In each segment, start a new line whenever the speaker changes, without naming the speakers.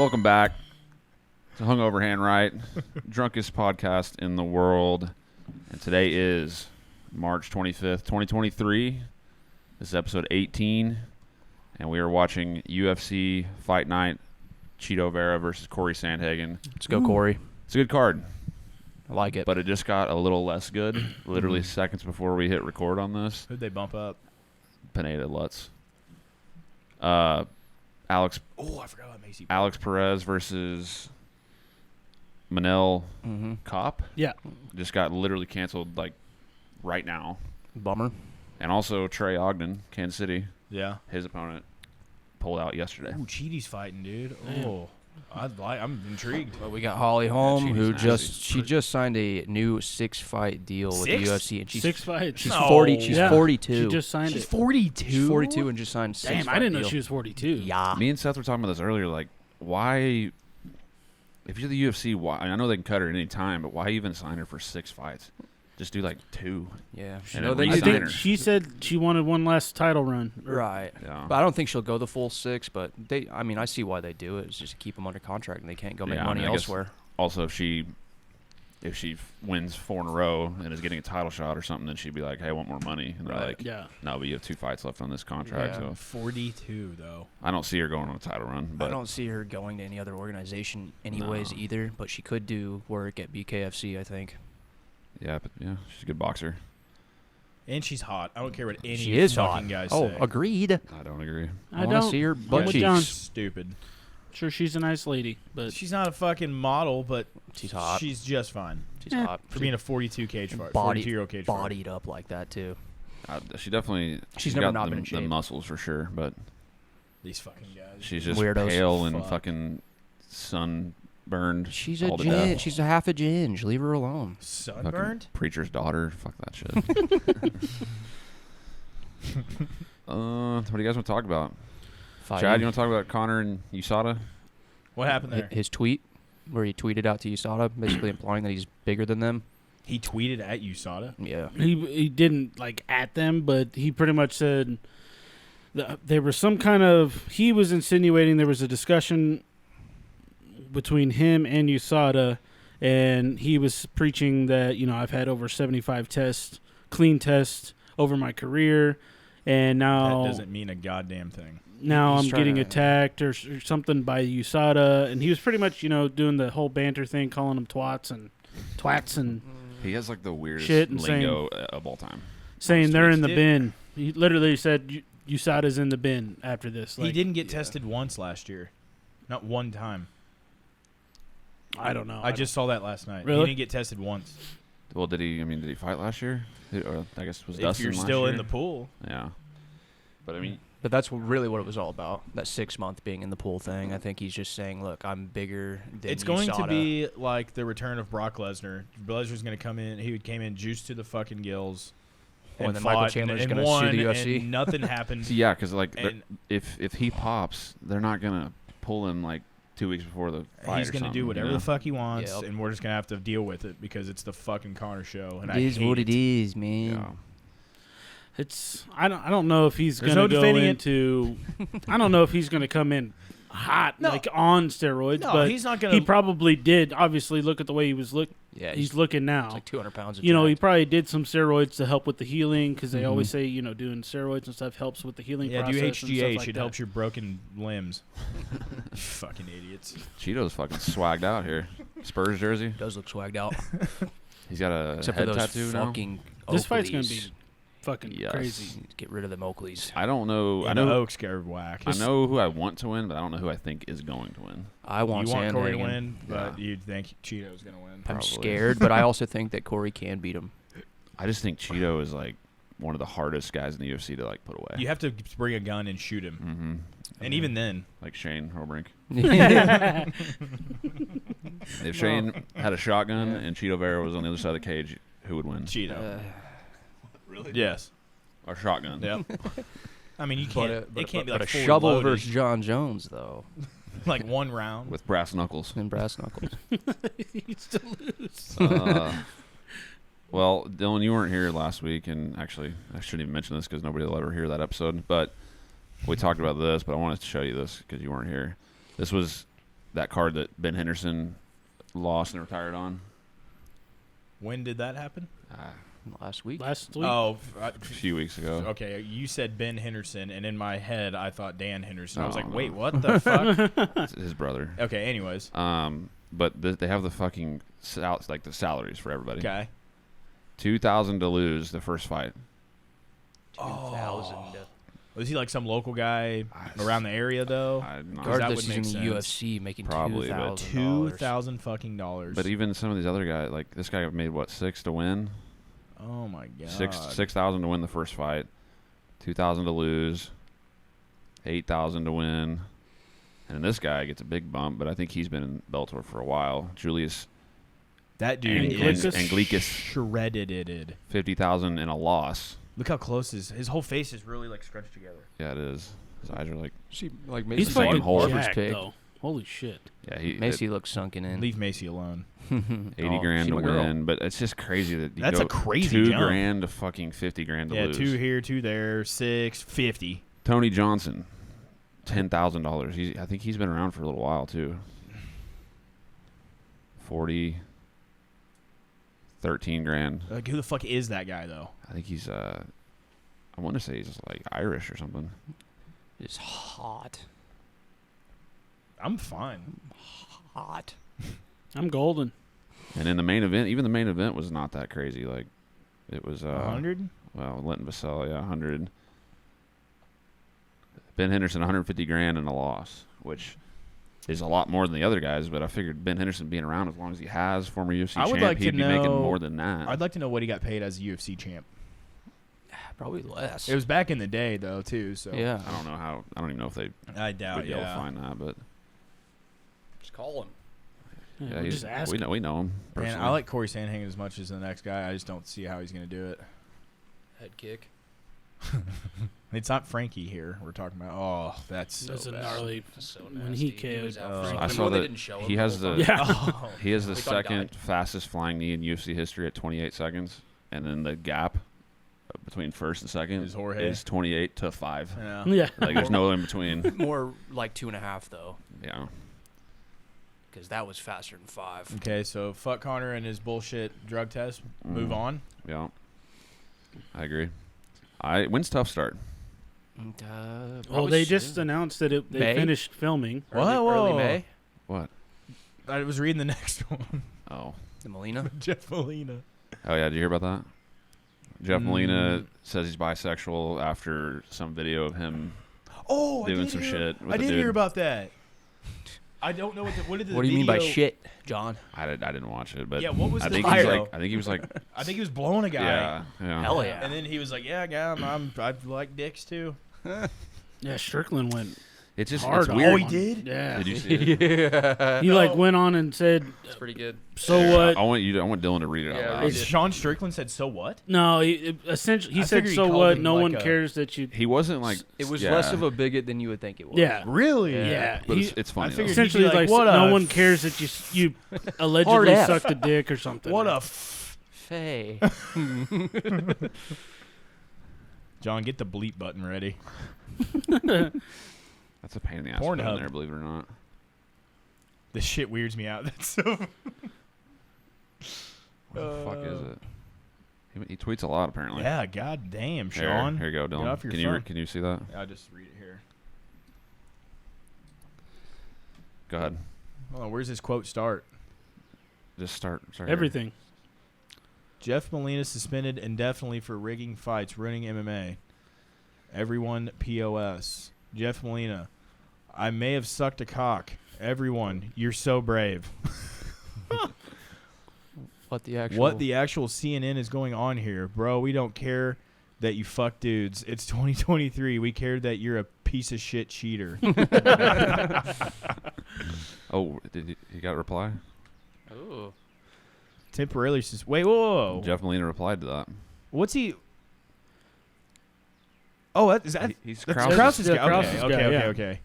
Welcome back to Hungoverhand, right? Drunkest podcast in the world. And today is March 25th, 2023. This is episode 18. And we are watching UFC Fight Night, Chito Vera versus Cory Sandhagen.
Let's go, Cory.
It's a good card.
I like it.
But it just got a little less good, literally seconds before we hit record on this.
Who'd they bump up?
Pineda, Lutz. Alex.
Oh, I forgot about Maycee.
Alex Perez versus Manel Cop.
Yeah.
Just got literally canceled like right now.
Bummer.
And also Trey Ogden, Kansas City.
Yeah.
His opponent pulled out yesterday.
Ooh, Chidi's fighting, dude. Oh, I'm intrigued.
Well, we got Holly Holm,
Chidi's
who
nasty.
just signed a new 6-fight deal with the UFC, and she's
6 fights.
She's
No.
40. She's
Yeah.
42.
She just signed
She's
it.
42.
She's 42 and just signed a 6
Damn, I didn't know she was 42.
Yeah.
Me and Seth were talking about this earlier. Like, why, if you're the UFC, why? I know they can cut her at any time, but why even sign her for 6 fights? Just do like 2.
Yeah.
And
No,
at
they
least
I
sign
think
her.
she said she wanted one last title run.
Right.
Yeah.
But I don't think she'll go the full 6, but I see why they do it. It's just to keep them under contract and they can't go make
Yeah, I
money
mean, I guess-
elsewhere.
Also, if she wins 4 in a row and is getting a title shot or something, then she'd be like, "Hey, I want more money." And they're
Right.
like,
Yeah.
"No, but you have 2 fights left on this contract."
Yeah.
So
42 though.
I don't see her going on a title run.
I
But
don't see her going to any other organization anyways
No.
either, but she could do work at BKFC, I think.
yeah, she's a good boxer.
And she's hot. I don't care what any
She is
fucking
hot.
guys
Oh,
say.
agreed.
I don't agree.
I
want to
don't.
see her
I'm
butt
with
cheeks.
John.
Stupid.
Sure, she's a nice lady, but
She's not a fucking model, but
She's hot.
She's just fine
She's
Eh.
hot.
for being a 42 cage fight.
Body-
42-year-old cage fighter.
Bodied up like that too.
She definitely.
She's never
got
not
the,
been in
the
shape.
muscles for sure, but
These fucking guys.
she's just
Weirdos.
pale and
Fuck.
fucking sunburned.
She's
all
a
to death.
she's a half a ginge. Leave her alone.
Fucking
Sunburned?
preacher's daughter. Fuck that shit. What do you guys want to talk about? Chad, you want to talk about Connor and USADA?
What happened there?
His tweet, where he tweeted out to USADA, basically implying that he's bigger than them.
He tweeted at USADA.
Yeah.
he didn't like at them, but he pretty much said there was some kind of, he was insinuating there was a discussion between him and USADA, and he was preaching that, I've had over 75 clean tests over my career, and now
That doesn't mean a goddamn thing.
now
He's
I'm
trying
getting
to-
attacked or something by USADA, and he was pretty much, doing the whole banter thing, calling them twats and
He has like the weirdest
Shit and
lingo of all time.
saying they're in the
Did-
bin. He literally said USADA's in the bin after this.
He
Like,
didn't get tested once last year. Not one time.
I don't know.
I just saw that last night.
Really?
He didn't get tested once.
Well, did he fight last year? Or I guess it was
If
Dustin
you're
last
still
year?
in the pool.
Yeah. But I mean,
But that's really what it was all about. That 6-month being in the pool thing. I think he's just saying, "Look, I'm bigger than
It's going to
USADA."
be like the return of Brock Lesnar. Lesnar's going to come in. He came in juiced to the fucking gills.
Oh, and
And
then Michael
fought
Chandler's
and
gonna sue
won,
the UFC?
And nothing happened.
yeah, because like
And-
if he pops, they're not gonna pull him like 2 weeks before the fight.
He's
going
going
to
to do whatever the fuck he wants,
Yep.
and we're just going to have to deal with it because it's the fucking Connor show. And
It
I
is
hate
what
it.
it is, man.
Yeah.
It's I don't know if he's
There's
gonna
no
go
defending it.
into. I don't know if he's gonna come in hot
No.
like on steroids,
No,
but
he's not going
he
to.
probably did. Obviously, look at the way he was
Yeah,
he's looking now.
it's like 200 pounds. Of
He
jacked.
probably did some steroids to help with the healing because they
Mhm.
always say doing steroids and stuff helps with the healing
Yeah,
process.
do
and stuff
HGH.
like
It
that.
helps your broken limbs. Fucking idiots.
Cheeto's fucking swagged out here. Spurs jersey.
does look swagged out.
He's got a
Except for
head
those
tattoo now.
fucking
This fight's gonna
Oakleys.
be fucking
Yes.
crazy.
Get rid of them Oakleys.
I don't know.
I
I
know
know.
Oak's scared whack.
I know who I want to win, but I don't know who I think is going to win.
I want
You want Cory to
Sandhagen.
win, but
Yeah.
you think Cheeto's going to win.
I'm
Probably.
scared, but I also think that Cory can beat him.
I just think Chito is like one of the hardest guys in the UFC to like put away.
You have to bring a gun and shoot him.
Mm-hmm.
And even then,
Like Shane Hobrink.
yeah,
If Shane had a shotgun and Chito Vera was on the other side of the cage, who would win?
Cheeto. Yes.
Or shotgun.
Yep. I mean, you can't. It can't be like
a
fully
shovel
loaded,
versus John Jones though,
like one round.
With brass knuckles.
and brass knuckles.
He's still loose.
Well, Dylan, you weren't here last week, and actually, I shouldn't even mention this because nobody will ever hear that episode. But we talked about this, but I wanted to show you this because you weren't here. This was that card that Ben Henderson lost and retired on.
When did that happen?
Last week.
Oh,
A few weeks ago.
okay. You said Ben Henderson, and in my head, I thought Dan Henderson. I was
No,
like,
no.
wait, what the fuck?
It's his brother.
Okay, anyways.
But they have the fucking like the salaries for everybody.
Okay.
2,000 to lose the first fight.
2,000.
Was he like some local guy around the area, though?
I'm not-
that
Regardless,
would
he's in
make
the
sense.
UFC making
Probably, but
$2,000.
$2,000 fucking dollars.
But even some of these other guys, like this guy made what, 6 to win?
Oh my god.
6,000 to win the first fight, 2,000 to lose, 8,000 to win, and this guy gets a big bump. But I think he's been in Bellator for a while. Julius
That dude
Anglicus.
is
Anglicus.
shredded.
50,000 in a loss.
Look how close his whole face is really like scrunched together.
Yeah, it is. His eyes are like,
She like
He's
Maycee's
fucking
fucking
hole.
Barber's
jacked,
pick.
though. Holy shit.
yeah,
Maycee looks sunken in.
Leave Maycee alone.
80 grand
she
to
my girl.
win. But it's just crazy that you
That's
go
a crazy
2
jump.
grand to fucking 50 grand to
Yeah,
lose.
2 here, 2 there, 6, 50.
Tony Johnson, $10,000. I think he's been around for a little while too. 40, 13 grand.
Like, who the fuck is that guy though?
I think he's I want to say he's like Irish or something.
Is hot.
I'm fine.
Hot.
I'm golden.
And in the main event, even the main event was not that crazy. Like it was
100?
well, Lenton Vassell, yeah, 100. Ben Henderson, 150 grand and a loss, which is a lot more than the other guys. But I figured Ben Henderson being around as long as he has, former UFC
I would
champ,
like to
he'd be making
know-
more than that.
I'd like to know what he got paid as a UFC champ.
Probably less.
It was back in the day though too, so
yeah.
I don't know how. I don't even know if they
I doubt
would be able to find that, but
Just call him.
Yeah,
yeah,
we're
he's-
just asking.
we know him.
Man,
Personally.
I like Cory Sandhagen as much as the next guy. I just don't see how he's going to do it.
Head kick.
It's not Frankie here. We're talking about. Oh, that's so
That's a
bad.
gnarly.
So
When
nasty.
he
was
KO'd
out
Oh.
for-
I
Remember
saw
when they
that
didn't show him
he
the
has
whole
the-
time?
Yeah.
Oh.
He has the
We thought he
second
died.
fastest flying knee in UFC history at 28 seconds, and then the gap between first and second
Is Jorge.
is 28 to 5.
Yeah.
Yeah.
Like there's no in between.
More like 2.5 though,
Yeah.
because that was faster than 5.
Okay, so fuck Connor and his bullshit drug test. Move
Mm.
on.
Yeah. I agree. When's Tough start?
Well, they just announced that they
May?
finished filming.
Early May.
What?
I was reading the next one.
Oh.
The Molina.
Jeff Molina.
Oh yeah. Did you hear about that? Jeff
Mm.
Molina says he's bisexual after some video of him
Oh,
doing some shit with
I
a
did
dude.
hear about that. I don't know what did the
What do you mean by
video-
shit, John?
I didn't watch it, but
Yeah, what was
I
the
think he's
video?
like I think he was like
I think he was blowing a guy.
yeah.
Hell yeah.
And then he was like, "Yeah, guy, I like dicks too."
Yeah, Strickland went
It's just
hard.
it's
on
weird.
Oh, he
him.
did?
Yeah.
Did you see it?
yeah.
He like went on and said,
It's pretty good.
"So
Here,
what?"
I want Dylan to read it
Yeah,
out
read
loud.
it.
Sean Strickland said, "So what?"
No, essentially he
I
said,
figured he
"So
called
what?
him
No
like
one
a-
cares that you."
He wasn't like
It was
yeah,
less of a bigot than you would think it was.
Yeah.
Really?
Yeah.
but
He-
it's funny.
I
though.
figured
essentially,
he'd be
like,
like, "What
no
a
one cares that you allegedly
Hard F.
sucked a dick or something.
What a
Faye.
John, get the bleep button ready.
That's a pain in the ass to put in
Pornhub.
there, believe it or not.
This shit weirds me out. That's so.
What the fuck is it? He tweets a lot apparently.
Yeah, god damn,
Here,
Sean.
here you go,
Get
Dylan.
off your
Can
phone.
you see that?
I'll just read it here.
Go ahead.
Hold on, where's this quote start?
Just start here.
Everything.
Jeff Molina suspended indefinitely for rigging fights, ruining MMA. Everyone POS. Jeff Molina. I may have sucked a cock. Everyone, you're so brave.
What the actual
CNN is going on here, bro? We don't care that you fuck dudes. It's 2023. We care that you're a piece of shit cheater.
Oh, did he got a reply?
Ooh.
Temporarily wait, whoa.
Jeff Molina replied to that.
What's he? Oh, is that?
He's
That's
Krause's-
Krause's
Yeah,
guy.
Krause's
Okay,
guy,
okay,
yeah.
okay.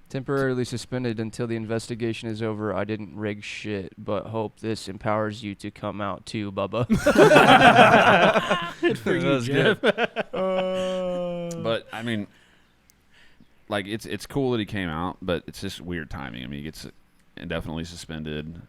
Temporarily suspended until the investigation is over. I didn't rig shit, but hope this empowers you to come out too, Bubba.
Good for you, Jeff.
But I mean, like it's cool that he came out, but it's just weird timing. I mean, he gets indefinitely suspended,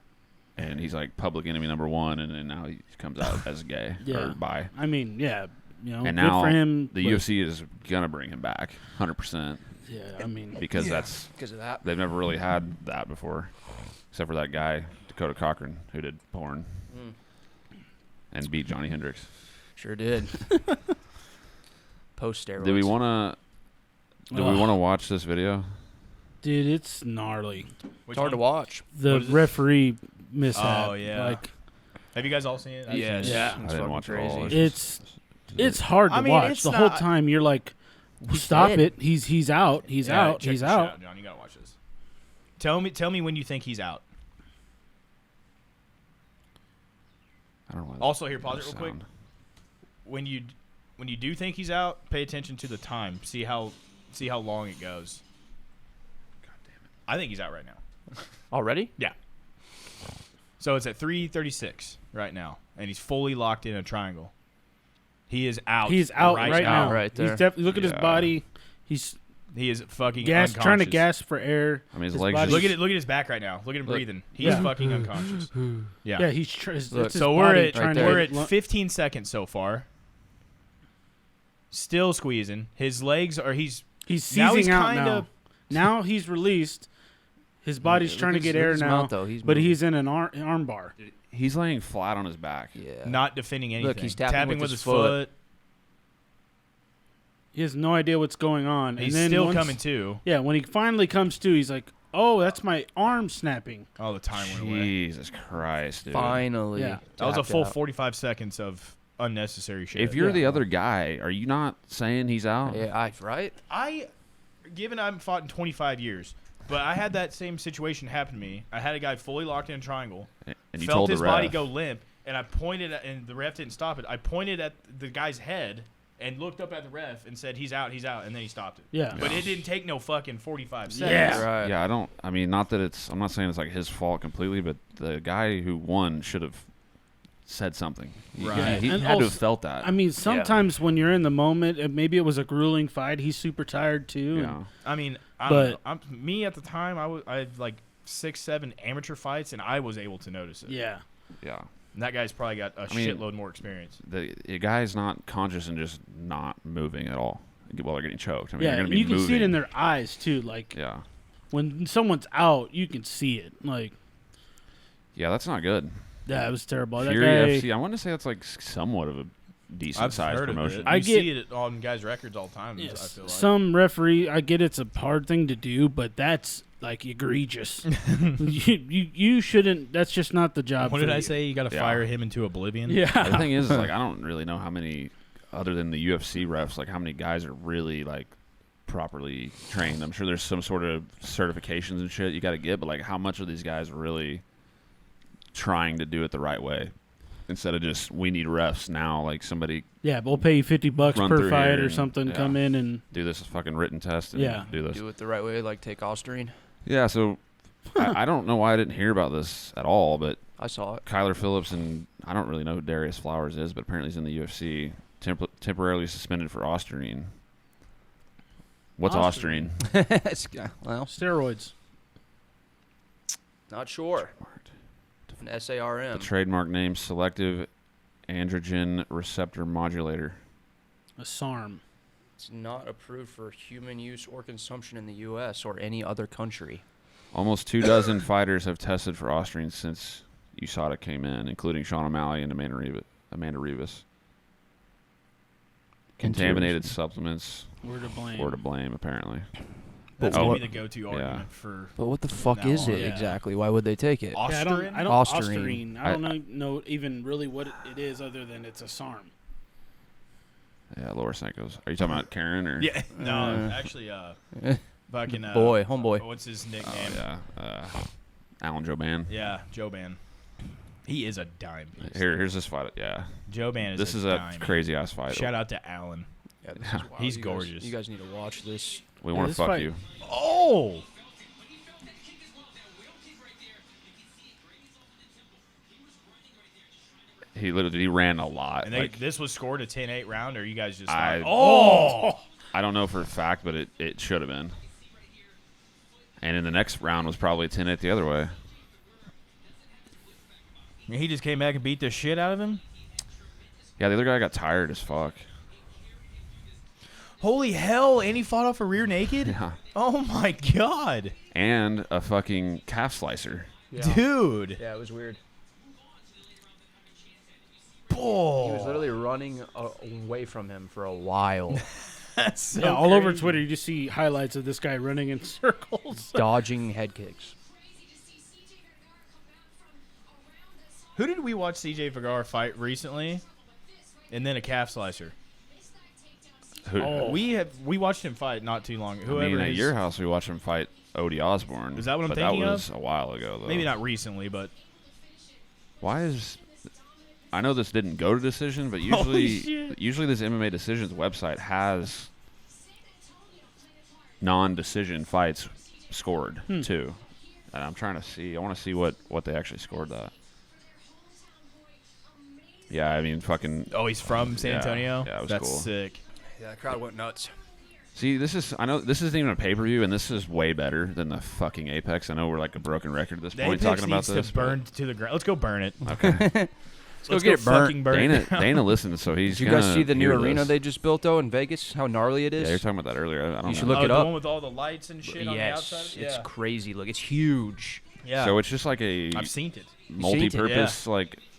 and he's like public enemy number one, and then now he comes out as gay or bi.
I mean, yeah,
And
good
now
for him.
the UFC is gonna bring him back, 100%.
Yeah, I mean,
Because that's
because of that.
they've never really had that before, except for that guy Dakota Cochran who did porn and beat Johnny Hendricks.
Sure did. Post steroids.
Do we want to watch this video?
dude, it's gnarly.
It's hard to watch.
The referee mishap.
Oh, yeah.
Like,
Have you guys all seen it? I've
Yes.
seen it.
Yeah.
I
It's
didn't
fucking
watch it all.
crazy.
it's hard to
I mean,
watch.
it's
The whole
not-
time you're like,
He's
stop
dead.
it. He's out. He's
Yeah,
out.
check
He's
this shit
out.
John, you gotta watch this. Tell me when you think he's out.
I don't know. why
Also, here,
that
pause it real quick.
sound.
When you do think he's out, pay attention to the time. See how long it goes. God damn it! I think he's out right now.
Already?
Yeah. So it's at 3:36 right now, and he's fully locked in a triangle. He is out.
He's out right now.
Right there.
He's definitely look at his
Yeah.
body. He's
He is fucking
trying to
unconscious.
gasp for air.
I mean, his
His
legs.
body-
Just,
Look at his back right now. Look at him
Look.
breathing. He's
Yeah.
fucking unconscious. Yeah.
Yeah, he's
Look,
So we're at
right there.
we're at 15 seconds so far. Still squeezing. His legs are
He's
now
seizing
he's
out
kinda-
now. Now he's released. His body's
Look
trying to
at
get
his- look at
air
his
now,
mouth, though. He's
but
moving.
he's in an arm bar.
he's laying flat on his back.
Yeah.
not defending anything.
he's tapping with his
his
foot.
foot.
He has no idea what's going on.
He's
and then
still
once-
coming to.
Yeah, when he finally comes to, he's like, "Oh, that's my arm snapping."
Oh, the time went away.
Jesus Christ, dude.
Finally.
Yeah.
That was a
tapped
full
out.
45 seconds of unnecessary shit.
If you're
Yeah.
the other guy, are you not saying he's out?
Yeah, right?
Given I haven't fought in 25 years, but I had that same situation happen to me. I had a guy fully locked in a triangle,
And you
felt
told
his
the ref.
body go limp, and I pointed at, and the ref didn't stop it. I pointed at the guy's head and looked up at the ref and said, he's out, and then he stopped it.
Yeah.
But it didn't take no fucking 45 seconds.
Yeah.
Right.
Yeah, I mean, not that I'm not saying it's like his fault completely, but the guy who won should have said something.
Right.
He
And
had to have
also-
felt that.
I mean, sometimes when you're in the moment, and maybe it was a grueling fight. He's super tired too.
yeah.
I mean, I
But-
don't know. Me at the time, I had like 6-7 amateur fights, and I was able to notice it.
Yeah.
Yeah.
And that guy's probably got a
I mean,
shitload more experience.
The guy's not conscious and just not moving at all while they're getting choked. I mean,
Yeah,
they're
and
going to be
you can
moving.
see it in their eyes too. Like
Yeah.
when someone's out, you can see it. Like,
Yeah, that's not good.
yeah, it was terrible. That
Fury
guy,
FC, I want to say that's like somewhat of a decent
I've
sized
heard
promotion.
of it.
I
You
get-
see it on guys' records all the time. I
yes,
feel like.
some referee. I get it's a hard thing to do, but that's like egregious. you shouldn't. That's just not the job.
What
for
did I
you.
say? You got to
Yeah.
fire him into oblivion.
The
Yeah.
thing is, like, I don't really know how many, other than the UFC refs, like how many guys are really like properly trained. I'm sure there's some sort of certifications and shit you got to get, but like how much of these guys are really trying to do it the right way instead of just we need refs now, like somebody
Yeah, but we'll pay you $50
Run
per
through
fight
here
or
and-
something.
yeah.
Come in and
do this fucking written test and
Yeah.
do this.
Do it the right way, like take Osterine.
Yeah, so I don't know why I didn't hear about this at all, but
I saw it.
Kyler Phillips and I don't really know who Darius Flowers is, but apparently he's in the UFC, temporarily suspended for Osterine. What's Osterine?
Well,
steroids.
not sure. An
The
SARM.
trademark name, selective androgen receptor modulator.
A SARM.
It's not approved for human use or consumption in the U.S. or any other country.
Almost 24 fighters have tested for Osterine since USADA came in, including Sean O'Malley and Amanda Rivas. Contaminated supplements
We're to blame.
were to blame, apparently.
That's
Oh,
gonna be the go-to argument for
But what the fuck
Now
is
on.
it
Yeah.
exactly? Why would they take it?
Yeah, I
Osterine.
don't
Osterine.
I don't know even really what it is other than it's a SARM.
Yeah, Laura Sankos. Are you talking about Karen or?
Yeah, no,
Uh.
actually, fucking
Boy, homeboy.
What's his
Oh,
nickname?
yeah. Alan Joban.
Yeah, Joe Ban. He is a dime piece.
Here's this fight. Yeah,
Joe Ban is.
this is
a
a
dime.
crazy ass fight.
Shout out to Alan.
Yeah, this
Yeah.
is wild.
He's
You guys-
gorgeous.
You guys need to watch this.
We
Yeah,
want to
this
fuck
fight-
you.
Oh,
He ran a lot.
and
Like,
this was scored a 10-8 round, or you guys just?
I-
thought, oh,
I don't know for a fact, but it should have been. And in the next round was probably 10-8 the other way.
And he just came back and beat the shit out of him?
Yeah, the other guy got tired as fuck.
Holy hell, and he fought off a rear naked?
Yeah.
Oh, my God.
And a fucking calf slicer.
Yeah.
Dude.
Yeah, it was weird.
Bull.
He was literally running away from him for a while.
That's so
Yeah, all over
crazy.
Twitter, you just see highlights of this guy running in circles.
Dodging head kicks.
Who did we watch CJ Vergara fight recently? And then a calf slicer.
Who,
Oh.
We watched him fight not too long.
I
Whoever
mean, at
his-
your house, we watched him fight Odie Osborne.
Is that what I'm
but
thinking
that
of?
was a while ago, though.
Maybe not recently, but
Why is... I know this didn't go to decision, but
Holy
usually
shit.
this MMA Decisions website has non-decision fights scored, too. And I'm trying to see. I want to see what they actually scored that. Yeah, I mean, fucking...
oh, he's from San
Yeah.
Antonio?
Yeah, it was
That's
cool.
sick.
Yeah, the crowd went nuts.
See, I know this isn't even a pay-per-view, and this is way better than the fucking Apex. I know we're like a broken record at this
The
point
Apex
talking about
needs
this.
to burn to the ground. Let's go burn it.
but- Okay.
Let's
get it burnt.
fucking burn it down.
Dana listens, so he's
Did you guys
gonna
see the new
hear
arena
this.
they just built, though, in Vegas? How gnarly it is?
Yeah, you're talking about that earlier. I don't
You should
know.
look it
the
up.
one with all the lights and shit on the outside?
It's
Yeah.
crazy. Look, it's huge.
Yeah.
So it's just like a
I've seen it.
multi-purpose,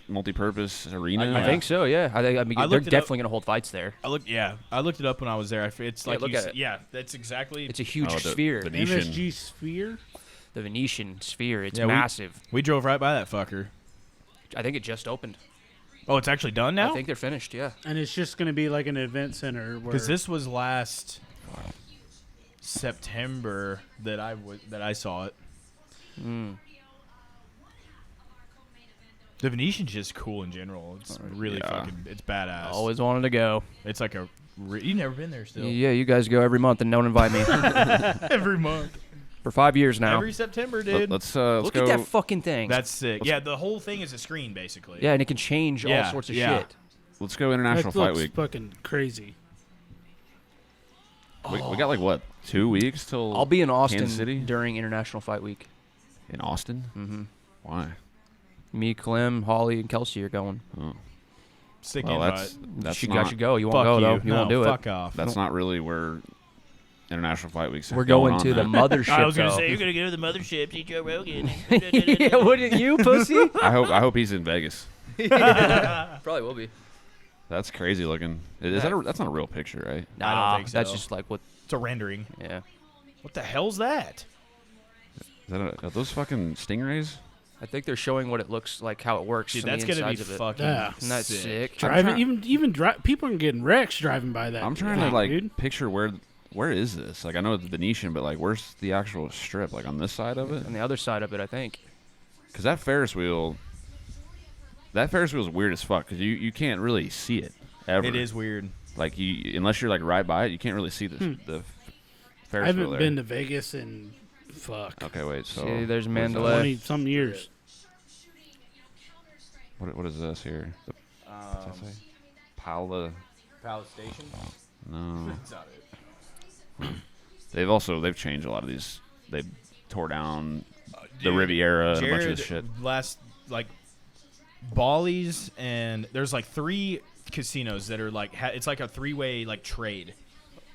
multi-purpose arena.
I think so, yeah. I mean,
I
they're
looked it up.
definitely going to hold fights there.
I looked it up when I was there. It's
Yeah,
like
look
you
at
s-
it.
yeah, that's exactly.
It's a huge
Oh, the
sphere.
Venetian.
MSG Sphere?
The Venetian sphere. It's
Yeah,
massive.
we drove right by that fucker.
I think it just opened.
Oh, it's actually done now?
I think they're finished, yeah.
And it's just going to be like an event center.
Because this was last September that I saw it.
Mm.
The Venetian's just cool in general. It's really
yeah.
it's badass.
Always wanted to go.
It's like you've never been there still.
Yeah, you guys go every month and don't invite me.
Every month.
For 5 years now.
Every September, dude.
Let's
Look
go.
at that fucking thing.
That's sick. Yeah, the whole thing is a screen basically.
Yeah, and it can change all
Yeah,
sorts of
yeah.
shit.
Let's go International
that
Fight
looks
Week.
fucking crazy.
We got like what, 2 weeks till
I'll be in Austin
Kansas City?
during International Fight Week.
In Austin?
Mm-hmm.
Why?
Me, Clem, Holly, and Kelsey are going.
Oh.
Sick
Well,
invite.
that's
You
not,
guys should go. You
Fuck
won't go,
you.
though. You
no,
won't do it.
fuck off.
that's not really where International Fight Week's
We're going to the
on.
mothership,
I was gonna
though.
say you're gonna go to the mothership, see Joe Rogan.
Yeah, wouldn't you, pussy?
I hope he's in Vegas.
Probably will be.
That's crazy looking. That's not a real picture, right?
Nah,
think
that's
so.
just like what.
It's a rendering.
Yeah,
What the hell's that?
Are those fucking stingrays?
I think they're showing what it looks like, how it works.
Dude,
on
that's
the
gonna be
insides of it.
fucking
Yeah.
Isn't that sick?
Driving, even people are getting wrecks driving by that.
I'm trying
thing,
to like
dude.
picture where is this? Like I know it's Venetian, but like where's the actual strip? Like on this side of it?
On the other side of it, I think.
Because that Ferris wheel is weird as fuck. Because you can't really see it ever.
It is weird.
Like unless you're like right by it, you can't really see the Ferris
I
wheel
haven't
there.
been to Vegas in
Okay, wait. So
See, there's
what is that?
Mandalay.
20-some years.
What is this here? What's that say? Paula?
Palace Station.
No.
That's not it.
They've changed a lot of these. They tore down the
Dude,
Riviera and a bunch of
Jared
this shit.
last Bally's and there's like 3 casinos that are like it's like a 3-way like trade.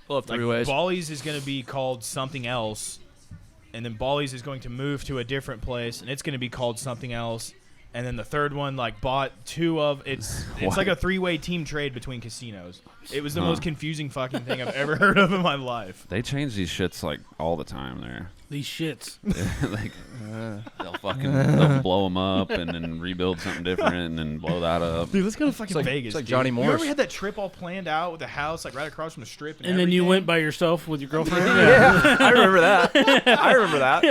We'll have
Like
3 ways.
Bally's is going to be called something else, and then Bally's is going to move to a different place, and it's going to be called something else. And then the third one like bought 2 of it's
What?
like a 3-way team trade between casinos. It was the
Huh.
most confusing fucking thing I've ever heard of in my life.
They change these shits like all the time there.
These shits.
Like they'll blow them up and then rebuild something different and then blow that up.
Dude, let's go to fucking
like-
Vegas.
it's like
dude.
Johnny
You
Morris.
ever had that trip all planned out with a house like right across from the strip and
And then you
everything?
went by yourself with your girlfriend?
Yeah, I remember that. I remember that.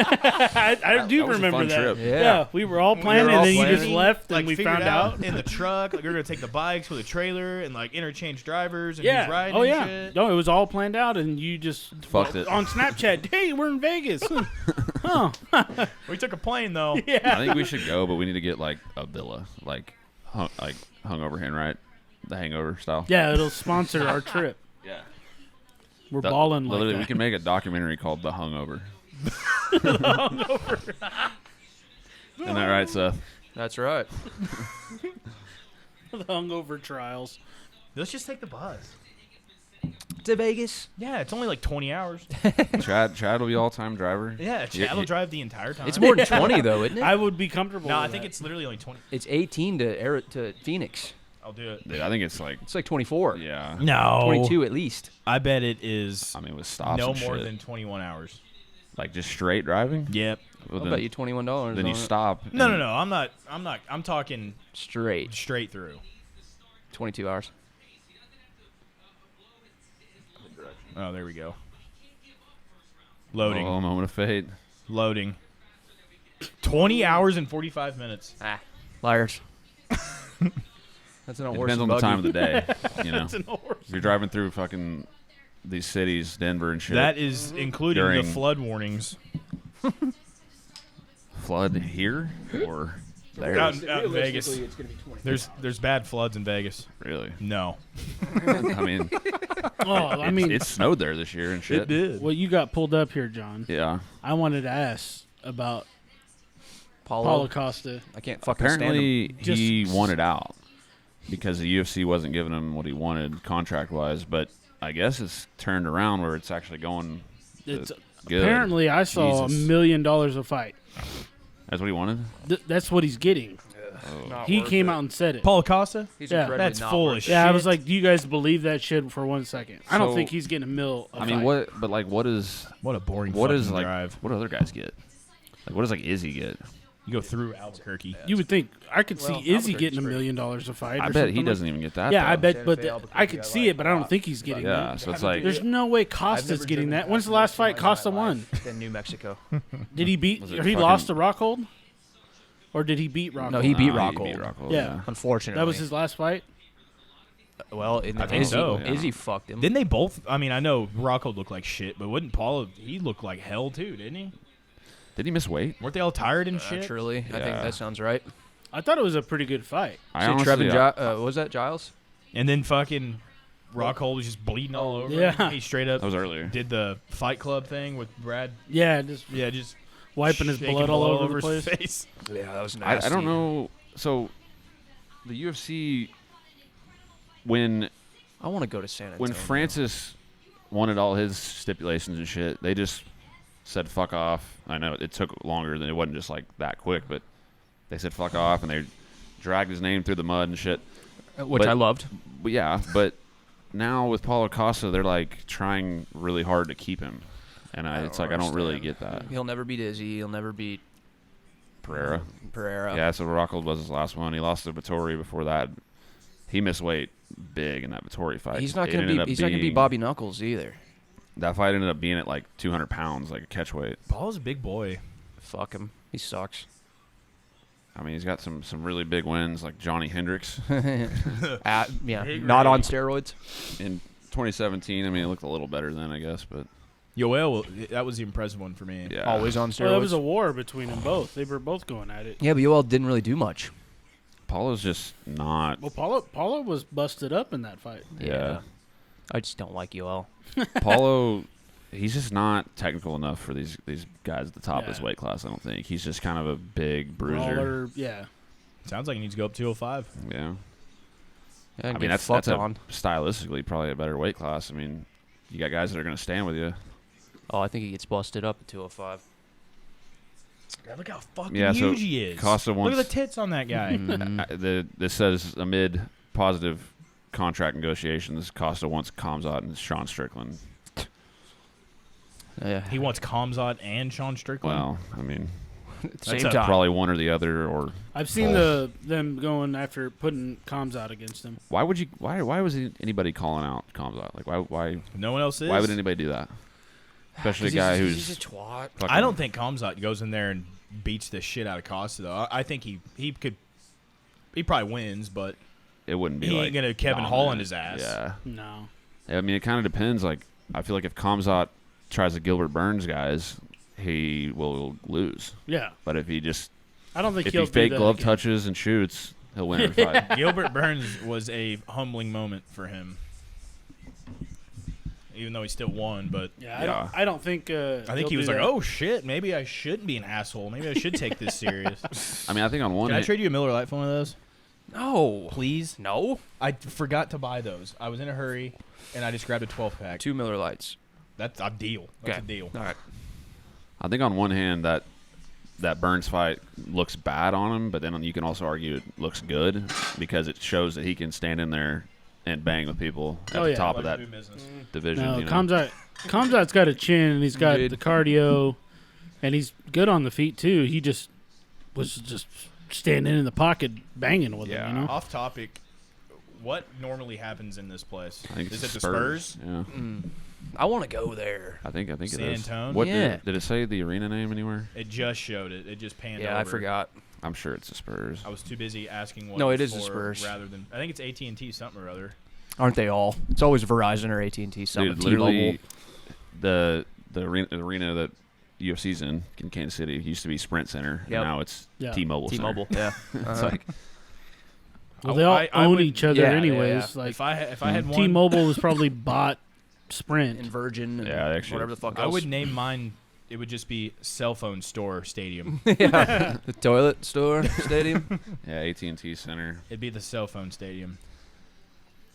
I do
That was a
remember
fun
that.
trip.
Yeah, we were all
We
planning,
were
and
all
then you just
planning.
left,
like
and we
figured
found out.
in the truck like we were gonna take the bikes with a trailer and like interchange drivers and
Yeah.
who's riding
Oh
and
yeah.
shit.
No, it was all planned out, and you just
Fucked it.
on Snapchat. Hey, we're in Vegas. Oh,
We took a plane though.
I
yeah.
think we should go, but we need to get like a villa, like Hungoverhand, right? The Hangover style.
Yeah, it'll sponsor our trip.
Yeah.
We're balling like
Literally,
that.
we can make a documentary called The Hungover. Isn't that right, Seth?
That's right.
The hungover trials.
Let's just take the bus.
To Vegas.
Yeah, it's only like 20 hours.
Chad will be all-time driver.
Yeah, Chad will drive the entire time.
It's more than 20 though, isn't it?
I would be comfortable.
No,
with
I think
that.
it's literally only 20.
It's 18 to Phoenix.
I'll do it.
Dude, I think it's like,
It's like 24.
yeah.
No.
22 at least.
I bet it is
I mean, with stops
no
and
more
shit.
than 21 hours.
Like just straight driving.
Yep.
Well,
I'll bet you $21.
then you
on it.
stop.
No,
and-
I'm not. I'm talking
Straight.
straight through.
22 hours.
Oh, there we go. Loading.
Oh, moment of fate.
Loading. 20 hours and 45 minutes.
Liars. That's an
It
horse
depends on
and
the
buggy.
time of the day. You know,
It's an horse.
if you're driving through fucking these cities, Denver and shit.
That is including
During-
the flood warnings.
flood here or there?
Out in Vegas.
It's gonna be 20.
There's bad floods in Vegas.
Really?
No.
I mean,
Oh, I mean,
it snowed there this year and shit.
did.
well, you got pulled up here, John.
Yeah.
I wanted to ask about
Paulo.
Paulo Costa.
I can't fucking stand him.
Apparently, he
Just-
wanted out because the UFC wasn't giving him what he wanted contract-wise. But I guess it's turned around where it's actually going
It's
good.
apparently I saw
Jesus.
$1 million a fight.
That's what he wanted?
That's what he's getting.
Oh.
Not
He
worth
came
it.
out and said it.
Paul Acosta?
He's
Yeah.
incredibly
That's
not
full
worth
of
it.
shit.
Yeah, I was like, do you guys believe that shit for 1 second? I don't
So-
think he's getting $1 million.
I mean, what? But like, what is?
What a boring
What
fucking
is like?
drive.
What do other guys get? Like, what does like Izzy get?
You go through Albuquerque.
You would think I could
Well,
see Izzy
Albuquerque's
getting $1
free.
million a fight.
I
or
bet
something
he
like-
doesn't even get that.
Yeah, I
though.
bet,
Santa
but
Fe,
I
Albuquerque,
could
I
see
like
it, but I don't
a lot.
think he's getting
Yeah,
that.
so it's like
There's no way
I've
Costa's
never
getting
driven
that. When's the last fight
faster
Costa
in my
won?
life than New Mexico.
Did he beat?
Was it
Or he
fucking-
lost to Rockhold? Or did he beat Rockhold?
No, he beat
Nah,
Rockhold.
Rockhold,
Yeah.
Unfortunately.
That was his last fight.
Well,
I think
Izzy,
so.
Yeah.
Izzy fucked him.
Didn't they both? I mean, I know Rocco looked like shit, but wouldn't Paul? He looked like hell too, didn't he?
Did he miss weight?
Weren't they all tired and shit?
Naturally. I think
Yeah.
that sounds right.
I thought it was a pretty good fight.
I
See,
honestly,
Trevin, what was that, Giles?
And then fucking Rockhold was just bleeding all over.
Yeah.
him. He straight up
that was earlier.
did the Fight Club thing with Brad.
Yeah, just
Yeah, just
wiping his
shaking
blood all over the
his
place.
face.
Yeah, that was
I don't know. So, the UFC when
I want to go to San Antonio.
when Francis wanted all his stipulations and shit, they just said fuck off. I know it took longer than it wasn't just like that quick, but they said fuck off and they dragged his name through the mud and shit.
Which
but-
I loved.
But yeah, but now with Paulo Costa, they're like trying really hard to keep him, and it's like I don't really get that.
He'll never beat Izzy. He'll never beat
Pereira.
Pereira.
Yeah, so Rockhold was his last one. He lost to Vittori before that. He missed weight big in that Vittori fight.
He's not
It
gonna
ended
be.
up
He's not gonna be
being-
Bobby Knuckles either.
That fight ended up being at like 200 pounds, like a catch weight.
Paul's a big boy.
Fuck him. He sucks.
I mean, he's got some really big wins, like Johnny Hendricks
Yeah,
Big
not on
rig.
steroids.
in 2017. I mean, it looked a little better then, I guess, but
Yoel, that was the impressive one for me.
yeah,
Always on steroids.
Well, that was a war between them both. They were both going at it.
Yeah, but Yoel didn't really do much.
Paulo's just not.
Well, Paulo was busted up in that fight.
Yeah,
I just don't like Yoel.
Paulo, he's just not technical enough for these guys at the top of his
Yeah.
weight class. I don't think he's just kind of a big bruiser.
Brawler, yeah.
Sounds like he needs to go up 205.
Yeah,
Yeah,
I
get
mean that's
fucked
a,
on.
stylistically probably a better weight class. I mean, you got guys that are going to stand with you.
Oh, I think he gets busted up at 205.
God, look how fucking
Yeah, so
huge he is.
Costa
Look
wants.
at the tits on that guy.
This says amid positive contract negotiations, Costa wants Kamzat and Sean Strickland.
Yeah,
He wants Kamzat and Sean Strickland.
Well, I mean,
at the
that's
same
a-
time.
probably one or the other. Or
I've seen them going after putting comms out against him.
why would you? Why was anybody calling out Kamzat? Like why
No one else is.
why would anybody do that? Especially a guy who's
he's a twat.
fucking,
I don't think Kamzat goes in there and beats the shit out of Costa though. I think he probably wins, but
it wouldn't be
he
like
ain't gonna Kevin
dominant.
Holland his ass.
Yeah,
No.
I mean it kind of depends. Like I feel like if Kamzat tries to Gilbert Burns guys, he will lose.
Yeah.
But if he just
I don't think
if
he'll
he
do
fake
that
glove
again.
touches and shoots, he'll win every fight.
Gilbert Burns was a humbling moment for him. even though he still won. But
Yeah, I don't think.
I think he was like, "Oh shit, maybe I shouldn't be an asshole. Maybe I should take this serious."
I mean, I think on one
Can I
hand,
trade you a Miller Lite for one of those?
No.
Please?
No.
I forgot to buy those. I was in a hurry, and I just grabbed a 12-pack.
2 Miller Lights.
That's a deal. That's a deal.
All right.
I think on one hand that Burns fight looks bad on him, but then you can also argue it looks good because it shows that he can stand in there and bang with people at the top of that division.
No,
you know?
Khamzat's got a chin and he's got
Good.
the cardio, and he's good on the feet too. He just was just standing in the pocket banging with him. You know?
Off topic, what normally happens in this place?
I think
Is
it's
it the Spurs?
Yeah,
I want to go there.
I think it
San
is.
Antone?
What
Yeah.
did it say the arena name anywhere?
It just showed it. It just panned over.
Yeah, I forgot.
I'm sure it's the Spurs.
I was too busy asking what.
No,
it
it
was
is the
for
Spurs.
Rather than, I think it's AT&T something or other.
Aren't they all? It's always Verizon or AT&T. Something.
Dude, literally,
T-Mobile.
the arena that UFC's in Kansas City used to be Sprint Center,
Yep.
and now it's
Yeah.
T-Mobile.
T-Mobile.
Center.
Yeah.
It's like
Well, they all
I
own
would-
each other
yeah,
anyways.
yeah.
Like
If I had one,
T-Mobile was probably bought Sprint.
and Virgin. And
Yeah, actually,
whatever the fuck
I
else.
would name mine. It would just be Cell Phone Store Stadium.
Yeah. The toilet store stadium.
yeah, AT&T Center.
It'd be the Cell Phone Stadium.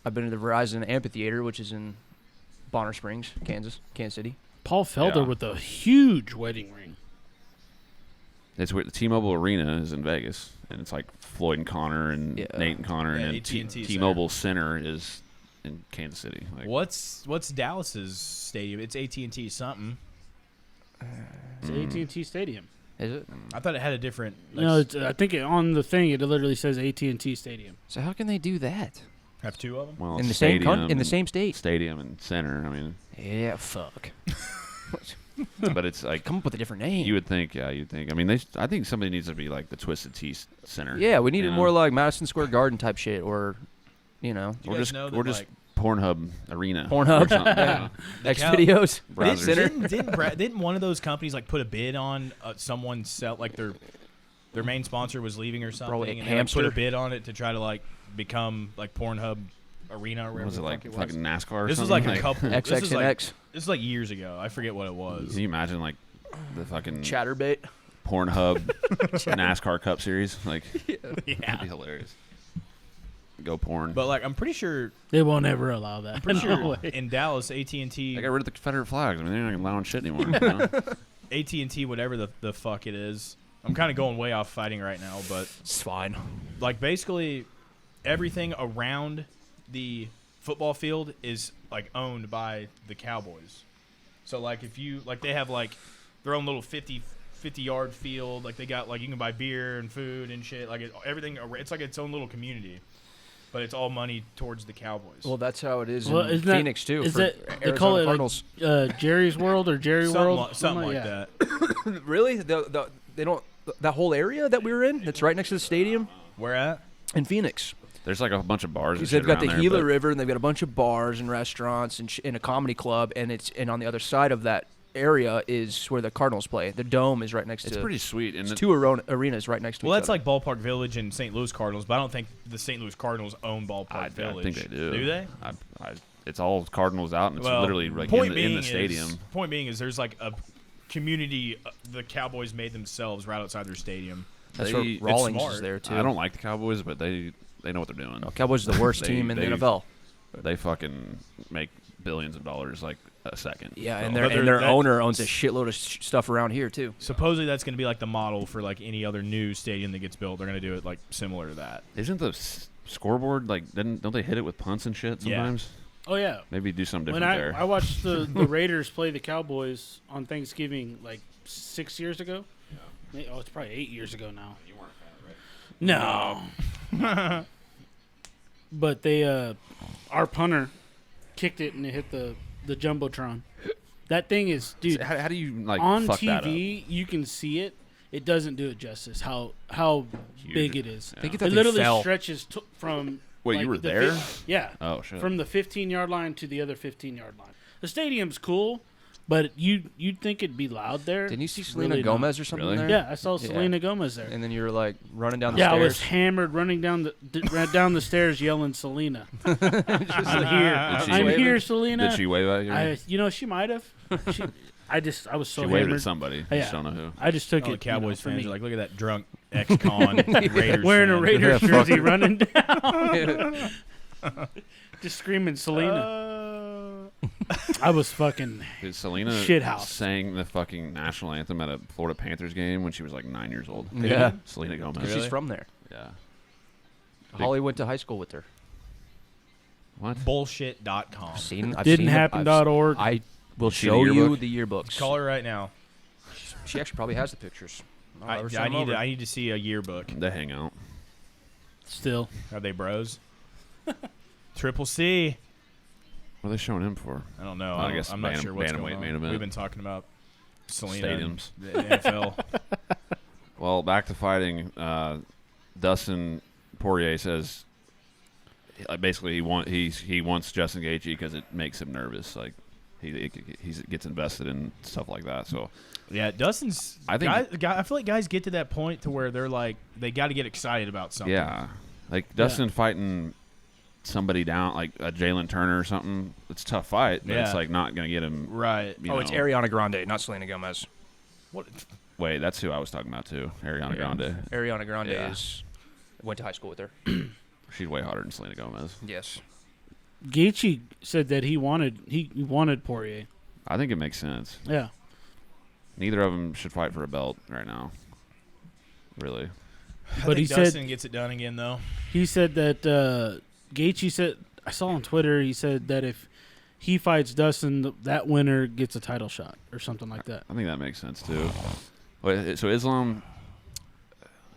I've been to the Verizon Amphitheater, which is in Bonner Springs, Kansas City.
Paul Felder
Yeah.
with a huge wedding ring.
It's where the T-Mobile Arena is in Vegas, and it's like Floyd and Connor and
Yeah.
Nate and Connor,
Yeah,
and then
AT&T
T-Mobile Center is in Kansas City. Like,
What's Dallas's stadium? It's AT&T something.
It's AT&T Stadium.
Is it?
I thought it had a different. Like,
No, I think on the thing it literally says AT&T Stadium.
So how can they do that
have two of them.
well,
in the
stadium
in the
and-
same state?
stadium and center. I mean,
Yeah, fuck.
but it's like
Come up with a different name.
you would think. Yeah, you'd think. I mean, I think somebody needs to be like the Twisted Tea Center.
Yeah, we needed
you know?
more like Madison Square Garden type shit, or
Do you
Or
guys
just-
know that,
or just
like,
Pornhub Arena.
Pornhub.
Or something,
Yeah.
the
X
cow-
videos.
Browsers.
Center.
didn't one of those companies like put a bid on someone sell like their main sponsor was leaving or something,
Probably
and they like, put a
Hamster.
bid on it to try to like become like Pornhub Arena or
What
whatever
was it
the
like?
fuck
Fucking NASCAR. Or
This was
something?
like a couple. This
XX
is
and
like,
X.
This is like years ago. I forget what it was.
Can you imagine like the fucking
Chatterbait.
Pornhub NASCAR Cup Series? Like, that'd
Yeah.
be hilarious. Go porn.
But like, I'm pretty sure
They won't ever allow that.
pretty
No
sure
way.
in Dallas, AT&T,
they got rid of the Confederate flags. I mean, they're not allowing shit anymore. You know?
AT&T, whatever the fuck it is. I'm kind of going way off fighting right now, but
It's fine.
like basically everything around the football field is like owned by the Cowboys. So like if you like they have like their own little 50-yard field, like they got like you can buy beer and food and shit, like everything, it's like its own little community, but it's all money towards the Cowboys.
Well, that's how it is
Well,
in
isn't that-
Phoenix too.
Is
for
that they
Arizona
call it
Cardinals.
like Jerry's World or Jerry World?
something like
that.
that.
Really? They don't. That whole area that we were in, that's right next to the stadium
Where at?
in Phoenix.
There's like a bunch of bars. And
Because
shit
they've got the
around there,
Gila
but
River, and they've got a bunch of bars and restaurants and a comedy club, and on the other side of that area is where the Cardinals play. The Dome is right next
It's
to.
pretty sweet. And
It's
it-
two arenas right next to
Well,
each
that's
other.
like Ballpark Village and St. Louis Cardinals, but I don't think the St. Louis Cardinals own Ballpark
I
Village.
think they do.
Do they?
It's all Cardinals out, and it's
Well,
literally like
point
in the
being
stadium.
Point being is there's like a community the Cowboys made themselves right outside their stadium.
That's
They-
where
it's
Rawlings
smart.
is there too.
I don't like the Cowboys, but they know what they're doing.
No, Cowboys are the worst
They-
team in the
they-
NFL.
They fucking make billions of dollars like a second.
Yeah,
So-
and
But
their
that-
owner owns a shitload of stuff around here too.
Supposedly that's going to be like the model for like any other new stadium that gets built. They're going to do it like similar to that.
Isn't the scoreboard like? Don't they hit it with punts and shit
Yeah.
sometimes?
Oh yeah.
Maybe do something
When
different there.
I watched the Raiders play the Cowboys on Thanksgiving like 6 years ago. Oh, it's probably 8 years ago now.
You weren't a fan, right?
No. But they our punter kicked it and it hit the jumbotron. That thing is, dude,
How do you like
on
fuck that up?
TV you can see it. It doesn't do it justice. How
Huge.
big it is.
Yeah.
I think
It
that
literally
fell.
stretches from.
Wait,
like,
you were
the
there?
Yeah.
Oh shit.
From the 15-yard line to the other 15-yard line. The stadium's cool, But you'd think it'd be loud there.
Didn't you see
It's
Selena
really
Gomez or something
Really?
there?
Yeah, I saw
Yeah.
Selena Gomez there.
And then you were like running down the
Yeah, I
stairs.
was hammered, running down the stairs, yelling Selena. I'm here.
Did she
I'm
wave
here,
it?
Selena.
Did she wave at you?
She might have. I was so
She waved
hammered.
at somebody.
Yeah.
I just don't know who.
I just took
All
it.
the Cowboys
for
fans
me.
are like, look at that drunk ex-con Raiders
Wearing a
fan.
Raiders
Yeah,
jersey,
fucker.
running down, just screaming Selena. I was fucking
Dude, Selena
Shithouse.
sang the fucking national anthem at a Florida Panthers game when she was like 9 years old.
Yeah.
Selena Gomez.
Really?
She's from there.
Yeah.
Holly went to high school with her.
What?
Bullshit.com.
I've seen
Didn'thappen.org.
I will
See the
show you
yearbook?
the yearbooks.
Call her right now.
She actually probably has the pictures.
I need to see a yearbook.
They hang out.
Still,
Are they bros? Triple C.
What are they showing him for?
I don't know.
I guess
I'm not sure what's
bantamweight
going on.
main event.
We've been talking about Selena and
Stadiums.
the NFL.
Well, back to fighting. Dustin Poirier says, basically he wants Justin Gaethje because it makes him nervous. Like he gets invested in stuff like that. So
Yeah, Dustin's.
I think-
I feel like guys get to that point to where they're like they got to get excited about something.
yeah, like Dustin fighting somebody down like a Jalen Turner or something. It's a tough fight, but it's
Yeah.
like not gonna get him.
Right.
You
Oh, it's
know.
Ariana Grande, not Selena Gomez.
What?
Wait, that's who I was talking about too. Ariana Grande.
Ariana Grande
Yeah.
went to high school with her.
She's way hotter than Selena Gomez.
Yes.
Gaethje said that he wanted Poirier.
I think it makes sense.
Yeah,
Neither of them should fight for a belt right now. Really.
I
But
think
he said-
Dustin gets it done again though.
he said that Gaethje said. I saw on Twitter. He said that if he fights Dustin, that winner gets a title shot or something like that.
I think that makes sense too. Wait, so Islam,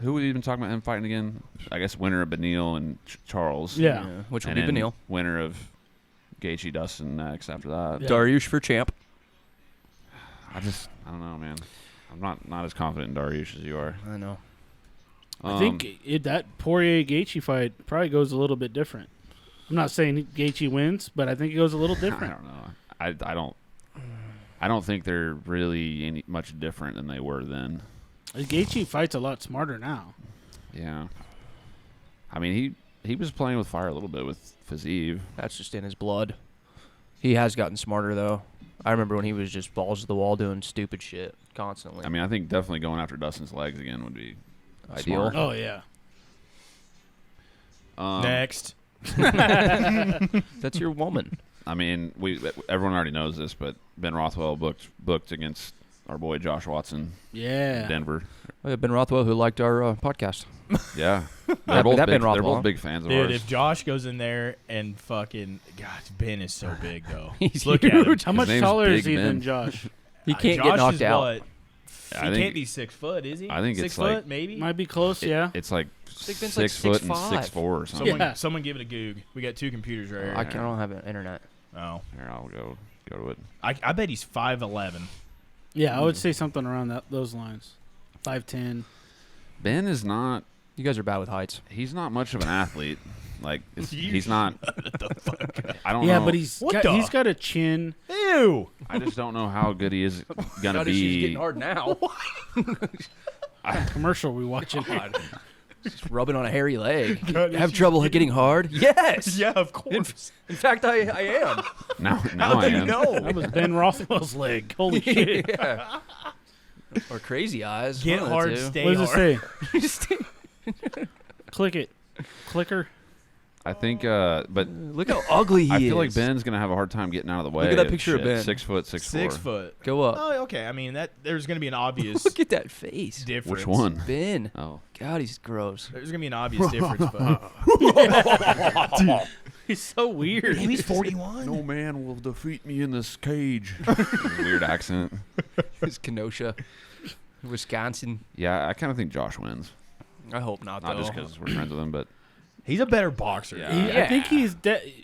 who would even talking about him fighting again? I guess winner of Beneil and Charles.
Yeah.
Which would
And
be
then
Beneil.
winner of Gaethje Dustin next after that.
Yeah.
Dariush for champ.
I don't know, man. I'm not as confident in Dariush as you are.
I know.
I think that Poirier Gaethje fight probably goes a little bit different. I'm not saying Gaethje wins, but I think it goes a little
I
different.
don't know. I don't think they're really any much different than they were then.
Gaethje fights a lot smarter now.
Yeah. I mean, he was playing with fire a little bit with Fazeev.
That's just in his blood. He has gotten smarter, though. I remember when he was just balls to the wall doing stupid shit constantly.
I mean, I think definitely going after Dustin's legs again would be
Ideal.
smart.
Oh yeah.
Next.
That's your woman.
I mean, everyone already knows this, but Ben Rothwell booked against our boy Josh Watson
Yeah.
in Denver.
We have Ben Rothwell, who liked our podcast.
Yeah,
That
they're both
Ben
big, they're
Rothwell.
both big fans of
Dude,
ours.
if Josh goes in there and fucking God, Ben is so big though.
He's
Look at him.
huge.
How much
name's
taller is
Big
he than
Ben.
Josh?
He can't
Josh
get knocked
is
out.
What?
I
He
think-
can't be 6 foot, is he?
I think
6
it's
foot,
like-
maybe.
Might be close. Yeah.
It's like
Big Ben's
6
like
foot and
6'5".
6'4" or something.
Someone,
Yeah.
someone give it a goog. We got 2 computers right here.
I don't have an internet.
Oh,
Here, I'll go to it.
I bet he's 5'11".
Yeah, I would say something around those lines. 5'10".
Ben is not.
You guys are bad with heights.
He's not much of an athlete. Like he's not. I don't
Yeah,
know.
but he's
What
got,
the-
he's got a chin.
Ew.
I just don't know how good he is gonna
God, this shit's
be.
getting hard now.
Commercial we watching.
Just rubbing on a hairy leg.
God,
Have
this
trouble getting hard? Yes.
Yeah, of course.
In fact, I am.
Now I am.
That was Ben Rothwell's leg. Holy shit.
Yeah. Or crazy eyes.
Get
one of the
hard,
two.
stay
What does
hard.
it say? Click it. Clicker.
I think, but
Look how ugly he is.
I feel like Ben's gonna have a hard time getting out of the way.
at that
of
picture of
shit.
Ben.
6 foot, 6'4".
6 foot.
Go up.
Oh, okay. I mean, there's going to be an obvious
Look at that face.
difference.
Which one?
Ben.
Oh,
God, he's gross.
There's going to be an obvious difference, but
He's so weird.
he's 41.
no man will defeat me in this cage. Weird accent.
His Kenosha, Wisconsin.
Yeah, I kind of think Josh wins.
I hope not,
Not
though.
just because we're friends with him, but
He's a better boxer.
Yeah.
dude.
I think he's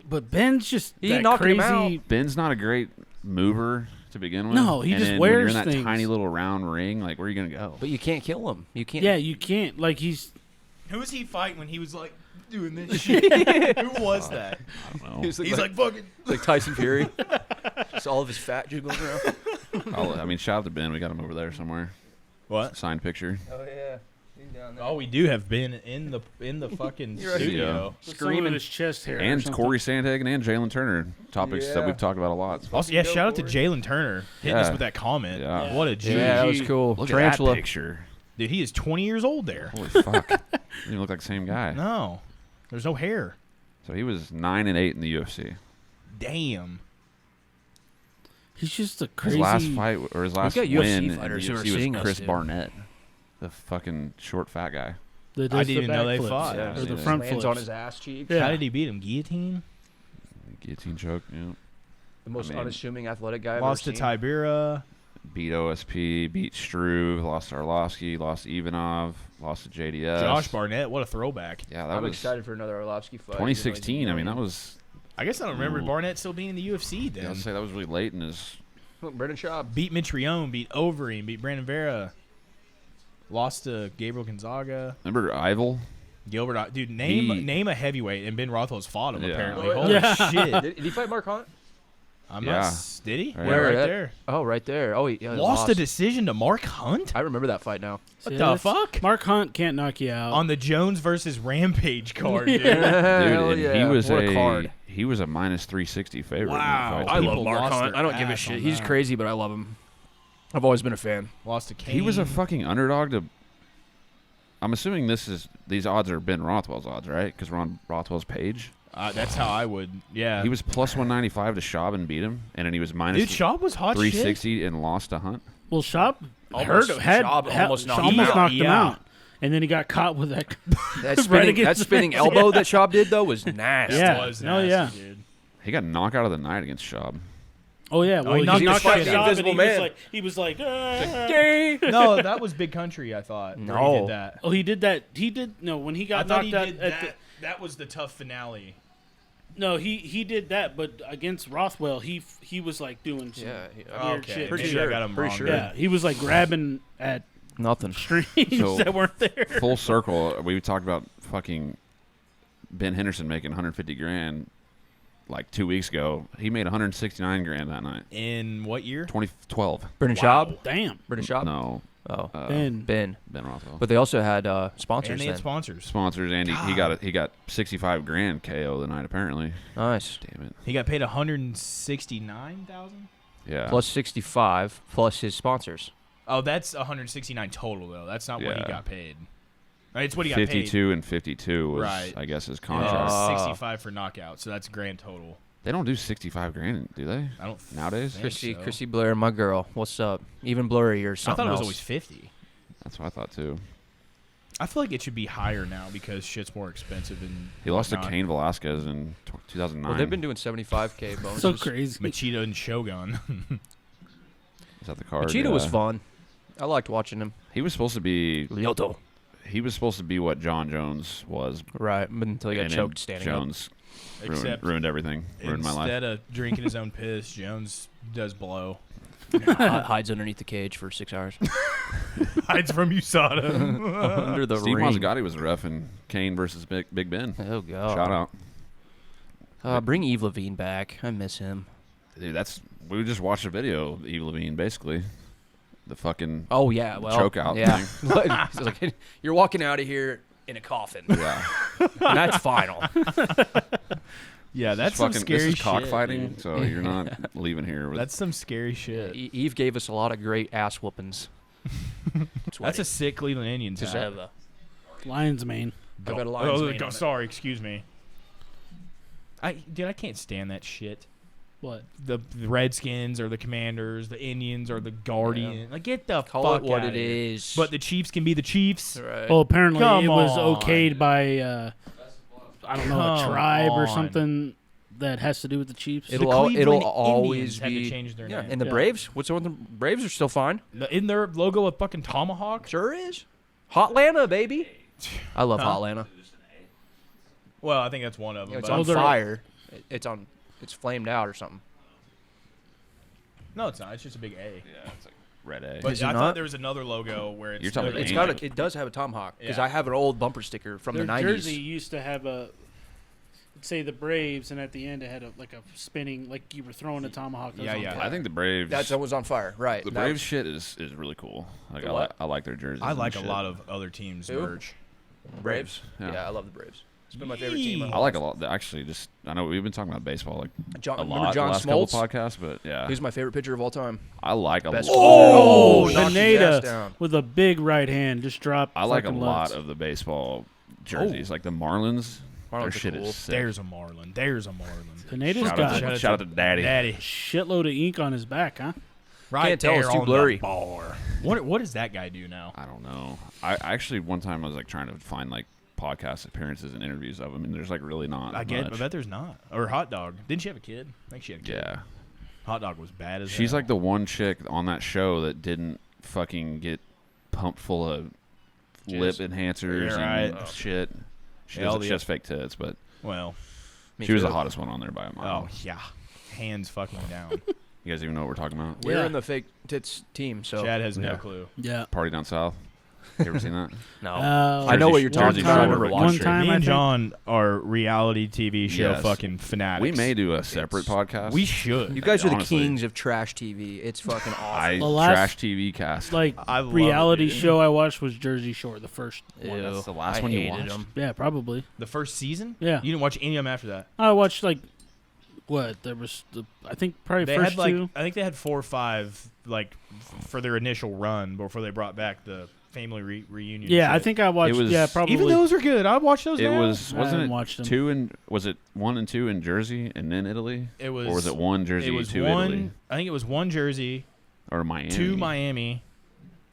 but Ben's just
He
that
knocking him
crazy.
out.
Ben's not a great mover to begin with.
No, he
And
just
then when you're
wears
in that
things.
tiny little round ring. Like, where are you gonna go?
But you can't kill him. You can't.
Yeah, you can't. Like he's
Who was he fighting when he was like doing this shit? Who was that?
I don't know.
He's
He's like fucking.
like Tyson Fury. Just all of his fat just going around.
I mean, shout out to Ben. We got him over there somewhere.
What?
Signed picture.
Oh yeah, he's down there.
Oh, we do have Ben in the fucking
You're right.
studio.
Screaming his chest hair.
And Cory Sandhagen and Jalen Turner. Topics that
Yeah.
we've talked about a lot.
Also, yeah,
Go,
shout out to
Corey.
Jalen Turner hitting us
Yeah.
with that comment.
Yeah.
What a G.
Yeah, that was cool.
Look
Tarantula.
at that picture.
Dude, he is 20 years old there.
Holy fuck. Doesn't even look like the same guy.
No. There's no hair.
So he was 9-8 in the UFC.
Damn.
He's just a
His
crazy.
last fight or his last
got UFC
win in the
fighters who are
UFC
seeing
was
us,
Chris
dude.
Barnett, the fucking short fat guy.
that
I
does
didn't
the
even know they
backflips,
fought.
Yeah,
or
I've
the
seen
front
Lands
flips.
on his ass cheeks.
Yeah.
How did he beat him? Guillotine?
Guillotine choke. Yeah.
The most
I mean,
unassuming athletic guy I've
Lost
ever
to
seen.
Tibera.
Beat OSP, beat Struve, lost to Arlovsky, lost to Ivanov, lost to JDS.
Josh Barnett. What a throwback.
Yeah, that
I'm
was
excited for another Arlovsky fight.
2016. I mean, that was.
I guess I don't remember
Ooh.
Barnett still being in the UFC
Yeah,
then.
I'd say that was really late in his.
Brendan Schaub.
Beat Mitrione, beat Overeem, beat Brandon Vera. Lost to Gabriel Gonzaga.
Remember Ivel?
Gilbert. Dude, name a heavyweight, and Ben Rothwell's fought him,
Yeah.
apparently.
Oh,
Holy
yeah.
shit.
Did he fight Mark Hunt?
I'm
Yeah.
not. Did he?
Right.
Yeah, right
Where?
there.
Oh, right there. Oh, yeah.
Lost a decision to Mark Hunt?
I remember that fight now.
What
See,
the
that's-
fuck?
Mark Hunt can't knock you out.
On the Jones versus Rampage card, dude.
Dude,
Hell
and
yeah.
he was
What a card.
he was a minus 360 favorite.
Wow.
In that
I
fight, too.
People
love Mark
lost
Hunt.
their
I don't give a
ass
shit.
on
He's
that.
crazy, but I love him. I've always been a fan.
Lost to Kane.
He was a fucking underdog to. I'm assuming these odds are Ben Rothwell's odds, right? Because we're on Rothwell's page.
That's how I would. Yeah.
He was plus 195 to Schaub and beat him, and then he was minus
Dude, Schaub was hot shit.
360 and lost to Hunt.
well, Schaub
Almost-
Schaub
almost knocked him
almost
out.
knocked him
Yeah.
out, and then he got caught with that.
That spinning,
against
that spinning elbow that Schaub did, though, was nasty.
Yeah.
Was
Oh,
nasty,
yeah.
dude.
He got knockout of the night against Schaub.
Oh yeah,
Oh,
well,
he knocked
he
the
knocked
shit
out
out.
Schaub, and
Invisible
he
Man.
was like,
No, that was Big Country, I thought. where
No.
He did that.
Oh, he did that. He did no when he
I
got
thought
knocked
he
out.
did
At
that. That was the tough finale.
no, he did that, but against Rothwell, he was like doing some
Yeah.
weird
Okay,
shit.
Pretty
maybe
too.
I
sure.
got him
Pretty
wrong.
sure.
then.
Yeah, he was like grabbing at
Nothing.
streams
So-
that weren't there.
Full circle, we talked about fucking Ben Henderson making 150 grand like 2 weeks ago. He made 169 grand that night.
In what year?
2012.
Brendan
Wow.
Schaub?
Damn,
Brendan Schaub?
No.
Oh.
Ben.
Ben.
Ben Rothwell.
But they also had sponsors
And they had
then.
sponsors.
Sponsors, and he got 65 grand KO the night apparently.
Nice.
Damn it.
He got paid 169,000.
Yeah.
Plus 65, plus his sponsors.
Oh, that's 169 total though. That's not what he
Yeah.
got paid. It's what he got
52 and 52 was
Right.
I guess his
paid.
contract.
65 for knockout, so that's grand total.
They don't do 65 grand, do they?
I don't
Nowadays?
think so.
Chrissy Blair, my girl. What's up? Even blurrier or
I
something
thought it was
else.
always 50.
That's what I thought too.
I feel like it should be higher now because shit's more expensive and
He lost to
whatnot.
Cain Velasquez in 2009.
Well, they've been doing 75K bonuses.
so crazy.
Machida and Shogun.
Is that the card?
Chito was
Yeah.
fun. I liked watching him.
He was supposed to be.
Lyoto.
He was supposed to be what John Jones was.
Right, but until he got
and then
choked standing
Jones
Except
ruined everything. Ruined my life.
instead of drinking his own piss, Jones does blow.
up. Hides underneath the cage for 6 hours.
Hides from USADA.
Under the
Steve
ring.
Mazzagatti was a ref in Kane versus Big Ben.
Oh, God.
Shout out.
Bring Eve Levine back. I miss him.
Dude, we just watched a video of Eve Levine, basically. The fucking
Oh, yeah. Well,
choke out
yeah.
thing.
It's like, you're walking out of here in a coffin.
Yeah.
And that's final.
Yeah, that's
This
some
fucking,
scary
this is
shit.
cockfighting,
dude.
so you're not leaving here with.
That's some scary shit.
Eve gave us a lot of great ass whoopings.
That's a sick Cleveland Indians
Just
hat.
have a
Lion's mane.
I've got a lion's mane on it.
Sorry, excuse me. I can't stand that shit.
What?
The Redskins or the Commanders, the Indians or the Guardians. Like, get the
Call
fuck
it what
outta
it
here.
is.
But the Chiefs can be the Chiefs.
Right.
Well, apparently
Come
it was
on.
okayed by I don't know, a
Come
tribe or
on.
something that has to do with the Chiefs.
The
it'll
Cleveland
always
Indians had to
be.
change their
Yeah,
name.
and the
Yeah.
Braves. What's on the Braves are still fine.
Isn't their logo a fucking tomahawk?
Sure is. Hotlanta, baby. I love
Huh?
Hotlanta.
Well, I think that's one of them.
It's
but-
on
they're-
fire. It's flamed out or something.
No, it's not. It's just a big A.
Yeah, it's like red A.
But
Is it
I
not?
thought there was another logo where it's.
You're talking
the-
about
It's
Angel.
it does have a tomahawk because
Yeah.
I have an old bumper sticker from
Their
the 90s.
jersey used to have a say the Braves, and at the end it had a spinning, like you were throwing a tomahawk. That was on
Yeah.
fire.
I think the Braves.
That was on fire, right?
The Braves shit is really cool. Like
The what?
I like their jerseys.
I
and
like a
shit.
lot of other teams'
Who?
merch.
Braves.
Yeah.
Yeah, I love the Braves. It's been my favorite team.
I like a lot. Actually, just I know we've been talking about baseball like a
Remember
lot
John
the last couple
Smoltz?
podcasts, but yeah,
Who's my favorite pitcher of all time?
I like a
Best
lot.
Oh,
knocked his ass
Pineda
down.
with a big right hand just dropped.
I like a
fucking
lot
Lutz.
of the baseball jerseys, like the Marlins. Their
Marlins are
shit
cool.
is sick.
There's a Marlon. There's a Marlon.
Pineda's
Shout
got
out to Daddy.
Daddy.
a shitload of ink on his back, huh?
Right
Can't tell,
there
it's too
on
blurry.
the bar. What does that guy do now?
I don't know. I actually one time I was like trying to find like podcast appearances and interviews of him, and there's like really not.
I
much.
bet there's not. Or Hot Dog. Didn't she have a kid? I think she had a kid.
Yeah,
Hot Dog was bad as
she's
hell.
like the one chick on that show that didn't fucking get pumped full of lip enhancers
Yeah,
and
right.
shit. She
Hell,
has fake tits, but
Well,
Me
she was
too.
the hottest one on there by a mile.
oh, yeah. Hands fucking down.
You guys even know what we're talking about?
We're
Yeah.
in the fake tits team, so
Chad has no
Yeah.
clue.
Yeah.
Party Down South. You ever seen that?
no.
I know what you're
talking about. I never
Shore,
watched
One
it.
time,
Me
I
and
think.
John are reality TV show
Yes.
fucking fanatics.
We may do a separate
It's-
podcast.
We should.
You guys are the
Honestly.
kings of trash TV. It's fucking awesome.
The last-
trash TV cast.
Like
I love
reality
it, dude.
show I watched was Jersey Shore, the first.
Well, that's
Ew,
the last
I
one you
hated
watched?
'em.
Yeah, probably.
The first season?
Yeah.
You didn't watch any of them after that?
I watched what there was. I think probably
They
first
had like
two.
I think they had 4 or 5 like for their initial run before they brought back the family reunion.
Yeah, I
shit.
think I watched.
was-
Yeah, probably.
even those are good. I watched those.
It
now.
was
I
wasn't
haven't
it
watched 'em.
2 and was it 1 and 2 in Jersey and then Italy,
It was.
or was it 1 Jersey,
It was
2
one.
Italy,
I think it was 1 Jersey,
or Miami,
2 Miami,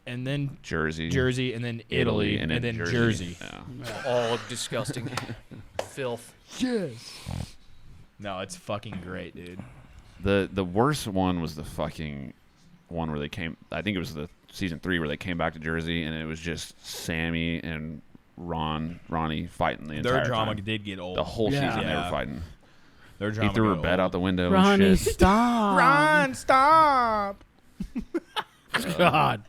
and then
Jersey,
Jersey, and then Italy, and then Jersey.
Yeah.
All disgusting filth.
No, it's fucking great, dude.
The worst one was the fucking one where they came. I think it was the season 3 where they came back to Jersey, and it was just Sammy and Ronnie fighting the entire
Their drama
time.
did get old.
The whole
Yeah.
season they
Yeah.
were fighting.
Their
He
drama
threw her
got
bed
old.
out the window
Ronnie,
and shit.
stop!
Ron, stop.
God,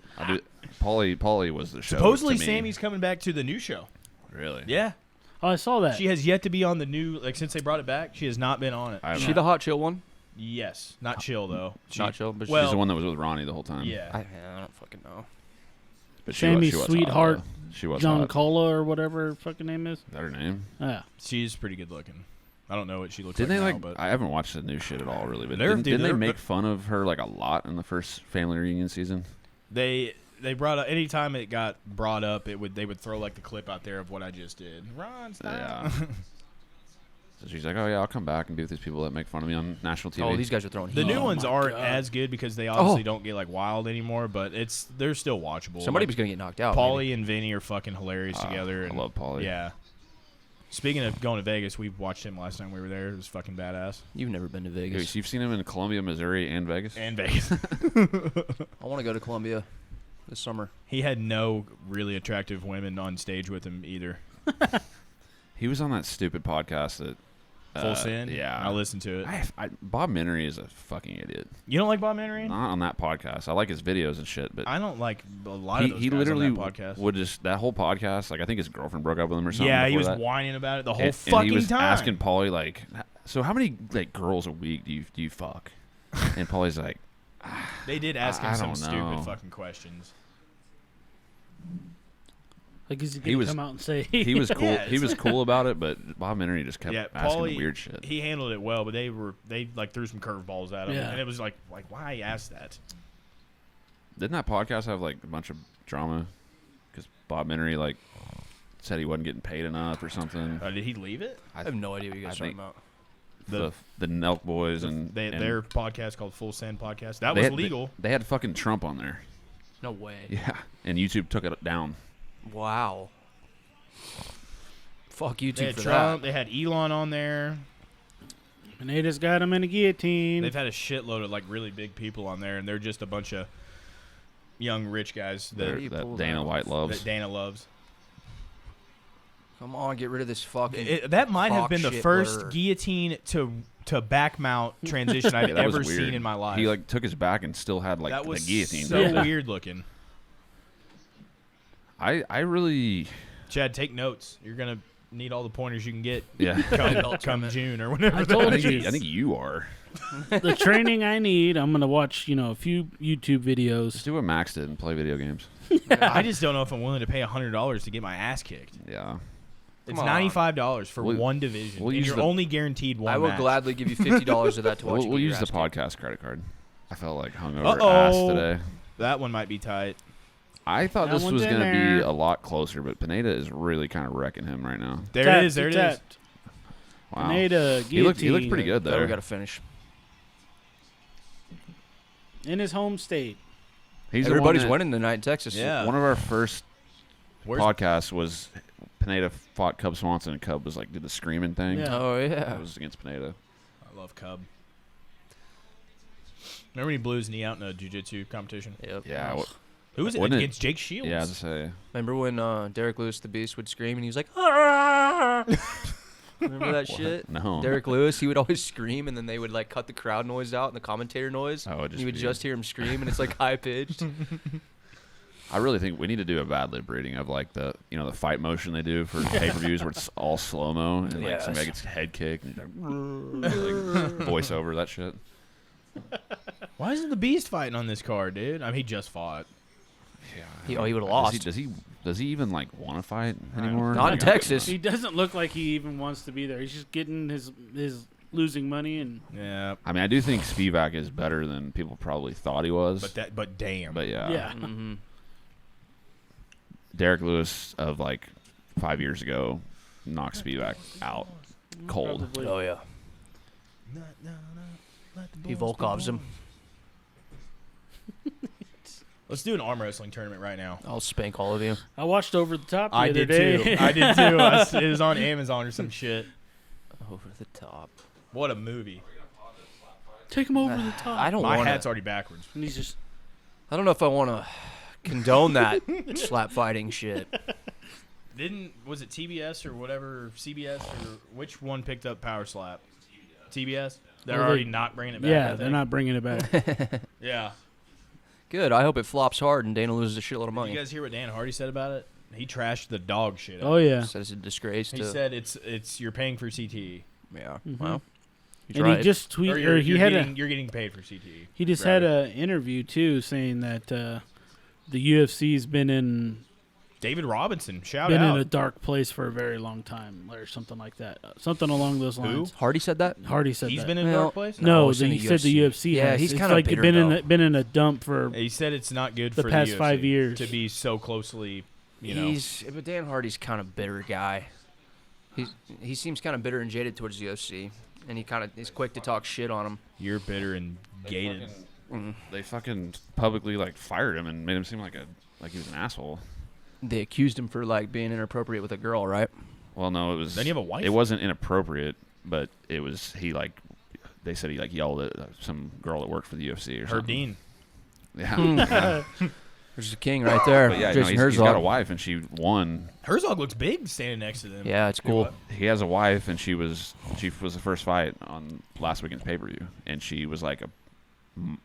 Paulie was the show.
Supposedly
to me.
Sammy's coming back to the new show.
Really?
Yeah.
oh, I saw that.
She has yet to be on the new, like, since they brought it back, she has not been on it.
I
Is
don't
she
know.
the hot chill one?
Yes. Not chill, though.
Not chill, but
well,
She's the one that was with Ronnie the whole time.
Yeah.
I don't fucking know.
But
Sammy's
she was
sweetheart,
hot, though. She was
John
hot.
Cola or whatever her fucking name is.
Is that her name?
Yeah.
She's pretty good looking. I don't know what she looks
Didn't they
like
like?
now, but
I haven't watched the new shit at all, really. But
They're-
didn't,
dude,
didn't they
they're-
make fun of her like a lot in the first family reunion season?
they brought up anytime it got brought up, they would throw like the clip out there of what I just did. Ron, stop.
Yeah. So she's like, "Oh yeah, I'll come back and be with these people that make fun of me on national TV."
Oh, these guys are throwing
The
heat.
new
Oh
ones
my
aren't
God.
as good because they obviously don't get like wild anymore, but they're still watchable.
Somebody
like,
was gonna get knocked out.
Paulie and Vinny are fucking hilarious together.
I
And
love Paulie.
Yeah. Speaking of going to Vegas, we watched him last time we were there. It was fucking badass.
You've never been to
Dude,
Vegas.
so you've seen him in Columbia, Missouri, and Vegas.
And Vegas.
I want to go to Columbia this summer.
He had no really attractive women on stage with him either.
He was on that stupid podcast that.
Full Sin?
Yeah,
I listened to it.
Bob Menery is a fucking idiot.
You don't like Bob Menery?
Not on that podcast. I like his videos and shit, but
I don't like a lot of those
he
guys
literally
on that podcast.
would just that whole podcast. Like I think his girlfriend broke up with him or something.
Yeah, he
before
was
that.
whining about it the whole
And
fucking
he was
time.
asking Paulie like, "So how many like girls a week do you fuck?" And Paulie's like,
They did ask him
I
some
don't know.
stupid fucking questions.
Like, is he
He
gonna
was-
come out and say
he was cool.
Yeah,
he was cool about it, but Bob Menery just kept
Yeah,
asking
Paulie,
weird shit.
He handled it well, but they like threw some curveballs at him,
Yeah.
and it was like why ask that?
Didn't that podcast have like a bunch of drama? Because Bob Menery like said he wasn't getting paid enough or something.
Did he leave it?
I have no idea what you guys
I
are talking
think-
about.
The Nelk Boys and
Their podcast called Full Send Podcast. That
they
was
had-
legal.
They had fucking Trump on there.
No way.
Yeah, and YouTube took it down.
Wow. Fuck
They
YouTube
had
for
Trump.
that.
They had Elon on there.
Pineda's got him in a guillotine?
They've had a shitload of like really big people on there, and they're just a bunch of young rich guys
Where do you
That
pull
Dana
that
White
off?
loves.
that Dana loves.
Come on, get rid of this fucking.
That might have
Fuck
been the
shit
first
blur.
guillotine to back mount transition I've
Yeah, that was
ever
weird.
seen in my life.
He like took his back and still had like
that
the
was
guillotine.
so
Yeah.
weird looking.
I really
Chad, take notes. You're gonna need all the pointers you can get.
Yeah.
come June or whenever.
I told
I
you.
think you are.
The training I need, I'm gonna watch, a few YouTube videos.
Just do what Max did and play video games.
I just don't know if I'm willing to pay $100 to get my ass kicked.
Yeah.
It's
Come on.
$95 for
We'll-
one division,
we'll
and
use
you're
the-
only guaranteed one
I will
match.
gladly give you $50 of that to watch.
We'll
you get your
use the
ass kicked.
podcast credit card. I felt like hungover
Uh-oh.
ass today.
That one might be tight.
I thought
That
this
one's
was
in
going to be
there.
a lot closer, but Pineda is really kind of wrecking him right now.
There
Tapped,
it is. There it is.
tapped.
Wow.
Pineda,
He looked
guillotine
pretty good
But
there.
we got to finish.
in his home state.
He's the
Everybody's
one that-
winning tonight in Texas.
Yeah.
One of our first
Where's
podcasts was Pineda fought Cub Swanson, and Cub was like did the screaming thing.
Yeah.
Oh yeah.
That was against Pineda.
I love Cub. Remember when he blew his knee out in a jiu-jitsu competition?
Yep.
Yeah.
Who was it?
Wasn't it-
Against Jake Shields.
Yeah, I was to say.
Remember when Derek Lewis the Beast would scream and he was like, "Ah!" Remember that shit?
No.
Derek Lewis, he would always scream and then they would like cut the crowd noise out and the commentator noise.
Oh, it'd
and you would
be-
just hear him scream and it's like high pitched.
I really think we need to do a bad lib reading of like the the fight motion they do for pay-per-views where it's all slow-mo and like
Yes.
somebody gets head kicked and like voiceover that shit.
Why isn't the Beast fighting on this card, dude? I mean, he just fought.
He would have lost.
Does he even like want to fight anymore?
Not in
Like,
Texas.
He doesn't look like he even wants to be there. He's just getting his losing money and
Yeah,
I mean, I do think Spivak is better than people probably thought he was.
but damn.
But yeah.
yeah.
Mm-hmm.
Derek Lewis of like 5 years ago knocked Spivak out cold.
Probably.
Oh yeah. He Volkovs him.
Let's do an arm wrestling tournament right now.
I'll spank all of you.
I watched Over the Top the
I
other
did
day.
too. I did too. It was on Amazon or some shit.
Over the top.
What a movie.
Take him over the top.
I don't
My
want
hat's
to.
already backwards.
And he's just
I don't know if I want to condone that slap fighting shit.
Was it TBS or whatever, CBS or which one picked up Power Slap? TBS? They're
Well,
already
they-
not bringing it back.
yeah,
I
they're
think.
not bringing it back.
Yeah.
Good. I hope it flops hard and Dana loses a shitload of
Did
money.
you guys hear what Dan Hardy said about it? He trashed the dog shit out.
Oh yeah,
Said it's a disgrace
He
to.
said it's you're paying for CTE.
Yeah.
Mhm.
Well. You
and
tried.
he just tweeted,
you're,
or he
you're
had
getting,
a
you're getting paid for CTE.
he just had an interview too, saying that the UFC's been in
David Robinson, shout
in
out.
a dark place for a very long time, or something like that. Something along those lines.
Hardy said that.
Hardy said
He's
that.
been in a
Well,
dark place?
no,
it's in
he
the
said the UFC.
Yeah,
has.
he's
It's
kinda
like
bitter,
been
though.
been in a dump for.
He said it's not good
The
for
past
the UFC
5 years.
to be so closely, you know.
But Dan Hardy's kind of bitter guy. He seems kind of bitter and jaded towards the UFC, and he's quick to talk shit on him.
You're bitter and gated.
They fucking publicly like fired him and made him seem like he was an asshole.
They accused him for like being inappropriate with a girl, right?
Well, no, it was.
Doesn't he have a wife?
It wasn't inappropriate, but it was they said he like yelled at some girl that worked for the UFC or something.
Dean.
Yeah.
There's the king right there.
But yeah, no,
Jason
he's
Herzog.
got a wife and she won.
Herzog looks big standing next to them.
Yeah, it's cool.
He has a wife and she was the first fight on last weekend's pay-per-view, and she was like a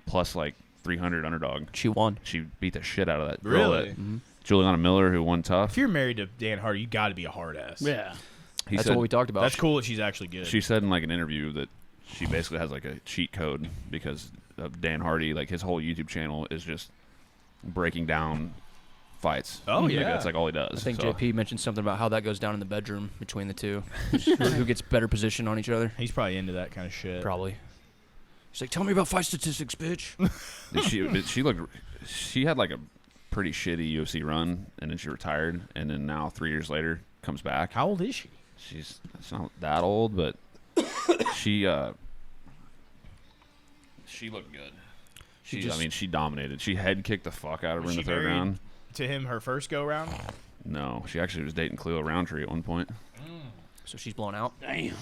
plus like 300 underdog.
She won.
She beat the shit out of that girl.
Really?
Juliana Miller, who won
If
tough.
you're married to Dan Hardy, you got to be a hard ass.
Yeah.
He
That's
said,
what we talked about.
That's cool that she's actually good.
She said in like an interview that she basically has like a cheat code because of Dan Hardy. Like his whole YouTube channel is just breaking down fights.
Oh,
Like,
yeah.
that's like all he does.
I think
so.
JP mentioned something about how that goes down in the bedroom between the two. Who gets better position on each other?
He's probably into that kind of shit.
Probably. He's like, tell me about fight statistics, bitch.
She had like a pretty shitty UFC run, and then she retired, and then now 3 years later comes back.
How old is she?
She's not that old, but she looked good. She dominated. She head kicked the fuck out of her
Was
in the
she
third
married
round.
To him, her first go round?
No, she actually was dating Cleo Roundtree at one point.
So she's blown out.
Damn.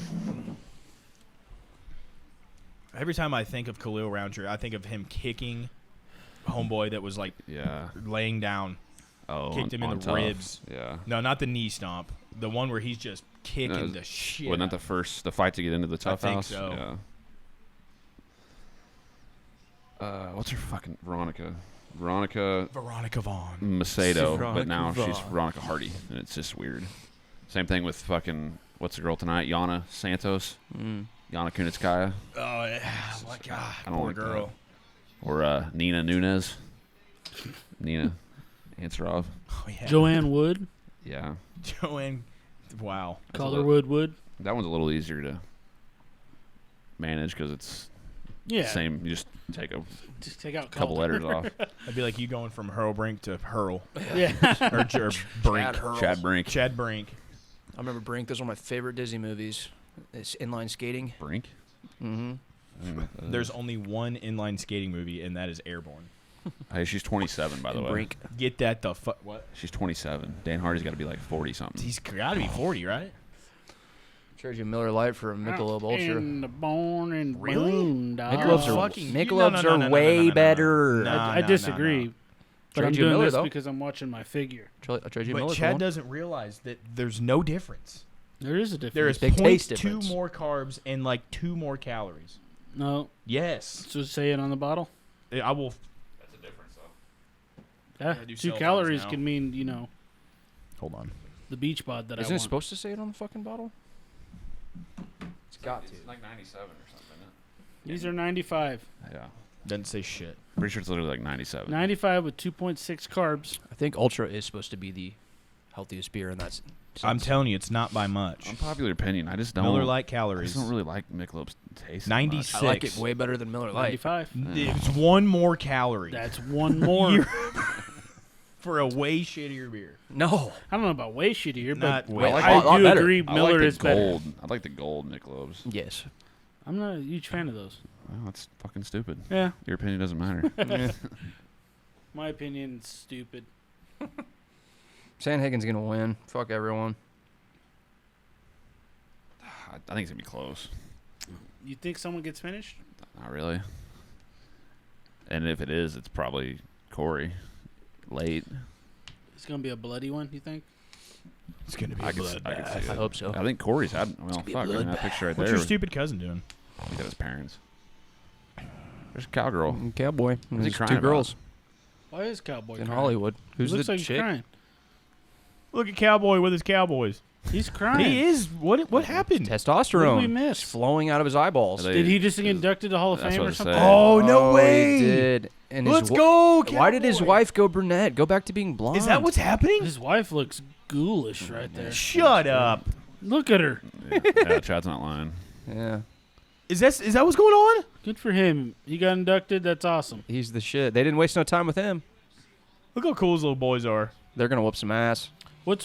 Every time I think of Khalil Roundtree, I think of him kicking homeboy that was like
Yeah.
laying down.
Oh,
Kicked him in
on
the
tough.
ribs.
Yeah.
No, not the knee stomp. The one where he's just kicking
No,
the shit.
Wasn't
out
that the fight to get into the tough
think
house?
so.
Yeah. What's her fucking Veronica
Veronica Vaughn.
Macedo, but
Veronica
now she's
Vaughn.
Veronica Hardy, and it's just weird. Same thing with fucking what's the girl tonight? Yana Santos.
Mm.
Yana Kunitskaya.
Oh, yeah. My God.
I don't
Poor
like
girl.
that. Or Nina Nunez. Nina Ansarov.
Oh, yeah.
Joanne Wood,
Yeah.
Joanne. Wow.
Calderwood Wood.
That one's a little easier to manage because it's
Yeah.
same. You just take a
Just take out
couple
Calder.
letters off.
That'd be like you going from Hurlbrink to Hurl.
Yeah.
or Brink.
Hurl.
Chad Brink.
Chad Brink.
I remember Brink. That's one of my favorite Disney movies. It's inline skating.
Brink?
Mm-hmm.
I don't know what that
There's
is.
only one inline skating movie, and that is Airborne.
Hey, she's 27, by the way.
Brink.
Get that the fuck. What?
She's 27. Dan Hardy's got to be like 40 something.
He's got to be 40, right?
Trade you Miller Lite for a Michelob Ultra.
In the born and
Really?
boondocks.
Michelob's are
fucking-
Michelob's
no, no, no,
are
no,
way
no, no, no.
better.
No.
I disagree. But
Trade
I'm
you
doing
Miller,
this
though.
because I'm watching my figure.
I'll trade you
But
Miller for
Chad
one.
doesn't realize that there's no difference.
There is a difference.
There is
Big taste
0.2
difference.
more carbs and like 2 more calories.
No.
Yes.
So say it on the bottle.
I will.
That's a difference, though.
Yeah.
I do
2
cell phones
calories
now.
can mean,
Hold on.
the beach bod that
Isn't
I
it
want.
supposed to say it on the fucking bottle? It's got to.
It's like 97 or something,
These are 95.
isn't it? Yeah.
Doesn't say shit.
Pretty sure it's literally like 97.
95 with 2.6 carbs.
I think Ultra is supposed to be the healthiest beer in that sense.
I'm telling you, it's not by much.
Unpopular opinion. I just don't.
Miller Lite
I
calories.
just don't really like Michelob's taste.
96.
I like it way better than Miller Lite.
95.
It's 1 more calorie.
That's one more.
You're- for a way shittier beer.
No.
I don't know about way shittier,
Not
but
way.
I like
I
a lot
do
better.
agree
I
Miller
like the
is better.
gold. I like the gold Michelob's.
Yes.
I'm not a huge fan of those.
Well, that's fucking stupid.
Yeah.
Your opinion doesn't matter.
My opinion's stupid.
Sandhagen's going to win. Fuck everyone.
I think it's gonna be close.
You think someone gets finished?
Not really. And if it is, it's probably Cory. Late.
It's going to be a bloody one, you think?
It's going to be
I
a
could see
I
it.
hope so.
I think Cory's had. Well,
be a
fuck. I mean, that picture right
What's
there.
your stupid cousin doing?
Look at his parents. There's a cowgirl.
Cowboy.
What's he
There's
crying
two
about?
girls
Why is Cowboy
in
crying?
Hollywood. Who's
He looks
the
like he's
chick?
crying.
Look at Cowboy with his Cowboys.
He's crying.
He is. What happened?
Testosterone.
What did we miss?
It's flowing out of his eyeballs.
Are they-
Did he just get inducted to Hall of
That's
Fame
what
or
I
something?
said.
Oh, no way.
He did. And
Let's
his
go,
Why did his
Cowboy.
wife go brunette? Go back to being blonde.
Is that what's happening?
His wife looks ghoulish right there.
Shut up.
Look at her.
Yeah, Chad's not lying.
Yeah.
Is that what's going on?
Good for him. He got inducted. That's awesome.
He's the shit. They didn't waste no time with him.
Look how cool his little boys are.
They're going to whoop some ass.
What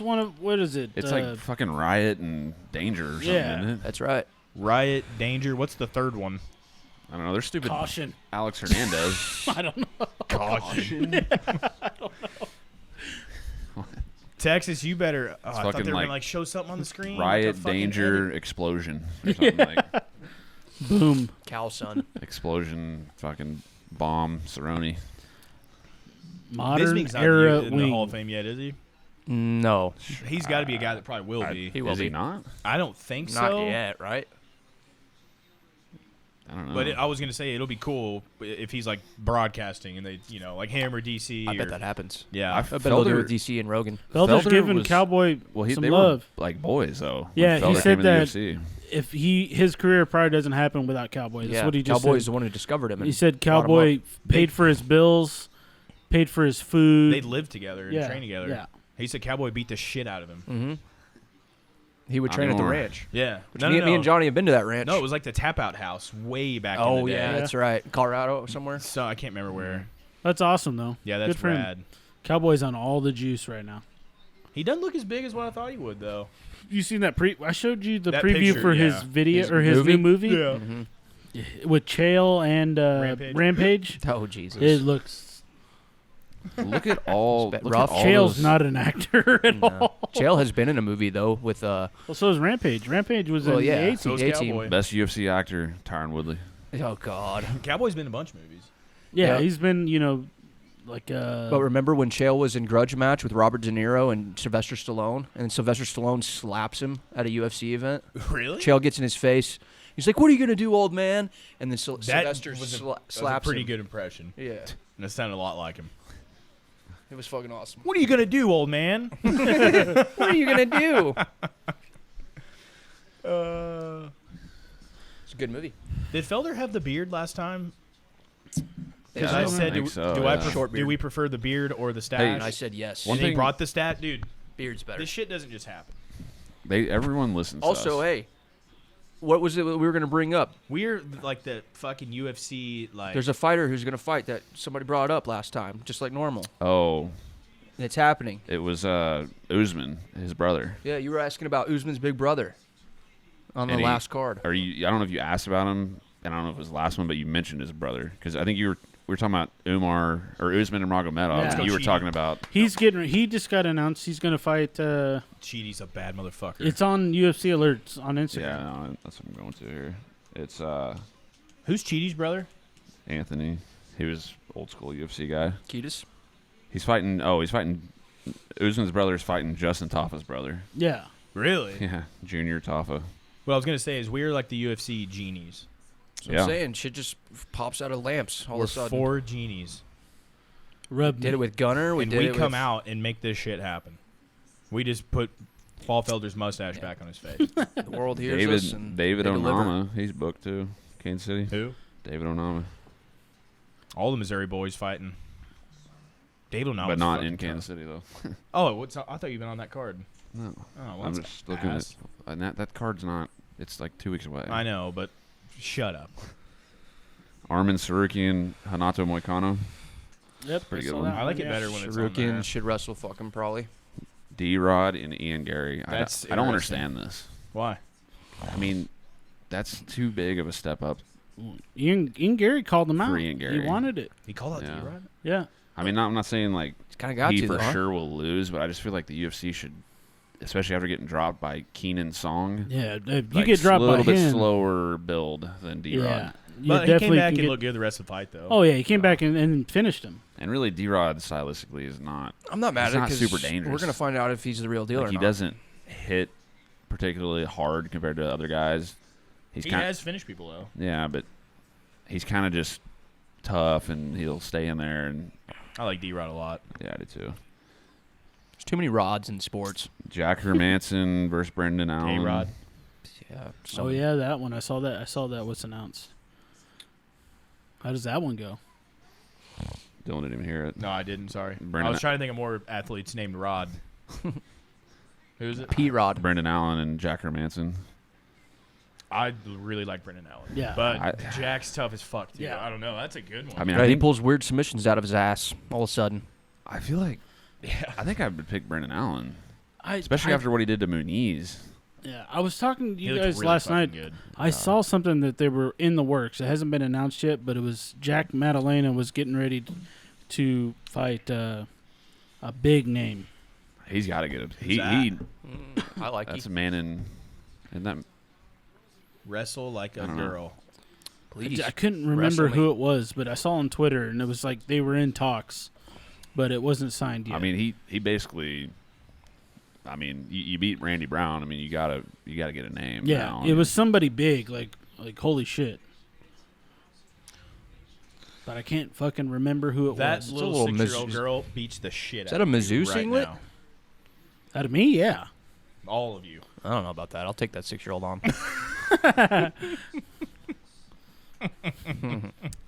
is it?
It's like fucking Riot and Danger or something,
Yeah.
isn't it?
That's right.
Riot, Danger. What's the third one?
I don't know. They're stupid.
Caution.
Alex Hernandez.
I don't know.
Caution. Texas, you better. I thought
fucking
they were
like
gonna show something on the screen.
Riot,
What the fucking
Danger,
edit?
Explosion. Or something like
Boom.
Cow son.
Explosion, fucking bomb, Cerrone.
Modern
Bisping's not
era
in the Hall of
wing.
Fame yet, is he?
No.
He's got to be a guy that probably will
I-
be.
He will
Is he
be.
not?
I don't think
Not
so.
yet, right?
I don't know.
But I was gonna say it'll be cool if he's like broadcasting and they, like him or DC.
I
or,
bet that happens.
Yeah,
I
I bet they'll do it
Felder-
with DC and Rogan.
Felder's
Felder
giving
was-
Cowboy
well,
some
they
love.
were like boys though. when
Yeah, he
Felder
said
came in the
that-
UFC.
If his career probably doesn't happen without Cowboy. That's
yeah.
what he just
Cowboy's
said.
the one who discovered him.
He
and
said
brought him
Cowboy
up.
paid for his bills, paid for his food.
they live together and
yeah,
train together.
Yeah.
He said Cowboy beat the shit out of him.
Mm-hmm. He would
Not
train at the
anymore.
ranch.
Yeah,
Which
no,
me,
no,
me
no.
and Johnny have been to that ranch.
No, it was like the Tap Out House way back in
Oh
the day.
yeah, that's right. Colorado somewhere.
So I can't remember where.
That's awesome though.
Yeah, that's
Good for him.
rad.
Cowboy's on all the juice right now.
He doesn't look as big as what I thought he would, though.
You seen that I showed you the
That
preview
picture,
for
yeah.
his video
His
or his
movie?
new movie
Mm-hmm.
with Chael and
Rampage.
Rampage.
Oh Jesus.
It looks.
Look at all.
It's a bit
Look
rough.
at all
Chael's
those,
not an actor at
No.
all.
Chael has been in a movie though with
Well, so is Rampage. Rampage was
Well,
in
yeah.
the 80s.
So is
A-team.
Cowboy.
best UFC actor, Tyron Woodley.
oh god.
Cowboy's been in a bunch of movies.
Yeah,
Yeah.
he's been, like
But remember when Chael was in Grudge Match with Robert De Niro and Sylvester Stallone, and Sylvester Stallone slaps him at a UFC event?
Really?
Chael gets in his face. He's like, "What are you gonna do, old man?" And then
That
Sylvester
was a
slaps
pretty
him.
good impression.
Yeah.
And it sounded a lot like him.
It was fucking awesome.
What are you gonna do, old man?
What are you gonna do? It's a good movie.
Did Felder have the beard last time? Because
Yeah,
I
don't
said,
think
do,
so,
do,
yeah.
I pref-
Short
do
beard.
we prefer the beard or the
Hey,
stash?
And I said yes.
One
and he
thing-
brought the stat, dude.
Beard's better.
This shit doesn't just happen.
Everyone listens. to
Also,
us.
hey, what was it we were gonna bring up?
We're like the fucking UFC. Like,
There's a fighter who's gonna fight that somebody brought up last time, just like normal.
Oh,
And it's happening.
it was Usman, his brother.
Yeah, you were asking about Usman's big brother on the
And he-
last card.
Or you? I don't know if you asked about him, and I don't know if it was the last one, but you mentioned his brother because I think we were talking about Umar or Usman and Magomedov.
Yeah.
And you were
Chidi.
talking about
He just got announced. He's gonna fight.
Chidi's a bad motherfucker.
It's on UFC alerts on Instagram.
yeah, no, that's what I'm going to here. It's
Who's Chidi's brother?
Anthony. He was old school UFC guy.
Kiedis?
He's fighting. Oh, he's fighting. Usman's brother is fighting Justin Taffa's brother.
Yeah.
Really?
Yeah, Junior Taffa.
What I was gonna say is we're like the UFC genies.
So
Yeah.
I'm saying shit just pops out of lamps all
We're
of a sudden.
4 genies,
Did it with Gunner.
and we come out and make this shit happen. We just put Paul Felder's mustache back on his face.
The world hears us. And
David
they deliver.
Onama. He's booked too. Kansas City.
Who?
David Onama,
All the Missouri boys fighting. David O'Neill,
but not in Kansas City though.
Oh, I thought you've been on that card.
No,
Oh, well,
I'm
that's
just looking
ass.
at. And that card's not. It's like 2 weeks away.
I know, but shut up.
Armin Sarukian, Hanato Moicano,
Yep.
Pretty
I
good
saw
one.
that
I like it
yeah.
better when it's on there.
Sharukin should wrestle fucking probably.
D-Rod, and Ian Gary.
That's
I don't
interesting.
understand this.
Why?
I mean, that's too big of a step up.
Ian Gary called him out.
For Ian Gary.
He wanted it.
He called out
Yeah.
D-Rod?
Yeah.
I mean, I'm not saying like
He's kind of got
he
to
for
though, huh?
sure will lose, but I just feel like the UFC should, especially after getting dropped by Keenan Song,
Yeah. If you
like,
get dropped
a little
by
bit
him.
slower build than D-Rod.
Yeah. You
But he came
definitely
back
can
and
get-
looked good the rest of the fight, though.
Oh yeah, he came back and finished him.
And really, D-Rod stylistically is not.
I'm not mad
He's
at it
not
'cause
super dangerous.
We're gonna find out if he's the real deal
Like,
or
he
not.
doesn't hit particularly hard compared to other guys. He's
He
kind
has finished people, though.
yeah, but he's kind of just tough, and he'll stay in there. And
I like D-Rod a lot.
yeah, I do too.
There's too many rods in sports.
Jack Hermanson versus Brendan Allen.
A-Rod.
Yeah.
Oh yeah, that one. I saw that was announced. How does that one go?
Dylan didn't even hear it.
No, I didn't. Sorry. I
Brendan-
was trying to think of more athletes named Rod. Who's it?
P-Rod.
Brendan Allen and Jack Hermanson.
I really like Brendan Allen.
Yeah.
But Jack's tough as fuck, too.
Yeah.
I don't know. That's a good one.
I mean,
Right,
I
he
think
pulls weird submissions out of his ass all of a sudden.
I feel like
yeah.
I think I would pick Brendan Allen, especially
I-
after what he did to Muniz.
Yeah, I was talking to
He
you
looked
guys
really
last
fucking
night.
Good.
I saw something that they were in the works. It hasn't been announced yet, but it was Jack Maddalena was getting ready to fight a big name.
He's got to get him. He
I like
that's
it.
a man in that.
Wrestle like a
I don't know.
girl.
Please.
I couldn't remember
Wrestle me.
who it was, but I saw on Twitter, and it was like they were in talks, but it wasn't signed yet.
I mean, he basically. I mean, you beat Randy Brown. I mean, you gotta get a name.
yeah,
now.
it was somebody big, like holy shit. But I can't fucking remember who it
That
was.
little
little
6-year-old
Miz-
girl beats the shit
Is
out
that a
of you
Mizzou
right
singlet?
now.
Out of me, yeah.
All of you.
I don't know about that. I'll take that 6-year-old on.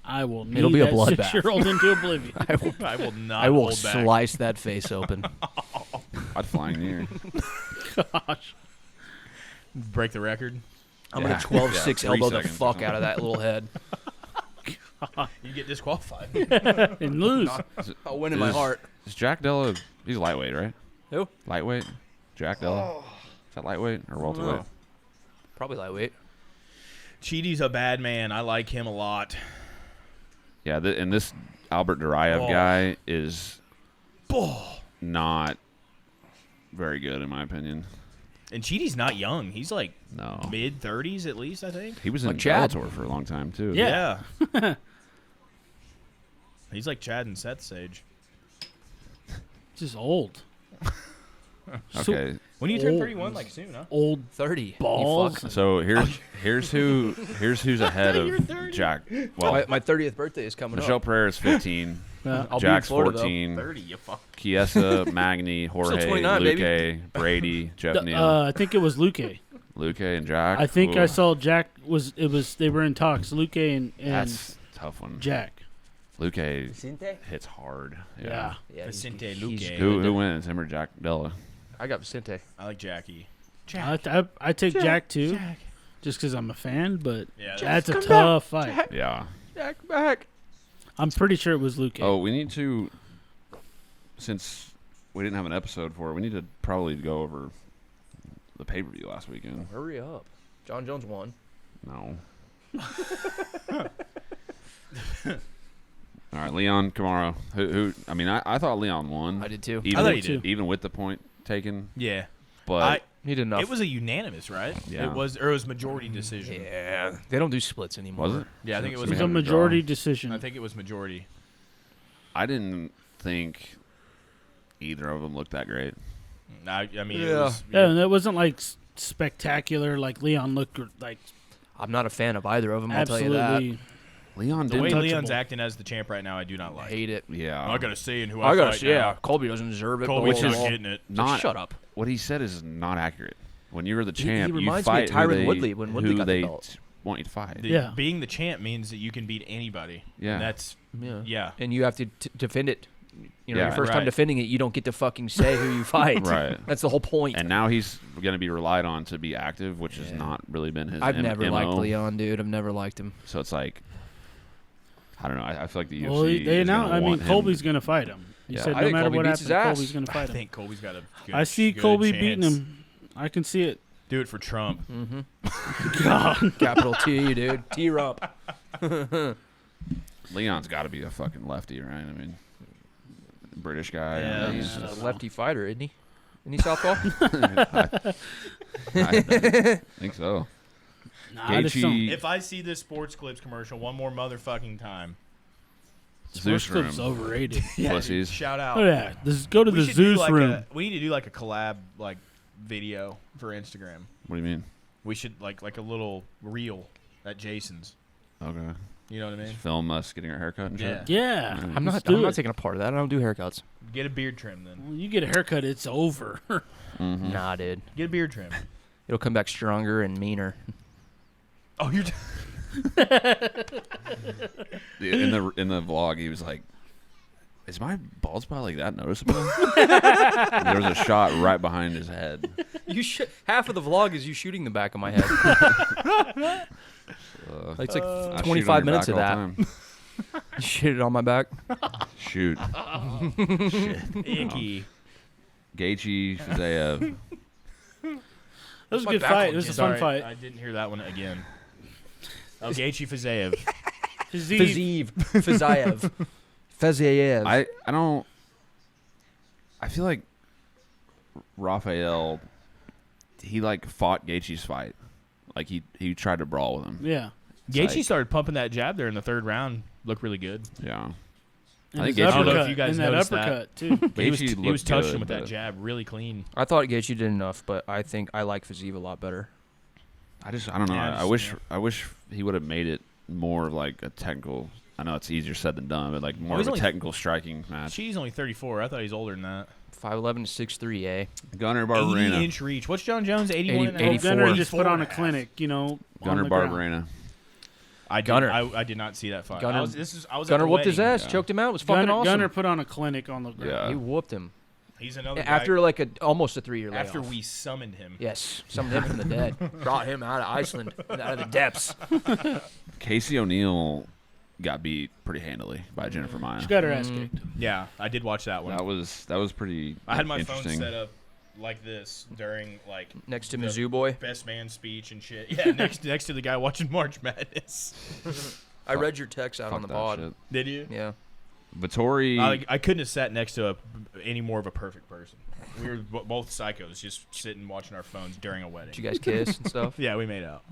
I will knee
It'll be a
that
bloodbath.
6-year-old into oblivion.
I will not
I will
hold back.
slice that face open.
I'd flying near.
Gosh.
Break the record.
I'm
Yeah.
gonna 12-6
3
elbow the
seconds or
fuck out of that little head.
You get disqualified.
And lose.
I'll win in my
Is-
heart.
Is Jack Della? He's lightweight, right?
Who?
Lightweight. Jack Della. Is that lightweight or welterweight?
know. Probably lightweight.
Chidi's a bad man. I like him a lot.
Yeah, and this Albert Duraev
Oh.
guy is not very good in my opinion.
And Chidi's not young. He's like
No,
mid-30s at least, I think.
he was in
Like Chad.
Bellator for a long time too.
Yeah.
He's like Chad and Seth's age.
Just old.
Okay,
When you turn
Old.
31, like soon, huh?
Old
30.
balls.
You fuck.
so here's who's ahead
You're
of
30.
Jack. Well,
My 30th birthday is coming
Michelle
up.
Pereira is 15.
Yeah.
I'll
Jack's
be in Florida,
14.
30, you fuck.
Chiesa, Magny, Jorge,
29,
Luque, Brady, Jeff Neal,
I think it was Luque.
Luque, and Jack.
I think
Ooh,
I saw Jack they were in talks. Luque and
That's a tough one.
Jack.
Luque
Vicente?
hits hard.
Yeah.
Yeah,
Vicente
he's
Luque.
good.
Who wins? Him or Jack Della?
I got Vicente.
I like Jackie.
I take Jack too, just because I'm a fan. But
Yeah,
that's a tough fight.
Yeah.
Jack back.
I'm pretty sure it was Luque.
Oh, we need to, since we didn't have an episode for it, we need to probably go over the pay-per-view last weekend.
Hurry up. John Jones won.
No. All right, Leon Camaro. Who? I mean, I thought Leon won.
I did too.
Even,
I thought he did.
even with the point taken.
Yeah.
But
He did enough.
It was a unanimous, right?
Yeah.
It was majority decision.
Yeah. They don't do splits anymore.
was it?
Yeah, I think it was
it was
we
a
had to draw.
majority decision.
I think it was majority.
I didn't think either of them looked that great.
I mean, it
Yeah.
was,
Yeah, and that wasn't like spectacular. Like Leon looked like
I'm not a fan of either of them, I'll tell you that.
absolutely.
Leon
the way
didn't.
Leon's acting as the champ right now, I do not
I
like.
hate it.
Yeah.
I gotta say in who
I
I
gotta
fight
say, yeah,
now.
Colby doesn't deserve it.
Colby's
but
not
overall-
getting it.
not
shut up.
What he said is not accurate. When you're the
He
champ, you
reminds me of
fight who
Tyron
they,
Woodley when Woodley
who
got the
they
belt.
want you to fight.
Yeah.
Being the champ means that you can beat anybody.
Yeah.
And that's
Yeah.
yeah.
And you have to defend it. You know,
Yeah.
your first time
Right.
defending it, you don't get to fucking say who you fight.
Right.
That's the whole point.
And now he's going to be relied on to be active, which has
Yeah.
not really been his
I've never
MO.
liked Leon, dude. I've never liked him.
So it's like, I don't know. I feel like the UFC
Well, they
is
now.
gonna
I mean,
want him.
Colby's gonna fight him. He
Yeah.
said
I
no
think
matter
Colby
what
beats his
happens,
ass.
Colby's gonna
I
fight him.
think Colby's got a good
I see
good
Colby
chance.
beating him. I can see it.
Do it for Trump.
Mm-hmm.
God.
Capital T, dude. T-Rump.
Leon's got to be a fucking lefty, right? I mean, British guy.
Yeah.
I mean,
He's
I
a
don't know.
lefty fighter, isn't he? Isn't he southpaw?
I think so.
Nah, I just don't.
Gaethje,
If I see this sports clips commercial one more motherfucking time,
Zeus
Sports Clip's
room,
overrated.
pussies.
shout out.
Oh yeah, go to
We
the
should do
Zeus
like
room.
we need to do like a collab like video for Instagram.
What do you mean?
We should like a little reel at Jason's.
Okay.
You know what I mean?
Just film us getting our haircut and shit.
Yeah,
I'm
let's
not
do it.
taking a part of that. I don't do haircuts.
Get a beard trim then.
When you get a haircut, it's over.
Mm-hmm.
Nah, dude.
Get a beard trim.
It'll come back stronger and meaner.
Oh, you're.
In the vlog, he was like, "Is my bald spot like that noticeable?" And there was a shot right behind his head.
Half of the vlog is you shooting the back of my head. It's like
I shoot on
25
your
minutes
back
of
all
that.
the time.
You shoot it on my back.
Shoot.
Icky.
Gaethje, Fiziev.
That was a
my
good
back
fight.
one
It was a
again.
fun
Sorry,
fight.
I didn't hear that one again. Oh, Gaethje Fiziev.
Fiziev.
Fiziev. Fiziev.
I don't. I feel like Raphael, he like fought Gaethje's fight. Like he tried to brawl with him.
Yeah.
It's
Gaethje
like-
started pumping that jab there in the third round. Looked really good.
Yeah.
And
I think
his
Gaethje
I don't know if
uppercut,
you guys
and that
noticed that.
uppercut too.
But he was
Gaethje
he was
looked
touching
good,
with that
but
jab really clean.
I thought Gaethje did enough, but I think I like Fiziev a lot better.
I don't know.
Yeah,
I wish he would have made it more of like a technical. I know it's easier said than done, but like more
Well, he's
of a
only-
technical striking match.
She's only 34. I thought he's older than that.
5'11" to 6'3", eh?
Gunnar Barberena.
80-inch reach. What's John Jones? 81 and a half?
84.
Gunnar just put
84
on
and
a
half.
clinic, on
Gunnar
the ground.
Barberena.
Gunnar.
I did not see that fight.
Gunnar-
I was at
Gunnar
the
whooped his
wedding.
ass,
Yeah.
choked him out. It was fucking
Gunnar,
awesome.
Gunnar put on a clinic on the ground.
Yeah.
He whooped him
He's another
after
guy.
like almost a 3-year layoff.
After we summoned him.
Yes, summoned him from the dead. Brought him out of Iceland, out of the depths.
Casey O'Neill got beat pretty handily by Jennifer Maya.
She got her ass kicked.
Yeah, I did watch that one.
That was pretty.
I had my phone
interesting.
set up like this during like
Next to
the
Mizzou boy.
best man speech and shit. Yeah, next to the guy watching March Madness.
I read your text out
Fuck
on the
that
pod.
shit.
Did you?
Yeah.
Vittori.
I couldn't have sat next to any more of a perfect person. We were both psychos, just sitting watching our phones during a wedding.
Did you guys kiss and stuff?
Yeah, we made out.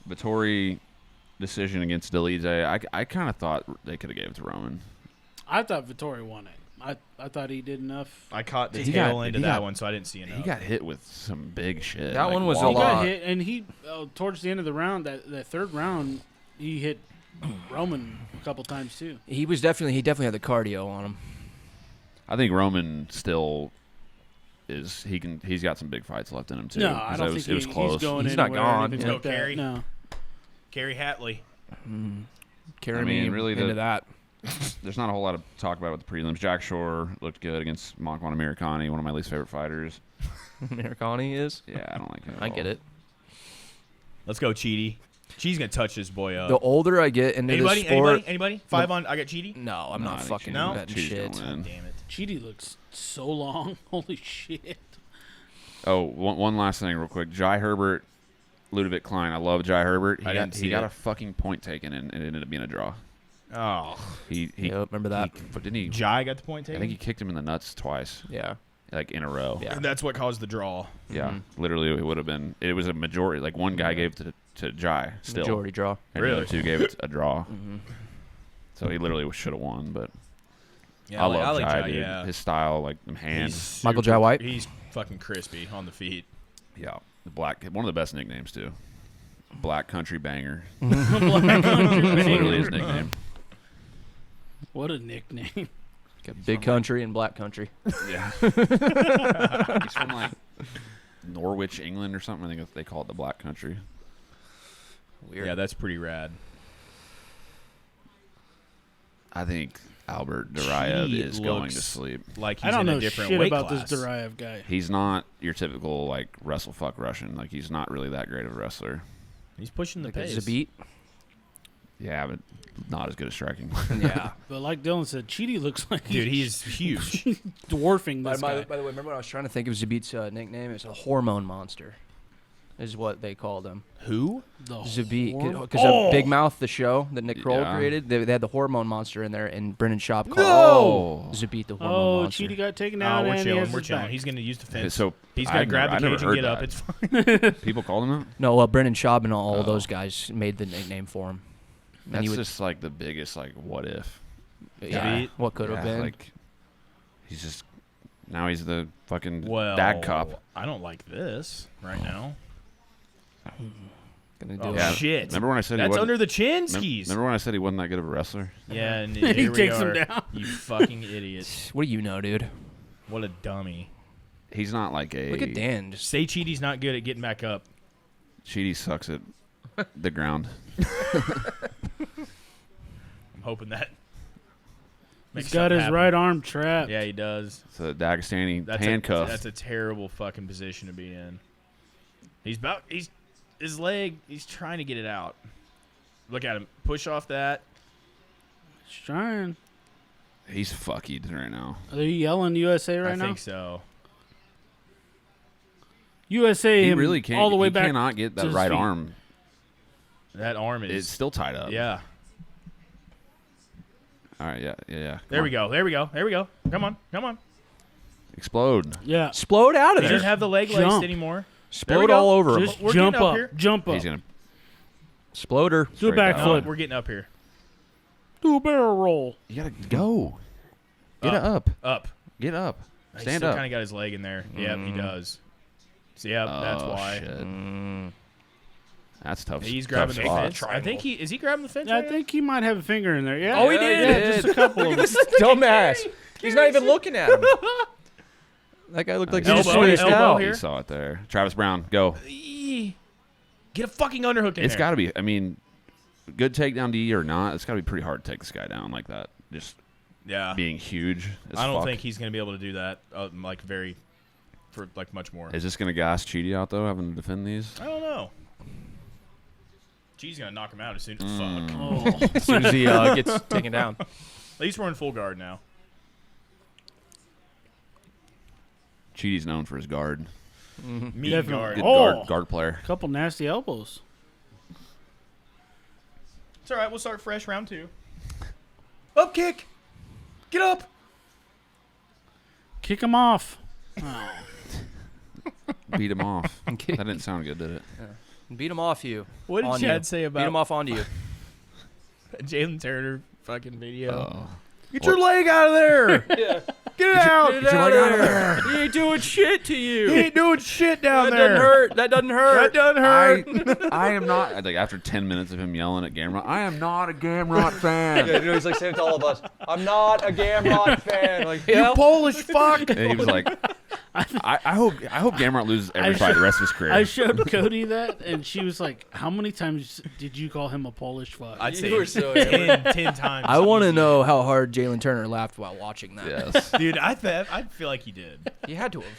Vittori decision against Delize. I kind of thought they could have gave it to Roman.
I thought Vittori won it. I thought he did enough.
I caught the
He
tail
got-
end
he
of that
got-
one, so I didn't see enough.
He got hit with some big shit.
That one was a
He
wall-
lot.
got hit, and he towards the end of the round, that third round, he hit Roman a couple times too.
He definitely had the cardio on him.
I think Roman still is. He's got some big fights left in him too.
No, I don't think
it was close.
he's going
He's not
anywhere or
gone.
anything
Let's
like
go,
that.
Carey.
No.
Carey Hatley.
Carry
I mean,
me
really,
into that.
There's not a whole lot of talk about with the prelims. Jack Shore looked good against Njokuani Americani, one of my least favorite fighters.
Americani is.
Yeah, I don't like him.
I get it.
Let's go, Chidi. Chidi's gonna touch this boy up.
The older I get into
Anybody?
this sport,
Anybody? 5 on. I got Chidi.
no, I'm
No, I
not
think
fucking
no.
betting
Chidi's
shit.
gonna win.
Damn it.
Chidi looks so long. Holy shit.
Oh, one last thing, real quick. Jai Herbert, Ludovic Klein. I love Jai Herbert. He got a fucking point taken, and it ended up being a draw.
Oh,
He
Yep, remember that?
didn't he?
Jai got the point
I
taken.
think he kicked him in the nuts twice,
Yeah.
like in a row.
Yeah.
And that's what caused the draw.
Yeah,
Mhm.
literally, it would have been. It was a majority. Like one guy gave it to Jai still,
Majority draw.
and the
Really?
other two gave it a draw.
Mm-hmm.
So he literally should have won. But
Yeah,
I love Jai, dude.
Yeah.
His style, like them hands.
He's
Michael
super-
Jai White?
He's fucking crispy on the feet.
Yeah, the black. One of the best nicknames too. Black Country Banger.
Black
That's
Country
literally his
Banger.
nickname.
What a nickname.
Got big country and black country.
Yeah. He's from like Norwich, England, or something. I think they call it the Black Country.
Weird.
Yeah, that's pretty rad.
I think Albert Duraev
He
is going to
looks
sleep.
Like he's
I don't
in
know
a different
shit
weight
about
class.
this Duraev guy.
He's not your typical like wrestle fuck Russian. Like he's not really that great of a wrestler.
He's pushing the
Like a
pace.
Zabit.
Yeah, but not as good as striking.
Yeah.
But like Dylan said, Chidi looks like
Dude, he's huge.
dwarfing
by,
this
by,
guy.
by the way, remember when I was trying to think of Zabit's nickname? It's a hormone monster, is what they called him.
Who?
The
Zabit,
horn-
because
Oh!
Big Mouth, the show that Nick Kroll
Yeah.
created, they had the hormone monster in there, and Brendan Schaub called
No!
Zabit the hormone
Oh,
monster.
Chidi got taken
Oh,
out
we're
and he
chilling.
has
We're
his
chilling.
back.
He's gonna use the
Okay,
fence.
so
He's gonna grab
I
the
never
cage and get
heard
up.
that.
It's fine.
People called him that.
No, Brendan Schaub and all
Oh.
those guys made the nickname for him. And
That's
he would,
just like the biggest like what if.
yeah,
Zabit?
what could have
Yeah,
been.
like he's just now he's the fucking
Well,
dad cop.
I don't like this right now.
Gonna do
Oh
it.
Yeah.
shit!
Remember when I said he
That's
wasn't,
under the chin skis.
Remember when I said he wasn't that good of a wrestler?
Yeah, and
He
here we
takes him
are.
down.
You fucking idiot!
What do you know, dude?
What a dummy.
He's not like a.
Look at Dan. Just
Say Chidi's not good at getting back up.
Chidi sucks at the ground.
I'm hoping that.
He's
makes
got
something
his
happen.
right arm trapped.
Yeah, he does.
It's a Dagestani
That's
handcuff.
that's a terrible fucking position to be in. He's his leg. He's trying to get it out. Look at him. Push off that.
He's trying.
He's fuckied right now.
Are they yelling USA right
I
now?
think so.
USA
He
him
really can't.
all the way
he
back.
cannot get
to
that
his
right
feet.
arm.
That arm
It's
is.
still tied up.
Yeah.
All right. Yeah.
There
Come
we
on.
go. There we go. There we go. Come on. Come on.
Explode.
Yeah.
explode out of
He
there.
doesn't have the leg
Jump.
laced anymore. There we
Explode
go.
all over him.
Just
We're
jump
getting up
up.
here.
Jump up.
He's gonna.
Exploder.
Do a
straight down.
backflip.
We're getting up here.
Do a barrel roll.
You gotta go. Get
Up.
up.
Up.
Get up.
He
Stand
still
up.
kind of got his leg in there. Yep, he does. So, yep, that's
Oh,
why.
Shit.
Mm.
That's tough.
He's
tough
grabbing the
spot.
fence. I think is he grabbing the fence?
Yeah, I
right
think he might have a finger in there. Yeah.
Oh, he
Yeah,
did?
Yeah, just a couple of them.
Dumbass. He's not even looking at him. That guy looked like he
Elbow,
just switched
elbow
out.
here.
He saw it there. Travis Brown, go.
now? Get a fucking underhook in
It's
there.
got to be. I mean, good takedown D or not, it's got to be pretty hard to take this guy down like that. Just
Yeah.
being huge. As
I don't
fuck.
think he's going to be able to do that, for much more.
Is this gonna gas Chidi out though, having to defend these?
I don't know. G's going to knock him out as soon as
Mm.
fuck.
Oh.
As soon as he gets taken down.
At least we're in full guard now.
Chidi's known for his guard.
Mean
Definitely.
guard.
Good
Oh.
guard player.
Couple nasty elbows.
It's all right. We'll start fresh round 2. Up kick. Get up.
Kick him off. Oh.
Beat him off. That didn't sound good, did it?
Beat him off you.
What did
On
Chad
you.
say
Beat him
about
off onto you.
Jalen Turner fucking video?
Oh.
Get your leg out of there. Get it out!
Get out of there. He ain't doing shit to you.
He ain't doing shit down
That
there.
doesn't hurt. That doesn't hurt.
That doesn't hurt.
I am not, like, after 10 minutes of him yelling at Gamrot, I am not a Gamrot fan.
Yeah, you know, he's like saying to all of us, I'm not a Gamrot fan. Like,
You Polish fuck.
And he was like, I hope Gamrot loses every fight the rest of his career.
I showed Cody that, and she was like, "How many times did you call him a Polish fuck?"
I'd say
You were so
10 times.
I want to
easy.
know how hard Jalen Turner laughed while watching that.
Yes.
Dude, I feel like he did.
He had to have.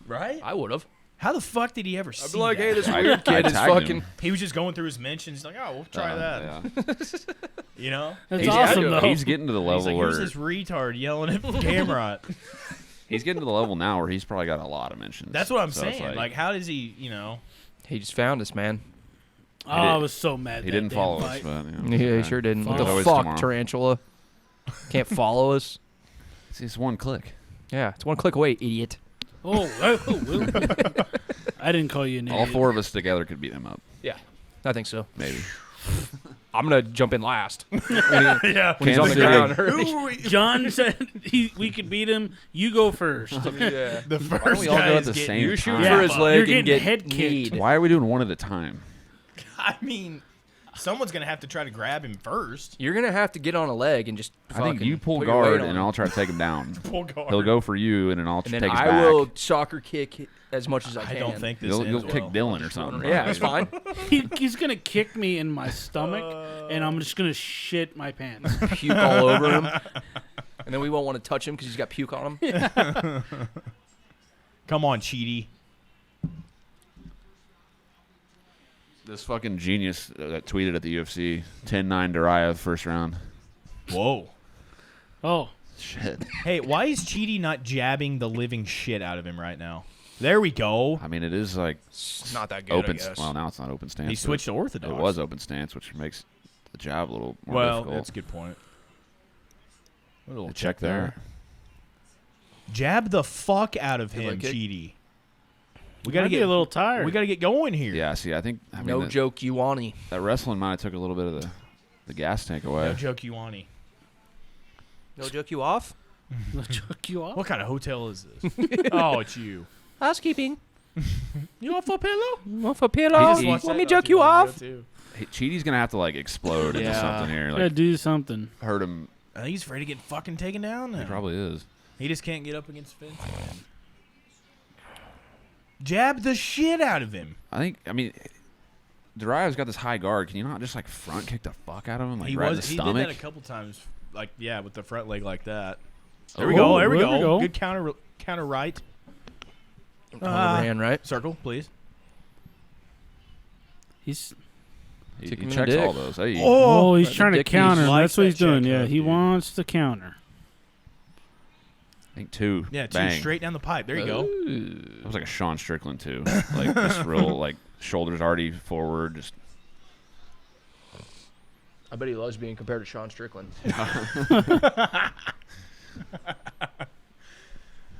Right?
I would have.
How the fuck did he ever
I'd
see
be like,
that?
hey, this
I-
weird
I
kid is
tagged
fucking.
him.
He was just going through his mentions, like, oh, we'll try that.
Yeah.
You know?
That's
He's-
awesome,
yeah,
though.
He's getting to the
He's
level
like,
where
here's this retard yelling at Gamrot.
he's getting to the level now where he's probably got a lot of mentions.
That's what I'm
So it's
saying. Like, how does he, you know?
He just found us, man.
Oh, I was so mad.
he
that
didn't
damn
follow us,
fight.
but
Yeah, he sure didn't. What the
Always
fuck,
tomorrow.
tarantula? Can't follow us.
It's just one click.
Yeah, it's one click away, idiot.
Oh, I didn't call you an idiot.
All four of us together could beat him up,
Yeah, I think so.
maybe.
I'm gonna jump in last.
Yeah.
When he's on the
Kansas
ground.
Who
John said we could beat him. You go first.
Yeah.
the
Why don't
first
we all
guy
go at
is
the
getting-
same
You shoot
time?
for his
You're
leg and
getting
get
head kicked.
kneed.
Why are we doing one at a time?
I mean, someone's going to have to try to grab him first.
You're gonna have to get on a leg and just.
I think
fucking
you pull
put your weight
guard
on
and
him.
I'll try to take him down.
Pull guard.
He'll go for you and then I'll
And
take
then
his
I
back.
will soccer kick as much as I
I
can.
don't think this
You'll
ends
kick
well.
Dylan or something.
Yeah, that's fine.
He's gonna kick me in my stomach, and I'm just gonna shit my pants.
Puke all over him, and then we won't want to touch him because he's got puke on him.
Come on, Chidi.
This fucking genius that tweeted at the UFC 10-9 Duraev first round.
Whoa.
Oh,
Shit.
Hey, why is Chidi not jabbing the living shit out of him right now? There we go.
I mean, it is like
It's not that good.
open.
I guess.
Well, now it's not open stance.
He
but
switched to orthodox.
It was open stance, which makes the jab a little more
Well,
difficult.
that's a good point. A little
Check there.
Jab the fuck out of
Good
him,
leg kick.
Chidi. We
we
gotta
gotta
get
get a little tired.
We gotta get going here.
Yeah, see, I think
No Njokuani.
that wrestling might have took a little bit of the gas tank away.
No Njokuani.
No joke you off.
They'll choke you off.
What kind of hotel is this? Oh, it's you.
Housekeeping.
You off a pillow?
Off a pillow.
He just
Let me joke you off.
Chidi's gonna have to like explode into
Yeah.
something here.
Gotta
Like
do something.
hurt him.
I think he's afraid to get fucking taken down now.
He probably is.
He just can't get up against Vince. Jab the shit out of him.
I mean, Duraev's got this high guard. Can you not just like front kick the fuck out of him, like
He
right in
was.
the
He
stomach?
did that a couple times. Like with the front leg like that. There
Oh,
we go. There we
there we
go.
go.
Good counter right.
Overhand, right?
Circle, please.
He's
He
Kick him in the
checks
dick.
all those. Hey,
oh, he's
Right,
trying to
dick, he
counter.
likes
That's what
that
he's doing.
check
Yeah,
hook,
he
dude.
wants to counter.
I think two.
Yeah, two
Bang.
straight down the pipe. There you go.
That was like a Sean Strickland too. Like this real like shoulders already forward. Just
I bet he loves being compared to Sean Strickland.
I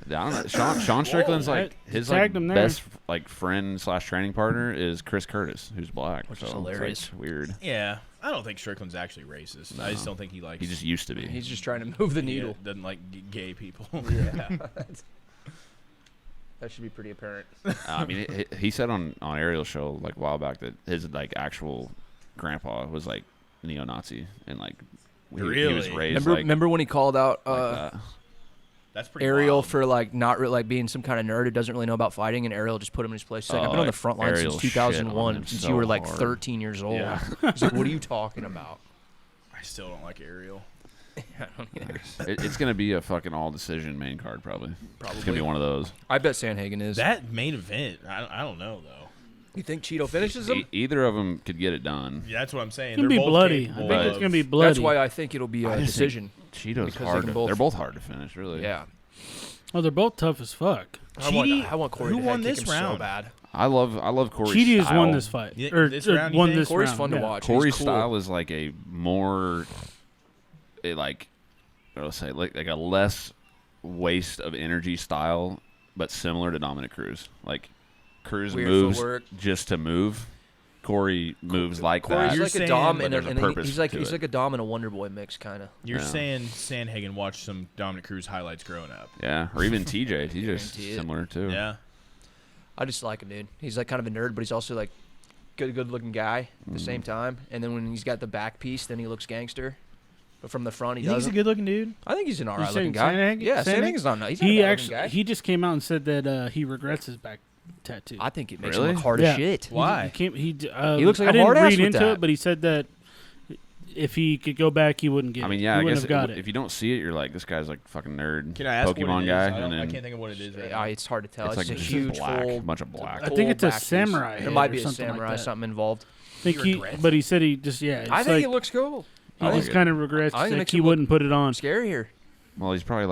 don't know. Sean Strickland's like
I
his like
tagged him there.
best like friend / training partner is Chris Curtis, who's black.
Which
so
is
it's, like,
hilarious.
weird.
Yeah, I don't think Strickland's actually racist. I just don't think he likes.
He just used to be.
He's just trying to move the
yeah,
needle.
doesn't like gay people.
Yeah. That should be pretty apparent.
I mean, he said on Ariel's show like a while back that his like actual grandpa was like neo-Nazi and like he was
Really?
raised
Remember when he called out
like that.
That's pretty.
Ariel
wild.
for like not like being some kind of nerd who doesn't really know about fighting, and Ariel just put him in his place. He's like, I've been on the front line
Ariel
since
shit on
2001,
him
since
so
you were like
hard.
13 years old.
Yeah.
He's like, what are you talking about?
I still don't like Ariel.
I don't either.
It's gonna be a fucking all decision main card probably.
Probably.
It's gonna be one of those.
I bet Sandhagen is.
That main event. I don't know though.
You think Chito finishes him?
Either of them could get it done.
Yeah, that's what I'm saying.
It's gonna
They're
be
both
bloody. I
capable
think
of-
it's gonna be bloody.
That's why I think it'll be
I
a
just think
decision.
Cheeto's
Because they
hard.
can both-
They're both hard to finish, really.
Yeah.
Oh, they're both tough as fuck.
I want Cory
who
to
won
head kick
this
him so
round?
bad.
I love Corey's
Chidi has
style.
won this fight.
Yeah,
Or
this round, you
won
think?
this
Cory's
round.
fun to
yeah.
watch.
Corey's
He's cool.
style is like a more, like, what do I say, like a less waste of energy style, but similar to Dominic Cruz. Like Cruz
Weird
moves
footwork.
just to move. Cory moves like
Cory's
that.
You're
like
saying-
a dom,
but
and,
there's a
and
purpose
he's like
to it.
a dom and a Wonder Boy mix, kind of.
You're
Yeah.
saying Sandhagen watched some Dominic Cruz highlights growing up.
Yeah, or even TJ. TJ's
Guarantee it.
similar too.
Yeah.
I just like him, dude. He's like kind of a nerd, but he's also like good looking guy at the same time. And then when he's got the back piece, then he looks gangster. But from the front, he
You think he's a
doesn't.
good-looking dude?
I think he's an
You
alright
saying
looking guy.
Sandhagen?
Yeah,
Sandhagen?
Sandhagen's not. He's not
He
a bad looking
actually
guy.
he just came out and said that he regrets his back tattoo.
I think it makes
Really?
him look hard
Yeah.
as shit.
Why?
He
looks like
I
a
didn't
hard ass
read
with
into
that.
it, but he said that if he could go back, he wouldn't get it.
I mean, yeah,
he
I
wouldn't
guess
have got it.
if you don't see it, you're like, this guy's like fucking nerd.
Can I ask
Pokemon
what it is?
guy,
I
and then
can't think of what it is right now.
It's hard to tell.
it's
It's,
like
a
just
huge
black,
full.
bunch of black.
I think it's a
back piece.
samurai
There
head
might
or
be a
something like
samurai
that.
something involved.
I think he,
regrets
but he said he just It's
I think
like
it looks cool.
he
I
just
like
kind of regrets
I think it
that
makes
he
him look
wouldn't put it on.
Scarier.
Well, he's probably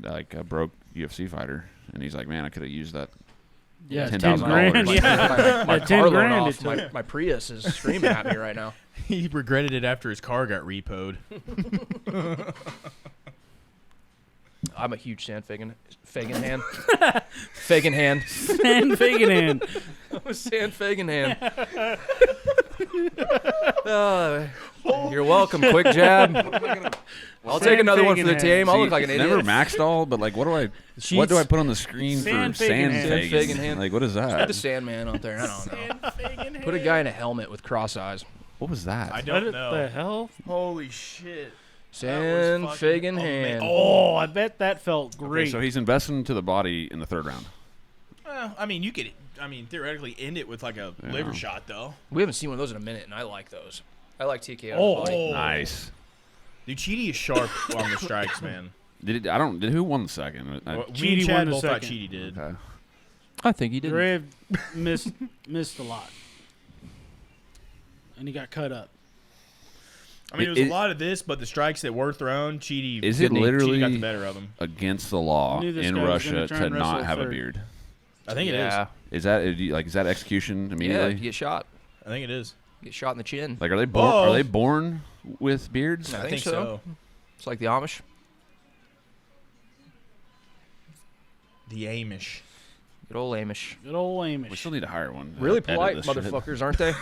like a broke UFC fighter, and he's like, man, I could have used that.
Yeah,
$10,000.
10 grand.
My-
Yeah,
My
10
car loan
grand.
off.
It took.
My Prius is screaming at me right now.
He regretted it after his car got repoed.
I'm a huge Sandhagen hand. Fagan hand.
And Fagan
I'm a Sandhagen hand. You're welcome. Quick jab. I'll take another one for the
Sandhagen
team. I'll
See,
look like an idiot.
Never maxed all, but like, what do I put on the screen for
Sandhagen hand.
Sandhagen hand.
Like, what is
Put
that?
the Sandman out there. I don't know. Put a guy in a helmet with cross eyes.
What was that?
I
What
don't
the
know.
hell?
Holy shit.
Sandhagen hand.
Oh, I bet that felt
Okay,
great.
so he's investing into the body in the third round.
I mean, you could, theoretically end it with like a
Yeah.
liver shot, though.
We haven't seen one of those in a minute, and I like those. I like TKO.
Oh.
body.
Nice.
Dude, Chidi is sharp on the strikes, man.
Did who won the second?
Me and
Chidi
Chad
won the
both thought
second.
Chidi did.
Okay.
I think he did.
Duraev missed a lot, and he got cut up.
I mean, it was a lot of this, but the strikes that were thrown, Chidi.
Is it
Chidi got the
literally
better of him?
against the law
I knew this
in
guy was
Russia
gonna try
to
and
not
wrestle
have a
third.
beard?
I think it is.
Yeah.
Is that execution
Yeah,
immediately?
you get shot.
I think it is.
You get shot in the chin.
Like, are they born?
Whoa.
Are they born with beards?
I
I
think
think
so.
so.
It's like the Amish.
The Amish.
Good old Amish.
Good old
We
Amish.
still need to hire one. to
Really
edit
polite
this shit.
motherfuckers, aren't they?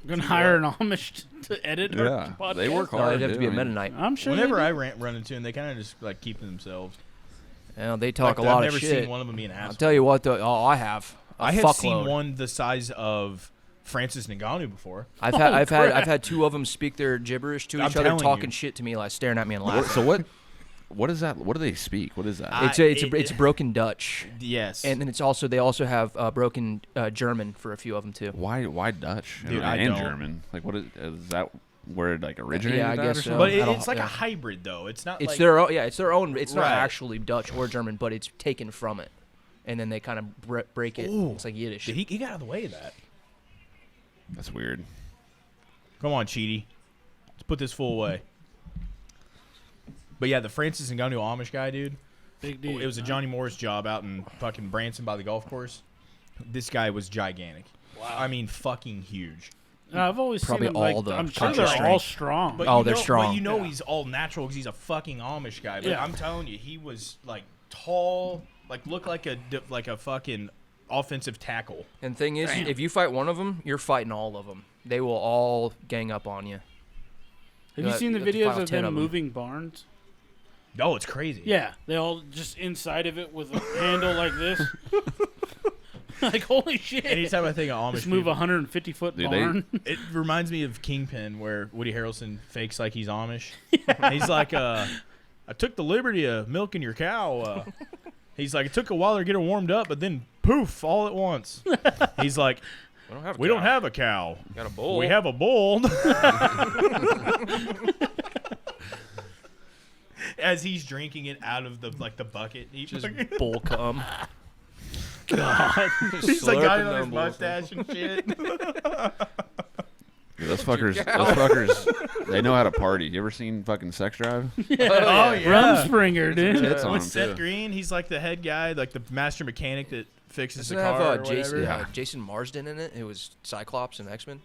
We're gonna hire an Amish to edit our
Yeah,
podcast.
they work
No,
hard.
they'd have to
dude.
be a
I mean,
Mennonite.
I'm sure.
Whenever
they
I
do.
run into them, they kind of just like keep to themselves.
Yeah, they talk
Like,
a lot
I've
of
never
shit.
seen one of them be an
I'll
asshole.
tell you what, though. Oh, I have.
I have seen
fuckload.
one the size of Francis Ngannou before.
I've had two of them speak their gibberish to
I'm
each other,
telling
talking
you.
shit to me, like staring at me and
what-
laughing.
so what is that? What do they speak? What is that?
It's broken Dutch,
Yes.
and then they also have broken German for a few of them too.
Why Dutch?
Dude, I
and
don't.
German. Like, what is that? Where it like originated?
Yeah, I
at
guess
or
so.
something?
but
I don't-
it's like
yeah.
a hybrid, though. It's not
It's
like
their own. Yeah, it's their own. It's not
Right.
actually Dutch or German, but it's taken from it, and then they kind of break it.
Ooh.
It's like Yiddish.
Dude, he got out of the way of that.
That's weird.
Come on, Chidi. Let's put this full away. But yeah, the Francis Ngannou Amish guy, dude.
Big deal.
It was a Johnny Morris job out in fucking Branson by the golf course. This guy was gigantic. Wow. I mean, fucking huge.
I've always
Probably
seen them, like,
all the
I'm sure
country
they're all
strength.
strong.
But
Oh,
you
they're
know,
strong.
But you know
Yeah.
he's all natural because he's a fucking Amish guy. But
Yeah.
I'm telling you, he was like tall, like looked like a fucking offensive tackle.
And thing is, if you fight one of them, you're fighting all of them. They will all gang up on you.
Have you seen the
you have to
videos
file
of
10
them
of 'em.
moving barns?
Oh, it's crazy.
Yeah, they all just inside of it with a handle like this. Like, holy shit.
Anytime I think of Amish,
Just move
people,
a 150-foot
Dude, they-
barn.
it reminds me of Kingpin, where Woody Harrelson fakes like he's Amish. He's like, I took the liberty of milking your cow. He's like, it took a while to get her warmed up, but then poof, all at once. He's like, we don't have a cow.
Got a bull.
We have a bull. As he's drinking it out of the bucket, he
just
fucking-
bull cum.
God.
he's like got it
Slurping
on his
down bull cum.
mustache and shit.
Dude, those fuckers, they know how to party. You ever seen fucking Sex Drive?
Oh yeah.
Rumspringer, dude.
Tits on
With
them,
Seth
too.
Green, he's like the head guy, like the master mechanic that fixes
Doesn't
the
it
car or
have Jason,
whatever.
Jason Marsden in it? It was Cyclops and X-Men.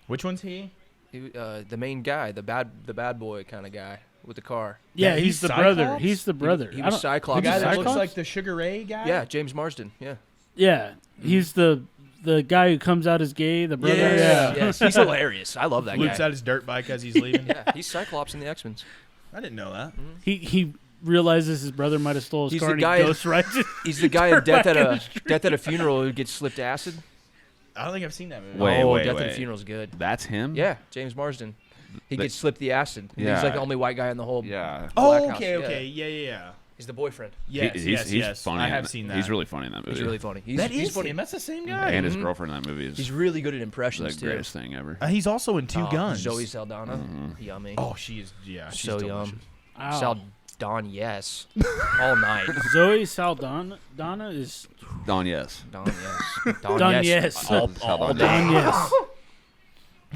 Which one's he?
The main guy, the bad boy kind of guy with the car.
Yeah,
Yeah,
he's
he's
the brother.
Cyclops?
He's the brother.
He
I
was
don't-
Cyclops.
The guy that
Cyclops?
looks like the Sugar Ray guy?
Yeah, James Marsden. Yeah.
Yeah, he's the the guy who comes out as gay, the brother.
Yes, he's hilarious. I love that
Luke's
guy.
out his dirt bike as he's leaving.
Yeah, he's Cyclops in the X-Men.
I didn't know that.
He realizes his brother might have stole his
He's
car
the
and
guy-
he ghost rides it.
He's the guy in Death at a Funeral who gets slipped acid.
I don't think I've seen that movie.
Wait,
Death at
wait.
a Funeral is good.
That's him?
Yeah, James Marsden. He
The-
gets slipped the acid.
Yeah.
He's like the only white guy in the whole.
Yeah.
Oh,
Black
okay,
House,
okay. Yeah.
He's the boyfriend.
Yes,
he's
yes.
funny.
I
in
have
that-
seen that.
He's really funny in that movie.
He's really funny. He's
That is
funny.
him. That's the same guy.
And his
Mhm.
girlfriend in that movie is
He's really good at
the
impressions too.
greatest thing ever.
He's also in Two
Oh,
Guns.
Zoe Saldana.
Mhm.
Yummy.
Oh, she is. Yeah, she's
so
delicious.
yum.
Ow.
Saldana, yes. All night.
Zoe Saldana Donna is
Don, yes.
Don, yes.
Don, yes.
All
Saldana.
day.
Don. Yes.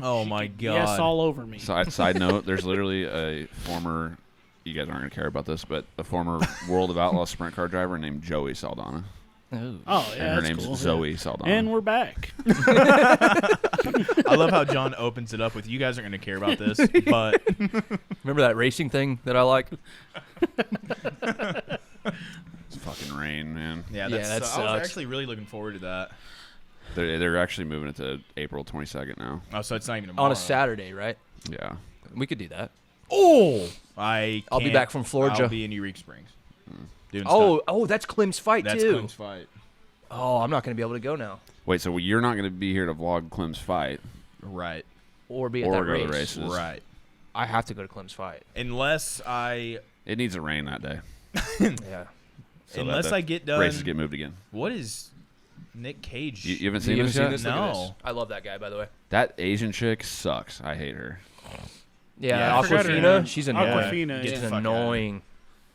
Oh my god.
Yes, all over me.
Side note, there's literally a former, you guys aren't going to care about this, but a former World of Outlaws sprint car driver named Joey Saldana.
Ooh.
Oh yeah,
And her
that's
name's
cool.
Zoe Saldana.
And we're back.
I love how John opens it up with, "You guys aren't going to care about this, but
Remember that racing thing that I like?
It's fucking rain, man.
yeah,
Yeah,
that's,
that
I was
sucks.
actually really looking forward to that."
They're actually moving it to April 22nd now.
Oh, so it's not even tomorrow.
On a Saturday, right?
Yeah.
We could do that.
Oh,
I'll be
can't-
back from Florida.
I'll be in Eureka Springs. Doing
Oh, that's Clem's fight
stuff. That's
too.
Clem's fight.
Oh, I'm not going to be able to go now
Wait, so you're not going to be here to vlog Clem's fight
Right,
or be at
or
that
go to
race.
the races?
right.
I have to go to Clem's fight.
Unless I,
It needs to rain that day.
Yeah.
So
unless
that
I get done.
races get moved again.
What is Nick Cage?
You haven't seen
You
this
haven't
yet?
seen this? Look at
No.
this. I love that guy, by the way.
That Asian chick sucks. I hate her.
Yeah, I forgot her
Aquafina.
name.
She's annoying.
Aquafina,
Get
She's
the fuck
annoying.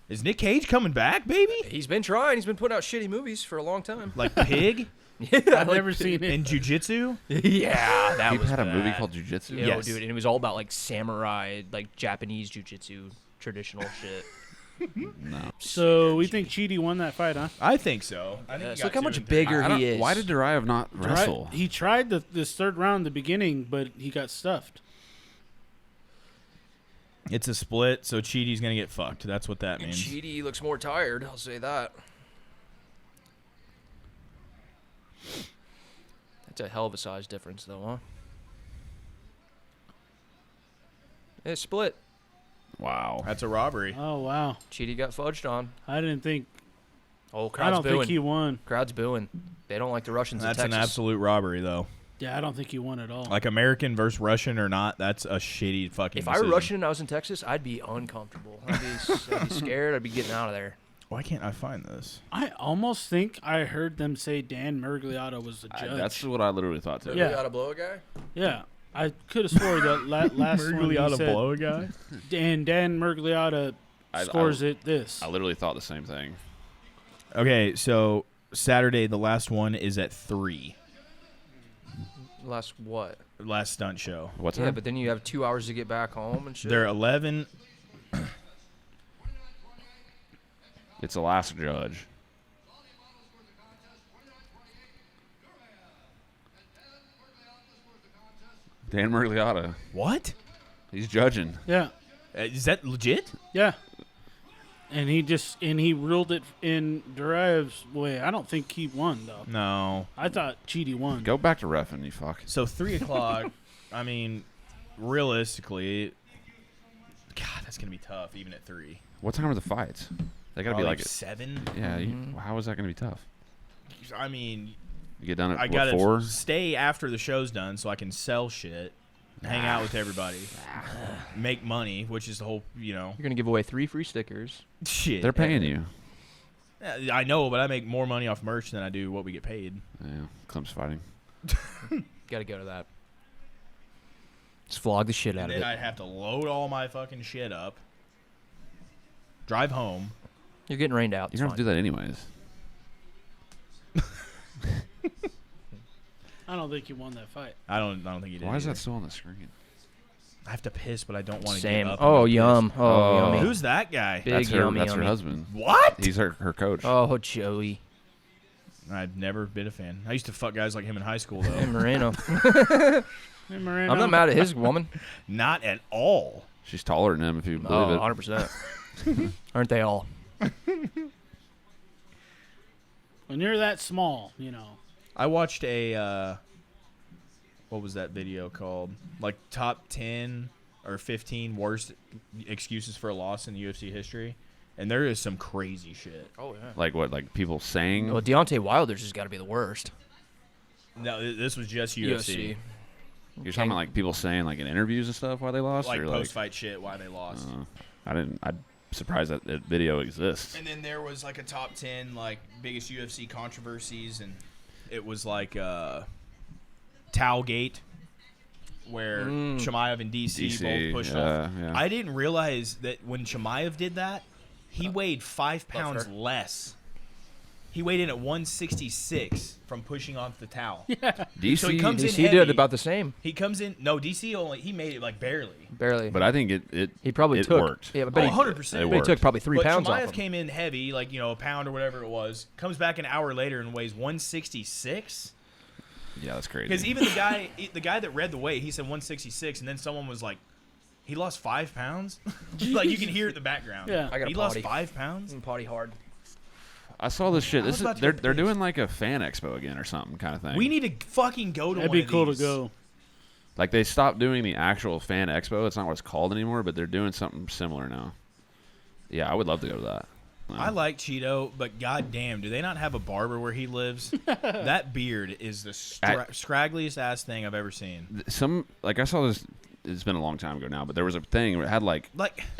Is Nick Cage coming back, baby?
He's been trying. He's been putting out shitty movies for a long time.
Like Pig
Yeah,
I've never seen it.
and Jujitsu?
Yeah, that
He
was
had a movie
bad.
called Jiu-Jitsu.
Yo,
Yes.
dude, and it was all about like samurai, like Japanese jujitsu, traditional shit.
No.
So we think Chidi won that fight, huh?
I think so. I think
Yes,
he
look
got
how much
2 and 3.
bigger
I don't-
he is.
Why did Duraev not wrestle?
He tried this third round in the beginning, but he got stuffed.
It's a split, so Chidi's gonna get fucked. That's what that means.
Chidi looks more tired. I'll say that. That's a hell of a size difference, though, huh? It's split.
Wow.
That's a robbery.
Oh wow,
Chidi got fudged on.
I didn't think.
Oh,
I
crowd's
don't
booing.
think he won.
Crowd's booing. They don't like the Russians
That's
in
an
Texas.
absolute robbery, though.
Yeah, I don't think he won at all.
Like American versus Russian or not, that's a shitty fucking.
If I were
decision.
Russian and I was in Texas, I'd be uncomfortable. I'd be scared. I'd be getting out of there.
Why can't I find this?
I almost think I heard them say Dan Mergliato was the judge.
That's what I literally thought too.
Yeah.
You gotta blow a guy?
Yeah, I could have swore that last one he said,
blow a guy.
Dan Mergliata scores it this.
I literally thought the same thing.
Okay, so Saturday, the last one is at 3.
Last what?
Last stunt show.
What's
Yeah,
that?
but then you have 2 hours to get back home and shit.
They're 11.
It's the last judge. Dan Mergliata.
What?
He's judging.
Yeah,
Is that legit?
yeah. And he ruled it in Duraev's way. I don't think he won though.
No.
I thought Chidi won.
Go back to reffing, you fuck.
So 3 o'clock. I mean, realistically, God, that's gonna be tough. Even at 3.
What time are the fights? They gotta
Probably
be like
7.
yeah. How is that gonna be tough?
I mean,
You get done at
I
what,
gotta
4?
stay after the show's done so I can sell shit, hang out with everybody, make money, which is the whole,
You're gonna give away 3 free stickers.
shit.
They're paying you.
I know, but I make more money off merch than I do what we get paid.
Yeah, Clem's fighting.
Gotta go to that. Just vlog the shit out
And
of
then
it.
I'd have to load all my fucking shit up, drive home.
You're getting rained out.
You're gonna have to do that anyways.
I don't think he won that fight.
I don't think he did.
Why is
either.
that still on the screen?
I have to piss, but I don't want to
Same.
get up.
Oh,
and go
yum.
piss.
Oh,
Oh.
yummy.
Who's that guy?
Big
That's her.
yummy,
That's her
yummy.
husband.
What?
He's her coach.
Oh, Joey.
I've never been a fan. I used to fuck guys like him in high school, though.
Hey, Moreno.
Hey, Moreno.
I'm not mad at his woman.
Not at all.
She's taller than him, if you believe
Oh,
it.
100%. Aren't they all?
When you're that small,
I watched a what was that video called? Like top 10 or 15 worst excuses for a loss in UFC history, and there is some crazy shit.
Oh yeah.
Like what? Like people saying?
Well, Deontay Wilder's has got to be the worst.
No, this was just UFC.
You're talking about like people saying like in interviews and stuff why they lost,
Like
or
post-fight shit, why they lost.
I'm surprised that video exists.
And then there was like a top 10 like biggest UFC controversies, and it was like Towelgate, where Chimaev and DC both pushed off.
Yeah.
I didn't realize that when Chimaev did that, he weighed 5 pounds less. He weighed in at 166 from pushing off the towel.
DC,
So he comes in
DC
heavy.
did about the same.
He comes in. No, DC he made it like barely.
Barely.
but I think it
He probably
it
took.
worked.
Yeah,
Oh,
but
100%.
he took probably 3
But
pounds off
Chimaev
him.
came in heavy, like, a pound or whatever it was. Comes back an hour later and weighs 166.
Yeah, that's crazy.
Because even the guy that read the weight, he said 166, and then someone was like, he lost 5 pounds. Like you can hear it in the background.
Yeah.
I got
He
a
lost
potty.
5 pounds.
Potty hard.
I saw this shit.
I was
This is
about to
they're
go
they're
piss.
doing like a fan expo again or something kind of thing.
We need to fucking go to
That'd
one
be
of
cool
these.
to go.
Like they stopped doing the actual fan expo. It's not what it's called anymore, but they're doing something similar now. Yeah, I would love to go to that.
I like Chito, but goddamn, do they not have a barber where he lives? That beard is the scraggliest ass thing I've ever seen.
Some like I saw this. It's been a long time ago now, but there was a thing where it had like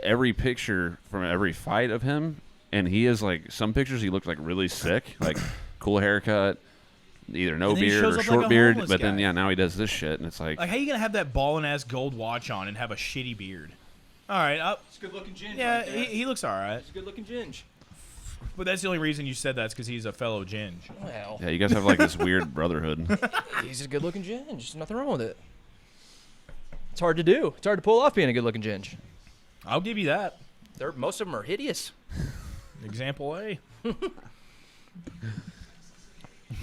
every picture from every fight of him, and he is like some pictures he looked like really sick, like cool haircut, either no
And then he
beard
shows
or
up
short
like a
beard.
homeless
But then
guy.
now he does this shit, and it's like
Like, how you gonna have that ballin' ass gold watch on and have a shitty beard? All right,
It's a good looking ginge.
yeah, he looks all right.
It's a good looking ginge.
But that's the only reason you said that's because he's a fellow ginge.
Well,
yeah, you guys have like this weird brotherhood.
he's a good looking ginge. There's nothing wrong with it. It's hard to do. It's hard to pull off being a good looking ginge.
I'll give you that.
Most of them are hideous.
Example A.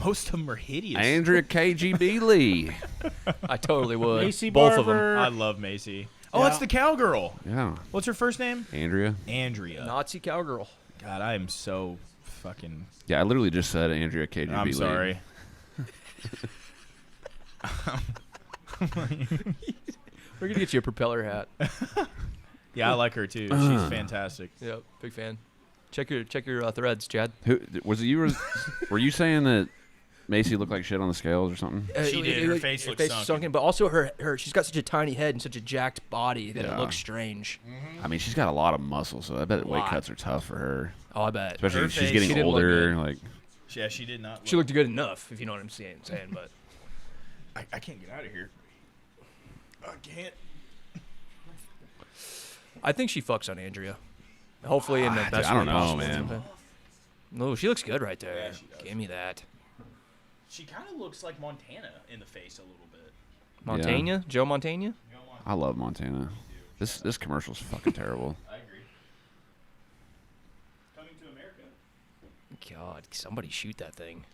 Most of them are hideous.
Andrea KGB Lee.
I totally would.
Maycee
Both of them.
Barber.
I love Maycee. Oh,
Yeah.
that's the cowgirl.
Yeah,
What's her first name?
Andrea.
Andrea.
Nazi cowgirl.
God, I am so fucking.
Yeah, I literally just said Andrea KGB
I'm
Lee.
sorry.
We're gonna get you a propeller hat.
Yeah, I like her too. She's fantastic.
Yep, big fan. Check your threads, Chad.
Who was it? You were you saying that Maycee looked like shit on the scales or something?
She did. Her face looked sunken.
But also her she's got such a tiny head and such a jacked body that
Yeah.
it looks strange.
I mean, she's got a lot of muscle, so I bet weight
Lot.
cuts are tough for her.
Oh, I bet.
Especially
Her
if she's
face-
getting
She didn't look
older.
good.
Like,
Yeah, she did not.
She looked good enough, if you know what I'm saying. But
I can't get out of here. I can't.
I think she fucks on Andrea. Hopefully in the best
I don't
way
know,
possible.
man.
No, she looks good right there.
Yeah, she does.
Give me that.
She kind of looks like Montana in the face a little bit.
Montana? Joe Montana?
I love Montana. This commercial's fucking terrible.
I agree. Coming to America.
God, somebody shoot that thing.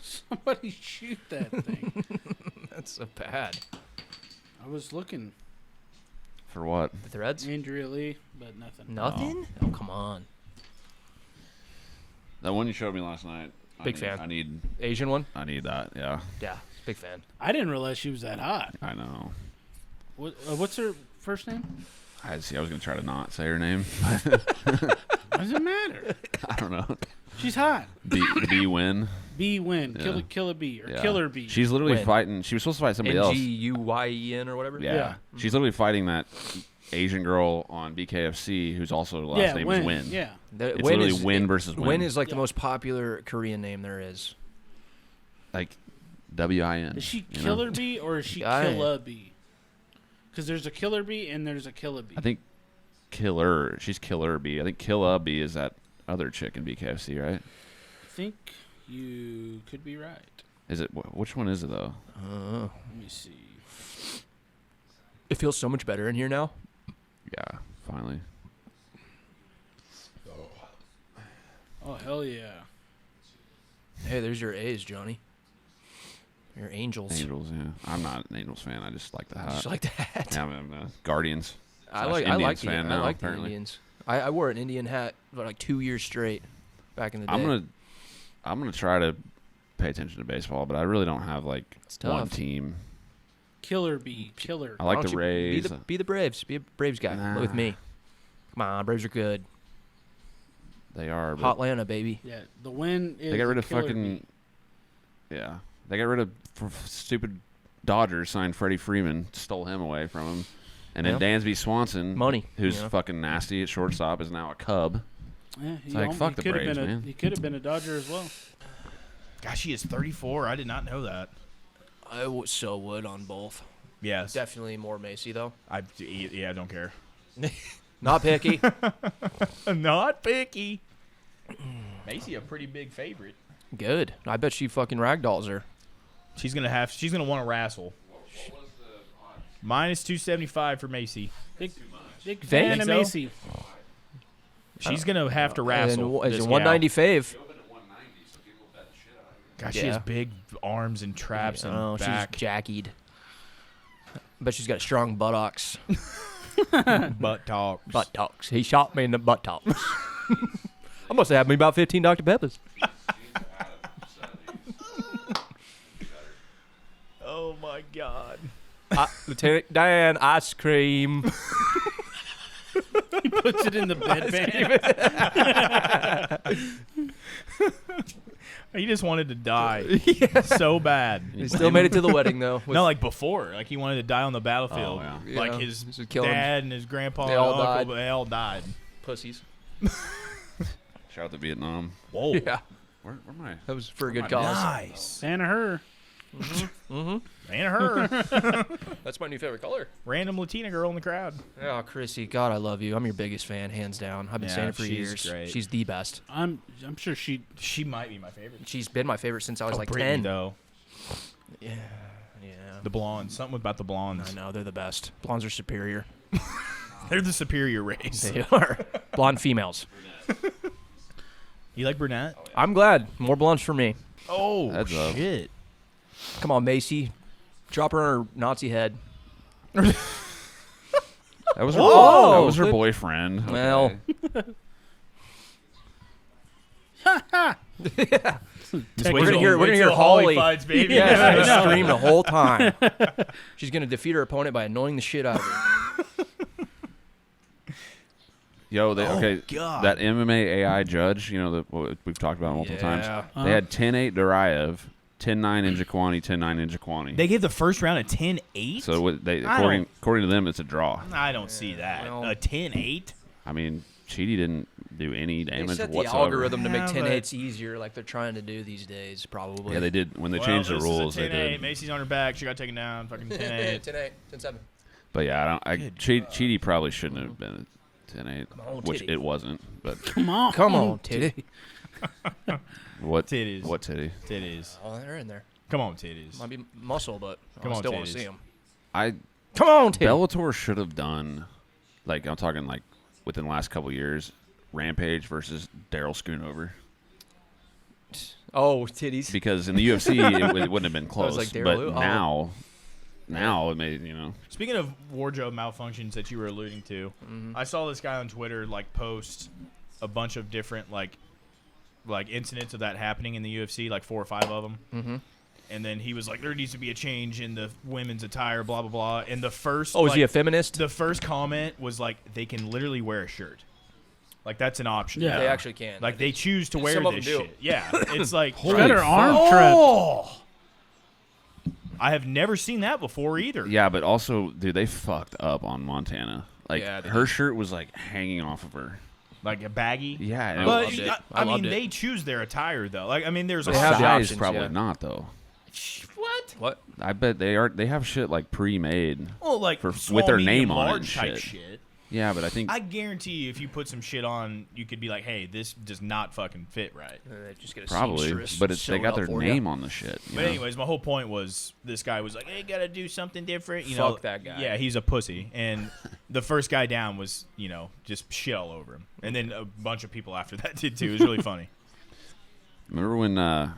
Somebody shoot that thing.
That's so bad.
I was looking,
For what?
The threads?
Andrea Lee, but nothing.
Nothing? Oh, come on.
That one you showed me last night.
Big fan.
I need
Asian one?
that. Yeah,
Yeah, big fan.
I didn't realize she was that hot.
I know.
What's her first name?
I was gonna try to not say her name.
Doesn't matter.
I don't know.
She's hot.
B Win.
B win.
Yeah.
Kill a B or
Yeah.
Killer B.
She's literally
Win.
fighting. She was supposed to fight somebody else.
Nguyen or whatever?
Yeah.
Yeah.
She's literally fighting that Asian girl on BKFC whose also last name is Win.
Yeah.
It's literally Win versus Win.
Win is like the
Yeah.
most popular Korean name there is.
Like WIN.
Is she
you know?
Killer B or is she
I-
Killa B? Because there's a Killer B and there's a Killa B.
I think Killer. She's Killer B. I think Killa B is that other chick in BKFC, right?
I think you could be right.
Is it? Which one is it though?
Let me see.
It feels so much better in here now.
Yeah, finally.
Oh hell yeah!
Hey, there's your A's, Johnny. Your Angels.
Angels. Yeah, I'm not an Angels fan. I just like the hat.
Just like that.
Yeah, I'm a Guardians.
I
slash
like
Indians
the
fan
I
now,
like the
apparently.
Indians. I wore an Indian hat for like 2 years straight back in the day.
I'm gonna try to pay attention to baseball, but I really don't have like one
tough.
team.
Killer bee. Killer.
I
Why
like
don't
the
you
Rays.
Be the Braves. Be a Braves guy
Nah.
with me. Come on, Braves are good.
They are. But
Hotlanta, baby.
Yeah, the win is
they got rid
a
of
killer
fucking.
bee.
Yeah, they got rid of stupid Dodgers. Signed Freddie Freeman, stole him away from him, and then
Yeah.
Dansby Swanson,
Money,
who's
you know.
fucking nasty at shortstop, is now a Cub.
Yeah,
It's like, fuck the
could have
Braves,
been
man.
He could have been a Dodger as well.
Gosh, he is 34. I did not know that.
I so would on both.
Yes.
Definitely more Maycee, though.
I don't care.
Not picky.
Not picky. Maycee a pretty big favorite.
Good. I bet she fucking ragdolls her.
She's gonna want to wrestle. Minus 275 for Maycee.
Big
Think
fan of
so?
Maycee.
She's gonna have to wrestle.
It's
this
a
gal.
190 fave.
Gosh, she has big arms and traps and
Oh,
back.
she's jackied. Bet she's got strong buttocks.
Butt talks.
Buttocks. He shot me in the buttocks. I must have had me about 15 Dr. Peppers.
Oh my God.
Lieutenant Dan, ice cream.
He puts it in the bedpan.
He just wanted to die so bad.
He still made it to the wedding, though.
No, like before. Like he wanted to die on the battlefield.
Oh,
yeah.
Like
Yeah,
his
this would kill him.
dad and his grandpa
They
and
all
uncle,
died.
they all died.
Pussies.
Shout out to Vietnam.
Whoa.
Yeah.
Where am I?
That was for a
Where
good
am I?
cause.
Nice.
Fan of her.
And her.
That's my new favorite color.
Random Latina girl in the crowd.
Oh, Chrissy, God, I love you. I'm your biggest fan, hands down. I've been
Yeah,
saying it for
she's
years.
great.
She's the best.
I'm sure she.
She might be my favorite.
She's been my favorite since I was like
Brittany,
10.
though.
Yeah.
The blondes. Something about the blondes.
I know, they're the best. Blondes are superior.
They're the superior race.
They are. Blonde females.
You like brunette?
I'm glad. More blondes for me.
Oh,
That's up.
shit.
Come on, Maycee. Drop her on her Nazi head.
That was her.
Whoa!
That was her boyfriend.
Well.
Just
We're gonna hear
wait till
Holly.
fights, baby.
Yeah, she's gonna scream the whole time. She's gonna defeat her opponent by annoying the shit out of her.
Yo,
Oh,
okay,
God.
that MMA AI judge, you know, what we've talked about multiple times. They had 10-8 Duraev, 10-9 Njokuani, 10-9 Njokuani.
They gave the first round a 10-8?
So
I
according to them, it's a draw.
I don't see that.
well-
A 10-8?
I mean, Chidi didn't do any
They
damage
set the
whatsoever.
algorithm to make
Yeah,
10-8s easier, like they're trying to do these days, probably.
Yeah, they did. When they changed the rules, they did.
Macy's on her back. She got taken down. Fucking 10-8.
10-8, 10-7.
But yeah,
Good
Chidi probably shouldn't have been a 10-8,
on,
which
Titty.
it wasn't. But
Come on.
Come on, titty.
what
Titties.
What titty?
Titties.
Oh, they're in there.
Come on, titties.
Might be muscle, but
Come
I
on,
still want
titties.
to see them.
I
Come on, titty.
Bellator should have done, like I'm talking like within the last couple of years, Rampage versus Daryl Schoonover.
Oh, titties.
Because in the UFC it wouldn't have been close.
like Daryl
but
Lou? Oh.
now it made
Speaking of wardrobe malfunctions that you were alluding to, I saw this guy on Twitter like post a bunch of different like incidents of that happening in the UFC, like 4 or 5 of them.
Mm-hmm.
And then he was like, "There needs to be a change in the women's attire, blah blah blah." And the first,
Oh, is he a feminist?
The first comment was like, "They can literally wear a shirt, like that's an option."
Yeah.
They actually can.
Like they choose to wear
Some of
this
them do.
shit. Yeah, it's like
Holy
Better
fuck.
arm trip.
Oh, I have never seen that before either.
Yeah, but also, dude, they fucked up on Montana. Like
Yeah, they
her shirt was like hanging off of her.
Like a baggy.
Yeah, and
But
loved it.
I
I
mean,
loved it.
they choose their attire though. Like I mean, there's
They
a
have the
size
options,
probably
yeah.
not though.
what?
What?
I bet they have shit like pre-made.
Well, like
For-
small,
with their
medium,
name on it and
large type
shit.
shit.
Yeah, but I think
I guarantee you, if you put some shit on, you could be like, "Hey, this does not fucking fit right."
They just get a
probably,
seamstress
but
sew
they
it
got
up
their
for
name
ya.
on the shit. you
But
know?
anyways, my whole point was this guy was like, "Hey, gotta do something different." You
Fuck
know,
that guy.
Yeah, he's a pussy, and the first guy down was just shit all over him, and then a bunch of people after that did too. It was really funny.
Remember when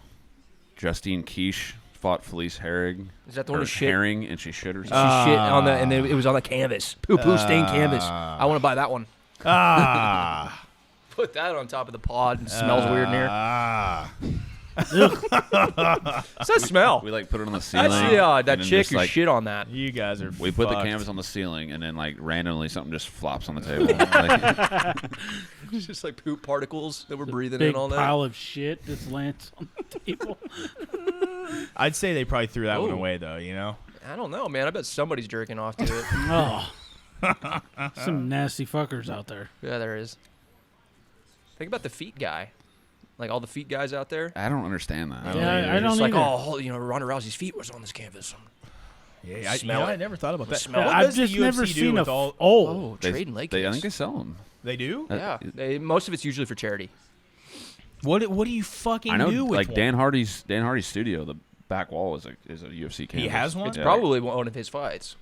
Justine Quiche fought Felice Herring?
Is that the one who shit?
Herring, and she shit
She
herself.
shit on the, and then it was on the canvas. Poo-poo stained canvas. I want to buy that one.
Ah,
Put that on top of the pod and smells weird in here. What's that smell?
We like put it on the ceiling.
That's
and
that
then
chick
just,
who
like,
shit on that.
You guys are.
We put the
fucked.
canvas on the ceiling, and then like randomly something just flops on the table. Like,
It's just like poop particles that we're breathing
Big
in all night.
pile of shit just lands on the table.
I'd say they probably threw that one
Ooh.
away though. You know.
I don't know, man. I bet somebody's jerking off to it.
Oh, some nasty fuckers out there.
Yeah, there is. Think about the feet guy. Like all the feet guys out there.
I don't understand that.
Yeah, I don't
Just like,
either.
oh, Ronda Rousey's feet was on this canvas.
Yeah,
Smell it.
I never thought about that.
Smell it.
What
I've
does the
just never
UFC do
seen a.
with all?
Oh,
They,
trading leg
I
kicks.
think they sell them.
They do.
Yeah, most of it's usually for charity.
What do you fucking
I know,
do with
like
one?
Dan Hardy's studio. The back wall is a UFC canvas.
He has one?
It's
Yeah.
probably one of his fights.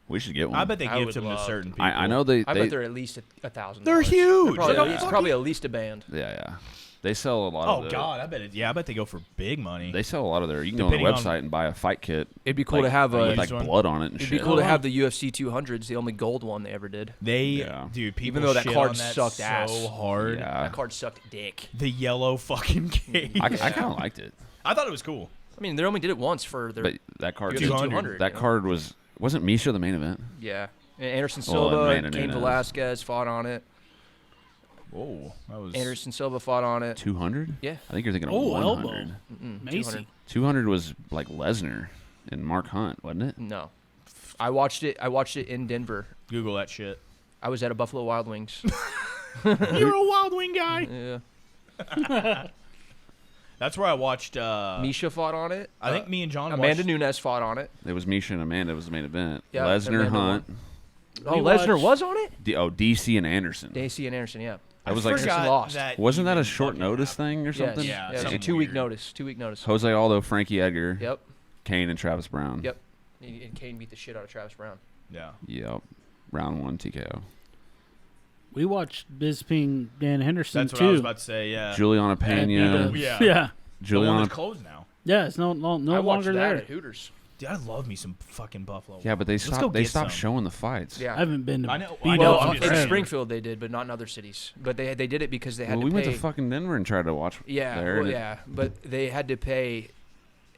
We should get one.
I bet they
I
give
would
them to
love
certain
to.
people.
I know they.
I bet they're at least $1,000.
They're huge.
It's probably at least a band.
Yeah. They sell a lot
Oh
of. The,
God, I bet it. Yeah, I bet they go for big money.
They sell a lot of their. You can go on their
Depending on-
website and buy a fight kit.
It'd be cool
like,
to have a.
with like
used one.
blood on it and
It'd
shit.
be cool to
wow.
have the UFC 200s, the only gold one they ever did.
Yeah.
Dude, people
Even though that
shit
card
on that
sucked
so
ass.
hard.
Yeah.
That card sucked dick.
The yellow fucking cage.
I kind of liked it,
I thought it was cool.
I mean, they only did it once for their
but that card.
UFC
200.
200.
That card wasn't Misha the main event.
Yeah. And Anderson
Well,
Silva,
Amanda
Cain
Nunes.
Velasquez fought on it.
Whoa, that was.
Anderson Silva fought on it.
200.
Yeah.
I think you're thinking of
Oh,
100.
elbow.
Mm-mm,
Maycee.
200.
200 was like Lesnar and Mark Hunt, wasn't it?
No. I watched it in Denver.
Google that shit.
I was at a Buffalo Wild Wings.
You're a Wild Wing guy.
Yeah.
That's where I watched.
Misha fought on it.
I think me and John
Amanda
watched.
Nunes fought on it.
It was Misha and Amanda was the main event.
Yeah,
Lesnar,
Amanda
Hunt,
Oh,
We
Lesnar
watched-
was on it?
DC and Anderson.
Dacey and Anderson, yeah.
That was
I
like
forgot
lost.
wasn't that a
even
short
fucking
notice
happened.
thing or
Yes.
something?
Yeah,
it was a
something
2-week
weird.
notice. 2-week notice.
Jose Aldo, Frankie Edgar,
Yep.
Kane, and Travis Brown.
Yep. And Kane beat the shit out of Travis Brown.
Yeah.
Yep. Round 1 TKO.
We watched Bisping Dan Henderson
That's what
too.
I was about to say. Yeah.
Juliana
And,
Pena.
Yeah.
yeah.
The one
Juliana.
that's closed now.
Yeah, it's no
I watched
longer
that
there.
at Hooters.
Dude, I love me some fucking Buffalo.
Yeah, but they
Let's go
stopped. They
get
stopped
some.
showing the fights.
Yeah.
I haven't been to
I know-
beat
I know,
up
I'm
Well,
just
in
saying.
Springfield they did, but not in other cities. But they did it because they had
Well,
to
we
pay.
went to fucking Denver and tried to watch.
Yeah,
there,
well,
and it-
yeah, but they had to pay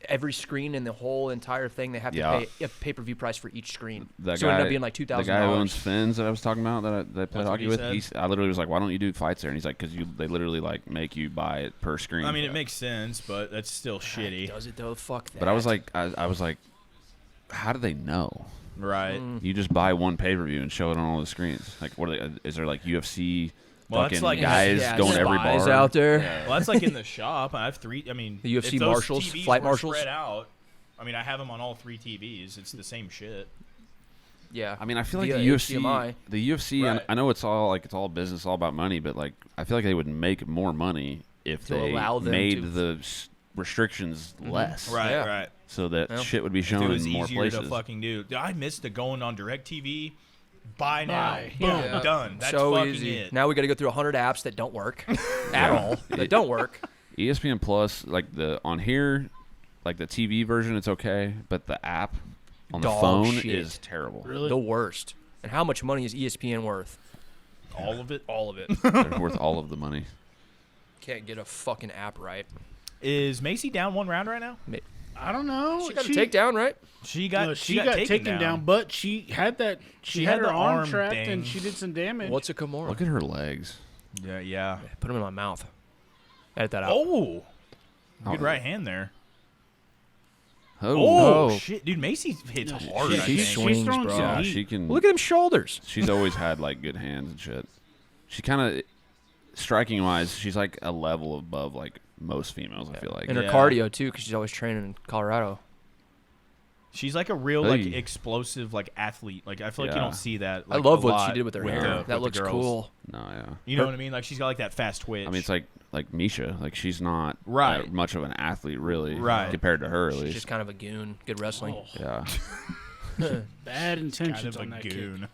every screen in the whole entire thing. They have to
Yeah.
pay a pay-per-view price for each screen.
That
so it ended
guy-
up being like
The
$2,000.
guy who owns Fins that I was talking about that I played
That's what
hockey
he
with,
said?
I literally was like, "Why don't you do fights there?" And he's like, "Because they literally like make you buy it per screen."
I mean, it makes sense, but that's still shitty.
Does it though? Fuck that.
But I was like, I was like, how do they know?
Right.
You just buy one pay per view and show it on all the screens. Like, what are they, is there like UFC
Well, that's
fucking
like-
guys
Yeah,
going to every
spies
bar
out there.
Well, that's like in the shop. I have 3. I mean,
The UFC
if those
marshals,
TVs
flight
were
marshals.
spread out. I mean, I have them on all 3 TVs. It's the same shit.
Yeah.
I mean, I feel like
Via
the UFC,
HDMI.
the UFC.
Right.
I know it's all business, all about money, but like, I feel like they would make more money if
To
they
allow them
made
to-
the restrictions less,
Right,
Yeah.
right.
so that
Well,
shit would be
If
shown
it was
in more
easier
places.
to fucking do. Dude, I missed the going on DirecTV. Buy now.
Buy.
Boom.
Yeah.
Done. That's
so
fucking
easy.
it.
Now we got to go through 100 apps that don't work at all. That don't work.
ESPN Plus, like the on here, like the TV version, it's okay, but the app on the
Dog
phone
shit.
is terrible.
Really?
The worst. And how much money is ESPN worth?
All of it.
All of it.
They're worth all of the money.
Can't get a fucking app right.
Is Maycee down 1 round right now?
I don't know.
She got a takedown, right?
She got
No, she got taken down, but she had that. She had
had
her
the
arm
arm
trapped,
thing.
and she did some damage.
What's a Kimura?
Look at her legs.
Yeah, yeah.
Put them in my mouth. Edit that out.
Oh, good
Oh.
right hand there.
Oh,
Oh, shit, dude, Maycee hits
Yeah,
hard.
she
I think.
swings,
throwing
bro.
some
yeah,
heat.
she can.
Look at them shoulders.
She's always had like good hands and shit. She kind of, striking wise, she's like a level above like most females. I feel like.
And her
Yeah.
cardio, too, because she's always training in Colorado.
She's like a real like
Hey.
explosive like athlete. Like I feel like you
Yeah.
don't see that.
I
Like,
love
a
what
lot
she did with her hair.
the-
That
with
looks
the girls.
cool.
No, yeah.
You know what I mean? Like she's got like that fast twitch.
I mean, it's like Misha. Like she's not
Right.
that much of an athlete, really,
Right.
compared to her at
She's
least.
just kind of a goon. Good wrestling.
Oh,
Yeah.
bad
kind
intentions
of
on
a
that kick.
goon.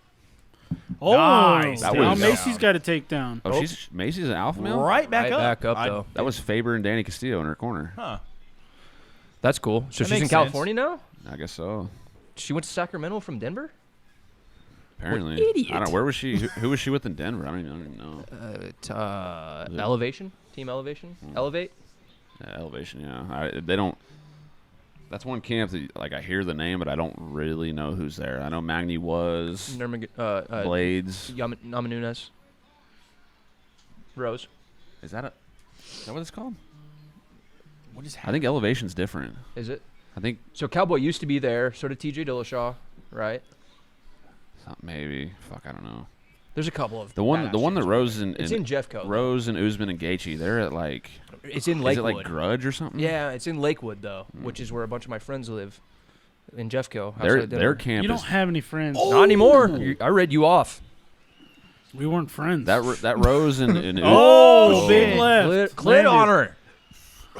Oh,
Nice.
That
now
was-
Macy's got to take down.
Oh, Macy's an alpha male.
Right back
Right
up.
back up,
I-
though.
That was Faber and Danny Castillo in her corner.
Huh.
That's cool. So
That
she's
makes
in
sense.
California now?
I guess so.
She went to Sacramento from Denver?
Apparently,
idiot.
I don't. Where was she? Who was she with in Denver? I don't even know.
Elevation? Team Elevation? Elevate?
Yeah, Elevation, yeah. They don't. That's one camp that like I hear the name, but I don't really know who's there. I know Magny was Blades.
Namanunas. Rose.
Is that what it's called?
What is
I think Elevation's different.
Is it?
I think
So Cowboy used to be there. So did TJ Dillashaw, right?
maybe. Fuck, I don't know.
There's a couple of
The one that Rose and
It's in Jeffco.
Rose and Usman and Gaethje, they're at like.
It's in
Is it
Lakewood.
like Grudge or something?
Yeah, it's in Lakewood though, which is where a bunch of my friends live. In Jeffco.
Their
outside Denver.
camp
You don't
is
have any friends.
Not anymore. I read you off.
We weren't friends.
that Rose and
Oh, big
shit.
left.
Clit on her.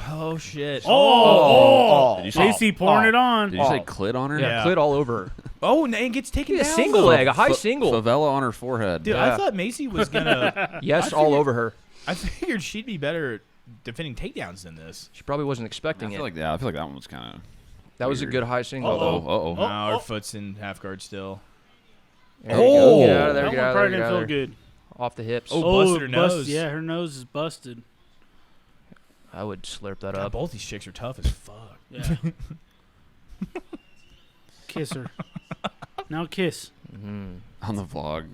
Oh shit.
Oh,
Did you say,
JC pouring it on.
did you say clit on her?
Yeah.
Clit all over her.
Oh, and it gets taken
A
down.
single
though.
leg, a high single.
Favela on her forehead.
Dude,
Yeah.
I thought Maycee was gonna.
Yes,
I
all
figured-
over her.
I figured she'd be better defending takedowns than this.
She probably wasn't
I
expecting
feel
it.
like that one was kind of.
That was a
weird.
good high single.
Uh-oh.
Now her foot's in half guard still.
There you go. Get out of there.
That
Get
one
out of
probably
there.
didn't
Get out
feel
of there.
good.
Off the hips.
Oh, busted her nose.
Yeah, her nose is busted.
I would slurp that
God,
up.
both these chicks are tough as fuck.
Yeah. Kiss her. Now kiss.
On the vlog,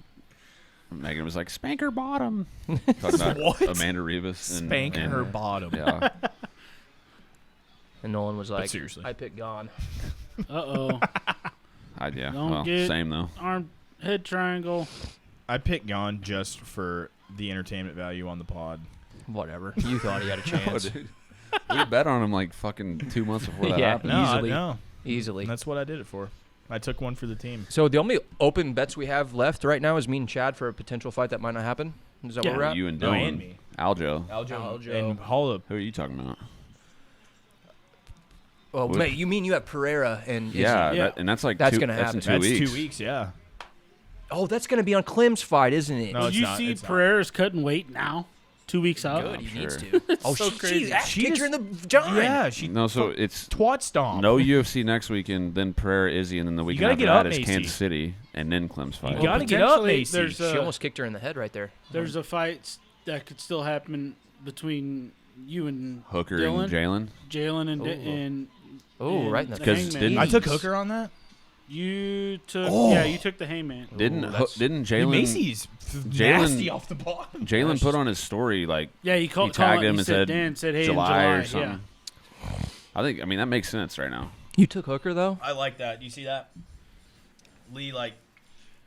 Megan was like, "Spank her bottom." Talking about
What?
Amanda Rivas and
Spank her bottom.
Yeah.
And Nolan was like,
seriously.
I picked Gone.
Uh-oh.
Yeah.
Don't
Well,
get-
same though.
Arm, head triangle.
I picked Gone just for the entertainment value on the pod.
Whatever. You thought he had a chance.
dude. We bet on him like fucking 2 months before that
Yeah.
happened.
No,
Easily.
no.
Easily.
That's what I did it for. I took one for the team.
So the only open bets we have left right now is me and Chad for a potential fight that might not happen. Is that
Yeah.
where we're at?
You and
No,
Dylan.
and me.
Aljo.
Aljo.
And Hall of
Who are you talking about?
Oh,
Would-
mate, you mean you have Pereira and Izzy.
Yeah,
Yeah.
And that's like
That's
two,
gonna
that's in
happen.
2
That's
weeks.
2 weeks, yeah.
Oh, that's going to be on Clem's fight, isn't it?
No,
Did
it's
you
not,
see
it's not.
Pereira's cutting weight now? 2 weeks out.
Good,
I'm
he needs
sure.
to. Oh,
so
she,
crazy.
She
She
kicked her
just-
in the vagina.
Yeah, she
No, so it's
twat stomp.
no UFC next weekend, then Pereira Izzy, and then the weekend
gotta
after
get
that
up,
is
Maycee.
Kansas City, and then Clem's fight.
You gotta get up,
potentially,
Maycee.
There's
She almost kicked her in the head right there.
there's a fight that could still happen between you and
Hooker
Dylan?
and Jalen.
Jalen and
Oh.
and
Oh,
and
right in the
the
'Cause
hangman.
didn't-
I took Hooker on that.
You took
Oh.
yeah, you took the hangman.
Didn't
that's-
didn't
Dude,
Jalen
Macy's
Jalen-
nasty off the bottom.
Jalen put on his story like
Yeah, he
he
called
tagged him
he
and said
Dan said hey
July,
in July
or something. I mean that makes sense right now.
You took Hooker, though?
I like that. You see that? Lee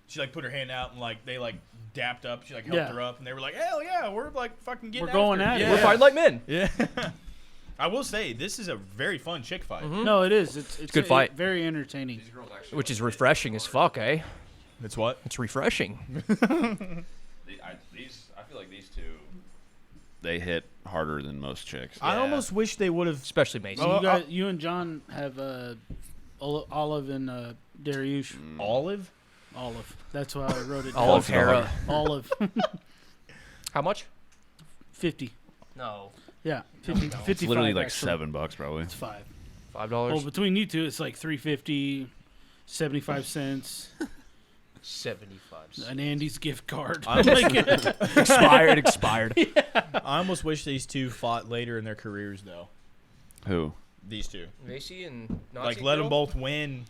she put her hand out and they dapped up. She helped
Yeah.
her up and they were like, hell yeah, we're fucking getting.
We're going
after
at it.
Yeah.
We're fighting like men.
Yeah. I will say this is a very fun chick fight.
No, it is. It's
a good fight.
Very entertaining.
Which is refreshing as fuck, eh?
It's what?
It's refreshing.
I feel like these two they hit harder than most chicks.
I
Yeah.
almost wish they would have.
Especially Maycee.
Oh,
You and John have Olive and Dariush.
Olive.
Olive. That's why I wrote it down.
Olive Hera.
Olive.
How much?
50.
No.
Yeah, 50.
It's
55
literally like
actually.
$7 probably.
It's 5.
$5?
Well, between you two, it's like 350, 75 cents,
75.
an Andy's gift card.
I
Expired.
I almost wish these two fought later in their careers though.
Who?
These two,
Maycee and Nazi
let them
girl?
both win,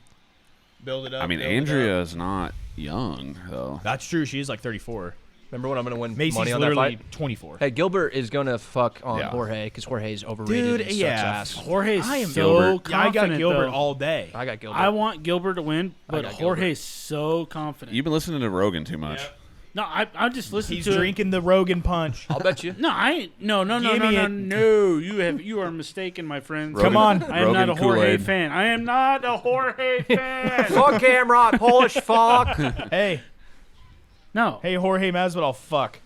build it up.
I mean
build it up.
Andrea is not young though.
That's true. She is like 34.
Remember when I'm going to win
Macy's
money on that
literally
fight?
24.
Hey, Gilbert is going to fuck on
Yeah.
Jorge because Jorge's overrated and sucks ass.
Jorge's
I am
so
Gilbert. I got
confident,
Gilbert
though.
all day.
I got Gilbert.
I want Gilbert to win, but
got
Jorge's so confident.
You've been listening to Rogan too much.
Yep.
No, I just listened
He's
to
drinking the Rogan punch.
I'll bet you.
No, I ain't. No.
Give me it.
You are mistaken, my friends.
Come on.
I am not a
Rogan
Jorge
Kool-Aid.
fan. I am not a Jorge fan.
Fuck Camrot, Polish fuck.
Hey,
No.
hey, Jorge Masvidal, fuck.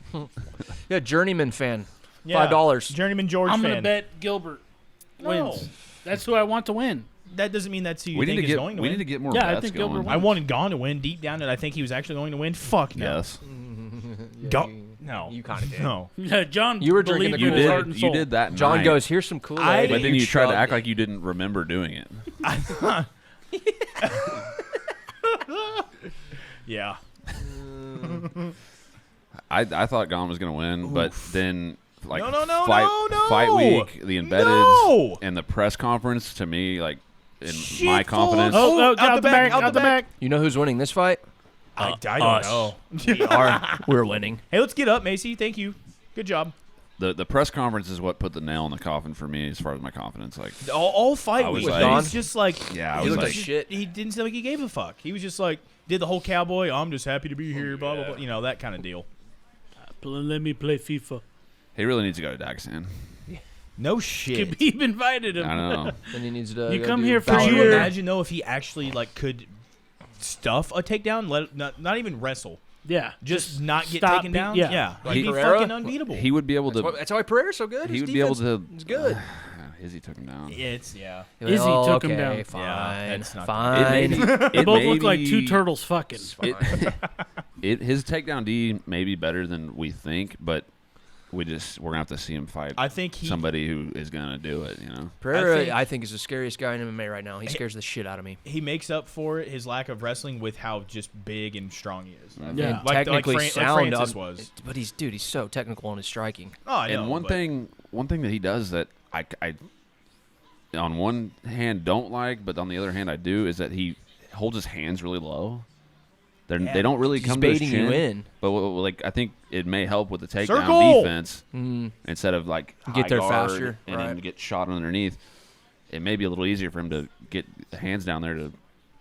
Yeah, journeyman fan.
Yeah.
$5.
Journeyman George
I'm
fan.
gonna bet Gilbert
No.
wins. That's who I want to win.
That doesn't mean that's who you
We need
think
to
is
get
going to
we
win.
need to get more
Yeah, I
bets
think Gilbert
going.
won.
I wanted Gone to win. Deep down, did I think he was actually going to win? Fuck no.
Yes.
No.
You kind of did.
No.
Yeah, John.
You were drinking
believed
the
in his
Kool-Aid.
heart and
You
soul.
did that
John
night,
goes, here's some Kool-Aid.
I-
but then you tried to act
shrugged
like you didn't remember doing it.
Yeah.
I thought Gone was gonna win, but then like
No,
fight week, the embedded, and the press conference to me, like in my confidence.
Oh, out the back, out the back.
You know who's winning this fight?
I don't know.
We're winning.
Hey, let's get up, Maycee. Thank you. Good job.
The press conference is what put the nail in the coffin for me as far as my confidence. Like
All fight
I was
week,
like-
he was just like,
yeah, I
He
was
looked
like,
like shit.
he didn't seem like he gave a fuck. He was just like, did the whole cowboy, I'm just happy to be here, blah, blah, blah. You know, that kind of deal.
Let me play FIFA.
he really needs to go to Dagestan.
No shit.
Khabib invited him.
I know.
And he needs to.
You
go
come
do
here for
Could
Valorant.
you
year.
imagine, though, if he actually, like, could stuff a takedown, not even wrestle,
Yeah.
just not get
stop
taken down?
yeah.
Yeah.
Like
He'd be
Pereira?
fucking unbeatable.
He would be able to.
That's why Pereira's so good.
He
His
would be able
defense
to.
is good.
Izzy took him down.
yeah.
Izzy took him down.
Fine,
Yeah, that's not
fine.
They both look like two turtles fucking.
His takedown D may be better than we think, but we're gonna have to see him fight
I think
somebody who is gonna do it. You know.
Pereira, I think, is the scariest guy in MMA right now. He scares the shit out of me.
he makes up for it, his lack of wrestling, with how just big and strong he is.
Yeah.
And
Like
technically sound.
Francis was.
But he's so technical in his striking.
Oh, I know.
And one thing that he does that I on one hand don't like, but on the other hand I do, is that he holds his hands really low. They don't really
He's
come to his
baiting
chin,
you in.
but like I think it may help with the takedown
Circle!
defense instead of like
Get
high
there
guard
faster,
and
right.
then get shot underneath. It may be a little easier for him to get the hands down there to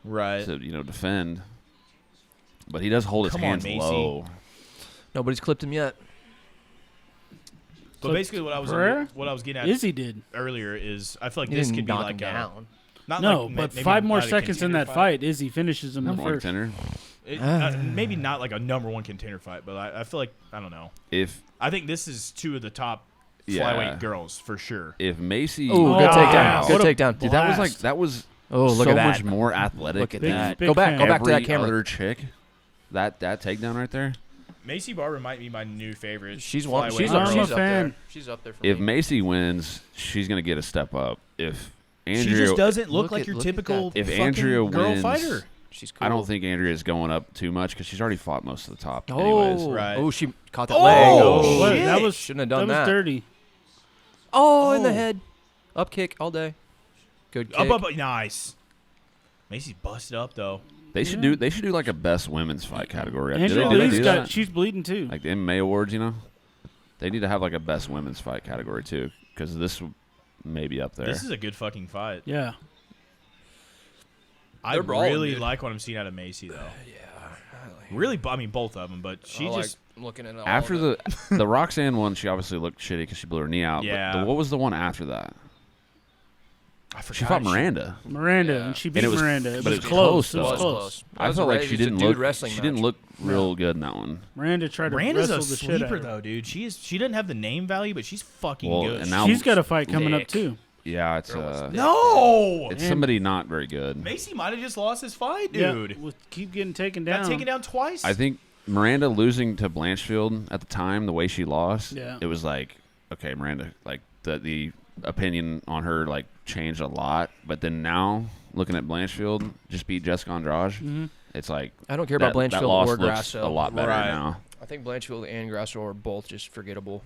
Right.
defend. But he does hold his
Come on,
hands
Maycee.
low.
Nobody's clipped him yet.
But basically, what I was getting at
Izzy did.
earlier is I feel like
He
this
didn't
could be
knock
like
him down.
not
No,
like,
but
maybe
5 more
not a
seconds in
contender
that fight, Izzy finishes him the
Number one
first.
contender.
Maybe not like a number one contender fight, but I feel like I don't know. I think this is two of the top flyweight girls for sure.
If Maycee,
Oh, good
wow.
takedown. Good
What a
takedown.
dude, that was
Oh, look
so
at that.
much more athletic.
Look at
than
that.
Big
Go back.
fan.
Go back to that
every
camera.
other chick. That takedown right there.
Maycee Barber might be my new favorite.
She's
flyweight
She's
girl.
up.
I'm
She's
a
up
fan.
there. She's up there for
If
me.
Maycee wins, she's gonna get a step up. If
She
Andrea,
just doesn't look
Look
like
at-
your
look at
typical
that.
If
fucking
Andrea
girl
wins,
fighter.
She's cool.
I don't think Andrea is going up too much because she's already fought most of the top.
Oh,
Anyways,
Right.
Oh, she caught that
Oh,
leg.
oh,
What?
shit.
That was
Shouldn't have done
that.
that.
Was dirty.
Oh, in the
Oh.
head. Up kick all day. Good kick.
Up, nice. Macy's busted up though.
they should do like a best women's fight category. Do
Andrea
they
Lee's
do
got.
that?
She's bleeding too.
Like the MMA awards, they need to have like a best women's fight category too, because this may be up there.
This is a good fucking fight.
Yeah.
I
They're brawling,
really
dude.
like what I'm seeing out of Maycee though.
Yeah.
Really, I mean both of them, but she
I
just
like looking at all
After
of it.
the Roxanne one, she obviously looked shitty because she blew her knee out.
Yeah.
But what was the one after that?
I forgot
She fought Miranda.
Miranda,
Yeah.
and she
And
beat
it was-
Miranda. It
but
was
it was
close.
close,
It was
though.
close.
That
I
was
felt like
right.
she
It was a
didn't
dude
look.
wrestling
She didn't
match.
look real good in that one.
Miranda tried to
Miranda's a
wrestle the shit out
sleeper
of her.
though, dude. She doesn't have the name value, but she's fucking
Well,
good.
and now-
She's got a fight coming up
Nick.
too.
Yeah, it's
Girl was thick.
no,
it's
And-
somebody not very good.
Macy might have just lost his fight, dude.
Yeah, keep getting taken down.
Got taken down twice.
I think Miranda losing to Blanchfield at the time, the way she lost,
Yeah.
it was like, okay, Miranda, like the opinion on her like changed a lot. But then now, looking at Blanchfield, just beat Jessica Andrade, it's like
I don't care about
that
Blanchfield
loss
or
looks
Grasso.
a lot better
Right.
now.
I think Blanchfield and Grasso are both just forgettable.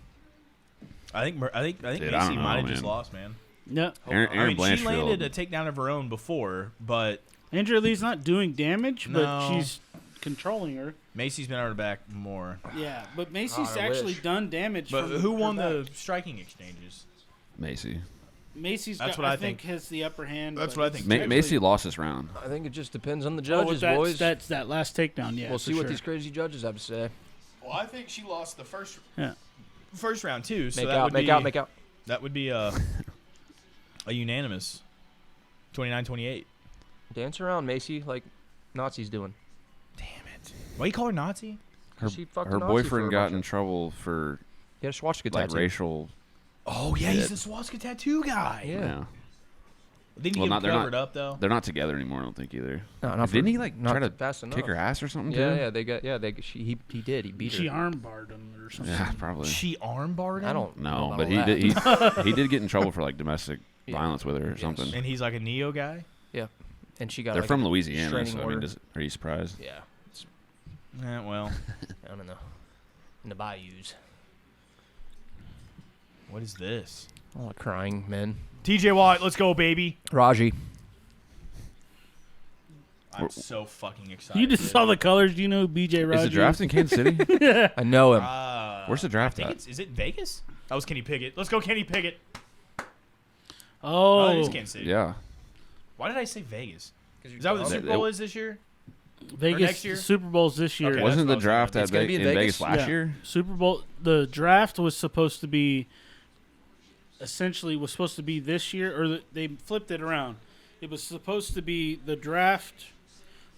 I think
Dude, I
Macy
don't know,
might have just
man.
lost, man.
Yeah.
Aaron
I mean, she
Blanchfield.
landed a takedown of her own before, but
Andrea Lee's not doing damage,
No.
but she's controlling her.
Macy's been on her back more.
Yeah, but Macy's
I
actually
wish.
done damage.
But
from
who
her
won
back.
the striking exchanges?
Maycee.
Macy's
That's
got,
what I
I think
think.
has the upper hand.
That's
but
what I
it's
think,
Ma-
too.
Maycee lost this round.
I think it just depends on the
Oh,
judges,
that's,
boys.
That's that last takedown. Yeah,
we'll
for
see what
sure.
these crazy judges have to say.
Well, I think she lost the first
Yeah.
round too. So
Make
that
out,
would
make
be,
out, make out.
That would be a unanimous 29-28.
Dance around, Maycee, like Nazis doing.
Damn it! Why you call her Nazi?
Her,
She fucked
her
a Nazi for
boyfriend
a
got
bunch
in
of-
trouble for
Yeah, swastika
like
tattoo.
racial.
Oh yeah, he's the swastika tattoo guy.
Yeah.
Didn't
Well,
he
not-
get
they're
covered
not-
up though?
Theyey're not together anymore. I don't think either.
No, not
Didn't
for-
he like
not
try to
fast enough.
kick her ass or something
Yeah,
too?
yeah, they got, yeah, he did, he beat
She
her.
armbarred him or something.
Yeah, probably.
She armbarred him.
I don't know
No,
about
but
all
he
that.
did. He did get in trouble for like domestic
Yeah.
violence with her or
Yes.
something.
And he's like a neo guy.
Yeah, and she got.
They're
like,
from
a
Louisiana,
restraining
so I
order.
mean, are you surprised?
Yeah, it's,
Well,
I don't know. In the bayous.
What is this?
Oh, crying men.
TJ Watt, let's go, baby.
Raji.
I'm so fucking excited.
You just saw the colors. Do you know who BJ Rogers?
Is the draft in Kansas City?
I know him.
Where's the draft
I think
at?
is it Vegas? That was Kenny Pickett. Let's go, Kenny Pickett.
Oh,
it is Kansas City.
Yeah.
Why did I say Vegas? Is that what the Super Bowl is this year?
Vegas.
next year?
Super Bowl's this year.
Okay.
Wasn't the
that's what I was
draft at
It's gonna be in
in
Vegas?
Vegas last
Yeah.
year?
Super Bowl. The draft was supposed to be essentially this year, or they flipped it around. It was supposed to be the draft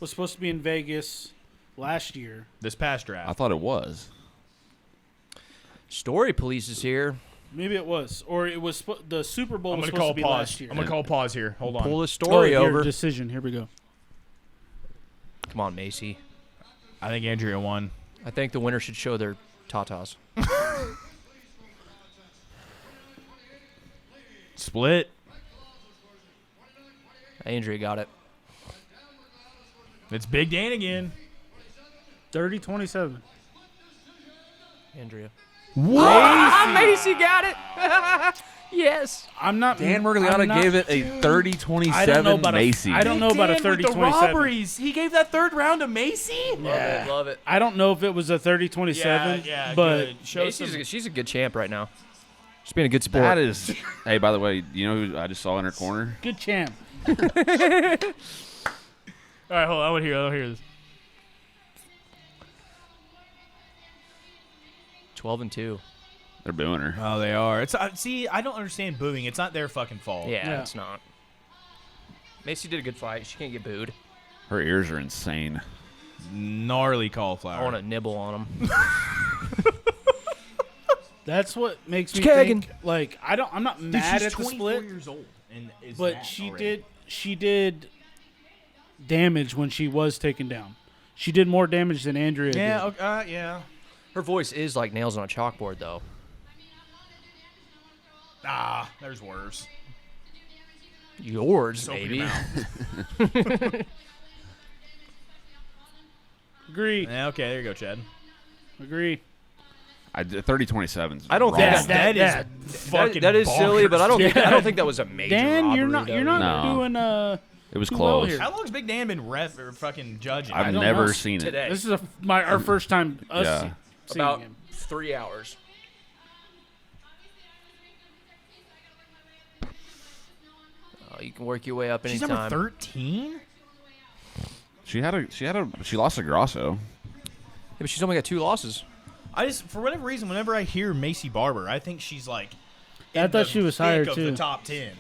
was supposed to be in Vegas last year.
This past draft.
I thought it was.
Story Police is here.
Maybe it was, or it was the Super Bowl
I'm
was
gonna
supposed
call
to be
pause.
last year.
I'm gonna call pause here. Hold on.
Pull the
Oh,
story
your
over.
decision. Here we go.
Come on, Maycee.
I think Andrea won.
I think the winner should show their tatas.
Split.
Andrea got it.
It's Big Dan again.
30-27.
Andrea.
What?
Maycee got it. Yes.
I'm not.
Dan
I'm
Mergliana
not-
gave it a 30-27 Maycee.
I don't know about a
Dan with the
30-27.
robberies. He gave that third round to Maycee.
Love it. Love it.
I don't know if it was a 30-27.
Yeah,
but
good. Show some.
She's a good champ right now. She's being a good sport.
That is. Hey, by the way, you know who I just saw in her corner?
good champ.
All right, hold on. I want to hear this.
12-2.
They're booing her.
Oh, they are. It's see, I don't understand booing. It's not their fucking fault.
Yeah,
Yeah.
it's not. Maycee did a good fight. She can't get booed.
Her ears are insane.
Gnarly
I
cauliflower.
want to nibble on them.
That's what makes me
Skagen.
think. Like I'm not
Dude,
mad
she's
at the
24
split,
years old, and is
but
that
she
already.
did damage when she was taken down. She did more damage than Andrea did.
Yeah, yeah.
Her voice is like nails on a chalkboard, though.
Ah, there's worse.
Yours,
Just open
maybe.
your mouth.
Agree.
Yeah, okay, there you go, Chad.
Agree.
30-27.
I don't think
That,
that-
that is fucking
That is silly, but I don't think
Yeah.
I don't think that was a major
Dan,
robbery,
you're not
though.
No.
doing
It was
too well
close.
here.
How long's Big Dan been ref or fucking judging?
I've
don't
never
know.
seen it.
Today.
This is our first time
Yeah.
seeing
About
him.
3 hours. You can work your way up
She's
anytime.
number 13?
She lost to Grasso.
Yeah, but she's only got 2 losses.
I just, for whatever reason, whenever I hear Maycee Barber, I think she's like.
I
in
thought
the
she was
thick
higher,
of
too.
The top 10.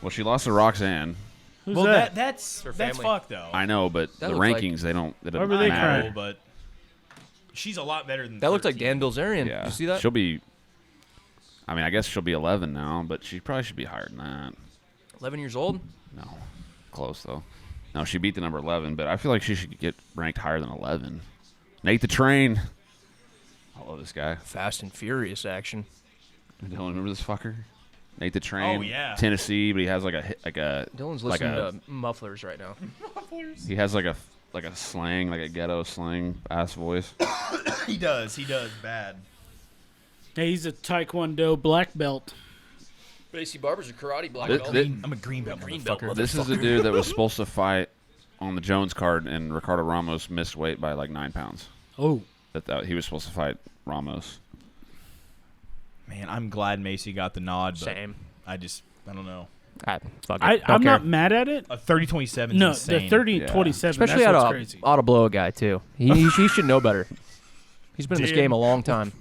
Well, she lost to Roxanne.
Who's
Well,
that?
that's
Her
that's
family.
fucked though.
I know, but
That
the
looks like-
rankings they don't. It
Why
doesn't
were they
matter.
crying?
but she's a lot better than.
That looked like
13.
Dan Bilzerian.
Yeah,
Did you see that?
She'll be. I mean, I guess she'll be 11 now, but she probably should be higher than that.
11 years old?
No, close though. No, she beat the number 11, but I feel like she should get ranked higher than 11. Nate the Train. I love this guy.
Fast and Furious action.
Dylan, remember this fucker? Nate the Train.
Oh, yeah.
Tennessee, but he has like a
Dylan's
like
listening
a-
to mufflers right now.
he has like a slang, like a ghetto slang ass voice.
He does bad.
Hey, he's a Taekwondo black belt.
Maycee Barber's a karate black
Th-
belt.
th-
I'm a green belt
Green belt,
motherfucker.
This is the dude that was supposed to fight on the Jones card, and Ricardo Ramos missed weight by like 9 pounds.
Oh,
That he was supposed to fight Ramos.
Man, I'm glad Maycee got the nod, but
Same.
I don't know.
Fuck it.
I'm
Don't care.
not mad at it.
A 30-27 is
No,
insane.
the 30-27.
Especially
that's
out
what's
of
crazy.
ought to blow a guy too. He should know better. He's been in this
Damn.
game a long time.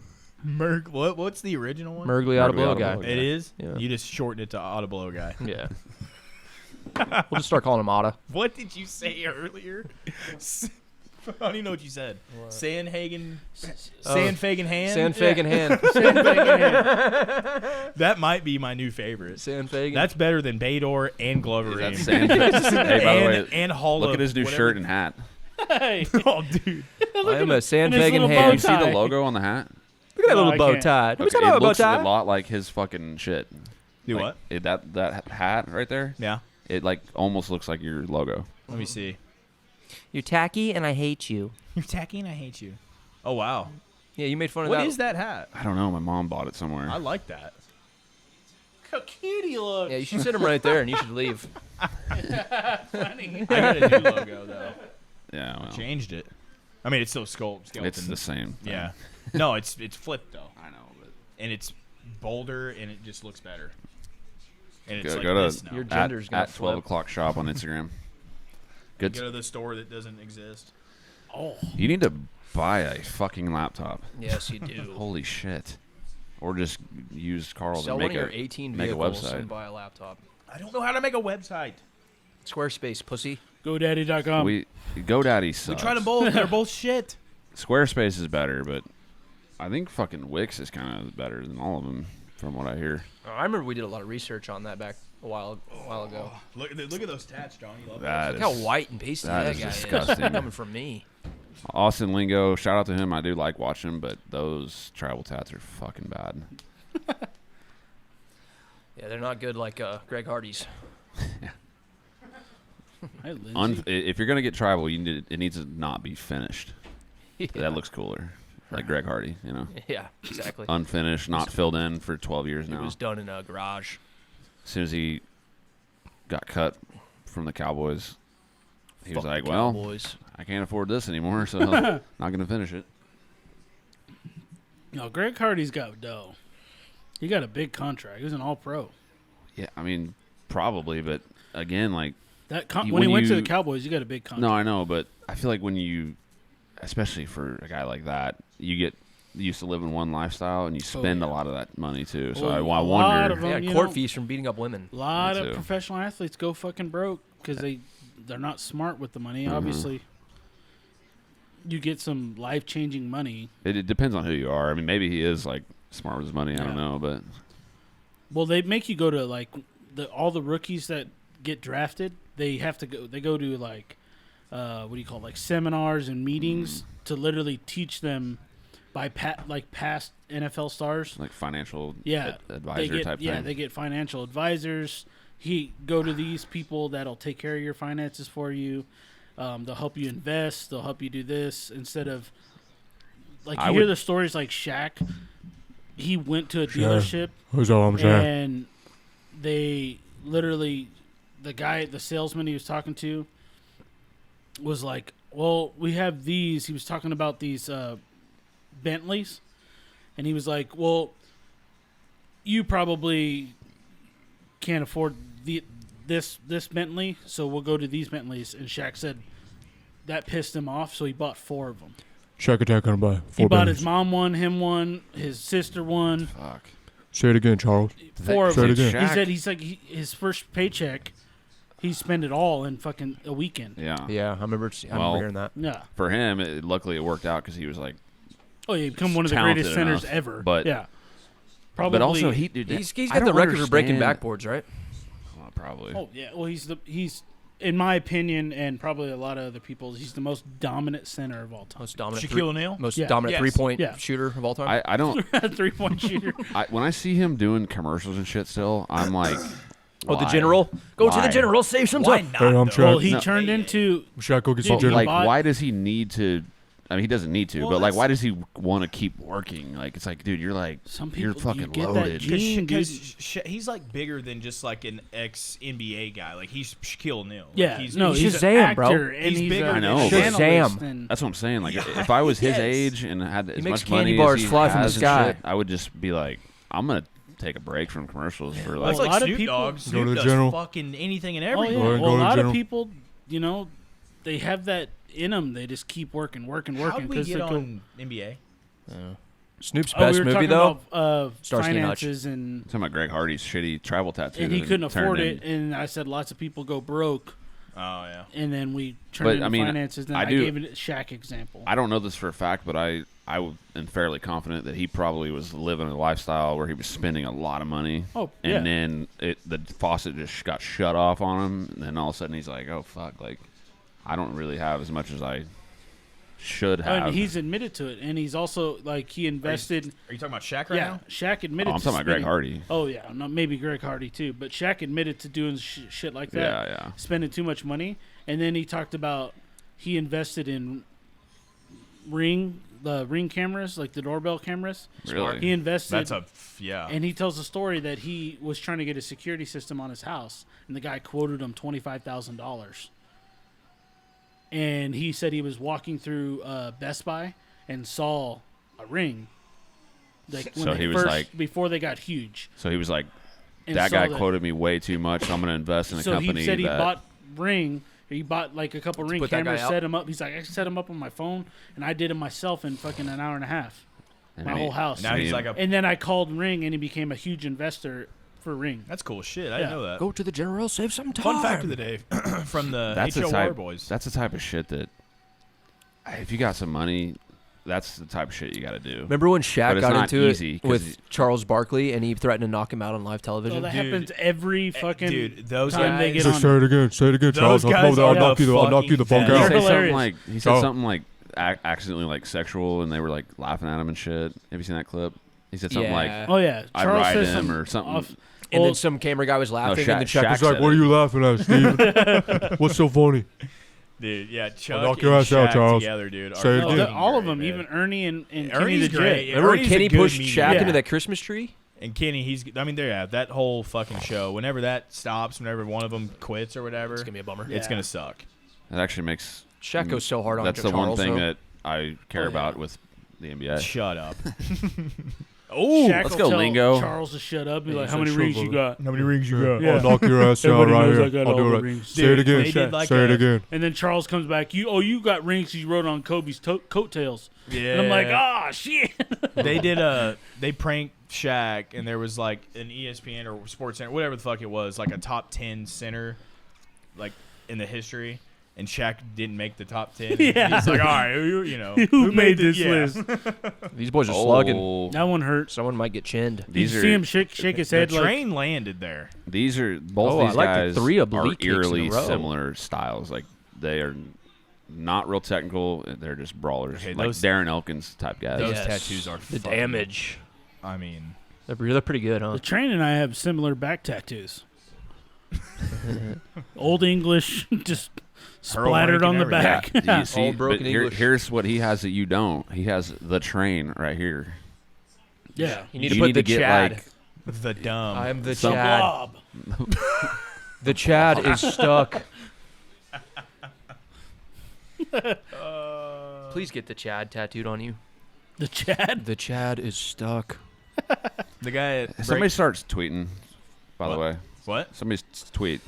What's the original one?
Mergley ought to blow a
Mergley
guy.
oughta blow.
It is?
Yeah.
You just shortened it to auto blow guy.
Yeah. We'll just start calling him Otta.
What did you say earlier? I don't even know what you said. Sandhagen. Sandfagen hand?
Sandfagen hand.
That might be my new favorite.
Sandfagen.
That's better than Bador and Glover.
That's Sand. Hey, by the way,
and Hall
look
of
at his new
whatever.
shirt and hat.
Hey,
Oh, dude.
I am a
his
Sandfagen
little
You
bow
hand.
see the
tie.
logo on the hat?
Look at that
No,
little
I
bow
can't.
tie. Let me
Okay,
talk
it
about a bow
looks a
tie.
lot like his fucking shit.
Do
Like,
what?
That hat right there.
Yeah.
It like almost looks like your logo.
Let me see.
You're tacky and I hate you.
You're tacky and I hate you. Oh, wow.
Yeah, you made fun of
What
that.
is that hat?
I don't know. My mom bought it somewhere.
I like that.
How cute he looks.
Yeah, you should sit him right there, and you should leave.
I got a new logo though.
Yeah, well,
Changed it. I mean, it's still skeleton.
it's the same. thing.
Yeah. No, it's flipped though,
I know. But
and it's bolder, and it just looks better. And it's
Go-
like
go to
this now.
Your gender's gonna
at 12
flip.
o'clock shop on Instagram. Good.
Go to the store that doesn't exist.
Oh,
You need to buy a fucking laptop.
Yes, you do.
Holy shit. Or just use Carl's
Sell
and
one
make
of your
a
18
make a
vehicles
website.
and buy a laptop.
I don't know how to make a website.
Squarespace, pussy.
GoDaddy.com.
GoDaddy sucks.
We try them both. They're both shit.
Squarespace is better, but I think fucking Wix is kind of better than all of them, from what I hear.
I remember we did a lot of research on that back a while ago.
Look at those tats, John. You love
That
Look how
is
white and pasty
that
that,
is
guy
disgusting.
is. Coming from me.
Austin Lingo. Shout out to him. I do like watching him, but those tribal tats are fucking bad.
Yeah, they're not good like Greg Hardy's.
Hi, Lindsay.
If you're gonna get tribal, it needs to not be finished.
Yeah.
That looks cooler, like Greg Hardy. You know,
Yeah, exactly.
unfinished, not filled in for 12 years
It
now.
was done in a garage.
As soon as he got cut from the Cowboys, he was
Fuck
like,
the
"Well,
Cowboys.
I can't afford this anymore, so not gonna finish it."
No, Greg Hardy's got dough. He got a big contract. He was an All-Pro.
Yeah, I mean, probably, but again, like,
When
when
he went to
you-
the Cowboys, he got a big contract.
no, I know, but I feel like when you, especially for a guy like that, you get used to living one lifestyle and you spend
yeah.
a lot of that money too. So
Oh,
I
a lot
wonder.
of
They
them,
got
you
court
know,
fees from beating up women.
A lot
Me
of
too.
professional athletes go fucking broke because they're not smart with the money.
Mhm.
Obviously, you get some life-changing money.
It depends on who you are. I mean, maybe he is like smart with his money. I don't
Yeah.
know, but
Well, they make you go to like all the rookies that get drafted. They have to go. They go to like what do you call it, like seminars and meetings to literally teach them by past NFL stars.
like financial
Yeah,
advisor
they get,
type
yeah,
thing.
they get financial advisors. Go to these people that'll take care of your finances for you. They'll help you invest. They'll help you do this instead of like
I
you hear
would-
the stories like Shaq. He went to a dealership
Who's all I'm saying?
and they literally the salesman he was talking to was like, well, we have these. He was talking about these Bentleys, and he was like, well, you probably can't afford this Bentley, so we'll go to these Bentleys. And Shaq said that pissed him off, so he bought 4 of them.
Shack Attack gonna buy
He
4
bought
banners.
his mom one, him one, his sister one,
Fuck.
Say it again, Charles.
4 of
Say it
them.
again.
He said he's like his first paycheck, he spent it all in fucking a weekend.
Yeah.
Yeah, I remember
Well-
hearing that.
Yeah.
For him, luckily it worked out because he was like,
Oh, yeah, become one of the
Talented
greatest centers
enough,
ever.
but-
yeah. Probably.
but also dude,
He's
I
got the
don't
record for breaking
understand-
backboards, right?
Well, probably.
Oh yeah. Well, he's in my opinion, and probably a lot of other people's, he's the most dominant center of all time.
Most dominant,
Shaquille O'Neal.
most
Yeah.
dominant
Yes.
3-point
Yeah.
shooter of all time.
I don't.
3-point shooter.
When I see him doing commercials and shit, still, I'm like,
Oh, the
why?
general. Go to
Why?
the general. Save some
Why
time.
not?
Hey, I'm
though?
Shaq.
Well, he
No,
turned into.
Shack go get
Dude,
some
But,
general.
like,
bought-
why does he need to? I mean, he doesn't need to,
Well,
but like,
that's-
why does he want to keep working? Like, it's like, dude, you're like,
Some
you're
people,
fucking
you get
loaded.
that gene, dude.
Because he's like bigger than just like an ex NBA guy. Like he's Shaquille O'Neal. Like,
Yeah,
he's,
no,
he's
he's
just
an
Shazam, bro.
actor, and
He's
he's
bigger
a
than
analyst
Shazam.
and-
That's what I'm saying. Like,
Yeah.
if I was his
Yes.
age and had as
makes
much
candy
money
bars
as he
fly from the
has and
sky.
shit, I would just be like, I'm gonna take a break from commercials for
Well,
like.
it's
a
like
lot of
Snoop
people-
Dogg.
Go to
Snoop
the
does
general.
fucking anything and
Oh
everything.
yeah.
Go ahead,
Well,
go
a
to
lot of
general.
people, you know, they have that in them. They just keep working
How
because
did we
they
get
go.
on NBA?
Snoop's
Oh, we
best
were
movie
talking
though.
about
Starsky and Hutch.
finances and
talking about Greg Hardy's shitty tribal tattoo,
he couldn't
turned
afford
in-
it, and I said lots of people go broke,
Oh yeah.
and then we
But,
turned into
I mean,
finances. And
I
I
do-
gave it a Shaq example.
I don't know this for a fact, but I am fairly confident that he probably was living a lifestyle where he was spending a lot of money,
Oh
and
yeah.
then the faucet just got shut off on him, and then all of a sudden he's like, "Oh fuck!" Like, I don't really have as much as I should have.
And he's admitted to it, and he's also like he invested.
Are you talking about Shaq right
Yeah,
now?
Shaq admitted.
Oh, I'm
to
talking about Greg
spending-
Hardy.
Oh yeah, no, maybe Greg Hardy too, but Shaq admitted to doing shit like that.
Yeah, yeah.
Spending too much money, and then he talked about he invested in ring the Ring cameras, like the doorbell cameras.
Really?
He invested.
Yeah.
And he tells a story that he was trying to get a security system on his house, and the guy quoted him $25,000. And he said he was walking through Best Buy and saw a Ring. Like when
So
they
he was
first,
like-
before they got huge.
So he was like,
And
that
saw
guy quoted me way too much. So I'm going to invest in a
So
company
he said he
that.
bought Ring. He bought like a couple Ring
put that guy
cameras,
out?
set him up. He's like, I set him up on my phone, and I did it myself in fucking an hour and a half.
and
My
he-
whole house.
Now he's like a.
And then I called Ring, and he became a huge investor for Ring.
That's cool shit. I didn't
Yeah.
know that.
Go to the general, save some time.
Fun fact of the day from the
That's the
HOR
type.
boys.
That's the type of shit that. If you got some money, that's the type of shit you got to do.
Remember when
But
Shaq
it's
got
not
into
easy,
it
'cause
with Charles Barkley and he threatened to knock him out on live
So
television?
that
Dude.
happens every fucking
Dude, those
time they
guys.
get
Say,
on.
say it again. Say it again, Charles.
Those
I'll come
guys
over there. I'll
are
knock
the
you. I'll knock you the
fucking
fuck
He
best.
out.
said
hilarious.
something like he said
Oh.
something like accidentally like sexual, and they were like laughing at him and shit. Have you seen that clip? He said something like,
Yeah.
Oh yeah,
"I'd
Charles
ride
says
him"
some
or something.
off-
And
well,
then some camera guy was laughing,
Shaq-
and the Chuck
Shaq
was
He's like,
said
what are
it.
you laughing at, Steven? What's so funny?
Dude, yeah, Chuck
knock
and
your ass out,
Shaq
Charles.
together, dude.
Say it
are
again.
fucking
all of
great,
them,
man.
even Ernie and Kenny
Ernie's
the
great.
Jet.
Remember when
Ernie's a
Kenny
good
pushed
media
Shaq
guy.
into that Christmas tree?
And Kenny, I mean, yeah, that whole fucking show, whenever that stops, whenever one of them quits or whatever,
It's gonna be a bummer.
it's
Yeah.
going to suck.
It actually makes.
Shaq goes so hard on
That's the
Charles,
one thing
though.
that I care
Oh, yeah.
about with the NBA.
Shut up.
Oh,
let's go, Lingo.
Charles to shut up. Be
Yeah,
like,
he
how many
said,
rings
"Shut
you
up."
got?
How many rings you got?
Yeah.
I'll knock your ass out
Everybody
right
knows
here.
I got
I'll
all
do
the
it.
rings.
Say it
Dude,
again.
they did like
Say it
a-
again.
And then Charles comes back. You got rings you rode on Kobe's coattails.
Yeah.
And I'm like, ah, shit.
They pranked Shaq, and there was like an ESPN or Sports Center, whatever the fuck it was, like a top 10 center, like in the history. And Shaq didn't make the top 10.
Yeah.
He's like, all right, you know.
Who made this
yeah.
list?
These boys are slugging.
Oh,
That one hurt.
Someone might get chinned.
Did
these
you
are
see him shake his
The
head like
train landed there.
these are both
Oh, I
these
like the
guys
3
are
oblique kicks in a
eerily
row.
similar styles. Like they are not real technical. They're just brawlers,
Okay,
like
those-
Darren Elkins type guys.
Those
Yes.
tattoos are
The
fucking-
damage.
I mean,
They're pretty good, huh?
the train and I have similar back tattoos. Old English, just splattered
Rank
on the
and
back.
Do you see?
Old broken
but
English.
here's what he has that you don't. He has the train right here.
Yeah.
You need to put the
get
Chad.
like
the dumb.
I'm the
Some
Chad.
Blob.
The Chad is stuck. Please get the Chad tattooed on you.
The Chad.
The Chad is stuck.
the guy at
somebody starts tweeting. By the
What?
way,
what?
somebody tweet.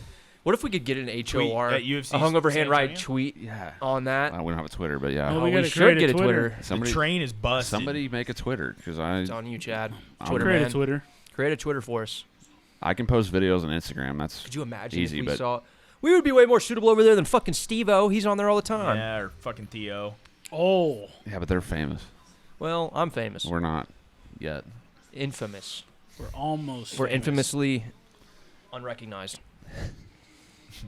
What if we could get an HOR,
at UFC
a hungover
San
hand ride
Antonio?
tweet
Yeah.
on that?
We don't have a Twitter, but yeah.
Oh,
Oh,
we
we
gotta
should
create a
get a
Twitter.
Twitter.
Somebody,
the train is busted.
somebody make a Twitter because
It's on you, Chad.
I'm
Twitter
Create
man.
a Twitter.
Create a Twitter for us.
I can post videos on Instagram. That's
Could you imagine
Easy,
if we
but-
saw? We would be way more suitable over there than fucking Steve-O. He's on there all the time.
Yeah, or fucking Theo.
Oh.
yeah, but they're famous.
Well, I'm famous.
We're not yet.
Infamous.
We're almost.
We're
famous.
infamously unrecognized.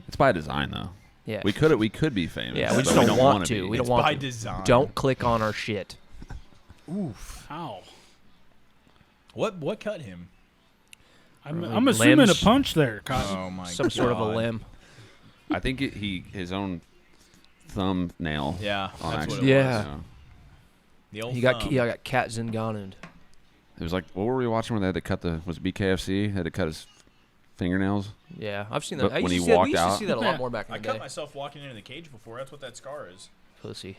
It's by design though.
Yeah.
We could be famous.
Yeah, we
but
just don't want
wanna
to.
be.
We don't
It's
want
by
to.
design.
Don't click on our shit.
Oof.
Ow.
What cut him?
I'm
Probably
assuming
limbs.
a punch there, Cotton.
Oh my god.
Some sort of a limb.
I think his own thumbnail.
Yeah,
On
that's what
accident,
it
Yeah.
was.
so.
The old
He got
thumb.
got Cat Zinganund.
It was like, what were we watching when they had to cut was it BKFC? Had to cut his fingernails.
Yeah, I've seen
But
that. I
when
used
he
to see, we
walked
used to
out-
see that a
Yeah.
lot more back in
I
the
cut
day.
myself walking into the cage before. That's what that scar is.
Pussy.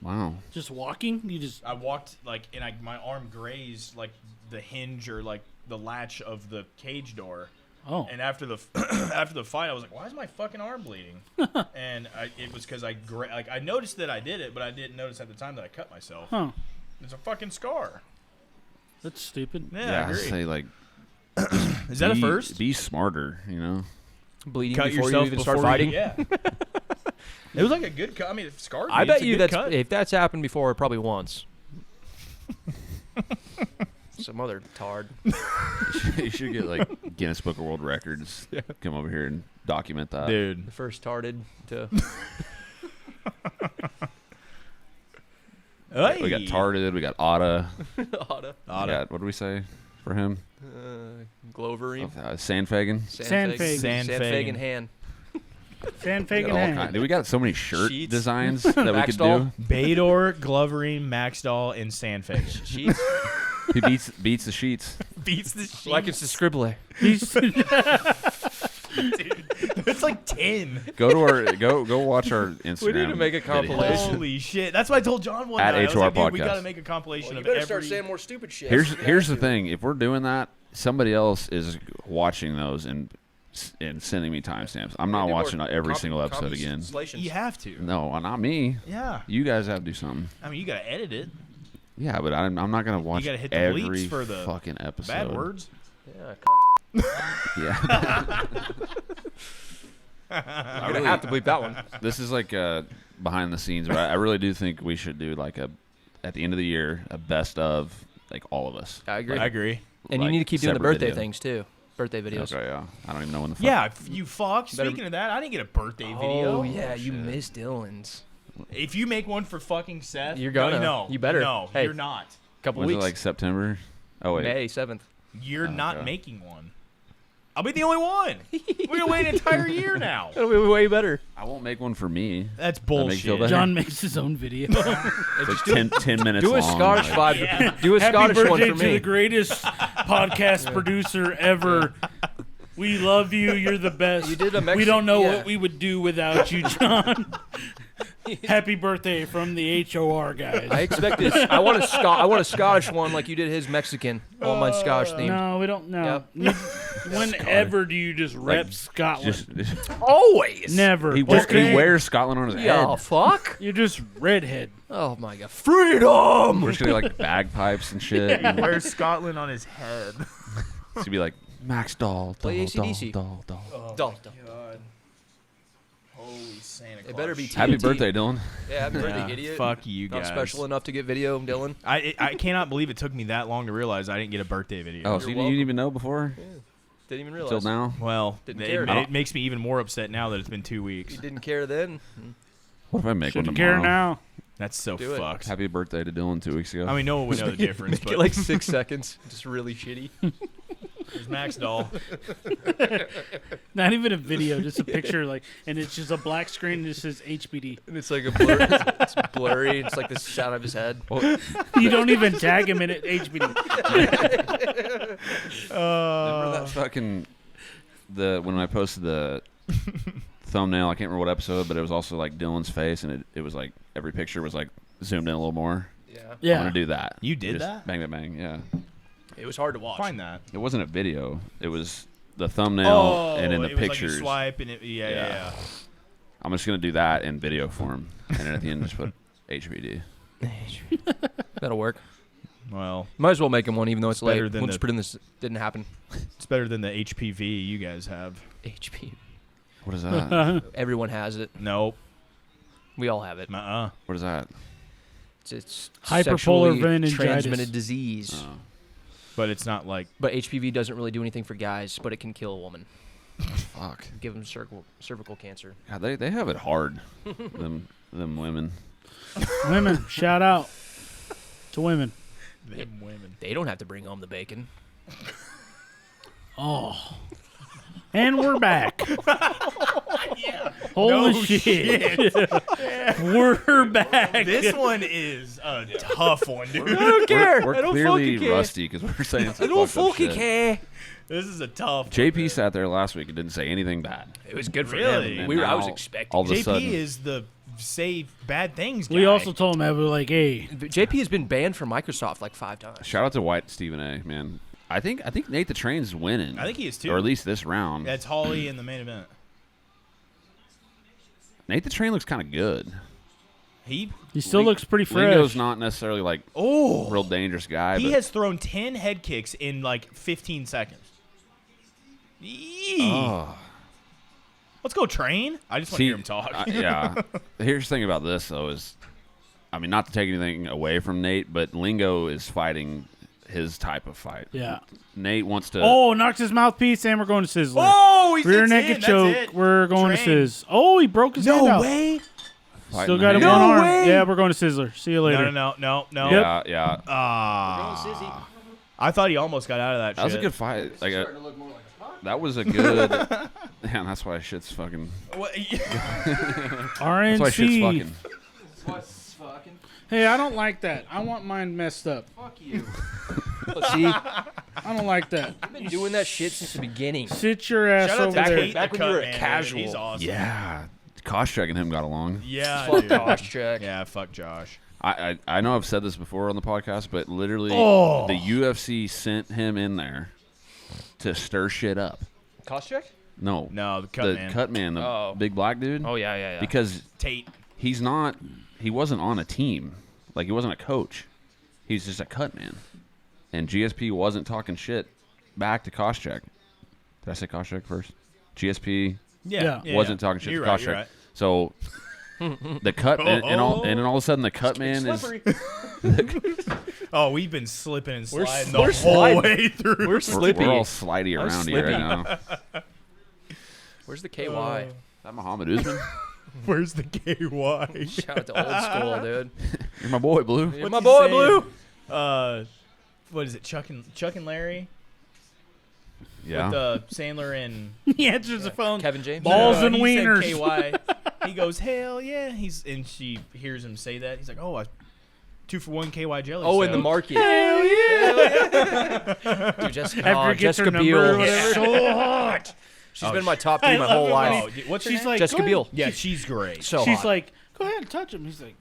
Wow.
Just walking? You just.
I walked like, and my arm grazed like the hinge or like the latch of the cage door.
Oh.
And after the after the fight, I was like, "Why is my fucking arm bleeding?" And it was because I noticed that I did it, but I didn't notice at the time that I cut myself.
Huh.
It's a fucking scar.
That's stupid.
Yeah, I
I
agree.
say like.
Is that a
be-
first?
Be smarter, you know.
Bleeding
Cut
before
yourself
you even start
before
fighting.
Yeah. It was like a good cut. I mean, if scar.
I
it's
bet
a
you
good
that's
cut.
if that's happened before, probably once. Some other tard.
You should get like Guinness Book of World Records. Come over here and document that.
dude.
The first tarded to.
We got Tarded. We got Otta.
Otta.
We got, what do we say for him?
Glovery.
Sandhagen.
Sandhagen.
Sandhagen.
Sandhagen hand.
Fan fake
We
and
got all
hang.
kind- Dude, we got so many shirt
Sheets.
designs that we
Max
could
doll.
do.
Baydor, Glovering, Maxdoll, and Sandface.
Sheets.
He beats the sheets.
Beats the sheet.
Like it's the scribbler.
He's-
Dude, it's like 10.
Go to our go watch our Instagram.
We need to make a
videos.
compilation.
Holy shit. That's what I told John one
At
night. I was
HOR
like, dude, we
Podcast.
got to make a compilation
Well, you
of
better
every...
start saying more stupid shit.
Here's the thing. If we're doing that, somebody else is watching those and sending me timestamps. I'm not watching every single episode again.
You have to.
No, not me.
Yeah.
You guys have to do something.
I mean, you got to edit it.
Yeah, but I'm not gonna watch
gotta hit the
every
bleeps for the
fucking episode.
Bad words.
Yeah,
Yeah.
I'm gonna have to bleep that one.
This is like behind the scenes, but I really do think we should do like at the end of the year a best of like all of us.
I agree.
I agree.
And you
like,
need to keep doing the
separate
birthday
video.
things too. Birthday videos.
Okay, yeah. I don't even know when the fuck.
Yeah, you fuck.
Better-
Speaking of that, I didn't get a birthday video.
Oh yeah, you
shit.
missed Dylan's.
If you make one for fucking Seth,
You're gonna.
No,
You better.
No,
Hey.
you're not.
Couple
Was it
weeks.
like September? Oh wait.
May 7th.
You're not
okay.
making one. I'll be the only one. We're gonna wait an entire year now.
That'll be way better.
I won't make one for me.
That's
That makes you feel
bullshit.
better.
John makes his own video.
It's like 10 minutes
Do a
long.
Scottish
like-
vibe. Do a
Happy
Scottish one
birthday
for
to
me.
the greatest podcast producer ever. We love you. You're the best.
You did a
we don't know
yeah.
what we would do without you, John. Happy birthday from the HOR guys.
I expected. I want a Scottish one like you did his Mexican. All my Scottish themed.
No, we don't know.
Yep.
Whenever do you just rep
Like,
Scotland?
Just,
Always.
Never.
he
Okay.
wears Scotland on his
Yeah.
head.
Fuck.
You're just redhead.
Oh my god. Freedom.
We're just gonna like bagpipes and shit. And
Where's Scotland on his head?
it's gonna be like Max doll,
Play
doll,
AC/DC.
doll.
Done.
God. Holy Santa Claus.
It better be
Happy
TNT.
birthday, Dylan.
Yeah, happy
Yeah,
birthday, idiot.
fuck you
Not
guys.
special enough to get video, Dylan.
I cannot believe it took me that long to realize I didn't get a birthday video.
Oh, so you didn't even know before?
Didn't even realize.
Till now?
Well,
Didn't
it,
care.
it makes me even more upset now that it's been 2 weeks.
You didn't care then.
What if I make one
Shouldn't
tomorrow?
care now.
That's so
Do it.
fuckt.
Happy birthday to Dylan 2 weeks ago.
I mean, no one would know the difference,
Get
but
like 6 seconds. Just really shitty.
there's Max doll.
Not even a video, just a picture, like, and it's just a black screen and it says HBD.
And it's like a blur. It's blurry. It's like the shot of his head.
You don't even tag him in it, HBD.
Remember that fucking when I posted the thumbnail? I can't remember what episode, but it was also like Dylan's face, and it was like every picture was like zoomed in a little more.
Yeah.
I'm
Yeah.
gonna do that.
You did
Just
that?
Bang, bang, bang. Yeah.
It was hard to watch.
Find that.
It wasn't a video. It was the thumbnail and in the
it was
pictures.
Like you swipe and it,
Yeah.
yeah.
I'm just gonna do that in video form, and then at the end just put HBD.
That'll work.
Well,
Might as well make him one, even though it's
better
late.
than
We'll
the-
just pretend this didn't happen.
it's better than the HPV you guys have.
HP.
What is that?
Everyone has it.
Nope.
We all have it.
What is that?
It's
Hyperpolar
sexually
meningitis.
transmitted disease.
Oh.
But it's not like
But HPV doesn't really do anything for guys, but it can kill a woman.
Fuck.
Give them cervical cancer.
God, they have it hard. them women.
Women, shout out to women.
them women.
They don't have to bring home the bacon.
Oh. And we're back. Holy
No
shit. We're back.
This one is a tough one, dude.
I don't care.
We're
I don't
clearly
fucking care.
rusty because we're saying
I
some
don't
fucked up
fucking
shit.
care.
This is a tough one,
JP
man.
sat there last week and didn't say anything bad.
It was good for
Really?
him.
And
I was
now,
expecting.
all of a
JP
sudden,
is the say bad things guy.
We also told him that we're like, hey,
JP has been banned from Microsoft like 5 times.
shout out to White Stephen A. Man, I think Nate the Train's winning.
I think he is too.
or at least this round.
That's Holly in the main event.
Nate the Train looks kind of good.
he still looks pretty fresh.
Lingo's not necessarily like
Oh,
real dangerous guy.
he
but
has thrown 10 head kicks in like 15 seconds. Yee.
Oh.
Let's go train. I just want to
See,
hear him talk.
yeah. Here's the thing about this though is, I mean, not to take anything away from Nate, but Lingo is fighting his type of fight.
Yeah.
Nate wants to.
Oh, knocked his mouthpiece, and we're going to Sizzler.
Oh, he's
Rear
it's
naked
in. That's
choke.
it.
We're going
Train.
to Sizz. Oh, he broke his hand
No
out.
way.
fight
Still
in
got
the
it
hand.
one arm.
way.
Yeah, we're going to Sizzler. See you later.
No.
Yeah, yeah.
Ah. I thought he almost got out of that
That was a
shit.
good fight. Like That was a good. Man, that's why shit's fucking.
What?
That's why shit's
RNC.
fucking.
Hey, I don't like that. I want mine messed up.
Fuck you. See,
I don't like that.
I've been doing that shit since the beginning.
Sit your ass
Shout out
over
to
there.
Tate,
Back
the
when you were a
cut man,
casual.
He's awesome.
Yeah, Koscheck and him got along.
Yeah,
Fuck
dude.
Josh check.
Yeah, fuck Josh.
I know I've said this before on the podcast, but literally
Oh.
the UFC sent him in there to stir shit up.
Cost check?
No,
No, the cut
the
man.
cut man, the
Oh.
big black dude.
Oh yeah.
Because
Tate.
he wasn't on a team. Like, he wasn't a coach. He's just a cut man. And GSP wasn't talking shit back to Koscheck. Did I say Koscheck first? GSP
Yeah.
wasn't talking shit
You're
to
right,
Koscheck.
you're right.
So the cut and then all of a sudden the cut man is
Oh, we've been slipping and
We're
sliding
s-
the
we're
whole
sliding.
way through.
We're
we're
slippy.
all slidey
I'm
around here right
slippy.
now.
Where's the KY?
Is that Muhammad Usman?
Where's the KY?
Shout out to old school, dude.
You're my boy, Blue.
You're
What's
my
he
boy,
saying?
Blue.
What is it? Chuck and Larry
Yeah.
with Sandler and
He answers the phone.
Kevin James.
Balls and
he said
wieners.
KY. He goes, hell yeah. And she hears him say that. He's like, oh, 2-for-1 KY jelly.
Oh, in
so-
the market.
Hell yeah.
Dude, Jessica,
After he gets her
Jessica
number
Biel.
or whatever.
So hot. She's
Oh,
been my top
I
3 my
love
whole
it when
life.
Oh, what's her
She's
name?
like,
Jessica
go ahead.
Biel.
Yeah, she's great.
So
She's
hot.
like, go ahead and touch him. He's like,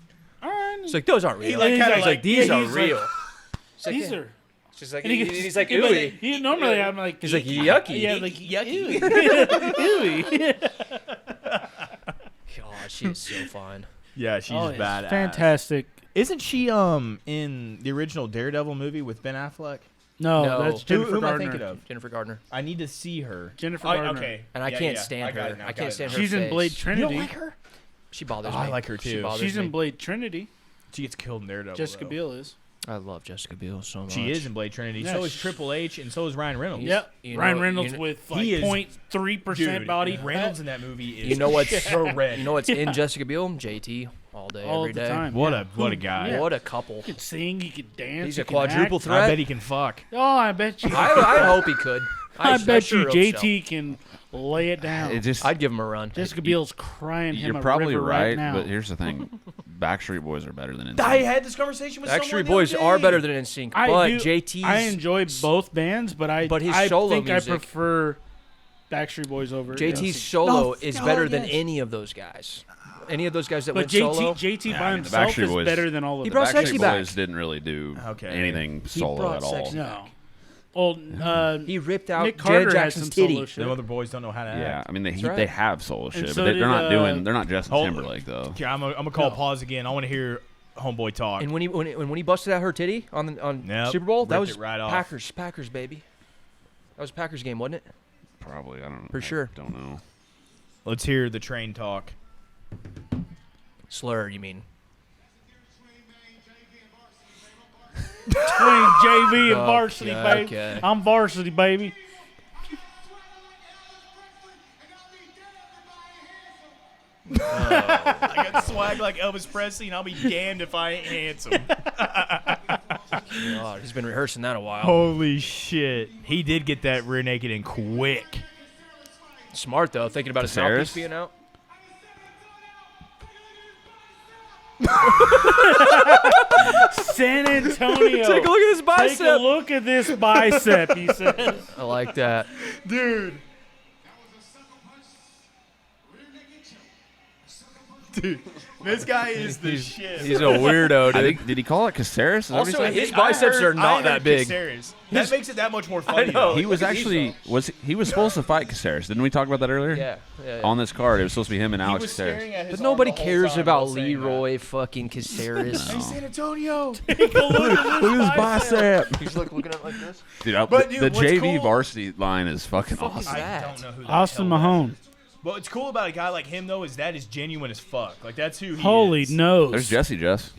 all right.
She's like, those aren't real.
like, kinda
He's
like-
these
yeah,
are
he's like-
real. She's like,
These
yeah.
are.
She's like,
And he
he's like,
yeah, but
ooey.
normally I'm like,
He's like, yucky.
Yeah, like
Yucky.
Ooey.
God, she's so fine.
Yeah, she's
Oh, yeah.
badass.
Fantastic.
Isn't she in the original Daredevil movie with Ben Affleck?
No,
No.
that's
Who
Jennifer
am I
Gardner.
thinking of?
Jennifer Gardner.
I need to see her.
Jennifer
Oh,
Gardner.
okay.
And I
Yeah,
can't
yeah.
stand
got
her.
it now,
I
got
can't
it
stand
now.
her
She's in
face.
Blade
You
Trinity.
don't like her?
She bothers
Oh,
me.
I like her
She
too.
bothers
She's
me.
in Blade Trinity.
She gets killed in Daredevil.
Jessica
though.
Biel is.
I love Jessica Biel so much.
She is in Blade Trinity.
Yeah,
So is
she-
Triple H, and so is Ryan Reynolds.
Yep.
you
Ryan
know-
Reynolds
you know-
with like
He is-
0.3%
Dude,
body
Reynolds
fat.
in that movie is
You know what's
horrendous.
You know what's in Jessica Biel? JT all day,
all
every
the
day.
time.
What
yeah.
a guy.
Yeah.
What a couple.
He could sing. He could dance.
He's
he
a
can
quadruple
act.
threat.
I bet he can fuck.
Oh, I bet you.
I hope he could.
I bet
sure
you
hope
JT can lay it down.
It just
so. I'd give him a run.
Jessica Biel's crying him
you're
a
probably
river
right,
now.
but here's the thing: Backstreet Boys are better than NSYNC.
I had this conversation with someone
Backstreet
the
Boys
other
are
day.
better than NSYNC, but JT's.
I enjoy both bands, but
But his
I
solo
think
music-
I prefer Backstreet Boys over
JT's
NSYNC.
solo
No,
is
no,
better than
yes.
any of those guys. Any of those guys that
But
went
JT,
solo.
JT
Yeah,
by
I mean, the
himself
Backstreet
is
Boys-
better than all of
He
them.
brought
Backstreet
Sexy back.
Boys didn't really do
Okay.
anything
He
solo
brought
at all.
Sexy
No. Well,
He ripped out
Nick
Janet
Carter has
Jackson's
some solo
titty.
shit.
Them other boys don't know how to act.
Yeah, I mean they
right.
they have solo shit,
so
but they're
did,
not doing. They're not Justin
Hold-
Timberlake though.
Okay, I'm gonna call
No.
pause again. I want to hear Homeboy talk.
And when he busted out her titty on
Yep,
Super Bowl, that
ripped
was
it right off.
Packers baby. That was a Packers game, wasn't it?
Probably, I don't.
For sure.
Don't know.
Let's hear the train talk.
Slur, you mean?
between JV and varsity,
Okay,
baby.
okay.
I'm varsity, baby.
I got swag like Elvis Presley, and I'll be damned if I ain't handsome.
God, he's been rehearsing that a while.
Holy shit. He did get that rear naked and quick.
Smart though, thinking about his
Caceres?
mouthpiece being out.
San Antonio.
Take a look at his
Take
bicep.
a look at this bicep, he says.
I like that.
Dude. Dude, this guy is the shit.
He's a weirdo,
I
dude.
think did he call it Caceres? Is that what he
Also,
said?
his biceps are not that big.
That makes it that much more funny.
know.
though.
He was actually he was supposed to fight Caceres. Didn't we talk about that earlier?
Yeah.
On this card, it was supposed to be him and
He
Alex
was
Caceres.
staring at his
But
arm
nobody
the whole
cares
time
about
while saying that.
Leroy fucking Caceres.
Hey, San Antonio.
Look at his bicep.
He's looking at it like this.
Dude,
But,
the
dude, what's
JV
cool-
varsity line is fucking
Fuck is
awesome.
that?
I don't know who the
Austin
hell that
Mahone.
is. But what's cool about a guy like him, though, is that is genuine as fuck. Like, that's who he
Holy
is.
nose.
There's Jess.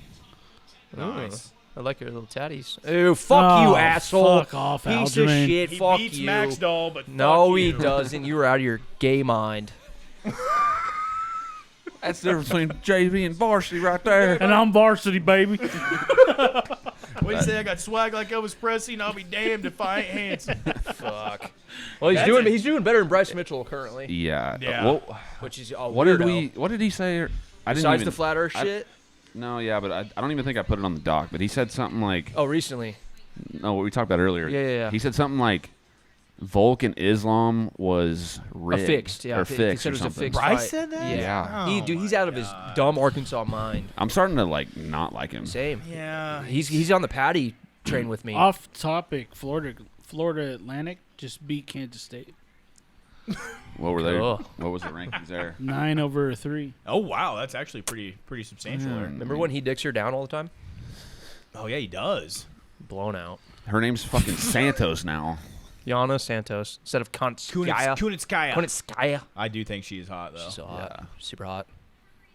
Nice.
I like your little tatties. Ooh, fuck you,
Oh,
asshole.
fuck off,
Piece of
Algernon.
shit.
He
Fuck
beats
you.
Max Doll, but
No,
fuck
he
you.
doesn't. You're out of your gay mind.
That's the difference between JV and varsity right there.
And I'm varsity, baby.
What do you say? I got swag like Elvis Presley, and I'll be damned if I ain't handsome.
Fuck. Well, he's doing better than Bryce Mitchell currently.
Yeah.
Yeah.
Well,
Which is
what did he say? I didn't
Besides
even,
the flat Earth shit.
No, yeah, but I don't even think I put it on the doc. But he said something like,
Oh, recently.
no, what we talked about earlier.
Yeah.
He said something like, Volk and Islam was rigged.
Fixed, yeah.
Or
He
fixed
said
or
it was a
something.
fixed
Bryce
fight.
said that?
Yeah.
Oh
He's
my
out of his
God.
dumb Arkansas mind.
I'm starting to like not like him.
Same.
Yeah.
He's on the Patty train with me.
Off topic, Florida Atlantic just beat Kansas State
What were they?
Cool.
What was the rankings there?
9-3.
Oh wow, that's actually pretty substantial there.
Remember when he dicks her down all the time?
Oh yeah, he does.
Blown out.
Her name's fucking Santos now.
Yana Santos instead of Kunitskaya. Kunitskaya.
I do think she is hot though.
She's so hot.
Yeah.
Super hot.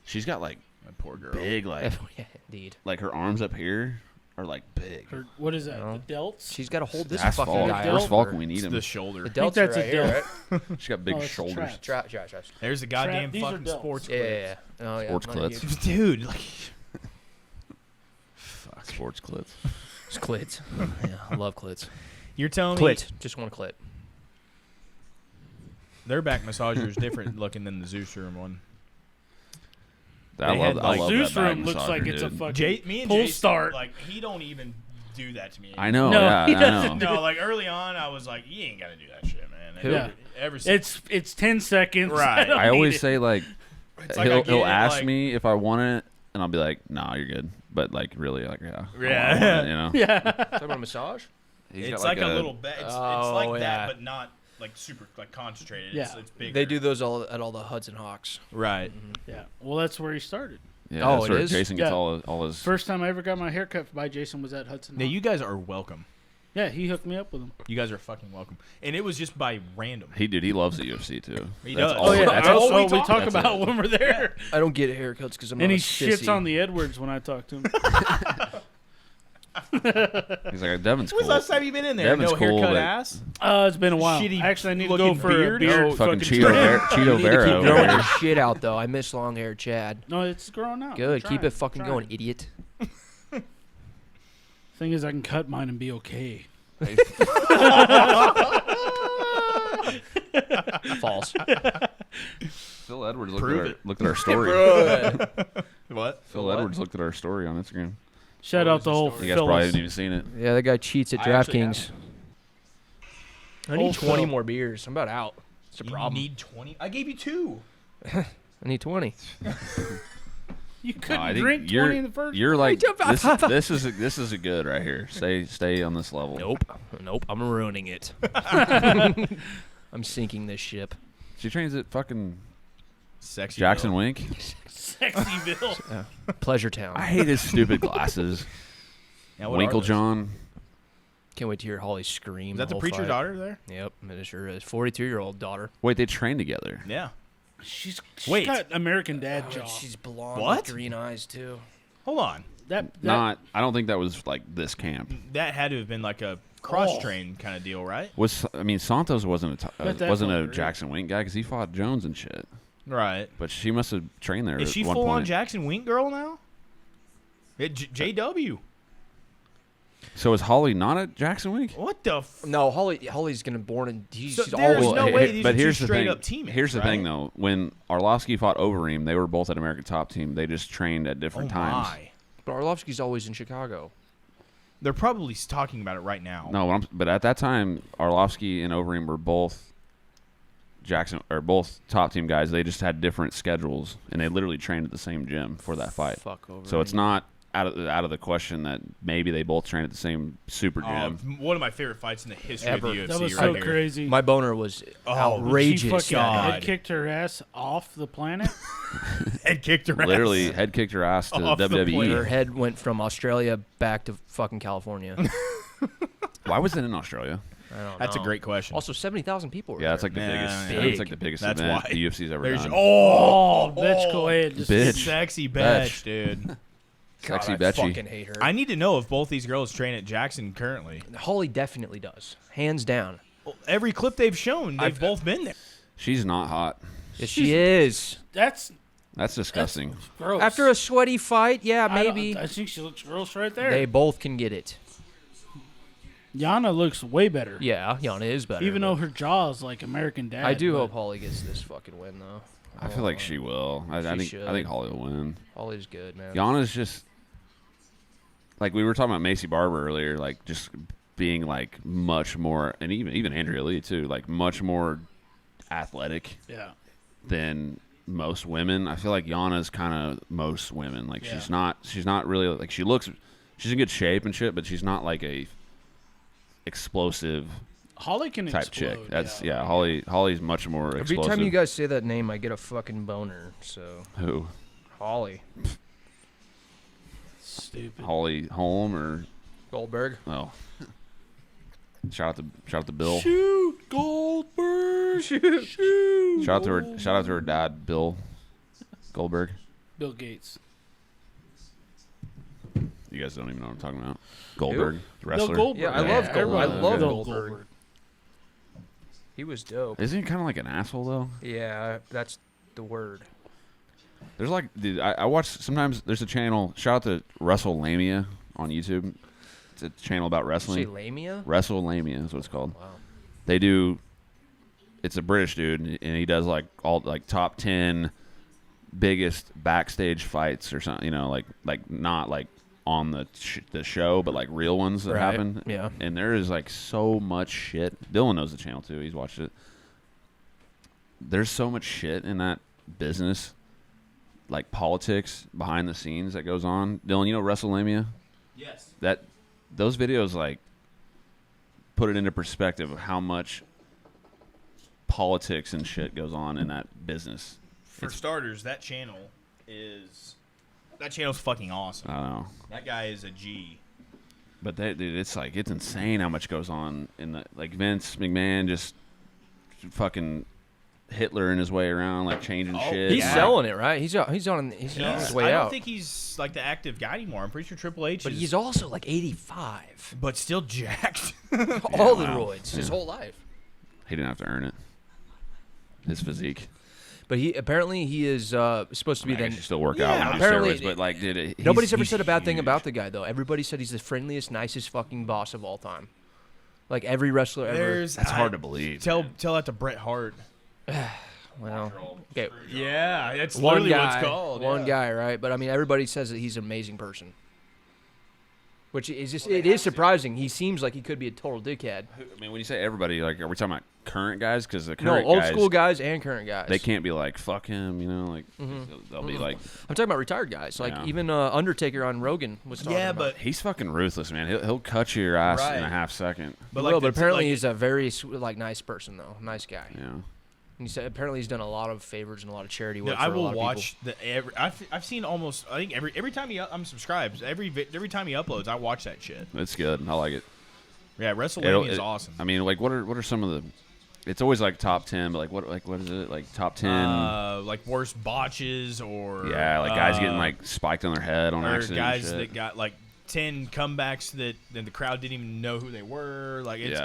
She's got like
That poor girl.
big, like
Yeah, indeed.
her arms up here are like big.
What is that?
No.
The delts?
She's got to hold this
That's
fucking
Volk.
guy
Where's
over.
Volk when we need
It's
him?
the shoulder.
The
think
delts
that's
are
a
right here,
delt.
right?
She's got big
Oh, it's
shoulders.
traps.
Trash.
There's the goddamn
These are
fucking
delts.
sports
Yeah.
clips.
Oh, yeah.
Sports
Money
clips.
huge.
Dude, like
Sports clips.
It's clits. Yeah, I love clits.
you're telling me
Clit. Just one clit.
their back massager is different looking than the Zeus room one.
I
They
love,
had,
I
like,
love
Zeus
that back
room looks
massager,
like it's a
dude.
fucking
Me and
pull
Jason,
start.
like he don't even do that to me.
I know.
No,
yeah,
he
I
doesn't
know.
No, like early on, I was like, "You ain't gotta do that shit, man."
Who?
And ever since,
It's 10 seconds.
Right.
don't
I always
need it.
say like
it's like I get
he'll
it,
ask
like-
me if I want it, and I'll be like, "Nah, you're good." But like really, like yeah,
Yeah.
I want it, you know.
Yeah.
Talking about a massage?
He's
It's
got
like a little bit. It's
Oh,
like
yeah.
that, but not like super like concentrated.
Yeah.
It's bigger.
They do those all at all the Hudson Hawks.
right.
Yeah. Well, that's where he started.
Yeah,
Oh,
that's
it
where
is?
Jason gets
Yeah.
all his.
First time I ever got my hair cut by Jason was at Hudson.
Now
Hawk.
you guys are welcome.
Yeah, he hooked me up with him.
You guys are fucking welcome. And it was just by random.
He loves the UFC too.
He
That's
does.
all-
Oh, yeah,
that's
that's
all-
all
we talk
that's
about
it.
when we're there.
I don't get haircuts because I'm
And
not
he
a
shits
sissy.
on the Edwards when I talk to him.
He's like, Devin's
When's
cool.
the last time you been in there?
Devin's
no
cool,
haircut
but-
ass.
It's been a while.
Shitty
Actually, I need to go
looking
for
beard?
a beard.
No, fucking
trim.
Chito
You need to
Vera
keep
over
growing
here.
your shit out though. I miss long hair, Chad.
No, it's growing out.
Good.
I'm
Keep
trying,
it fucking
trying.
going, idiot.
Thing is, I can cut mine and be okay.
False.
Phil Edwards
Prove
looked at our story.
What?
Phil
What?
Edwards looked at our story on Instagram.
Shout
What
out
was
the
the
whole
story?
You guys probably
Phyllis.
haven't even seen it.
Yeah, that guy cheats at
I actually
DraftKings. I
Oh,
need 20
Phil.
more beers. I'm about out. It's a
You
problem.
need 20. I gave you 2.
I need 20.
You
No,
couldn't
I think
drink 20 in the first.
You're like
Wait,
this is a good right here. Stay on this level.
Nope. I'm ruining it. I'm sinking this ship.
She trains at fucking
Sexy.
Jackson
Bill.
Wink.
Sexyville.
Pleasure Town.
I hate his stupid glasses.
Now, what are
Winkle
those?
John.
Can't wait to hear Holly scream.
Is that the
whole
preacher's
fight.
daughter there?
Yep, it sure is. 42-year-old daughter.
Wait, they train together.
Yeah.
She's
Wait.
got American Dad jaw.
She's blonde
What?
with green eyes, too.
Hold on.
That
I don't think that was like this camp.
That had to have been like a cross-train kind of deal, right?
Santos wasn't
Bet that
wasn't a
felt great.
Jackson Wink guy because he fought Jones and shit.
Right.
But she must have trained there.
Is
at
she
one
full-on
point.
Jackson Wink girl now? JW.
So is Holly not a Jackson Wink?
What the f...
No, Holly's gonna born in.
So
She's
there's
always.
no way these
but
are
here's
two
the thing.
straight-up teammates,
Here's the thing,
right?
though. When Arlovsky fought Overeem, they were both at American Top Team. They just trained at different times.
My.
But Arlovsky's always in Chicago.
They're probably talking about it right now.
No, but at that time, Arlovsky and Overeem were both both top team guys. They just had different schedules, and they literally trained at the same gym for that fight.
Fuck over.
So it's not out of the question that maybe they both trained at the same super gym.
One of my favorite fights in the history
Ever.
of the UFC.
that was
right
so
here.
crazy.
My boner was
Oh,
she
outrageous.
fucking
God.
head kicked her ass off the planet.
Head kicked her
Literally
ass.
head kicked her ass to
Off the
WWE.
plane.
Her head went from Australia back to fucking California.
Why was it in Australia?
I don't
That's a
know.
great question.
Also, 70,000 people were
Yeah, that's
there.
like the
Nah,
biggest.
yeah.
That's like the biggest
That's
event
why.
the UFC's ever
There's
done.
Oh, bitch, go ahead. Just
Bitch.
Sexy
Betch.
bitch, dude.
Sexy
God, I
Betchy.
fucking hate her.
I need to know if both these girls train at Jackson currently.
Holly definitely does, hands down.
Well, every clip they've shown, they've both been there.
She's not hot.
Yes, she is.
That's
That's disgusting.
gross.
After a sweaty fight, yeah,
I don't-
maybe
I think she looks gross right there.
they both can get it.
Yana looks way better.
Yeah, Yana is better.
Even
but
though her jaw is like American Dad.
I do
but
hope Holly gets this fucking win though.
I feel like she will. I
She
think Holly will win.
Holly's good, man.
Yana's just like we were talking about Maycee Barber earlier, like just being like much more, and even Andrea Lee too, like much more athletic
Yeah.
than most women. I feel like Yana's kind of most women. Like
Yeah.
she's not really like she's in good shape and shit, but she's not like a explosive
Holly can
type
explode.
chick. That's Holly's much more
Every
explosive.
time you guys say that name, I get a fucking boner. So
Who?
Holly
Stupid.
Holly Holm or
Goldberg.
oh. Shout out to Bill.
Shoot, Goldberg. Shoot.
Shout out to her dad, Bill Goldberg.
Bill Gates.
You guys don't even know what I'm talking about. Goldberg, the wrestler.
Bill Goldberg.
Yeah, I love Goldberg.
everyone
I
knows
love
Bill
Goldberg. He was dope.
Isn't he kind of like an asshole though?
Yeah, that's the word.
There's like, dude, I watch sometimes. There's a channel. Shout out to WrestleLamia on YouTube. It's a channel about
Say
wrestling.
Lamia?
WrestleLamia is what it's called.
Wow.
They do. It's a British dude, and he does like all like top 10 biggest backstage fights or something. You know, like not like on the show, but like real ones that
Right.
happen.
Yeah.
And there is like so much shit. Dylan knows the channel too. He's watched it. There's so much shit in that business, like politics behind the scenes that goes on. Dylan, you know WrestleLamia?
Yes.
Those videos like put it into perspective of how much politics and shit goes on in that business.
For starters, that channel's fucking awesome.
I don't know.
That guy is a G.
But dude, it's like it's insane how much goes on in the like Vince McMahon just fucking Hitler-ing his way around, like changing shit.
He's
Yeah.
selling it, right? He's on his way
I don't
out.
think he's like the active guy anymore. I'm pretty sure Triple H
But
is,
he's also like 85.
but still jacked.
All the
wow.
roids, his
Yeah.
whole life.
He didn't have to earn it. His physique.
But he is supposed to be
I guess
then.
you still work
Yeah,
out with
apparently-
steroids, but like, dude,
Nobody's ever
he's
said a bad thing
huge.
about the guy though. Everybody said he's the friendliest, nicest fucking boss of all time. Like every wrestler ever.
That's hard to believe.
Tell
man.
that to Bret Hart.
Well, okay.
Yeah, that's
One
literally
guy,
what it's called.
one
yeah.
guy, right? But I mean, everybody says that he's an amazing person. Which is just, it is surprising. He seems like he could be a total dickhead.
I mean, when you say everybody, like, are we talking about current guys? Because the
No,
current
old
guys,
school guys and current guys.
they can't be like, fuck him, you know? Like, they'll be like,
I'm talking about retired guys. Like
Yeah.
even Undertaker on Rogan was talking
Yeah,
about.
but
he's fucking ruthless, man. He'll cut you your ass in a
Right.
half second.
But,
like
but
the-
apparently
like-
he's a very nice person though, nice guy.
Yeah.
And he said apparently he's done a lot of favors and a lot of charity
No,
work.
I
for a
will
lot of
watch I've seen almost. I think every time I'm subscribed. Every time he uploads, I watch that shit.
It's good. I like it.
Yeah, WrestleMania is
It-
awesome.
I mean, like, what are some of the? It's always like top 10, but what is it? Like top 10?
Like worst botches or
yeah, like guys getting like spiked on their head on
or
accident. and
guys
shit.
that got like 10 comebacks that then the crowd didn't even know who they were. Like it's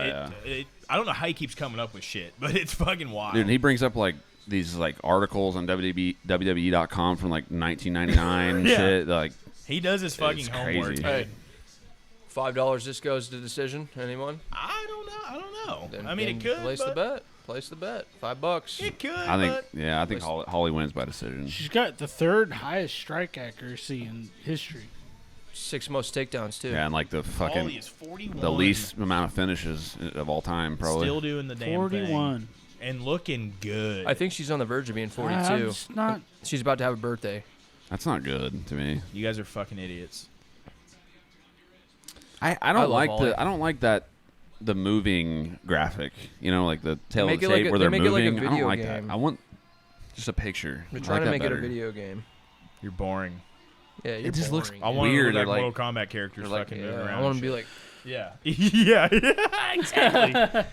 I don't know how he keeps coming up with shit, but it's fucking wild.
Dude, and he brings up like these like articles on WWE.com from like 1999 and
Yeah.
shit. Like,
He does his fucking
It's
homework.
crazy.
dude.
Hey, $5 this goes to decision. Anyone?
I don't know.
Then-
I mean,
then
it could.
place
but
the bet. Place the bet. $5.
It could.
I think,
but
yeah, I think Holly wins by decision.
She's got the third highest strike accuracy in history.
6 most takedowns too.
Yeah, and like the
Holly
fucking
is 41.
the least amount of finishes of all time, probably.
Still doing the damn
41.
thing. And looking good.
I think she's on the verge of being 42.
It's not.
She's about to have a birthday.
That's not good to me.
you guys are fucking idiots.
I
I
don't
love
like
Holly.
I don't like that the moving graphic. You know, like the tail of
Make
the
it like
tape
a-
where
they
they're
make it like a
moving. I don't
video
like
game.
that. I want just a picture.
We're
I
trying
like
to
that
make it a
better.
video game.
You're boring.
Yeah, you're
It just looks
boring.
I want
weird.
to
They're
look like
like,
Mortal Kombat characters
they're like,
fucking
Yeah,
moving around.
I want
and
to be
shit.
like,
Yeah. yeah, exactly.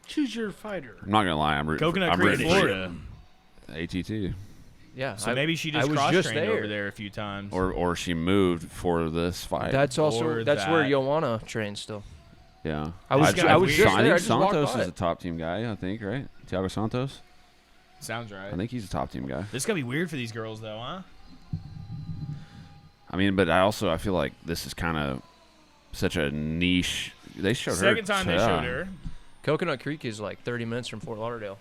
Choose your fighter.
I'm not gonna lie. I'm rooting.
Coconut
I'm
Creek,
rooting for
Florida.
ATT,
yeah.
So
I-
maybe she
I
just
was
cross-trained
just there.
over there a few times.
or she moved for this fight.
That's also
Or
that's where
that.
Joanna trains still.
yeah.
I was
ju- I was just
I
there, I
think
just walked
Santos
by
is
it.
a top team guy. I think right. Thiago Santos.
Sounds right.
I think he's a top team guy.
This is gonna be weird for these girls, though, huh?
I mean, but I feel like this is kind of such a niche. They showed her.
Second time they showed her.
Coconut Creek is like 30 minutes from Fort Lauderdale.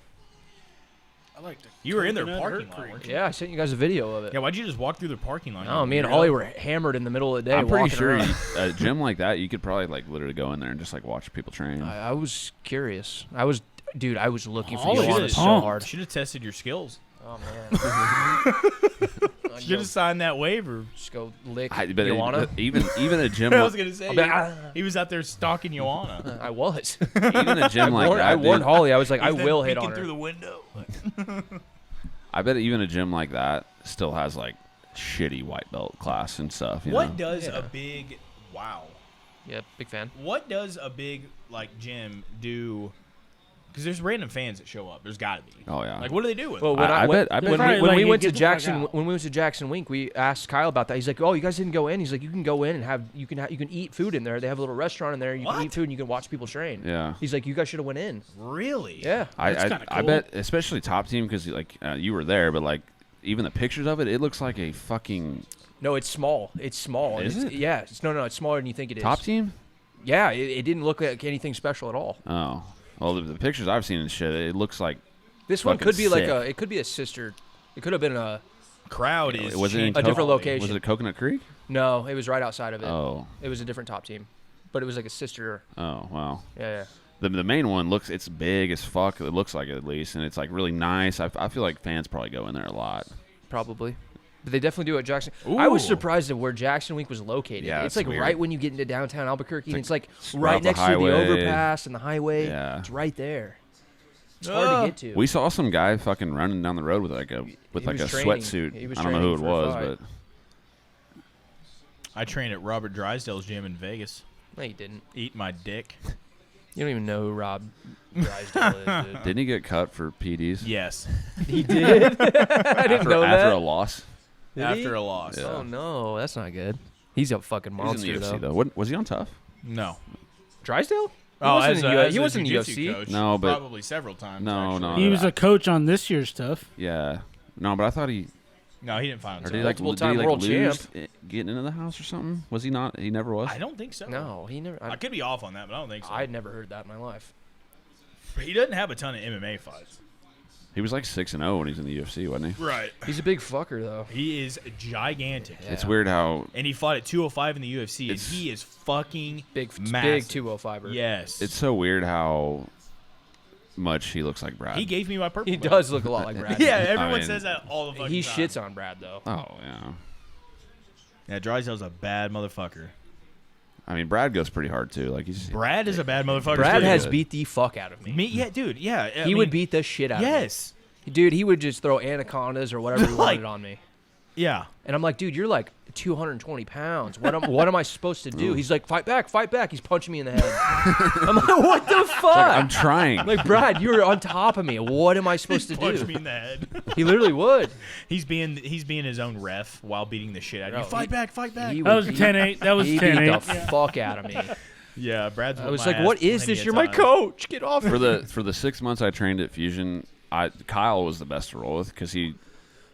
I like the
You were in their
Coconut
parking
Hurt
lot,
Creek.
weren't you?
Yeah, I sent you guys a video of it.
Yeah, why'd you just walk through their parking lot?
Oh, me and
Weirdo.
Holly were hammered in the middle of the day.
I'm pretty
walking
sure
around.
a gym like that, you could probably like literally go in there and just like watch people train.
I was curious. I was looking for
Holly
Yana
is
so
pumped.
hard.
Should have tested your skills.
Oh man.
Should have signed that waiver.
Just go lick
But
Yana.
even a gym,
I was gonna say
I'll be like,
he was out there stalking Joanna.
I was.
even a gym like that.
I warned
dude,
Holly. I was like, I
He's then
will hit
peeking
on
through
her.
the window.
I bet even a gym like that still has like shitty white belt class and stuff. You
What
know?
does
Yeah.
a big
Yep, big fan.
What does a big like gym do? Because there's random fans that show up. There's got to be.
Oh yeah.
Like, what do they do with
Well,
it?
when
I bet
when
Probably
we
like,
went to
get the fuck
Jackson
out.
when we went to Jackson Wink, we asked Kyle about that. He's like, "Oh, you guys didn't go in." He's like, "You can go in and have you can eat food in there. They have a little restaurant in there. You can
What?
eat food and you can watch people train."
yeah.
He's like, "You guys should have went in."
Really?
Yeah.
That's
I
kinda
I
cool.
bet especially top team because like you were there, but like even the pictures of it, it looks like a fucking
No, it's small. It's small.
Is
It's-
it?
Yeah. No, it's smaller than you think it is.
top team.
Yeah, it didn't look like anything special at all.
Oh, well the pictures I've seen and shit, it looks like
This one
Fucking
could be like
sick.
it could be a sister. It could have been a.
Crowd is
was it in
A different
Coconut-
location.
Was it Coconut Creek?
No, it was right outside of it.
Oh,
It was a different top team, but it was like a sister.
oh wow.
Yeah.
The main one it's big as fuck. It looks like it at least, and it's like really nice. I feel like fans probably go in there a lot.
Probably. But they definitely do it at Jackson. I was
Ooh.
surprised at where Jackson Week was located.
Yeah,
it's
it's
like
weird.
right when you get into downtown Albuquerque, and it's like
right
right
off the
next to the
highway.
overpass and the highway.
Yeah.
It's right there. It's hard to get to.
We saw some guy fucking running down the road with like a
He
a
was training.
sweatsuit.
He was
I don't know who it
training for a
was,
fight.
but
I trained at Robert Drysdale's gym in Vegas.
No, you didn't.
Eat my dick.
You don't even know who Rob Drysdale is, dude.
didn't he get cut for PDs?
Yes.
He did? I didn't know that.
After a loss.
Did
After
he?
a loss.
Yeah.
Oh, no. That's not good. He's a fucking
He was
monster,
in the UFC
though.
though. What, was he on Tough?
No.
Drysdale?
Oh,
wasn't
as
in
a,
the
as
he
a
wasn't in the
jiu-jitsu
UFC.
coach,
No, but-
probably several times.
No,
actually.
no.
He was a coach on this year's stuff.
Yeah. No, but I thought he
No, he didn't find
or
himself.
did he like,
Multiple-time
did he, like
world
lose
champ.
getting into the house or something? Was he not? He never was.
I don't think so.
No, he never.
I could be off on that, but I don't think so.
I'd never heard that in my life.
He doesn't have a ton of MMA fights.
He was like 6-0 when he's in the UFC, wasn't he?
Right.
He's a big fucker, though.
He is gigantic.
Yeah.
It's weird how
And he fought at 205 in the UFC, and
It's-
he is fucking
Big
massive.
205er.
Yes.
it's so weird how much he looks like Brad.
He gave me my purple
He
belt.
does look a lot like Brad.
Yeah, everyone
mean,
says that all the fucking
He
time.
shits on Brad, though.
Oh yeah.
Yeah, Drysdale's a bad motherfucker.
I mean, Brad goes pretty hard too. Like he's
Brad is a bad motherfucker.
Brad
too.
has beat the fuck out of me.
Yeah, dude. Yeah. I
He would
mean,
beat the shit out of me.
Yes.
Dude, he would just throw anacondas or whatever he
Like-
wanted on me.
Yeah.
And I'm like, dude, you're like 220 pounds. What am I supposed to do? He's like, fight back, fight back. He's punching me in the head. I'm like, what the fuck?
I'm trying.
Like, Brad, you're on top of me. What am I supposed to
Punch
do?
me in the head.
He literally would.
He's being his own ref while beating the shit out of
Bro,
you. Fight
he-
back, fight back.
He
That was
would beat-
10-8. That was
He beat
10-8.
the fuck out of me.
Yeah, Brad's.
I
whipped
was
my
like,
ass
what is
plenty
this?
of
You're my
times.
coach. Get off.
for the 6 months I trained at Fusion, Kyle was the best to roll with because he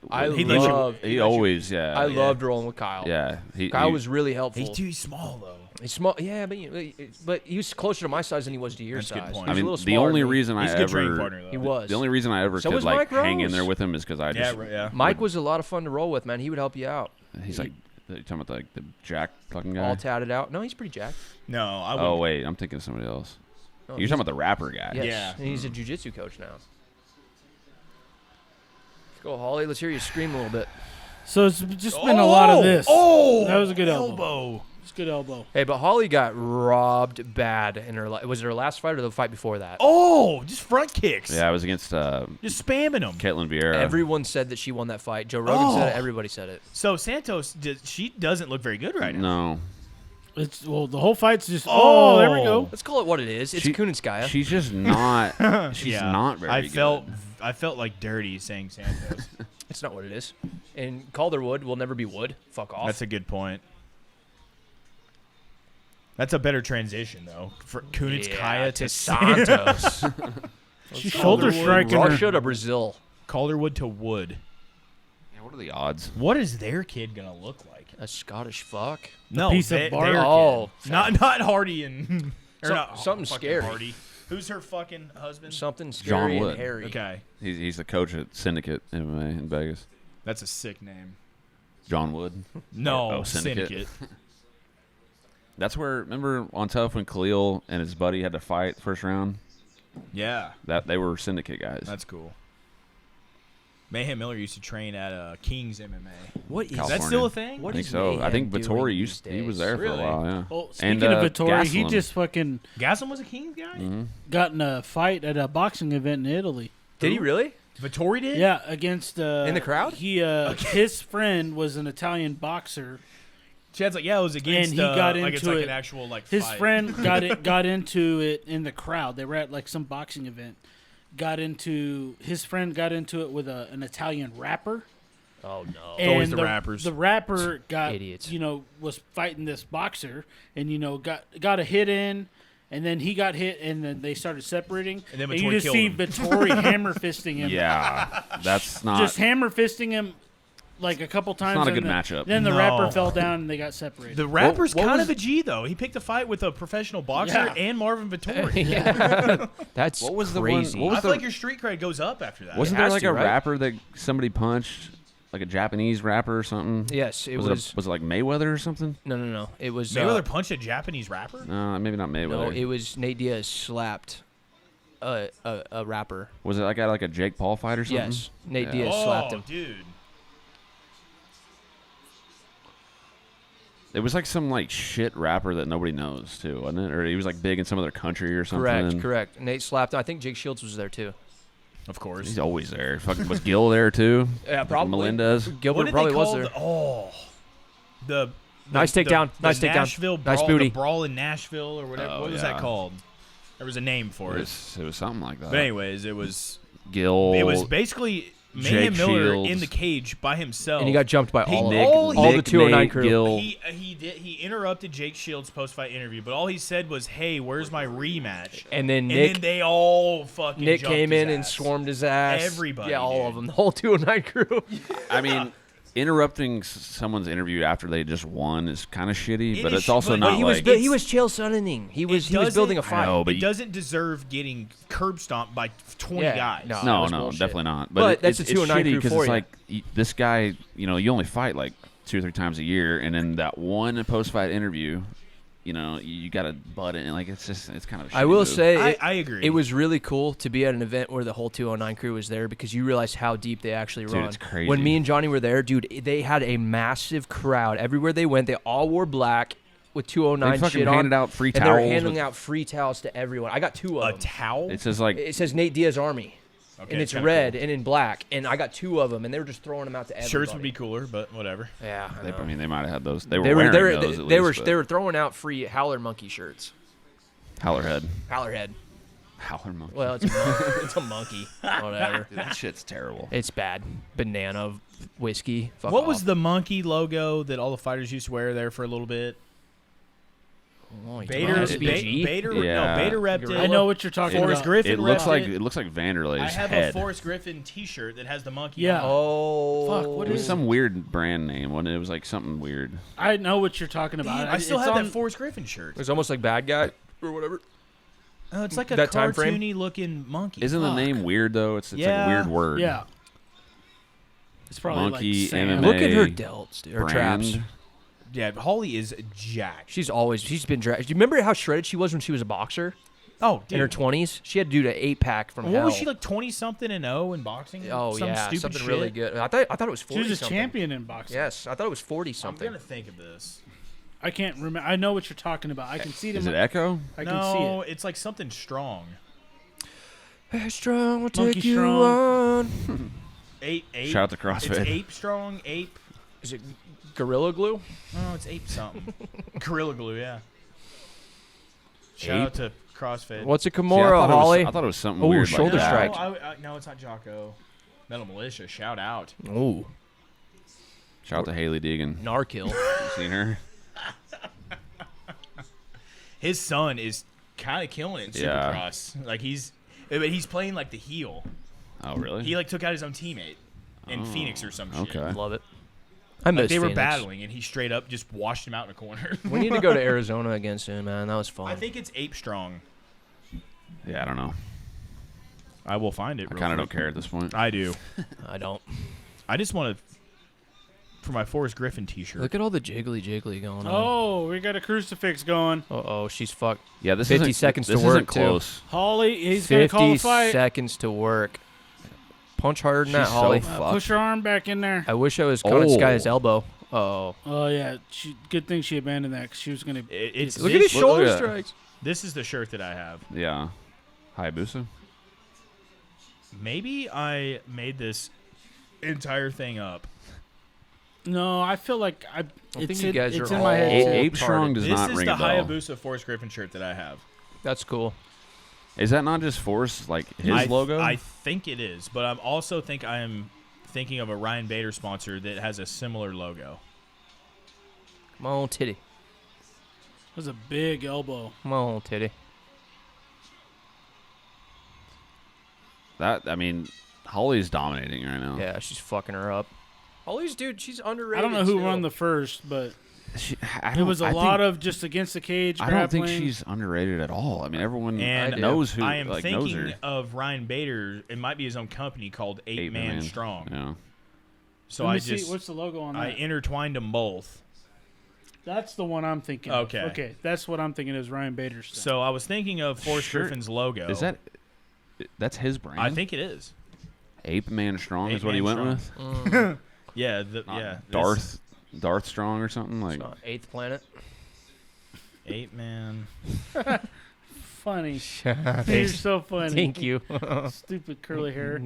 He let you-
loved
always
I loved rolling with Kyle.
yeah
Kyle
he
was really helpful.
He's too small though.
He's small, yeah, but he was closer to my size than he was to your
That's a good
size.
point.
He
I
was a
mean
little
the
smaller
only
than me.
reason
He's
I
a good training
ever
partner though.
He was.
the only reason I ever
So
could
was
like
Mike
hang in
Rose.
there with him is because I
Yeah,
just
right, yeah.
Mike was a lot of fun to roll with, man. He would help you out.
he's like you talking about like the Jack fucking guy.
All tatted out. No, he's pretty jacked.
No, I
Oh
wouldn't.
wait, I'm thinking of somebody else.
No,
You're
he's-
talking about the rapper guy.
Yes.
Yeah.
And he's a jiu-jitsu coach now. Let's go, Holly. Let's hear you scream a little bit.
So it's just been a lot of this.
Oh,
That was a good elbow. It's a good elbow.
Hey, but Holly got robbed bad in her. Was it her last fight or the fight before that?
Oh, just front kicks.
Yeah, I was against
Just spamming them.
Caitlin Vieira.
Everyone said that she won that fight. Joe Rogan said it.
Oh.
Everybody said it.
So Santos, she doesn't look very good right now.
No,
It's the whole fight's just. Oh, there we
Oh.
go.
Let's call it what it is. It's
She-
Kunitskaya.
she's just not. She's
Yeah.
not very.
I felt
good.
like dirty saying Santos.
It's not what it is. And Calderwood will never be wood. Fuck off.
That's a good point. That's a better transition though. For Kunitskaya to
Santos.
She's shoulder striking her.
Russia to Brazil.
Calderwood to Wood.
What are the odds?
What is their kid gonna look like?
A Scottish fuck.
No,
piece of bark.
their
Oh,
kid. Not Hardy and or
Some-
not
something
fucking
scary.
Hardy. Who's her fucking husband?
Something
John
scary
Wood.
and hairy.
Okay,
He's the coach at Syndicate MMA in Vegas.
that's a sick name.
John Wood.
No,
Oh, Syndicate.
Syndicate.
That's where, remember on Tough when Khalil and his buddy had to fight first round?
Yeah,
That they were Syndicate guys.
that's cool. Mayhem Miller used to train at King's MMA.
What is
Is
California.
that still a thing?
I
What
think
is
so. I think
Mayhem
Vittori
doing
used
these
he was
days?
there
Really?
for a while, yeah.
Well, speaking of Vittori, he
Gastelum.
just fucking
Gaslam was a King's guy.
Mhm.
got in a fight at a boxing event in Italy.
Did he really?
Vittori did.
Yeah, against
In the crowd?
He his friend was an Italian boxer.
Chad's like, yeah, it was against.
And he got
like it's
into
like
it.
an actual like.
His
fight.
friend got into it in the crowd. They were at like some boxing event. His friend got into it with an Italian rapper.
Oh no.
And
always the rappers.
The rapper got
Idiots.
was fighting this boxer and got a hit in, and then he got hit, and then they started separating.
And then
you
Vittori
just
killed
see
him.
Vittori hammer fisting him.
Yeah, that's not.
Just hammer fisting him like a couple times.
not a
and
good
then-
matchup.
Then the
No.
rapper fell down and they got separated.
The rapper's
what
kind
was-
of a G though. He picked a fight with a professional boxer
Yeah.
and Marvin Vittori.
Yeah. That's
What was the one-
crazy.
what was
I feel
the-
like your street cred goes up after that.
Wasn't
It
there
has
like
to,
a
right?
rapper that somebody punched, like a Japanese rapper or something?
Yes, it
was
was.
it like Mayweather or something?
No. It was.
Mayweather punched a Japanese rapper?
No, maybe not Mayweather.
No, it was Nate Diaz slapped a rapper.
Was it like at like a Jake Paul fight or something?
Yes, Nate
Yeah.
Diaz slapped him.
Dude.
It was like some like shit rapper that nobody knows too, wasn't it? Or he was like big in some other country or something.
Correct. Nate slapped him. I think Jake Shields was there too.
Of course.
He's always there. Fucking was Gil there too?
Yeah, probably.
Melendez.
What
Gilbert
did
probably
they
was
call
there.
the
Nice takedown. Nice takedown.
Nashville
Nice
brawl,
booty.
The brawl in Nashville or whatever.
Oh,
what was
yeah.
that called? There was a name for it.
It was something like that.
But anyways, it was
Gil.
basically
Jake
Mayhem Miller
Shields.
in the cage by himself.
And he got jumped by all of
Nick-
them. All the
Nick,
209
Nate,
crew.
Gil.
He interrupted Jake Shields' post-fight interview, but all he said was, "Hey, where's my rematch?"
And then
And
Nick
then they all fucking
Nick
jumped
came
his
in and
ass.
swarmed his ass.
Everybody,
Yeah, all
dude.
of them. The whole 209 crew.
I mean, interrupting someone's interview after they just won is kind of shitty,
It
but
is
it's also
but
not
he
like.
was he was chill sunning. He was building a
doesn't-
fight.
know, but
It doesn't deserve getting curb stomped by 20
Yeah,
guys.
no.
No,
was
no,
bullshit.
definitely not.
But that's
it's
a 209
shitty
crew
because
for
it's
you.
like this guy, you only fight like 2 or 3 times a year, and then that one post-fight interview, you got to butt in. Like it's kind of. A
I
shitty
will
move.
say
I agree.
it was really cool to be at an event where the whole 209 crew was there because you realize how deep they actually
Dude,
run.
it's crazy.
When me and Johnny were there, dude, they had a massive crowd everywhere they went. They all wore black with 209
they fucking
shit on,
handed out free
and they were
towels.
handing
with-
out free towels to everyone. I got 2 of
a
them.
towel.
It says like
It says Nate Diaz Army,
Okay,
and it's
kinda
red
cool.
and in black, and I got 2 of them, and they were just throwing them out to everybody.
Shirts would be cooler, but whatever.
Yeah, I know.
I mean, they might have had those. They were
They were
wearing
they were
those at
they were
least, but-
they were throwing out free Howler monkey shirts.
Howlerhead.
Howlerhead.
Howler monkey.
Well, it's it's a monkey. Whatever.
Dude, that shit's terrible.
It's bad. Banana whiskey. Fuck
What
off.
was the monkey logo that all the fighters used to wear there for a little bit?
Oh, you
Bader,
talking about SBG?
Bader,
Yeah.
no, Bader repped it.
I know what you're talking
Forrest
about.
Griffin
It looks
repped
like
it.
it looks like
I
Vanderlei's
have
head.
a Forrest Griffin T-shirt that has the monkey.
Yeah.
on it.
Oh.
Fuck, what
It was
is
some weird brand name. When it was like something weird.
I know what you're talking about.
Damn, I still
It's
have
on-
that Forrest Griffin shirt.
It was almost like Bad Guy or whatever.
Oh, it's like a
That time frame?
cartoony looking monkey.
Isn't the
Fuck.
name weird though? It's
Yeah.
like a weird word.
Yeah. It's probably
Monkey,
like sand.
MMA.
Look at her delts, dude. Her
Brand.
traps.
Yeah, Holly is jacked.
She's been dragged. Do you remember how shredded she was when she was a boxer
Oh, dude.
in her 20s? She had to do the 8-pack from
What
hell.
was she like 20 something and 0 in boxing?
Oh
Some
yeah,
stupid
something
shit?
really good. I thought it was
She
40
was a
something.
champion in boxing.
Yes, I thought it was 40
I'm
something.
gonna think of this.
I can't remember. I know what you're talking about. I can see it.
Is
in
it
my,
Echo?
I can
no,
see it.
it's like something strong.
Hey, strong will
Monkey
take you
strong.
on.
Ape.
Shout out to CrossFit.
It's ape strong. Ape.
Is it Gorilla Glue?
Oh, it's ape something. Gorilla Glue. Yeah. Shout out to CrossFit.
What's a
See,
Kimura, Holly?
I thought it was something
Ooh,
weird
shoulder
like that.
strike.
No, it's not Jocko. Metal Militia. Shout out.
Ooh,
Shout out to Haley Deegan.
Narkill.
You seen her?
His son is kind of killing it in
Yeah.
Supercross. Like he's playing like the heel.
Oh really?
He like took out his own teammate. in Phoenix or some shit.
Okay.
Love it. I miss
Like they were
Phoenix.
battling, and he straight up just washed him out in a corner.
We need to go to Arizona again soon, man. That was fun.
I think it's Ape Strong.
Yeah, I don't know.
I will find it.
I kind of don't care at this point.
I do.
I don't.
I just want to, for my Forrest Griffin T-shirt.
Look at all the jiggly going on.
Oh, we got a crucifix going.
Uh-oh, she's fucked.
Yeah, this
50
isn't,
seconds
this
to work,
isn't close.
Holly, he's going to call
50
the fight.
seconds to work. Punch harder than that,
She's
Holly.
so fucked.
Push her arm back in there.
I wish I was caught this guy's elbow. Oh.
Oh, yeah. Good thing she abandoned that because she was going to.
It's
Look at his
this,
shoulder
look at that.
strikes.
This is the shirt that I have.
Yeah. Hayabusa?
Maybe I made this entire thing up.
No, I feel like
think
it's
you guys
it's
are
in my head.
all-
too.
Ape Strong does
This
not
is
ring
the
a bell.
Hayabusa Forrest Griffin shirt that I have.
That's cool.
Is that not just Forrest, like his logo?
I think it is, but I'm also thinking of a Ryan Bader sponsor that has a similar logo.
Come on, titty.
It was a big elbow.
Come on, titty.
Holly's dominating right now.
Yeah, she's fucking her up. Holly's, dude, she's underrated.
I don't know who
too.
won the first, but
It
it was a lot of just against the cage.
I don't think
grappling.
she's underrated at all. I mean, everyone
And
knows who.
I am
like, knows
thinking
her.
of Ryan Bader. It might be his own company called Eight Man Strong.
Yeah.
So
Let me
I
see,
just
what's the logo on
I
that?
intertwined them both.
That's the one I'm thinking.
Okay.
Of. Okay, that's what I'm thinking is Ryan Bader's. Stuff.
So I was thinking of Forrest
Sure.
Griffin's logo.
Is that's his brand?
I think it is.
Ape Man Strong
Ape
is what he went
Man
with.
Yeah,
Not
this-
Darth Strong or something like.
It's on Eighth Planet.
Eight Man.
funny. You're so funny.
Thank you.
Stupid curly hair.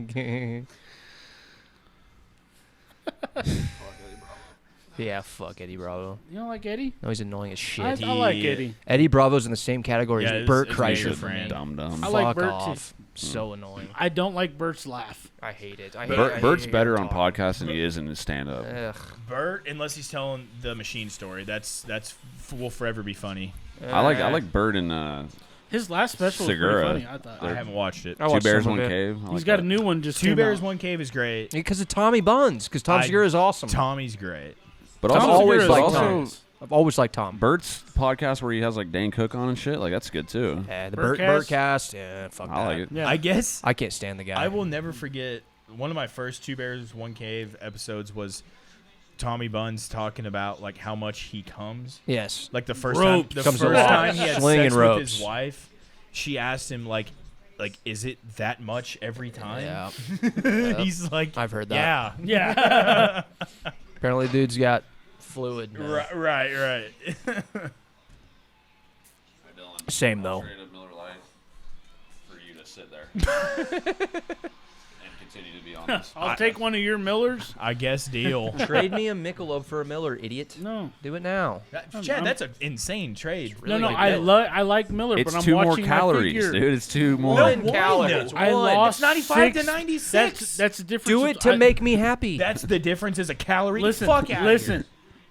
Yeah, fuck Eddie Bravo.
You don't like Eddie?
No, he's annoying as shit.
I like Eddie.
Eddie Bravo's in the same category
Yeah,
as
it's-
Bert
it's
Kreischer
Major
for me.
Friend.
Dumb.
I like
Fuck
Bert too.
off. So annoying.
I don't like Bert's laugh.
I hate it. I hate it.
Bert's better on podcasts than he is in his stand-up.
Ugh.
Bert, unless he's telling the machine story, will forever be funny.
I like Bert and
His last special was
Segura.
pretty funny, I thought.
I haven't watched it.
I
Two
watched
Bears,
some of
One
it.
Cave. I
He's
like
got
that.
a new one just
Two
came
Bears,
out.
One Cave is great.
Because of Tommy Buns. Because Tom
I-
Segura is awesome.
Tommy's great.
But
Tom
also,
always
Segura is
liked
awesome.
Tom. I've always liked Tom.
Bert's podcast where he has like Dane Cook on and shit. Like that's good too.
Yeah, the
Bertcast?
Bertcast. Yeah, fuck
I
that.
like it.
Yeah.
I guess
I can't stand the guy.
I will never forget one of my first Two Bears, One Cave episodes was Tommy Buns talking about like how much he comes.
Yes.
Like the first
Ropes.
time, the
Comes
first
a lot.
time he had
Slinging
sex
ropes.
with his wife, she asked him like, is it that much every time?
Yeah.
He's like,
I've heard that.
Yeah.
Yeah.
Apparently, dude's got fluid. man.
Right.
Same though.
Miller Lite for you to sit there and continue to be honest.
I'll take one of your Millers.
I guess deal.
Trade me a Michelob for a Miller, idiot.
No.
Do it now.
Chad, that's an insane trade.
Really
no,
good
I
deal.
I like Miller,
It's
but I'm
2 more
watching
calories,
my figure.
dude. It's 2 more.
One
One.
calories.
I
One.
lost
95 to
6.
96.
That's the difference.
Do it to make me happy.
That's the difference is a calorie.
Listen,
Fuck out
listen.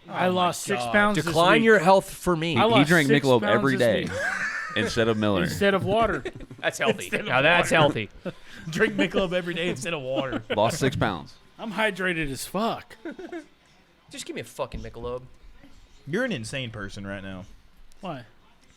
I lost 6
God.
pounds.
Decline
this week
your health for me.
I
He
lost
drank
6
Michelob
pounds
every
this
day
week
instead of Miller.
instead of water.
That's healthy.
Instead of
Now that's
water.
healthy.
Drink Michelob every day instead of water.
Lost 6 pounds.
I'm hydrated as fuck.
Just give me a fucking Michelob.
You're an insane person right now.
Why?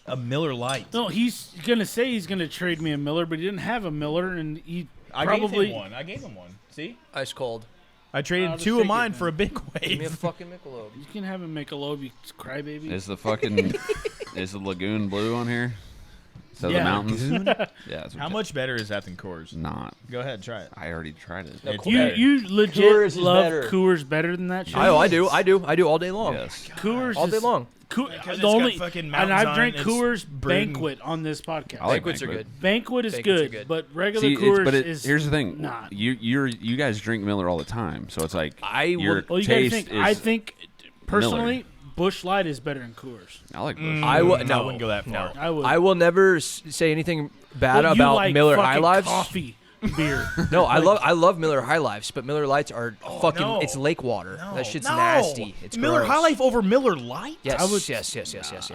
A Miller Lite.
No, he's gonna say he's gonna trade me a Miller, but he didn't have a Miller, and he
I
probably
gave him one. See?
Ice cold.
I traded
just
2
take
of
it,
mine
man.
for a big
Give me a
wave.
fucking Michelob.
you can have him make a lobe, you crybaby.
Is the fucking is the lagoon blue on here? Is that
Yeah.
the mountains? Yeah. That's
How
what
much better is that than Coors?
Not.
Go ahead, try it.
I already tried it.
No,
It's
Coors.
better.
You legit
Coors is
love
better.
Coors better than that shit.
I do all day long.
Yes.
Coors
All day
is-
long.
Because
the
it's
only
got fucking
and
mountains
I've
on
drank
it, it's
Coors
brewed in-
Banquet on this podcast.
I like
Banquets are
Banquet.
good.
Banquet is
Banquets are
good,
good.
but regular
See,
Coors
it's,
is
here's the thing.
not.
You guys drink Miller all the time, so it's like
I
your
would-
Well, you gotta
taste
think.
is.
I think personally, Busch Light is better than Coors.
I like Busch.
I would
I wouldn't go that far.
I would.
I will never say anything bad
Well, you
about
like
Miller
fucking
High Lives.
coffee beer.
No, I love Miller High Lives, but Miller Lights are fucking.
no.
It's lake water.
No.
That shit's
No.
nasty. It's
Miller
gross.
High Life over Miller Light?
Yes,
I would-
yes.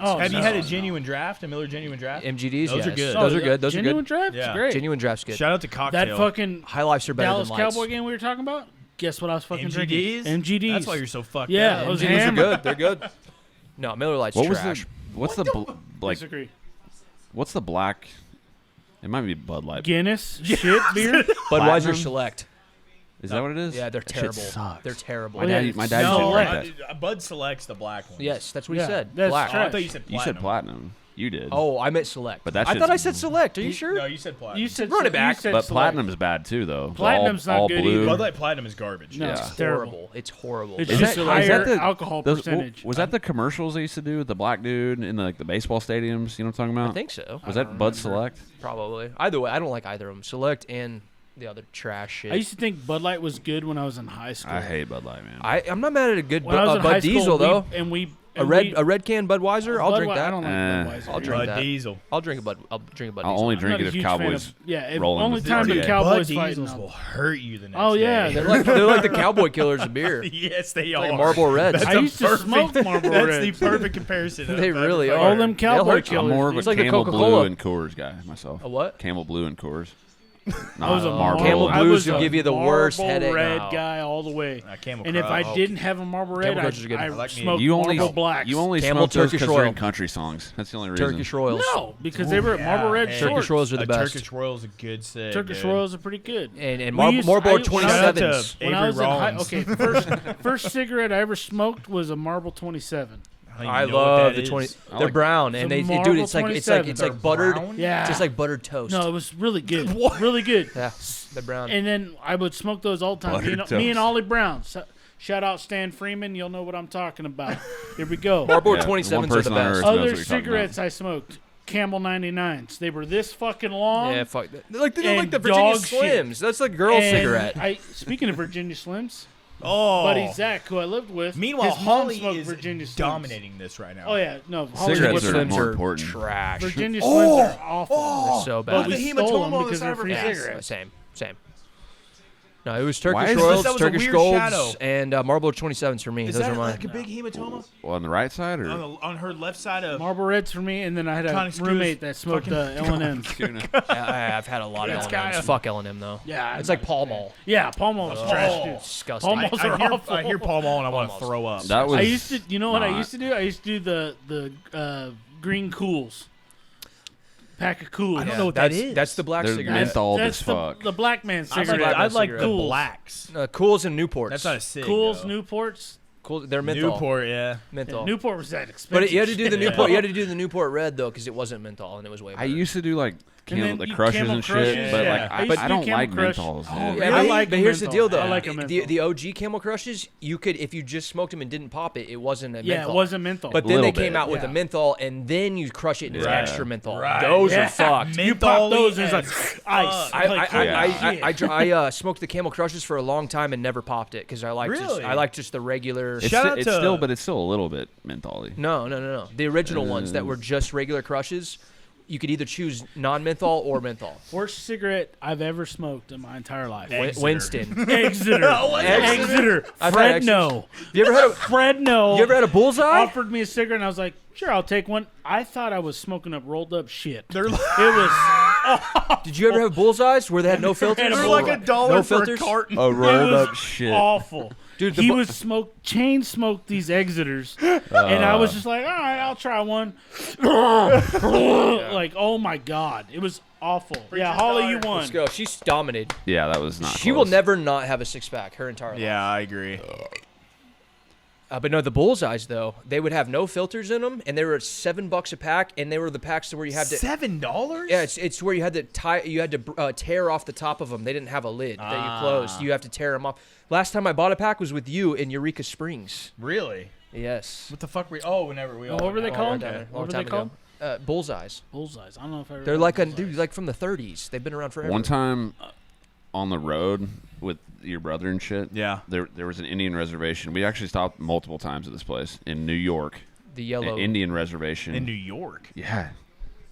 Oh,
Have you
no,
had a
no.
genuine draft, a Miller genuine draft?
MGDs?
Those are
yes.
good.
Those
Oh,
are good. Those are
Genuine
good.
draft?
Yeah.
Great.
Genuine draft's good.
Shout out to Cocktail.
That fucking
High Lifes are better
Dallas
than Lights.
Cowboy game we were talking about. Guess what I was fucking drinking?
MGDs?
MGDs.
That's why you're so fucked
Yeah,
up.
I was
MGDs are
hammered.
good. They're good. No, Miller Lite's
What was
trash.
what's the like?
Disagree.
What's the black? It might be Bud Light.
Guinness shit beer.
Budweiser
Platinum?
Select.
Is that what it is?
Yeah, they're
That shit
terrible.
sucks.
They're terrible.
My dad, my dad
No,
used to
like-
drink that.
Bud Select's the black one.
Yes, that's what he
Yeah,
said.
that's
Black.
Oh, I thought you said
You
platinum.
said platinum. You did.
Oh, I meant Select.
But that
I thought
shit's-
I said Select. Are you sure?
No, you said platinum.
You said
Run it
you
back.
said
but
select.
platinum is bad too, though. It's
Platinum's
all
not good
blue.
either.
Bud Light Platinum is garbage.
No,
It's
it's terrible.
horrible. It's horrible.
It's
Is
just
that-
a
is
higher
that the-
alcohol
Those-
percentage.
was that the commercials they used to do with the black dude in like the baseball stadiums? You know what I'm talking about?
I think so.
Was that Bud Select?
Probably. Either way, I don't like either of them. Select and the other trash shit.
I used to think Bud Light was good when I was in high school.
I hate Bud Light, man.
I'm not mad at a good
when I was in high
Bud
school,
Diesel though.
a
A red can Budweiser. I'll drink that.
I don't like Budweiser.
I'll drink
Bud
that.
Diesel.
I'll drink a Bud. I'll drink a Bud.
I'll
Diesel.
only
I'm
drink
not
it
a
if
huge
Cowboys.
fan of, yeah,
roll in
only
the
time the
Bud
Cowboys
Bud
fighting.
Diesels will hurt you the next
Oh, yeah,
day.
They're like the Cowboy Killers of beer.
Yes, they
Like
are.
Marlboro Reds.
That's
I
a
used to
perfect-
smoke Marlboro
That's
Reds.
the perfect comparison.
They
I've
really
ever
are.
All them
heard.
Cowboy
hurt you.
I'm
killers.
more of a
It's like a
Camel
Coca-Cola.
Blue and Coors guy myself.
A what?
Camel Blue and Coors.
I was a
Marlboro.
Camel
I
Blues
was
will
a
give you the worst
Marlboro
headache
Red
now.
guy all the way.
Camel
And if I
Crush.
didn't have a Marlboro Red,
Camel Crush is good.
I
I like me.
smoked
You only
Marlboro Blacks.
Camel
smoke those
Turkish
'cause they're
Royal.
in country songs. That's the only reason.
Turkish Royals.
No, because they were at Marlboro Red
hey.
shorts.
Turkish Royals are the
A
best.
Turkish Royal's a good cig.
Turkish
dude.
Royals are pretty good.
And
We used-
Marlboro
I- shout
out
27s.
to
When I
Avery
was in high,
Rollins.
okay, first cigarette I ever smoked was a Marlboro 27.
don't
I
even know what
love
that
the 20.
is.
They're brown and
The
they dude.
Marlboro
It's like
27.
buttered.
Brown?
Yeah,
Just like buttered toast.
no, it was really good, really good.
Yeah, they're brown.
And then I would smoke those all the time. Me
Buttered
and, me and
toast.
Ollie Brown. Shout out Stan Freeman. You'll know what I'm talking about. Here we go.
Marlboro
Yeah,
27s
one
are the
person on
best.
Earth knows what
Other
you're talking
cigarettes I smoked, Camel 99s. They were this fucking long.
Yeah, fuck that. They're like the
And
Virginia
dog shit.
Slims. That's like girl
and
cigarette.
Speaking of Virginia Slims,
Oh.
buddy Zach, who I lived with,
Meanwhile,
his mom
Holly
smoked
is
Virginia Slims.
dominating this right now.
Oh yeah, no, Holly
Cigarettes
was
are
Slims
more
are
important.
trash.
Virginia Slims are awful.
They're so
But
bad.
we
the
stole them
hematoma on the
because
side
they're
of her
free
face.
cigarettes.
Same. No, it was
Why
Turkish
is this-
Royals,
that was a
Turkish
weird
Golds,
shadow.
and Marlboro 27s for me.
Is
Those
that
are mine.
like a big hematoma?
Well, on the right side or
On her left side of...
Marlboro Reds for me, and then I had a
Connie's
roommate that smoked L&M's.
I've had a lot of
It's
L&Ms.
kinda-
Fuck L&M though.
Yeah,
it's like Pall Mall.
Yeah, Pall Mall was trash, dude.
Disgusting.
Pall Malls are awful.
I hear Paul Mall and I want to
Mall's-
throw up.
that was.
I used to, you know what I
not-
used to do? I used to do the green Cools. Pack of Cools.
I don't know what that
that's,
is.
That's the black
They're
cigarette.
menthol
That's
as
the,
fuck.
the black man
I like,
cigarette.
I like the
Cools.
blacks.
Cools and Newports.
That's not a cig.
Cools,
though.
Newports.
Cool. They're menthol.
Newport, yeah.
Menthol.
Yeah, Newport was that expensive.
But you had to do the
shit.
Newport. You had to do the Newport Red though, because it wasn't menthol and it was way.
I
Better.
used to do like
then
the
you
crushes
Camel
and shit,
Crushes,
but
yeah.
like
I used to
I
do
don't
Camel
like
Crush.
menthols.
Oh,
dude.
Yeah,
I
but,
like
but here's the
menthol.
deal, though.
I like a menthol.
The OG Camel Crushes, you could if you just smoked them and didn't pop it, it wasn't a
Yeah,
menthol.
it wasn't menthol.
But then
Little
they came
bit.
out with a
Yeah.
menthol, and then you crush it and it's
Yeah.
extra menthol.
Right.
Those
Yeah.
are fucked.
you pop those, and
Mentholy
it's like ice.
fuck.
I smoked the Camel Crushes for a long time and never popped it because I like
Really?
I like just the regular.
It's,
Shout out
it's
to-
still, but it's still a little bit mentholy.
No. The original ones that were just regular crushes, you could either choose non-menthol or menthol.
Worst cigarette I've ever smoked in my entire life.
Exeter.
Winston.
Exeter. Exeter.
I've had
Fred
Exeter.
No.
You ever had a
Fred No.
You ever had a bullseye?
offered me a cigarette, and I was like, sure, I'll take one. I thought I was smoking up rolled up shit.
They're like,
It was
Did you ever have bullseyes where they had no filters?
they're like $1
No
for
filters?
a carton.
A rolled
was
up shit.
awful.
Dude,
He was chain smoked these Exeters, and I was just like, all right, I'll try one. Like, oh my god, it was awful. Yeah, Holly, you won.
Let's go. She's dominated.
Yeah, that was not.
She will
close.
never not have a six-pack her entire life.
Yeah, I agree.
But no, the bullseyes though, they would have no filters in them, and they were $7 a pack, and they were the packs where you had to.
$7?
Yeah, it's where you had to tear off the top of them. They didn't have a lid that you closed. You have to tear them off. Last time I bought a pack was with you in Eureka Springs.
Really?
Yes.
What the fuck were we? Oh, whenever we all.
What were they
went
called?
out.
Down
Okay.
there,
What
long
were
time
they called?
ago. Bullseyes.
Bullseyes. I don't know if I.
They're like like from the 30s. They've been around forever.
One time on the road with your brother and shit.
Yeah.
There was an Indian reservation. We actually stopped multiple times at this place in New York.
The yellow.
An Indian reservation.
In New York.
Yeah.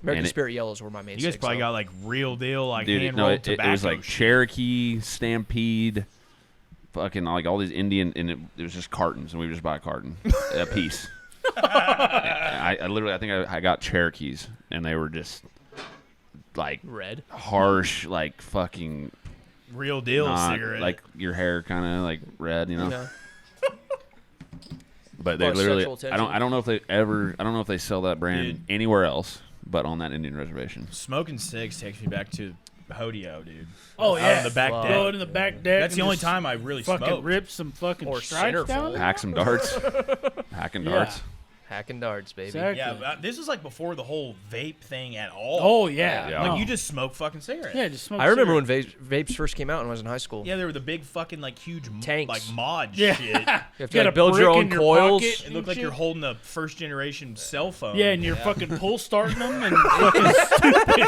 American
and it-
Spirit yellows were my main.
You guys
six,
probably
though.
got like real deal, like
Dude,
hand
no,
rolled
it
tobacco.
was like
shit.
Cherokee, Stampede, fucking like all these Indian, and it was just cartons, and we would just buy a carton a piece. I literally, I think I got Cherokees, and they were just like
red.
harsh, like fucking
Real deal
not,
cigarette.
like your hair kind of like red, you know.
Yeah.
But they
Or
literally,
sexual
I don't know if they ever, I don't know if they sell that brand
Dude.
anywhere else, but on that Indian reservation.
Smoking cigs takes me back to Hodeo, dude.
Oh
Out
yeah,
on the back
Fuck.
deck.
Go into the back deck.
That's
and
the only
just
time I really
fucking
smoked.
rip some fucking
Or
stripes down.
centerfold.
Hack some darts. Hacking
Yeah.
darts.
Hacking darts, baby.
Exactly.
Yeah, this was like before the whole vape thing at all.
Oh yeah.
Yeah.
Like
No.
you just smoke fucking cigarettes.
Yeah, just smoke.
I remember when
cigarettes.
vapes first came out when I was in high school.
Yeah, they were the big fucking like huge
Tanks.
like mod
Yeah.
shit.
You have
You
to
got a
like, build your
brick
own
in your
coils.
pocket.
It looked like
Shit.
you're holding a first generation cell phone.
Yeah, and you're fucking pull starting them and fucking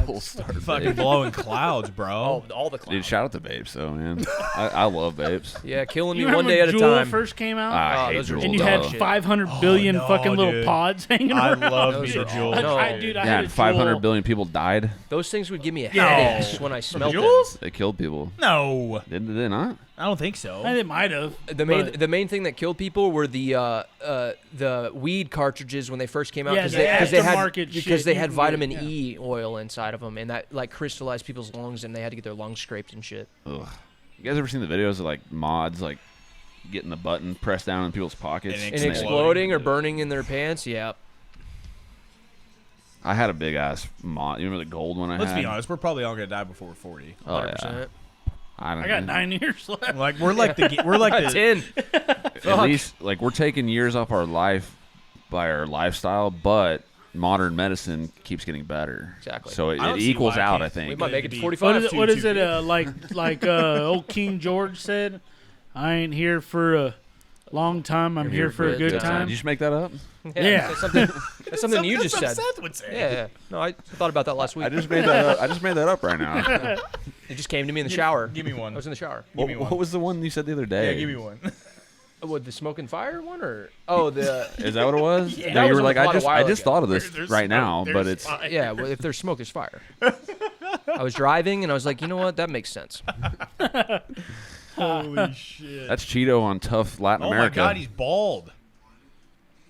Full start.
fucking blowing clouds, bro.
all the clouds.
Dude, shout out to vapes though, man. I love vapes.
Yeah, killing
You
me one
remember
day at a
when Juul
time.
first came out,
I
Oh,
hate
those are-
Juul,
and you
dog.
had
shit.
500 billion
no,
fucking little
dude.
pods hanging
I
around.
love
Those
me a
are
Juul.
all- No.
Dude, I
Yeah,
had a
and 500
Juul.
billion people died.
Those things would give me a
No.
headache when I smelled them.
Juuls?
They killed people.
No,
Did they not?
I don't think so.
And it might have.
The main thing that killed people were the weed cartridges when they first came out
Yeah,
because
the
they had
aftermarket
because
shit
they
you
had
can
vitamin
get, yeah.
E oil inside of them and that like crystallized people's lungs and they had to get their lungs scraped and shit.
Ugh. You guys ever seen the videos of like mods like getting the button pressed down in people's pockets
And
And
they-
exploding or burning in their pants. Yeah.
I had a big ass mod. You remember the gold one I
Let's
had?
be honest, we're probably all gonna die before we're 40.
Oh
100%.
yeah. I don't
I got
know.
9 years left.
Like we're like the
10.
At least like we're taking years off our life by our lifestyle, but modern medicine keeps getting better.
Exactly.
So
I don't
it
see
equals
why I
out,
can't.
I think.
We might make it
Be-
to 45.
What is it? Like old King George said, I ain't here for a long time. I'm here for a good time.
Did you just make that up?
Yeah.
That's something you just said.
Seth would say.
Yeah. No, I thought about that last week.
I just made that up. I just made that up right now.
It just came to me in the shower.
Give me one.
I was in the shower.
Give me
What
one.
was the one you said the other day?
Yeah, give me one.
What, the smoke and fire one or the
Is that what it was?
Yeah.
No,
That
you
was
were like,
a
I
while
just
ago.
thought of this
There's
right now,
smoke,
but
there's
it's
fire.
yeah. Well, if there's smoke, there's fire. I was driving and I was like, you know what? That makes sense.
Holy shit.
that's Chito on tough Latin
Oh my
America.
god, he's bald.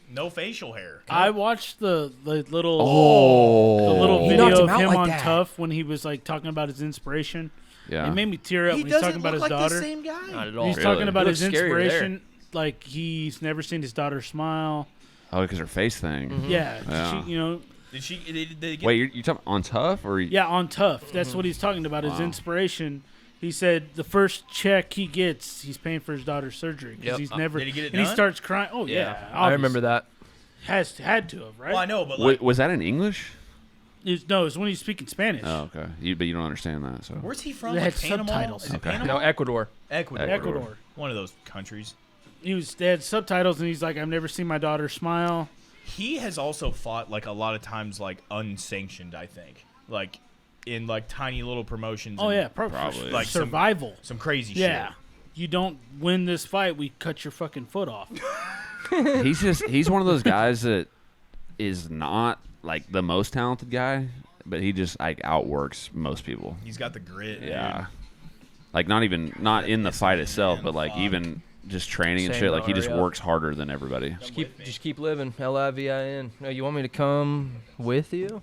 No facial hair.
I watched the little
oh,
the little
He knocked
video
him
of
out
him
like
on
that.
Tough when he was like talking about his inspiration.
yeah.
It made me tear up
He
when he's
doesn't
talking about
look
his
like
daughter.
the same guy.
Not at all.
He's
Really?
talking about
He
his
looks scarier there.
inspiration. Like he's never seen his daughter smile.
Oh, because her face thing.
Mhm.
Yeah,
Yeah.
She, you know.
Did she? Did they get,
Wait, you're talking on tough or?
Yeah, on Tough. That's what he's talking about. His
Wow.
inspiration. He said the first check he gets, he's paying for his daughter's surgery because
Yep.
he's never.
Did he get it
and he
done?
starts crying. Oh yeah,
I remember that.
Had to have right.
Well, I know, but like,
Was that in English?
No, it's when he's speaking Spanish.
Oh, okay. But you don't understand that, so.
where's he from?
They
Like
had
Panama?
subtitles.
Is it
Okay.
Panama?
No, Ecuador.
Ecuador.
Ecuador.
One of those countries.
They had subtitles, and he's like, "I've never seen my daughter smile."
He has also fought like a lot of times like unsanctioned. I think like in like tiny little promotions.
Oh
and
yeah,
Probably.
Like some-
survival.
some crazy
Yeah,
shit.
you don't win this fight, we cut your fucking foot off.
he's one of those guys that is not like the most talented guy, but he just like outworks most people.
He's got the grit.
Yeah. Like not in the fight itself, but like even just training and
Same
shit. Like he just
area.
works harder than everybody.
Just keep living. Livin. No, you want me to come with you?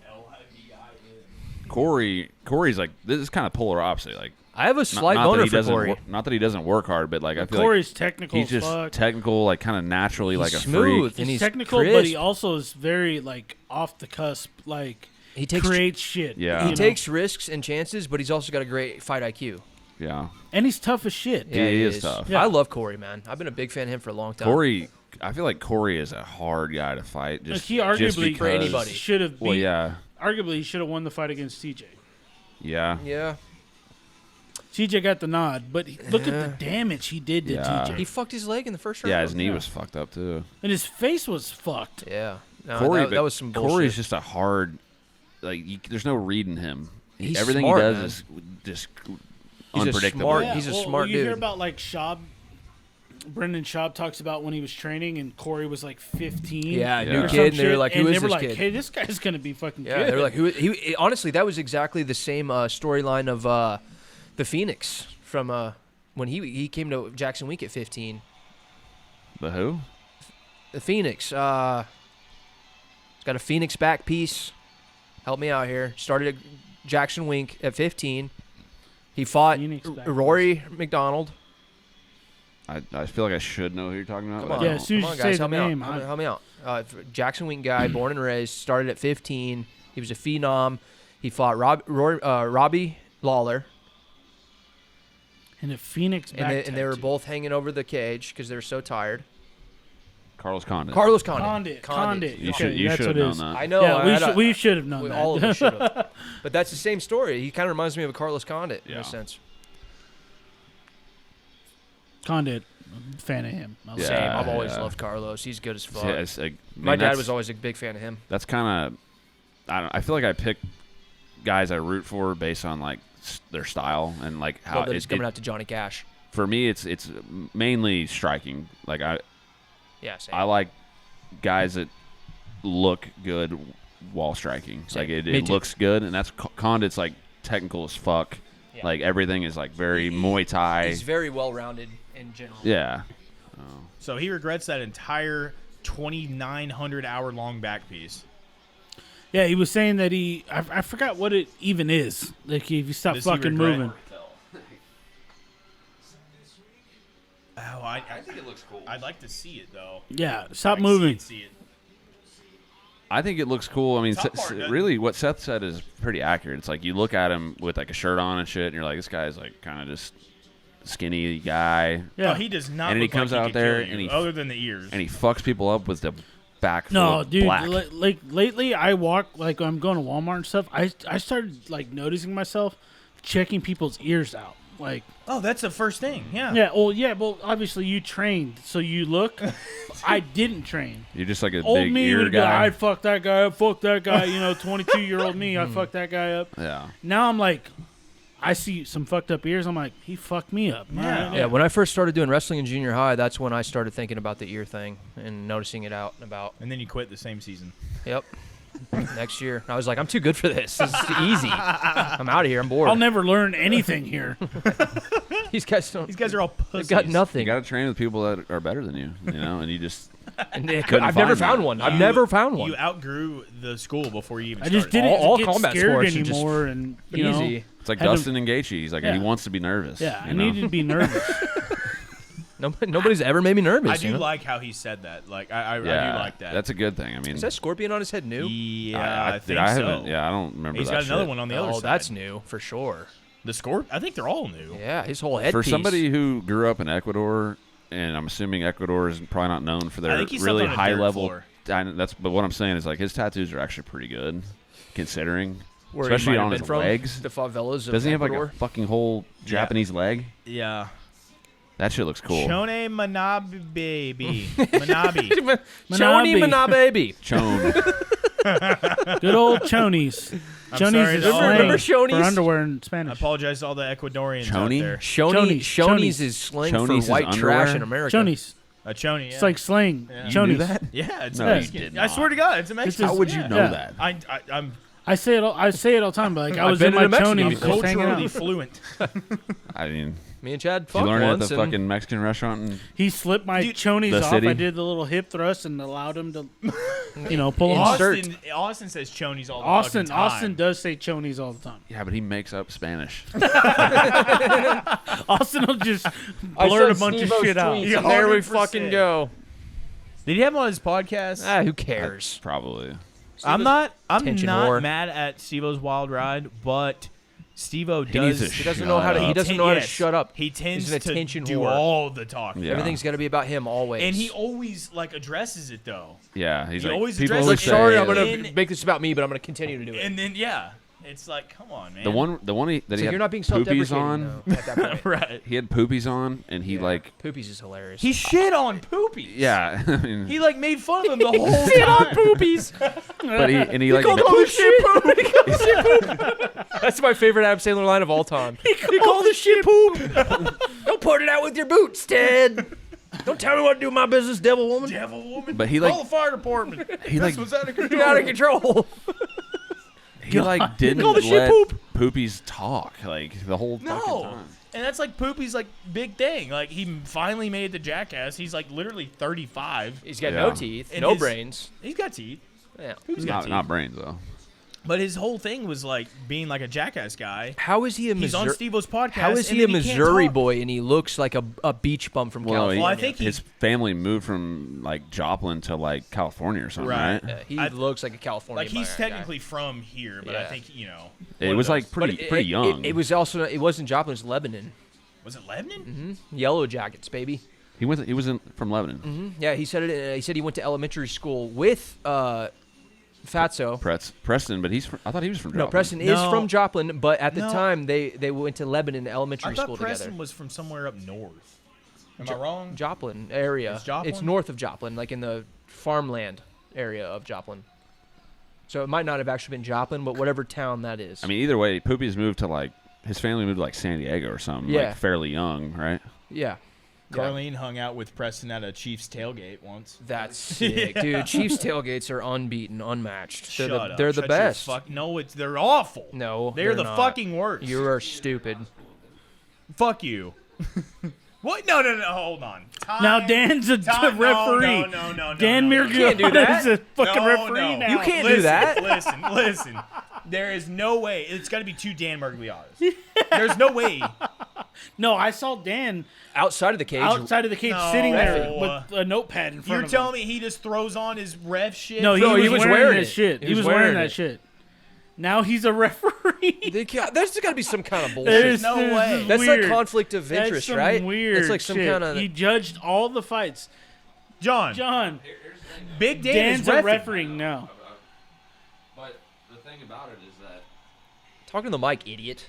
Corey's like this is kind of polar opposite. Like
I have a slight
not that
boner
he
for
doesn't
Corey.
not that he doesn't work hard, but like I feel
Corey's technical
like he's
as
just
fuck.
technical, like kind of naturally
He's
like a
smooth.
freak.
And
He's
he's
technical,
crisp.
but he also is very like off the cusp. Like
He takes
creates shit.
Yeah.
you
he
know?
takes risks and chances, but he's also got a great fight IQ.
Yeah.
and he's tough as shit.
Yeah, he is tough.
Yeah.
I love Corey, man. I've been a big fan of him for a long time.
Corey, I feel like Corey is a hard guy to fight.
Like
Just
he
just
arguably
because,
anybody.
should have.
Well, yeah,
Arguably, he should have won the fight against TJ.
yeah.
Yeah.
TJ got the nod, but look at the damage he did to
Yeah.
TJ,
He fucked his leg in the first round.
Yeah, his knee was fucked up too.
and his face was fucked.
Yeah. No,
Corey,
that was some bullshit.
Corey's just a hard. Like there's no reading him.
He's
Everything
smart,
he does
man.
is just
He's a
unpredictable.
smart- he's a smart
you hear
dude.
about like Schaub. Brendan Schaub talks about when he was training and Corey was like 15.
Yeah,
Yeah.
new
Or
some
kid, and they were
shit,
like,
and
"Who
they
is
were
this
like,
kid?"
Hey, this guy's gonna be fucking
Yeah,
good.
they were like, "Who?" Honestly, that was exactly the same storyline of the Phoenix from when he came to Jackson Week at 15.
The who?
The Phoenix. He's got a Phoenix back piece. Help me out here. Started Jackson Wink at 15. He fought
Phoenix back
Rory McDonald.
I feel like I should know who you're talking about.
Come
but
on,
I
Yeah,
don't.
as soon as
Come on,
you
guys,
say
help
the
me
name,
out. Help me out. Jackson Wink guy, born and raised, started at 15. He was a phenom. He fought Robbie Lawler,
and the Phoenix back
and they were
tattoo.
both hanging over the cage because they were so tired.
Carlos Condit.
Carlos Condit.
Condit.
You
Okay,
should
that's
have
what it
known
is.
that.
I know.
Yeah, we should have known that.
All of us should have. But that's the same story. He kind of reminds me of a Carlos Condit in
Yeah.
a sense.
Condit, I'm a fan of him. I love
Yeah.
Same.
him.
I've always
yeah.
loved Carlos. He's good as fuck.
Yeah, it's like, I
My
mean,
dad
that's-
was always a big fan of him.
That's kind of. I feel like I pick guys I root for based on like their style and like how
Love that he's coming out to Johnny Cash.
For me, it's mainly striking. Like
Yeah, same.
I like guys that look good while striking.
Same.
Like
Me
it
too.
looks good, and that's Condit's like technical as fuck.
Yeah.
Like everything is like very Muay Thai.
He's very well rounded in general.
Yeah.
So he regrets that entire 2,900 hour long back piece.
Yeah, he was saying that I forgot what it even is. Like if you stop
Does he
fucking
regret?
moving.
Oh, I
think it looks cool.
I'd like to see it though.
Yeah, stop
Like,
moving.
See it.
I think it looks cool. I mean,
Top part doesn't-
really, what Seth said is pretty accurate. It's like you look at him with like a shirt on and shit, and you're like, this guy's like kind of just skinny guy,
Yeah.
Oh, he does not.
And then he
look
comes
like
out
could
there
kill
and
you,
he-
other than the ears.
and he fucks people up with the back.
No,
full of
dude.
black.
Like lately, I walk like I'm going to Walmart and stuff. I started like noticing myself checking people's ears out. Like,
Oh, that's the first thing. Yeah.
yeah. Well, obviously you trained, so you look. I didn't train.
You're just like a
Old
big
me
ear
would be like,
guy.
I'd fuck that guy up. Fuck that guy. 22-year-old me. I fucked that guy up.
Yeah.
Now I'm like, I see some fucked up ears. I'm like, he fucked me up.
Yeah.
Yeah, when I first started doing wrestling in junior high, that's when I started thinking about the ear thing and noticing it out and about.
And then you quit the same season.
Yep. Next year, I was like, I'm too good for this. This is easy. I'm out of here. I'm bored.
I'll never learn anything here.
These guys don't.
These guys are all pussies.
They've got
You
nothing.
got to train with people that are better than you, and you just
And
couldn't
I've never
find
found
that.
one. I've never found one.
You outgrew the school before you even
I
started.
just didn't
All
get
combat
scared
sports are just
anymore, and you know,
Easy.
it's like
Had to-
Dustin and Gaethje. He's like
Yeah.
he wants to be nervous.
yeah, I
you know?
needed to be nervous.
Nobody's ever made me nervous.
I do
you know?
like how he said that. Like I
Yeah,
do like that.
That's a good thing. I mean,
Is that scorpion on his head new?
Yeah, I think
I
so.
haven't. Yeah, I don't remember.
He's
that
got another
shit.
one on the other
Oh,
side.
that's new for sure.
The score. I think they're all new.
Yeah, his whole head
For
piece.
somebody who grew up in Ecuador, and I'm assuming Ecuador is probably not known for
I
their
think he slept
really
on a
high
dirt
level.
floor.
But what I'm saying is like his tattoos are actually pretty good, considering,
Where he
especially
might have
on
been
his
from,
legs.
the favelas of
Doesn't he have like
Ecuador.
a fucking whole Japanese leg?
Yeah.
That shit looks cool.
Chone Manabi baby. Manabi.
Choni Manababy.
Chone.
Good old chonies.
I'm
Chonies
sorry
is
to all-
slang
Remember
for
chonies?
underwear in
I
Spanish.
apologize to all the Ecuadorians
Choni?
out there.
Shoney's
Chonies.
is slang
Chonies is
for white trash
underwear?
in America.
Chonies.
A choni. Yeah.
It's like slang.
Yeah.
You
Chonies.
knew that?
yeah, it's
No,
Mexican.
you did
I swear to God, it's a Mexican.
How
would you know
Yeah.
that?
I'm
I say it all the time, but like I
I've
was
been
in
in
my
a Mexican
chonies
before.
just hanging
culturally
out.
fluent.
I mean,
Me and Chad
did you
fucked
learn it at
once.
the
and
fucking Mexican restaurant? And
He slipped my
Dude,
chonies
the
off.
city?
I did the little hip thrust and allowed him to, pull them off.
Insert.
Austin says chonies all the
Austin
fucking time.
Austin does say chonies all the time.
yeah, but he makes up Spanish.
Austin will just blurt a bunch of shit out.
And there we
100%.
fucking go.
Did he have him on his podcast?
Who cares?
Probably.
I'm not
Attention whore.
mad at Steve-O's wild ride, but Steve-O
He needs
does.
to
He doesn't know how to. He
Shut
doesn't know how to
Yes.
shut up.
He tends
He's an
to
attention
do
whore.
all the talking.
Yeah.
Everything's got to be about him always.
And he always like addresses it though.
Yeah, he's
He
like
always
people
addresses
always
it.
say
sorry, I'm
like,
gonna
In-
make this about me, but I'm gonna continue to do it.
And then it's like, come on, man.
the one that
So
he had
you're not being
poopies
self-deprecating
on.
though, at that point.
right.
He had poopies on, and he like
Poopies is hilarious.
He shit on Poopy.
yeah. I mean,
He like made fun of him the whole time.
poopies.
but he like
called the shit poop. That's my favorite Adam Sandler line of all time. He called the shit poop. Don't put it out with your boots, Ted. Don't tell me what to do with my business, devil woman.
Devil woman.
But he
Call
like
the fire department.
he like
was out of control.
You're out of control.
he like didn't
call the shit
let
poop.
poopies talk like the whole fucking
No.
time.
And that's like Poopy's like big thing. Like he finally made the Jackass. He's like literally 35.
He's got
Yeah.
no teeth,
And
no
his-
brains.
He's got teeth.
Yeah.
Poopy's got teeth.
Not brains though.
But his whole thing was like being like a jackass guy.
How is he a
He's on
Missouri?
Steve-O's podcast.
How is
and
he a
then can't
Missouri
talk.
boy and he looks like a beach bum from California?
I think
his family moved from like Joplin to like California or something, right?
Yeah, he
I-
looks like a California.
Like he's
guy.
technically from here, but I
Yeah.
think
It was like
But
pretty young.
It was also it wasn't Joplin. It was Lebanon.
Was it Lebanon?
Yellow Jackets, baby.
He was from Lebanon.
Yeah, he said it. He said he went to elementary school with Fatso.
Preston, but I thought he was from Joplin.
No, Preston is
No.
from Joplin, but at the
No.
time they went to Lebanon elementary
I thought
school
Preston
together.
was from somewhere up north. Am I wrong?
Joplin area.
It's Joplin?
It's north of Joplin, like in the farmland area of Joplin. So it might not have actually been Joplin, but whatever town that is.
I mean, either way, Poopy's moved to like his family moved to like San Diego or something.
Yeah.
Like fairly young, right?
yeah.
Carlene hung out with Preston at a Chiefs tailgate once.
That's sick, dude. Chiefs tailgates are unbeaten, unmatched. They're
Shut up.
they're the
Shut your
best.
No, they're awful.
No,
They're the
not.
fucking worst.
You are stupid.
Fuck you. What? No. Hold on.
Now Dan's a referee.
No.
Dan
no.
can't do
Mirgillo
that.
is a fucking
No,
referee
no.
now.
You can't do that.
Listen. There is no way. It's got to be two Dan Mergliatas. There's no way.
No, I saw Dan
Outside of the cage.
outside of the cage
No.
sitting there
Reffing.
with a notepad in front
You're
of him.
telling me he just throws on his ref shit?
No,
No,
he was wearing that
it.
shit.
He
He
was
was wearing
wearing
that
it.
shit. Now he's a referee.
There's got to be some kind of bullshit.
There's
no
there's
way.
That's
weird.
like conflict of
That's
interest,
some
right?
Weird.
It's like some
shit.
kind of.
He judged all the fights.
John. Big Dan
Dan's
is
a
reffing.
refereeing now.
But the thing about it is that
Talking to the mic, idiot.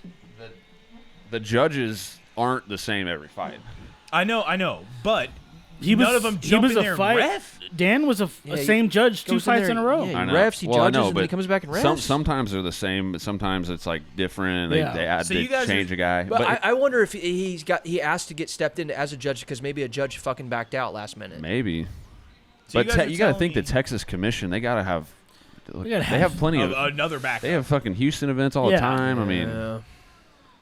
the judges aren't the same every fight.
I know, but
He was,
none of them
he
jump
was
in
a
there and
fight.
ref.
Dan was a
Yeah, he
same judge 2
goes
fights
there-
in a row.
yeah,
I
he
know.
refs, he
Well, I
judges,
know,
and then he
but
comes back and refs.
Sometimes they're the same, but sometimes it's like different. They,
Yeah.
they add
So
they
you guys
change
are-
a guy.
But I wonder if he asked to get stepped into as a judge because maybe a judge fucking backed out last minute.
maybe.
So you
But
guys are
you got to
telling
think
me-
the Texas Commission, they got to have.
gotta
They
have
have plenty of.
Another backup.
They have fucking Houston events all the
Yeah.
time. I mean,
Yeah.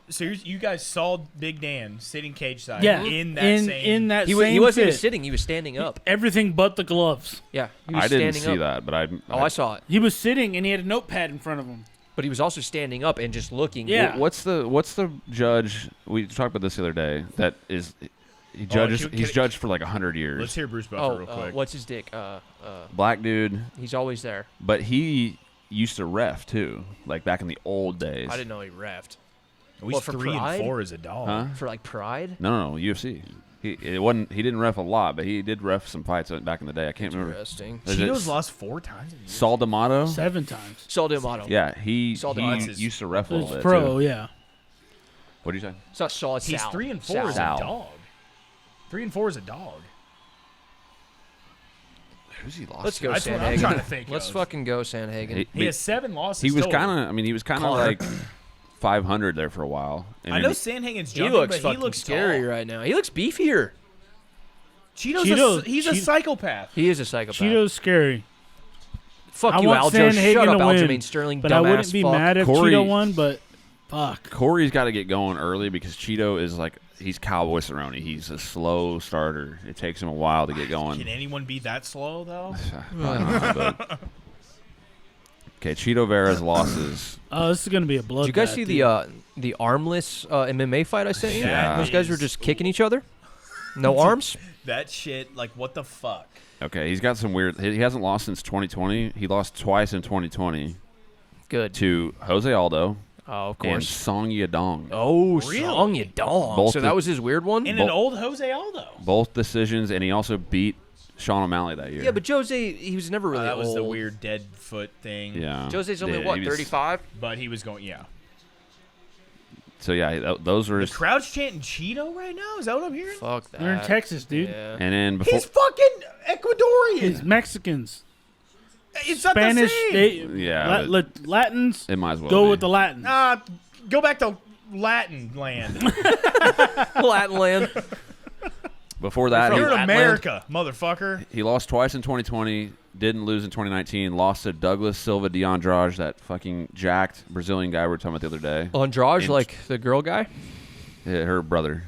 So you guys saw Big Dan sitting cage side
Yeah,
in that
in
same.
that
He
same
wasn't even
fit.
sitting. He was standing up.
Everything but the gloves.
Yeah, he was
I didn't
standing
see
up.
that, but I.
Oh, I saw it.
He was sitting and he had a notepad in front of him.
But he was also standing up and just looking.
Yeah.
What's the judge? We talked about this the other day. That is, he judges.
can-
He's
can-
judged for like 100 years.
Let's hear Bruce Buffer
Oh,
real quick.
what's his dick?
Black dude,
He's always there.
but he used to ref too, like back in the old days.
I didn't know he refed.
He's
What, for
3
pride?
and 4 as a dog.
Huh?
For like pride?
No, UFC. He didn't ref a lot, but he did ref some fights back in the day. I can't remember.
Interesting.
Is it
Cheeto's lost 4 times. In
Saul D'Amato.
7 times.
Saul D'Amato.
Yeah, he
Saul D'Amato.
used to ref a little
It's
bit.
pro,
Too.
yeah.
What do you say?
It's not Saul, it's
He's
Sal.
3 and 4
Sal.
as
Sal.
a dog. 3 and 4 as a dog.
Who's he lost?
Let's
to?
go,
That's what I'm
Sandhagen.
trying to think
Let's
of.
fucking go, Sandhagen.
He has 7 losses.
He was
total.
kind of. I mean, he was kind of
Connor.
like 500 there for a while. And
I
then
know
he-
Sandhagen's
He
jumping,
looks
but
fucking
he looks
scary
tall.
right now. He looks beefier.
He's a psychopath.
He is a psychopath.
Cheeto's scary.
Fuck
I
you,
want
Aljo.
Sandhagen
Shut up,
to win,
Aljamain Sterling,
But
dumbass
I wouldn't be
fuck.
mad if
Cory-
Cheeto won, but fuck.
Corey's got to get going early because Chito is like he's Cowboy Cerrone. He's a slow starter. It takes him a while to get going.
Can anyone be that slow though?
Probably not, but- Okay, Chito Vera's losses.
Oh, this is going to be a bloodbath.
Did you guys see the armless MMA fight I sent you?
Yeah.
Those guys were just kicking each other? No arms?
That shit, like what the fuck?
Okay, he's got some weird. He hasn't lost since 2020. He lost twice in 2020
Good.
to Jose Aldo
Oh, of
and
course.
Song Yadong.
Oh,
Really?
Song Yadong.
Both
So
the-
that was his weird one?
And an old Jose Aldo.
Both decisions, and he also beat Sean O'Malley that year.
Yeah, but Jose, he was never really
That was
old.
the weird dead foot thing.
yeah,
Jose's only,
Yeah,
what,
he was-
35?
But he was going, yeah.
So yeah, those were.
The
His,
crowd's chanting Cheeto right now? Is that what I'm hearing?
Fuck that.
They're in Texas, dude.
Yeah.
and then before.
He's fucking Ecuadorian.
It's Mexicans.
It's not
Spanish,
the same.
they,
Yeah,
Latins,
it might as well
go
be.
with the Latins.
Go back to Latin land.
Latin land.
Before that,
You're in
Latin
America, motherfucker.
he lost twice in 2020. Didn't lose in 2019. Lost to Douglas Silva de Andrade, that fucking jacked Brazilian guy we were talking about the other day.
Andrade,
And-
like the girl guy?
Yeah, her brother.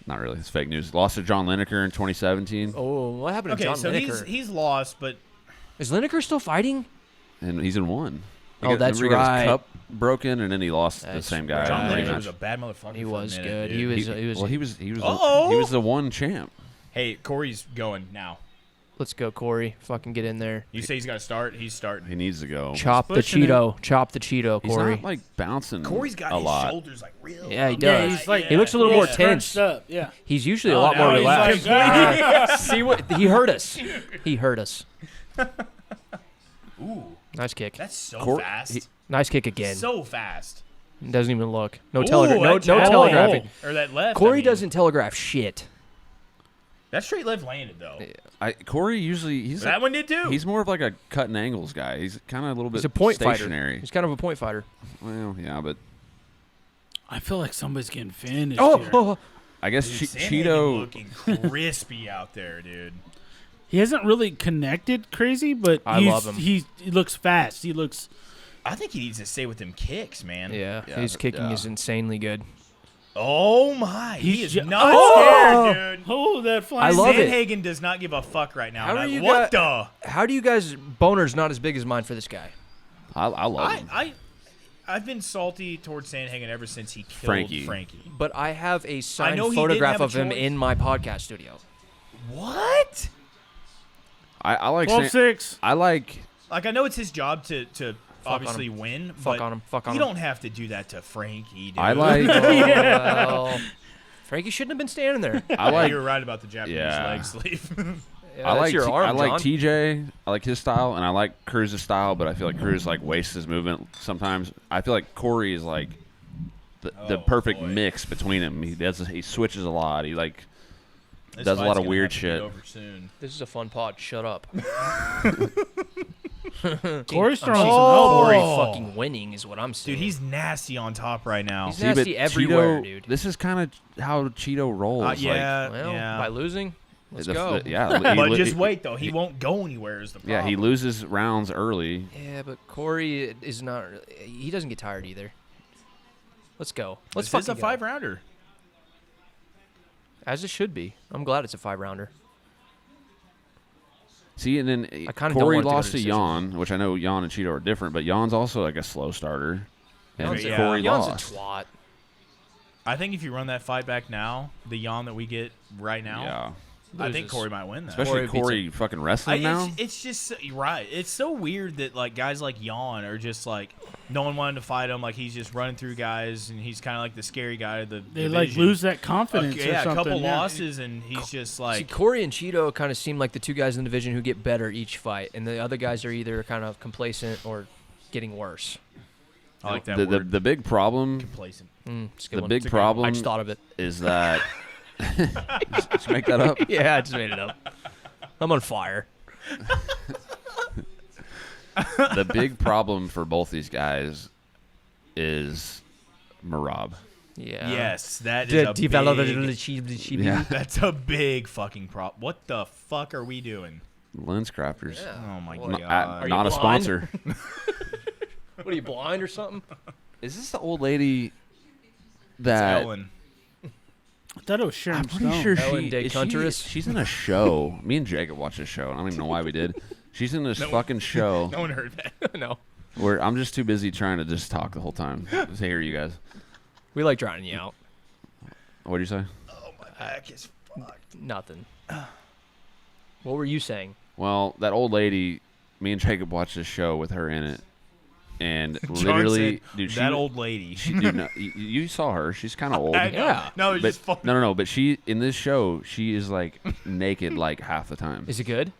Not really. It's fake news. Lost to John Lineker in 2017.
Oh, what happened to
Okay,
John
so
Lineker?
he's lost, but
Is Lineker still fighting?
and he's in one.
Oh, that's
remember he got
right.
his cup broken, and then he lost the
That's
same guy.
John
in the
Landwehr
rematch.
was a bad motherfucker.
He
for a
was
minute,
good.
dude.
He was.
He was
Uh-oh.
the one champ.
Hey, Corey's going now.
Let's go, Cory. Fucking get in there.
You say he's got to start. He's
He
starting.
needs to go.
Chop the
pushing it.
Cheeto. Chop the Cheeto,
He's
Cory.
not like bouncing.
Corey's got
a
his
lot.
shoulders like real.
Yeah, he
up.
does.
Yeah, he's like
He looks a little more tense.
scrunched up. Yeah.
He's usually a
Oh,
lot more
now he's
relaxed.
like,
See what he hurt us. He hurt us.
Ooh,
Nice kick.
that's so
Cor-
fast.
he-
Nice kick again.
So fast.
Doesn't even look. No
Ooh,
telegraph. No
that jab.
telegraphing.
Or that left. I
Cory
mean.
doesn't telegraph shit.
That straight left landed though.
Corey usually
That one did too.
he's more of like a cutting angles guy. He's kind of a little bit
He's a point
stationary.
fighter. He's kind of a point fighter.
Well, yeah, but
I feel like somebody's getting finished
Oh,
here.
oh,
I guess
Dude, Sandhagen
Chito.
looking crispy out there, dude.
He hasn't really connected crazy, but
I love him.
He looks fast. He looks.
I think he needs to stay with them kicks, man.
yeah,
Yeah,
his kicking
yeah.
is insanely good.
Oh my, he is
He's
not
Oh!
scared, dude.
Oh, that flying.
I love it.
Sandhagen does not give a fuck right now.
How
And
are you
what the?
How do you guys boner's not as big as mine for this guy?
I love him.
I've been salty towards Sandhagen ever since he killed
Frankie.
Frankie.
But I have a signed
know he
photograph
didn't have
of
a
him
choice.
in my podcast studio.
What?
I like
12-6.
I like
Like I know it's his job to
on
obviously win,
Fuck
but
on him. Fuck on
you
him.
don't have to do that to Frankie, dude.
I like
Well, Frankie shouldn't have been standing there.
I like
you were right about the Japanese
Yeah.
leg sleeve.
Yeah,
I
that's
like
your arm,
I like
John.
TJ. I like his style, and I like Cruz's style. But I feel like Cruz like wastes his movement sometimes. I feel like Cory is like the
Oh,
perfect
boy.
mix between him. He switches a lot. He like
This
does a
fight's
lot of
gonna
weird
have to be
shit.
over soon.
This is a fun pod. Shut up.
Corey's throwing
I'm
some
seeing
elbows.
Cory
Oh.
fucking winning is what I'm seeing.
Dude, he's nasty on top right now.
He's
See, but
nasty everywhere,
Chito,
dude.
This is kind of how Chito rolls.
yeah,
Well,
yeah.
by losing, let's
The-
go.
yeah,
but
he-
just
he-
wait though, he won't go anywhere. Is the problem?
Yeah, he loses rounds early.
Yeah, but Cory is not. He doesn't get tired either. Let's go. Let's
This is a
fucking go.
5-rounder.
As it should be. I'm glad it's a 5-rounder.
See, and then
I kinda don't
Cory
want it to go
lost
to
to
decision.
Jan, which I know Jan and Chito are different, but Jan's also like a slow starter. And
Jan's
a-
Cory
Jan's
lost.
a twat.
I think if you run that fight back now, the yawn that we get right now,
Yeah,
I think
Loses.
Cory might win that.
especially
Cory beats
Cory fucking wrestling now.
It's just you're right. It's so weird that like guys like Yawn are just like no one wanted to fight him. Like he's just running through guys, and he's kind of like the scary guy of the
They
division.
like lose that confidence or
Yeah, a
something.
couple
yeah.
losses, and he's just
See,
like
Cory and Chito kind of seem like the two guys in the division who get better each fight, and the other guys are either kind of complacent or getting worse.
I like that
the
word.
the big problem
Complacent.
It's a good
The
one.
big
It's a good one.
problem-
I just thought of it.
is that just make that up.
Yeah, I just made it up. I'm on fire.
The big problem for both these guys is Marab.
Yeah.
Yes, that is a big,
Yeah,
that's a big fucking problem. What the fuck are we doing?
Lens crafters.
Oh my
Well,
Not,
god.
Are you
not a
blind?
sponsor.
What are you, blind or something?
Is this the old lady
It's
that
Ellen.
I thought it was Sharon
I'm pretty
Stone.
sure
Ellen
she,
DeConteras?
she's in a show. Me and Jacob watched this show. And I don't even know why we did. She's in this fucking show
No one heard that.
No.
where I'm just too busy trying to just talk the whole time to hear you guys.
We like drowning you out.
What'd you say?
Oh my back is fucked.
Nothing. What were you saying?
Well, that old lady, me and Jacob watched this show with her in it. And
John
literally,
said,
dude,
that old lady.
dude, no, you saw her. She's kind of old.
I know.
Yeah.
No, it's
But
just funny.
no. But she in this show, she is like naked like half the time.
Is it good?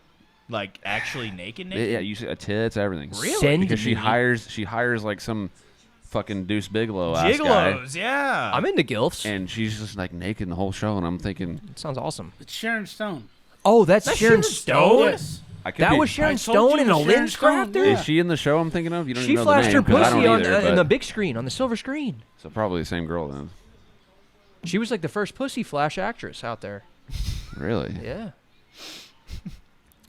Like actually naked.
Yeah, you see tits, everything.
Send
Because she
me.
hires like some fucking Deuce Bigelow ass guy,
Gigolos, yeah.
I'm into gilfs.
and she's just like naked the whole show, and I'm thinking,
It sounds awesome.
It's Sharon Stone.
Oh, that's Sharon
Sharon
Stone?
Yes.
I could
That
be,
was Sharon
I told
Stone
you
in
it
a
was Sharon
lens
Stone,
crafter?
yeah.
Is she in the show? I'm thinking of. You don't
She
even know
flashed
the
her
name, 'cause I
pussy
don't
on
either,
in
but-
the big screen, on the silver screen.
So probably the same girl then.
She was like the first pussy flash actress out there.
Really?
Yeah.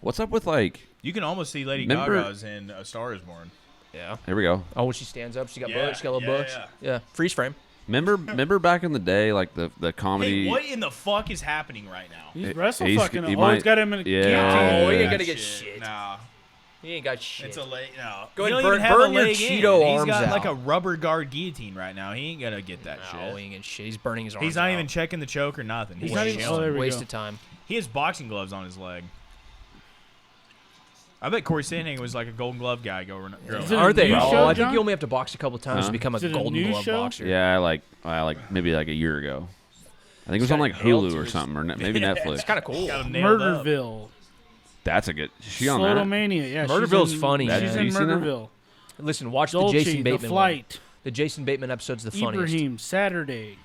What's up with like?
You can almost see Lady
Remember-
Gaga's in A Star Is Born.
Yeah.
Here we go.
Oh, when she stands up, she got
Yeah,
books. She got little
yeah,
books.
yeah.
Yeah. Freeze frame.
Remember back in the day, like the comedy.
Hey, what in the fuck is happening right now?
He's
It-
wrestle
he's-
fucking.
he
Oh,
might-
he's got him in a
yeah.
guillotine.
Oh, he ain't
Yeah.
gonna get shit.
Nah.
He ain't got shit.
It's a leg. No.
Go
He
ahead,
don't
burn-
even have
burn
a
your
leg in.
Cheeto
He's
arms
got like
out.
a rubber guard guillotine right now. He ain't gonna get that
No, he
shit.
ain't getting shit. He's burning his arms
He's not
out.
even checking the choke or nothing. He's
not
just
even-
chilling.
there we
Waste
go.
of time.
He has boxing gloves on his leg. I bet Cory Sandhagen was like a Golden Glove guy growing up.
Is it a
Aren't they
new
all?
show,
I think
John?
you only have to box a couple times
Huh?
to become a
Is it a
Golden
new
Glove
show?
boxer.
Yeah, like maybe like a year ago. I think it was on like
got girl
Hulu or
tears.
something, or maybe Netflix.
It's kind of cool.
Got him nailed up.
Murderville.
That's a good. Is she on that?
Slotomania. Yeah,
Murderville's
she's in,
funny,
She's
man.
in
You seen that?
Murderville.
Listen, watch
Dolce,
the Jason Bateman
The
one.
Flight.
The Jason Bateman episode's the funniest.
Ibrahim. Saturday.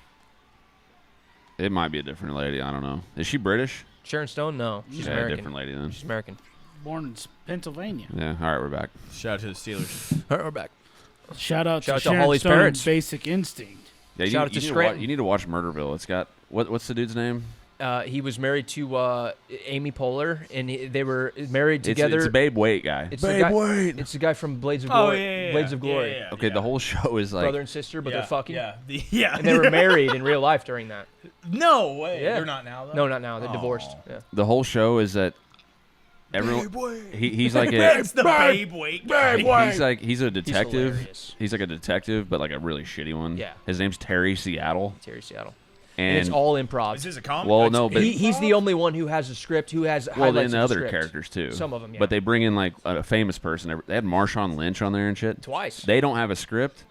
It might be a different lady. I don't know. Is she British?
Sharon Stone? No, she's
Yeah, a
American.
different lady then.
She's American.
Born in Pennsylvania.
Yeah. All right, we're back.
Shout out to the Steelers.
All right, we're back.
Shout out
Shout out to
Sharon
Holly's
Stone and
parents.
Basic Instinct.
Yeah,
Shout out to
need
Scranton.
you need to watch Murderville. It's got what's the dude's name?
He was married to Amy Poehler, and they were married together.
It's Babe Wait guy.
It's the guy, It's the guy from Blades of Glory. Blades of Glory.
Okay, the whole show is like
Brother and sister, but they're fucking.
Yeah. Yeah.
And they were married in real life during that.
No way.
Yeah.
They're not now, though?
No, not now. They're
Aw.
divorced. Yeah.
the whole show is that everyone he's like
It's the Babe Wait guy.
he's a detective.
hilarious.
He's like a detective, but like a really shitty one.
Yeah.
His name's Terry Seattle,
Terry Seattle.
and,
And it's all improv.
Is this a comedy?
Well, no, but-
He's the only one who has a script, who has
well,
highlights
then
of the
other
script.
characters too.
Some of them, yeah.
But they bring in like a famous person. They had Marshawn Lynch on there and shit.
Twice.
They don't have a script,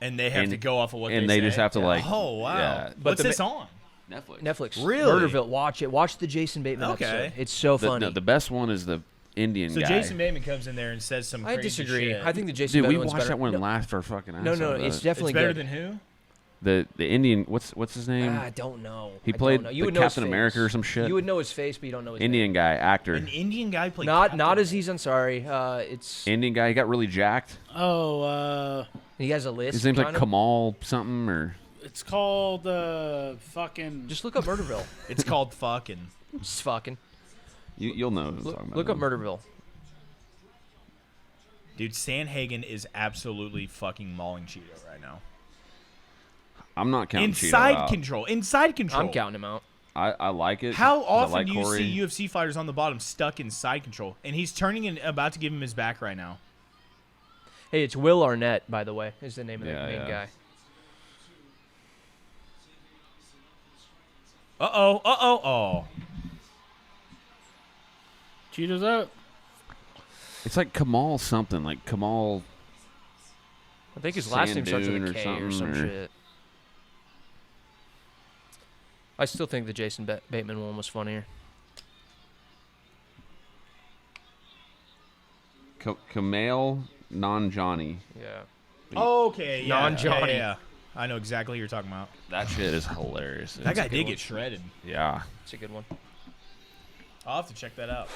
And they have
and-
to go off of what
and
they
they
say?
just have to like.
Oh, wow.
Yeah.
But
What's
the
this on?
Netflix.
Netflix.
Really?
Murderville. Watch it. Watch the Jason Bateman
Okay.
episode. It's so
The,
funny.
no, the best one is the Indian
So
guy.
Jason Bateman comes in there and says some
I
crazy
disagree.
shit.
I think the Jason
Dude, we
Bateman one's
watched
better.
that one
no,
last our fucking ass.
no, no,
off,
it's
but
definitely
it's better
good.
than who?
the Indian. What's his name?
I don't know.
He
I don't
played
know.
the
You would know his
Captain
face.
America or some shit.
You would know his face, but you don't know his
Indian guy, actor.
An Indian guy played
name.
Captain
Not Aziz Ansari. It's
Indian guy. He got really jacked.
Oh,
he has a list.
His name's like
kind of.
Kamal something or.
it's called fucking.
Just look up Murderville.
It's called fucking.
Just fucking
You'll know who I'm talking about.
look up Murderville.
Dude, Sandhagen is absolutely fucking mauling Chito right now.
I'm not counting
Inside
Chito out.
control. Inside control.
I'm counting him out.
I like it.
How
'cause I
often
like
do you
Cory.
see UFC fighters on the bottom stuck in side control? And he's turning and about to give him his back right now.
Hey, it's Will Arnett, by the way, is the name of the
Yeah,
main
yeah.
guy.
Uh-oh. Oh.
Cheeto's out.
It's like Kamal something, like Kamal.
I think his last name starts with
Sandoon
a
or
K or
something,
some
or-
shit. I still think the Jason Bateman one was funnier.
Kamal Njokuani.
Yeah.
Okay, yeah.
Non-Johnny.
Yeah. I know exactly who you're talking about.
That shit is hilarious.
That guy
a good
did
one.
get shredded.
Yeah.
It's a good one.
I'll have to check that out.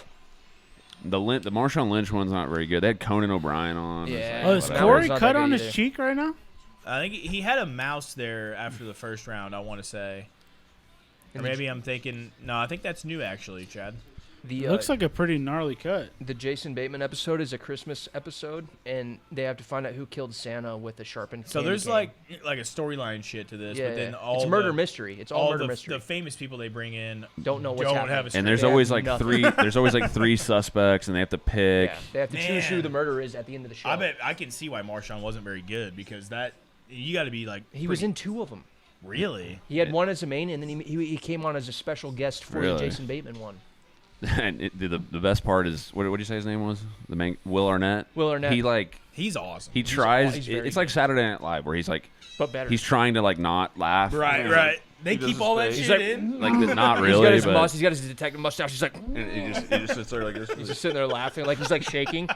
The Marshawn Lynch one's not very good. They had Conan O'Brien on. It's
Yeah.
like,
Oh, is
whatever.
Corey
not
cut
that
on
good
his
either.
cheek right now?
I think he had a mouse there after the first round, I want to say. Or
And the-
maybe I'm thinking... No, I think that's new, actually, Chad.
The
Looks like a pretty gnarly cut.
the Jason Bateman episode is a Christmas episode, and they have to find out who killed Santa with a sharpened.
So
candy
there's
cane.
like a storyline shit to this,
yeah,
but then
yeah.
all
it's murder
the,
mystery. It's all murder mystery.
the famous people they bring in
Don't know what's
don't
happening.
have a script.
And there's
They have
always like
nothing.
three. There's always like three suspects, and they have to pick.
Yeah, they have to choose who
Man.
the murderer is at the end of the show.
I bet I can see why Marshawn wasn't very good because that you got to be like
he was in two of them.
really.
He had one as a main, and then he came on as a special guest for the
Really?
Jason Bateman one.
And the best part is what did you say his name was? The main Will Arnett.
Will Arnett.
He like
He's awesome.
he tries.
he's very
It's like
good.
Saturday Night Live where he's like
But better.
he's trying to like not laugh.
Right. They
does
keep
his
all that
face.
shit
He's
in.
Like not
He's
really,
got his
but
he's got his detective mustache. He's like
he just sits there like this.
he's just sitting there laughing, like he's like shaking.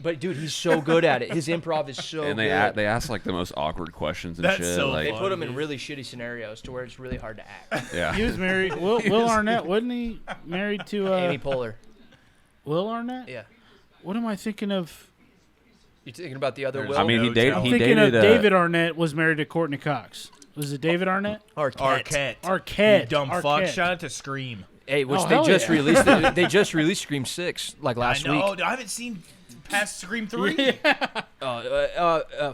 But dude, he's so good at it. His improv is so
And
good.
they ask like the most awkward questions and
That's
shit.
so
like
They
funny.
put him in really shitty scenarios to where it's really hard to act.
yeah.
He was married. Will Arnett, wasn't he married to
Amy Poehler.
Will Arnett?
Yeah.
What am I thinking of?
You thinking about the other
There's-
Will?
I mean, he
No
dated.
doubt.
I'm
He
thinking
dated.
of David Arnett was married to Courtney Cox. Was it David Arnett?
Arquette.
Arquette.
You dumb fuck.
Arquette.
Shout out to Scream.
Hey, which
Oh,
they
hell
just
yeah.
released. They just released Scream 6 like last
I know.
week.
I haven't seen past Scream 3.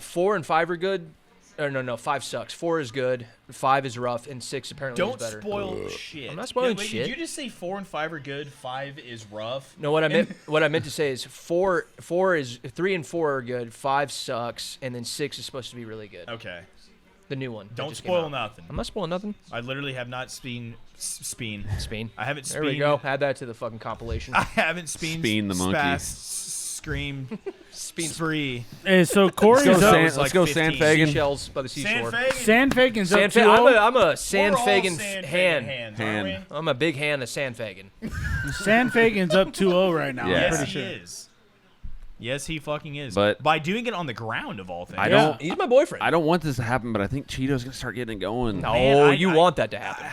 4 and 5 are good. Or no, 5 sucks. 4 is good. 5 is rough, and 6 apparently is
Don't
better.
spoil shit.
I'm not spoiling
Wait,
shit.
Did you just say 4 and 5 are good? 5 is rough.
No, what I meant to say is 3 and 4 are good. 5 sucks, and then 6 is supposed to be really good.
Okay.
The new one. that
Don't
just came
spoil
out.
nothing.
I'm not spoiling nothing.
I literally have not speen.
Speen.
I haven't
There we
speen.
go. Add that to the fucking compilation.
I haven't speen.
Speen the monkey.
Scream.
Speen.
Spree.
Hey, so Corey's
Let's go,
up.
San,
was
let's
like
go
15.
Sandhagen.
Seashells by the seashore.
Sandhagen's up
I'm
2-0.
a Sandhagen hand.
hands,
Hand.
aren't we?
I'm a big hand of Sandhagen.
Sandhagen's up 2-0 right now.
Yeah.
I'm
Yes,
pretty
he
sure.
is. Yes, he fucking is.
But-
by doing it on the ground of all things.
I
Yeah.
don't.
He's my boyfriend.
I don't want this to happen, but I think Chito's gonna start getting it going.
No,
Man,
you
I-
want that to happen.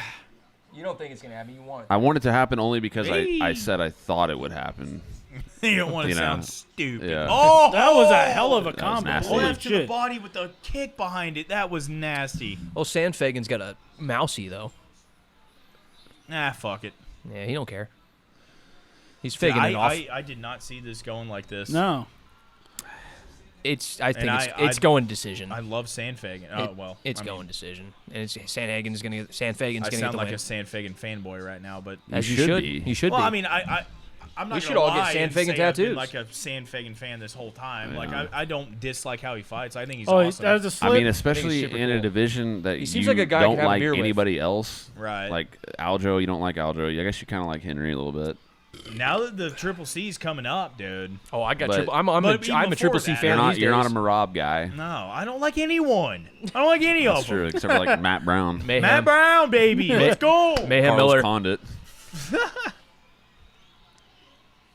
You don't think it's gonna happen. You want it.
I want it to happen only because I
Hey.
said I thought it would happen.
You don't want to
You know.
sound stupid.
Yeah.
Oh,
That was a hell of a
was
combo.
nasty.
Holy
left to the
shit.
body with the kick behind it. That was nasty.
Well, Sandhagen's got a mousy though.
Nah, fuck it.
Yeah, he don't care. He's faking it off.
I did not see this going like this.
No.
I think
I-
it's going decision.
I love Sandhagen. Oh, well.
It's
I
going
mean,
decision, and Sandhagen's gonna get
I
the
sound like
win.
a Sandhagen fanboy right now, but
As
You
you
should
should.
be.
You should
well,
be.
I mean, I'm not
We
gonna
should all get
lie and
Sandhagen
say I've been
tattoos.
like a Sandhagen fan this whole time. Like
Yeah.
I don't dislike how he fights. I think he's
Oh,
awesome.
that was a
I
slip.
mean, especially
super
in a
cool.
division that
He seems
you
like a guy I could
don't
have a
like
beer with.
anybody else.
right.
Like Aljo, you don't like Aljo. I guess you kind of like Henry a little bit.
now that the Triple C's coming up, dude.
oh, I got
but-
triple. I'm
but
a
even
triple
before
C
that,
fan.
You're
these
not a
days.
Marab guy.
No, I don't like anyone. I don't like any
That's
of them.
true, except for like Matt Brown.
Mayhem.
Matt Brown, baby, let's go.
Mayhem
Carlos
Miller.
Condit.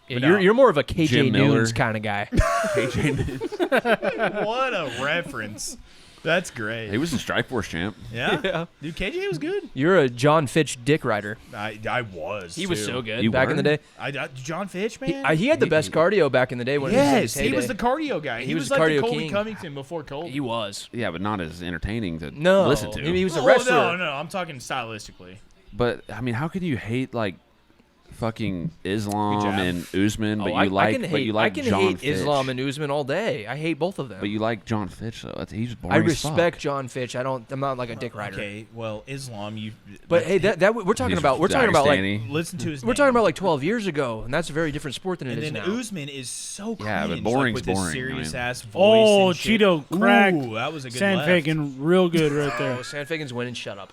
Yeah,
But no.
you're more of a KJ
Jim Miller.
Nunes kind of guy.
What a reference. That's great.
He was the Strikeforce champ.
Yeah?
Yeah.
Dude, KJ was good.
You're a John Fitch dick rider.
I was.
He was
too.
so good
You
back in the
were?
day.
John Fitch, man.
He had the best cardio back in the day when
yes,
he
he was
his
the cardio guy. He
He
was
was
like
cardio
the Colby
king.
Covington before Colby.
He was.
Yeah, but not as entertaining to
No,
listen to.
he was a
Oh,
wrestler.
no, I'm talking stylistically.
But I mean, how could you hate like fucking Islam
Good job.
and Usman, but
Oh,
you like
I can
but
hate,
you like
I can
John
hate
Fitch.
Islam and Usman all day. I hate both of them.
But you like John Fitch though. He's boring.
I
as fuck.
respect John Fitch. I'm not like a dick rider.
Okay, well, Islam, you.
But hey, that we're talking
He's
about. We're talking about like
Dagestani.
listen to his.
we're talking about like 12 years ago, and that's a very different sport than it
And
is
then
now.
Usman is so cringe,
Yeah, but
like,
boring's
with his
boring, I
serious
mean.
ass voice.
Oh,
and shit.
Cheeto cracked
Ooh, that was a good left.
Sandhagen real good right
Oh,
there.
Sandhagen's winning. Shut up.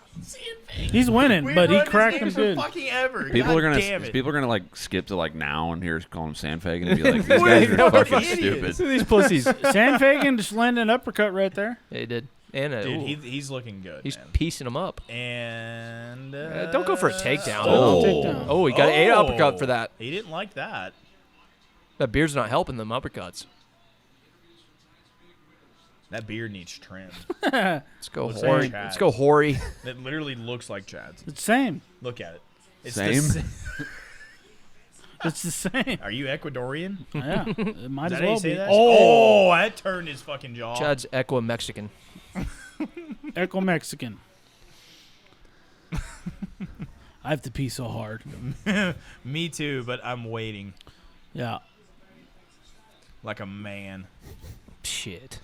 He's winning, but he cracked him
him
good.
Fucking ever.
People
God
are gonna
damn it.
people are gonna like skip to like now and hear call him Sandhagen and be like, these
Wait,
guys
no,
are
we're
fucking
idiots.
stupid.
These pussies.
Sandhagen just landed an uppercut right there.
Yeah, he did. And
Dude,
ooh,
he's looking good.
he's
man.
piecing him up.
And
Don't go for a takedown.
Oh.
Takedown.
Oh, he got an
Oh.
uppercut for that.
He didn't like that.
That beard's not helping them uppercuts.
That beard needs trimmed.
Let's go
Looks
hoary.
like Chad's.
Let's go hoary.
It literally looks like Chad's.
It's the same.
Look at it. It's
Same?
It's the same.
Are you Ecuadorian?
Yeah, it might
Is
as
that how
well
you say
be.
that?
Oh,
that turned his fucking jaw.
Chad's Equa Mexican.
Echo Mexican. I have to pee so hard.
Me too, but I'm waiting
Yeah.
like a man.
Shit.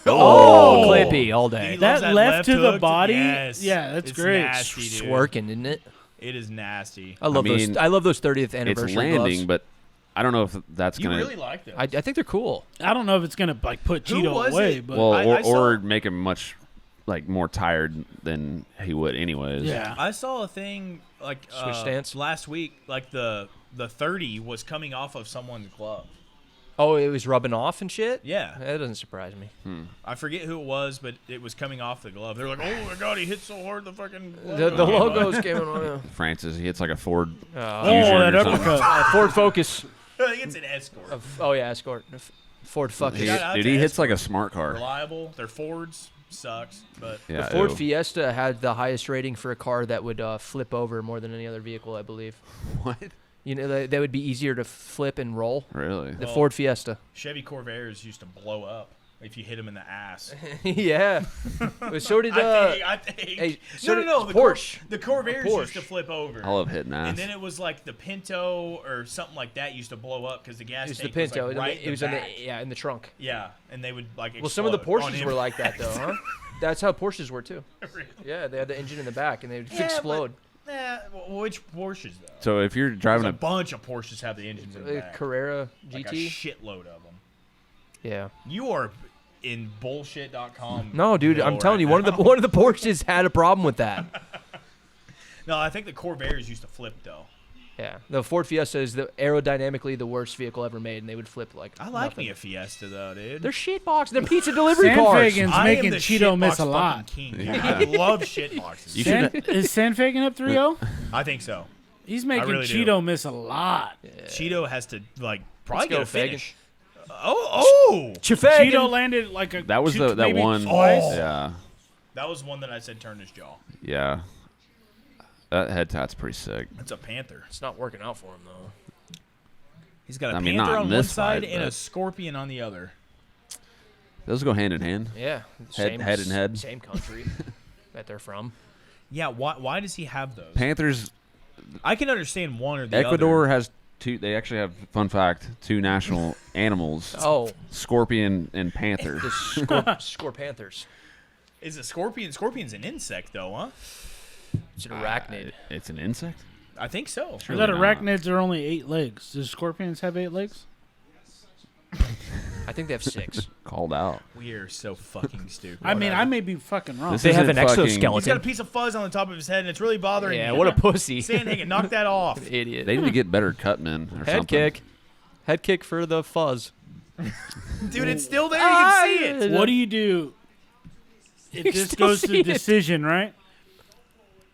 Oh!
Clippy all
He
day.
loves
That left to the
hook.
body?
Yes.
Yeah, that's
It's
great.
Nasty, dude.
Swerking, isn't it?
It is nasty.
I love
mean,
those. I love those 30th
It's
anniversary
landing,
gloves.
but I don't know if that's
You
gonna
really like those.
I think they're cool.
I don't know if it's gonna like put
Who
Cheeto
was
away,
it?
but
well,
I saw-
or make him much like more tired than he would anyways.
yeah.
I saw a thing like
Switch stance?
last week. Like the 30 was coming off of someone's glove.
Oh, it was rubbing off and shit?
Yeah,
That doesn't surprise me.
I forget who it was, but it was coming off the glove. They're like, "Oh my god, he hit so hard the fucking."
The logos came on.
Francis, he hits like a Ford.
Oh,
Fusion
that
or something.
uppercut.
Ford Focus.
I think it's an Escort.
Oh, yeah, Escort. Ford Focus.
He,
Shout out
dude,
to
he hits
Escort.
like a smart car.
Reliable. They're Fords. Sucks, but
Yeah,
The Ford
ew.
Fiesta had the highest rating for a car that would flip over more than any other vehicle, I believe.
What?
You know, they would be easier to flip and roll.
Really?
The
Well,
Ford Fiesta.
Chevy Corvairs used to blow up. if you hit him in the ass.
Yeah. But so did
I think.
hey,
no.
the
The
Porsche.
The Corvairs
Porsche.
used to flip over.
I love hitting ass.
And then it was like the Pinto or something like that used to blow up because the gas
it was the
tank
Pinto.
was like right
it was in
back.
the trunk.
Yeah, and they would like.
Well, some of the
explode on
Porsches were like that though, huh? That's how Porsches were too.
Really?
Yeah, they had the engine in the back and they would
Yeah,
explode.
Which Porsches though?
So if you're driving
There's a bunch of Porsches have the engines in the back.
Carrera
Like a
GT.
shitload of them.
Yeah.
You are in bullshit.com.
No, dude, I'm
lore
telling you,
right now.
one of the Porsches had a problem with that.
No, I think the Corvairs used to flip though.
Yeah, the Ford Fiesta is aerodynamically the worst vehicle ever made, and they would flip like.
I like
nothing.
me a Fiesta though, dude.
They're shit boxes. They're pizza delivery cars.
Sandhagen's
I am
making
the
Chito miss
shitbox
a lot.
fucking king.
Yeah.
I love shit boxes.
You
Is
should-
Sandhagen up 3-0?
I think so.
He's making
really do.
Chito miss a lot.
Cheeto has to like probably
Let's
get
go,
a finish. Oh,
Cheeto landed like a
that was
two-
that
maybe
one.
twice.
Yeah,
that was one that I said turned his jaw.
yeah. That head tat's pretty sick.
That's a panther.
It's not working out for him though.
He's got a
I mean,
panther
not
on
in
one
this
side
fight,
and a
but-
scorpion on the other.
Those go hand in hand.
Yeah,
Head and head.
Same country that they're from.
Yeah, why does he have those?
Panthers.
I can understand one or the
Ecuador
other.
has two. They actually have, fun fact, two national animals:
Oh,
scorpion and panther.
the Score Panthers.
Is a scorpion? Scorpion's an insect though, huh?
It's an arachnid.
It's an insect.
I think so.
I
Surely
thought
not.
arachnids are only 8 legs. Does scorpions have 8 legs?
I think they have 6.
Called out.
We are so fucking stupid.
I mean,
Whatever.
I may be fucking wrong.
This
They have
isn't
an
fucking-
He's got a
exoskeleton.
piece of fuzz on the top of his head, and it's really bothering
Yeah,
me.
what a pussy.
Sandhagen, knock that off.
Idiot.
They need to get better cutmen or
Head
something.
kick. Head kick for the fuzz.
Dude, it's still there. You can see it.
What do you do if
You
this
still
goes
see
to
it.
decision, right?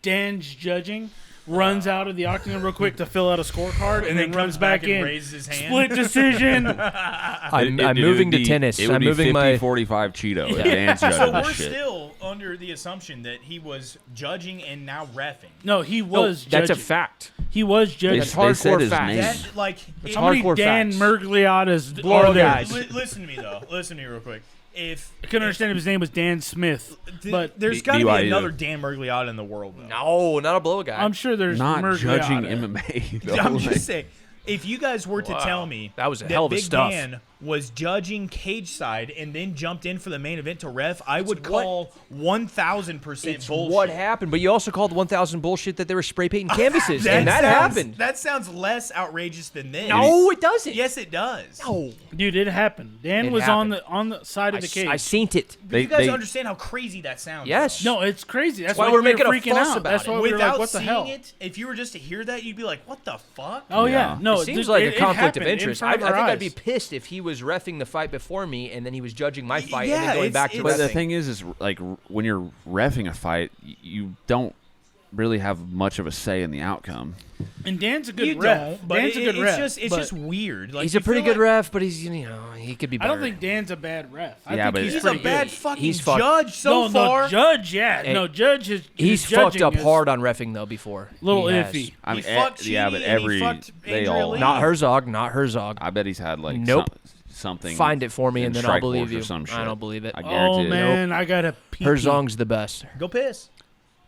Dan's judging, runs out of the octagon real quick to fill out a scorecard, and then runs back
and
in.
raises his hand.
Split decision.
I'm
It would
moving to
be-
tennis.
It would
I'm
be
moving
50,
my.
45 Chito. If
Yeah.
Dan's
So
judging
we're
this shit.
still under the assumption that he was judging and now reffing.
No, he
No,
was
that's a
judging.
fact.
He was
They,
judging.
That's
they said
hardcore
his
fact.
name.
That like
It's
How many
hardcore
Dan
facts.
Mergliatas
Blow
are there?
guys.
listen to me though. Listen to me real quick. If
I couldn't understand if his name was Dan Smith, but
there's got to be
BYU.
another Dan Mergliotta in the world though.
No, not a blow guy.
I'm sure there's
Not
Mergliata.
judging MMA. though.
I'm
Like,
just saying, if you guys were to
Wow.
tell me
That was a hell of a
Big
stuff.
Dan was judging cage side and then jumped in for the main event to ref, I would call 1,000%
it's
bullshit.
what happened, but you also called 1,000 bullshit that they were spray painting canvases,
That
and that
sounds-
happened.
That sounds less outrageous than this.
No, it doesn't.
Yes, it does.
No,
Dude, it happened. Dan
It
was
happened.
on the side of the cage.
I seen it.
But you guys
they-
understand how crazy that sounds.
Yes.
though.
No, it's crazy. That's
why
why
we're
we
making a
were freaking
fuss
out.
about
That's
it.
why we were
Without
like, what the
seeing
hell?
it, if you were just to hear that, you'd be like, "What the fuck?"
Oh yeah,
Yeah.
no,
It seems
dude,
like
it
a conflict of
happened in
interest.
front
I
of our
think I'd be
eyes.
pissed if he was reffing the fight before me, and then he was judging my fight, and
Yeah,
then going back to
it's-
But the
reffing.
thing is like when you're reffing a fight, you don't really have much of a say in the outcome.
And Dan's a good
You
ref.
don't. But
Dan's a good ref.
it's
but
just weird. Like
He's
you
a pretty
feel
good
like
ref, but he's he could be
I
better.
don't think Dan's a bad ref. I
Yeah,
think
but
he's,
He's a
pretty
bad
good.
fucking
He's fucked-
judge so
no,
far.
No, Judge, yeah.
Hey,
no, Judge is
He's
his
fucked
judging
up
is
hard on reffing though before.
Little
He has.
iffy.
I
He
mean,
fucked
yeah,
Chidi
but
and he
every
fucked
they
Andrea
all.
Lee.
Not Herzog, not Herzog.
I bet he's had like
Nope.
something.
Find it for me,
in
and then I'll
Strikeforce
believe
or
you.
some shit.
I don't believe it.
I guarantee
Oh
it.
man, I gotta pee.
Herzog's the best.
Go piss.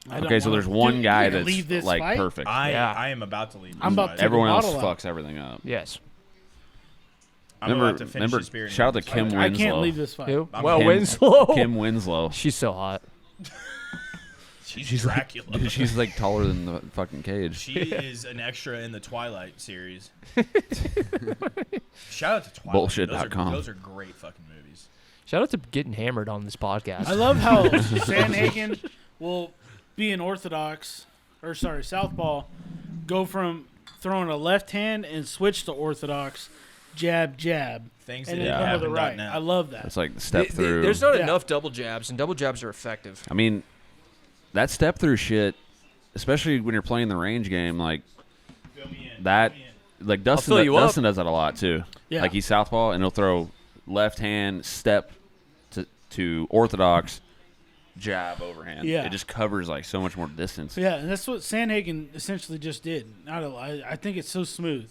I don't
Okay, so
wanna-
there's one
Dude,
guy
you're gonna
that's
leave this
like
fight?
perfect.
Yeah.
I am about to leave.
I'm about
this
to-
fight.
Everyone else
bottle out.
fucks everything up.
Yes.
I'm about to finish this beer. and
shout out to
leave this
Kim
fight.
I
Winslow.
can't leave this fight.
Who?
I'm
Well,
Kim-
Winslow.
Kim Winslow.
She's so hot.
She's Dracula.
Dude, she's like taller than the fucking cage.
She is an extra in the Twilight series. Shout out to Twilight.
Bullshit.com.
Those are great fucking movies.
Shout out to getting hammered on this podcast.
I love how Sandhagen will be an southpaw, go from throwing a left hand and switch to orthodox, jab, jab,
Things
and
that
then
Yeah.
come with
haven't
the
done
right.
now.
I love that.
It's like the step through.
There's not
Yeah.
enough double jabs, and double jabs are effective.
I mean, that step through shit, especially when you're playing the range game, like
Fill me in,
that,
fill me in.
like
fill
Dustin.
you up.
Dustin does that a lot too.
Yeah.
Like he's southpaw and he'll throw left hand step to orthodox jab overhand.
Yeah.
It just covers like so much more distance.
Yeah, and that's what Sandhagen essentially just did. I think it's so smooth.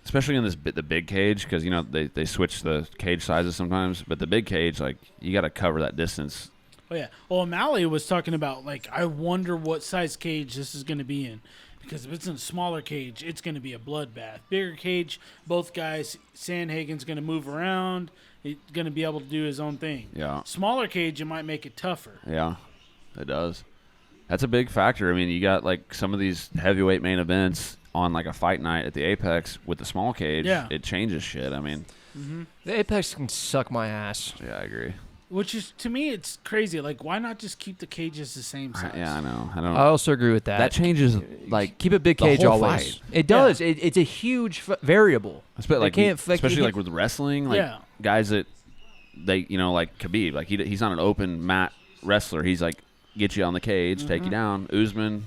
especially in the big cage, because they switch the cage sizes sometimes. But the big cage, like you got to cover that distance.
Oh yeah. Well, O'Malley was talking about like I wonder what size cage this is going to be in, because if it's in a smaller cage, it's going to be a bloodbath. Bigger cage, both guys, Sandhagen's going to move around. He's going to be able to do his own thing.
Yeah.
Smaller cage, it might make it tougher.
Yeah, it does. That's a big factor. I mean, you got like some of these heavyweight main events on like a fight night at the Apex with the small cage.
Yeah.
It changes shit. I mean,
The Apex can suck my ass.
yeah, I agree.
Which is, to me, it's crazy. Like, why not just keep the cages the same size?
Yeah, I know. I don't.
I also agree with that.
That changes like
Keep a big
the
cage
whole
always.
fight.
It does. It's a huge variable.
Especially like,
can't fucking
especially
hit-
like with wrestling, like
Yeah.
guys that like Khabib, like he's not an open mat wrestler. He's like get you on the cage, take you down. Usman.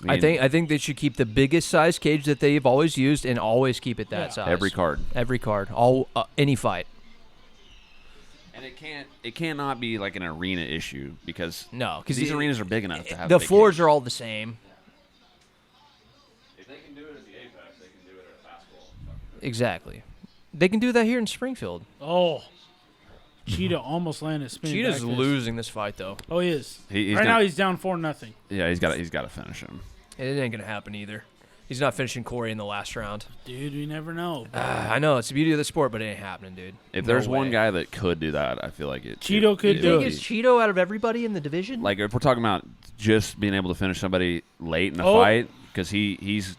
I think they should keep the biggest size cage that they've always used and always keep it that size.
every card.
Every card. All any fight.
And it cannot be like an arena issue because
No, because
these arenas are big enough to have
the
a big
floors
cage.
are all the same.
If they can do it at the Apex, they can do it at a basketball.
Exactly. They can do that here in Springfield.
Oh. Chito almost landed a spinning
Cheetah's
back fist.
losing this fight though.
Oh, he is.
He's
right
gonna-
now, he's down 4-0.
Yeah, he's got to finish him.
It ain't gonna happen either. He's not finishing Cory in the last round.
Dude, we never know.
I know it's the beauty of the sport, but it ain't happening, dude.
If
No
there's one
way.
guy that could do that, I feel like it.
Cheeto could
it
do
would
it.
Is
be.
Chito out of everybody in the division?
Like if we're talking about just being able to finish somebody late in a
Oh.
fight, because he's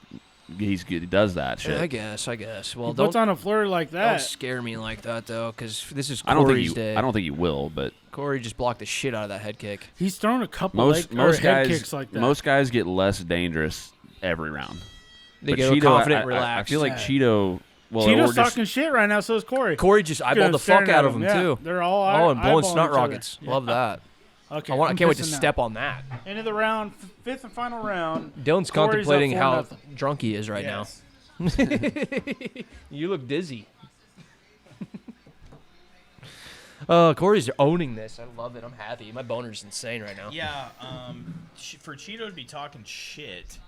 good. He does that shit.
I guess. Well,
He puts
don't
on a flurry like
don't
that.
scare me like that though, because this is
I don't
Cory's
think
day.
I don't think he will, but
Corey just blocked the shit out of that head kick.
He's thrown a couple
most
head
guys
kicks like that.
most guys get less dangerous every round.
They
But
get
Chito,
confident,
I
relaxed.
feel like
Yeah.
Cheeto. Well,
Cheeto's
or just,
talking shit right now, so is Cory.
Corey just eyeballed the
Staring
fuck out
at
of him
yeah.
too.
They're all
Oh, and blowing
eyeballing
snot
each other.
rockets.
Yeah.
Love that.
Okay,
I can't wait to
pissing now.
step on that.
End of the round, fifth and final round.
Dylan's
Corey's
contemplating
up
how
4-0.
drunk he is right
Yes.
now. You look dizzy. Corey's owning this. I love it. I'm happy. My boner's insane right now.
Yeah, for Chito to be talking shit,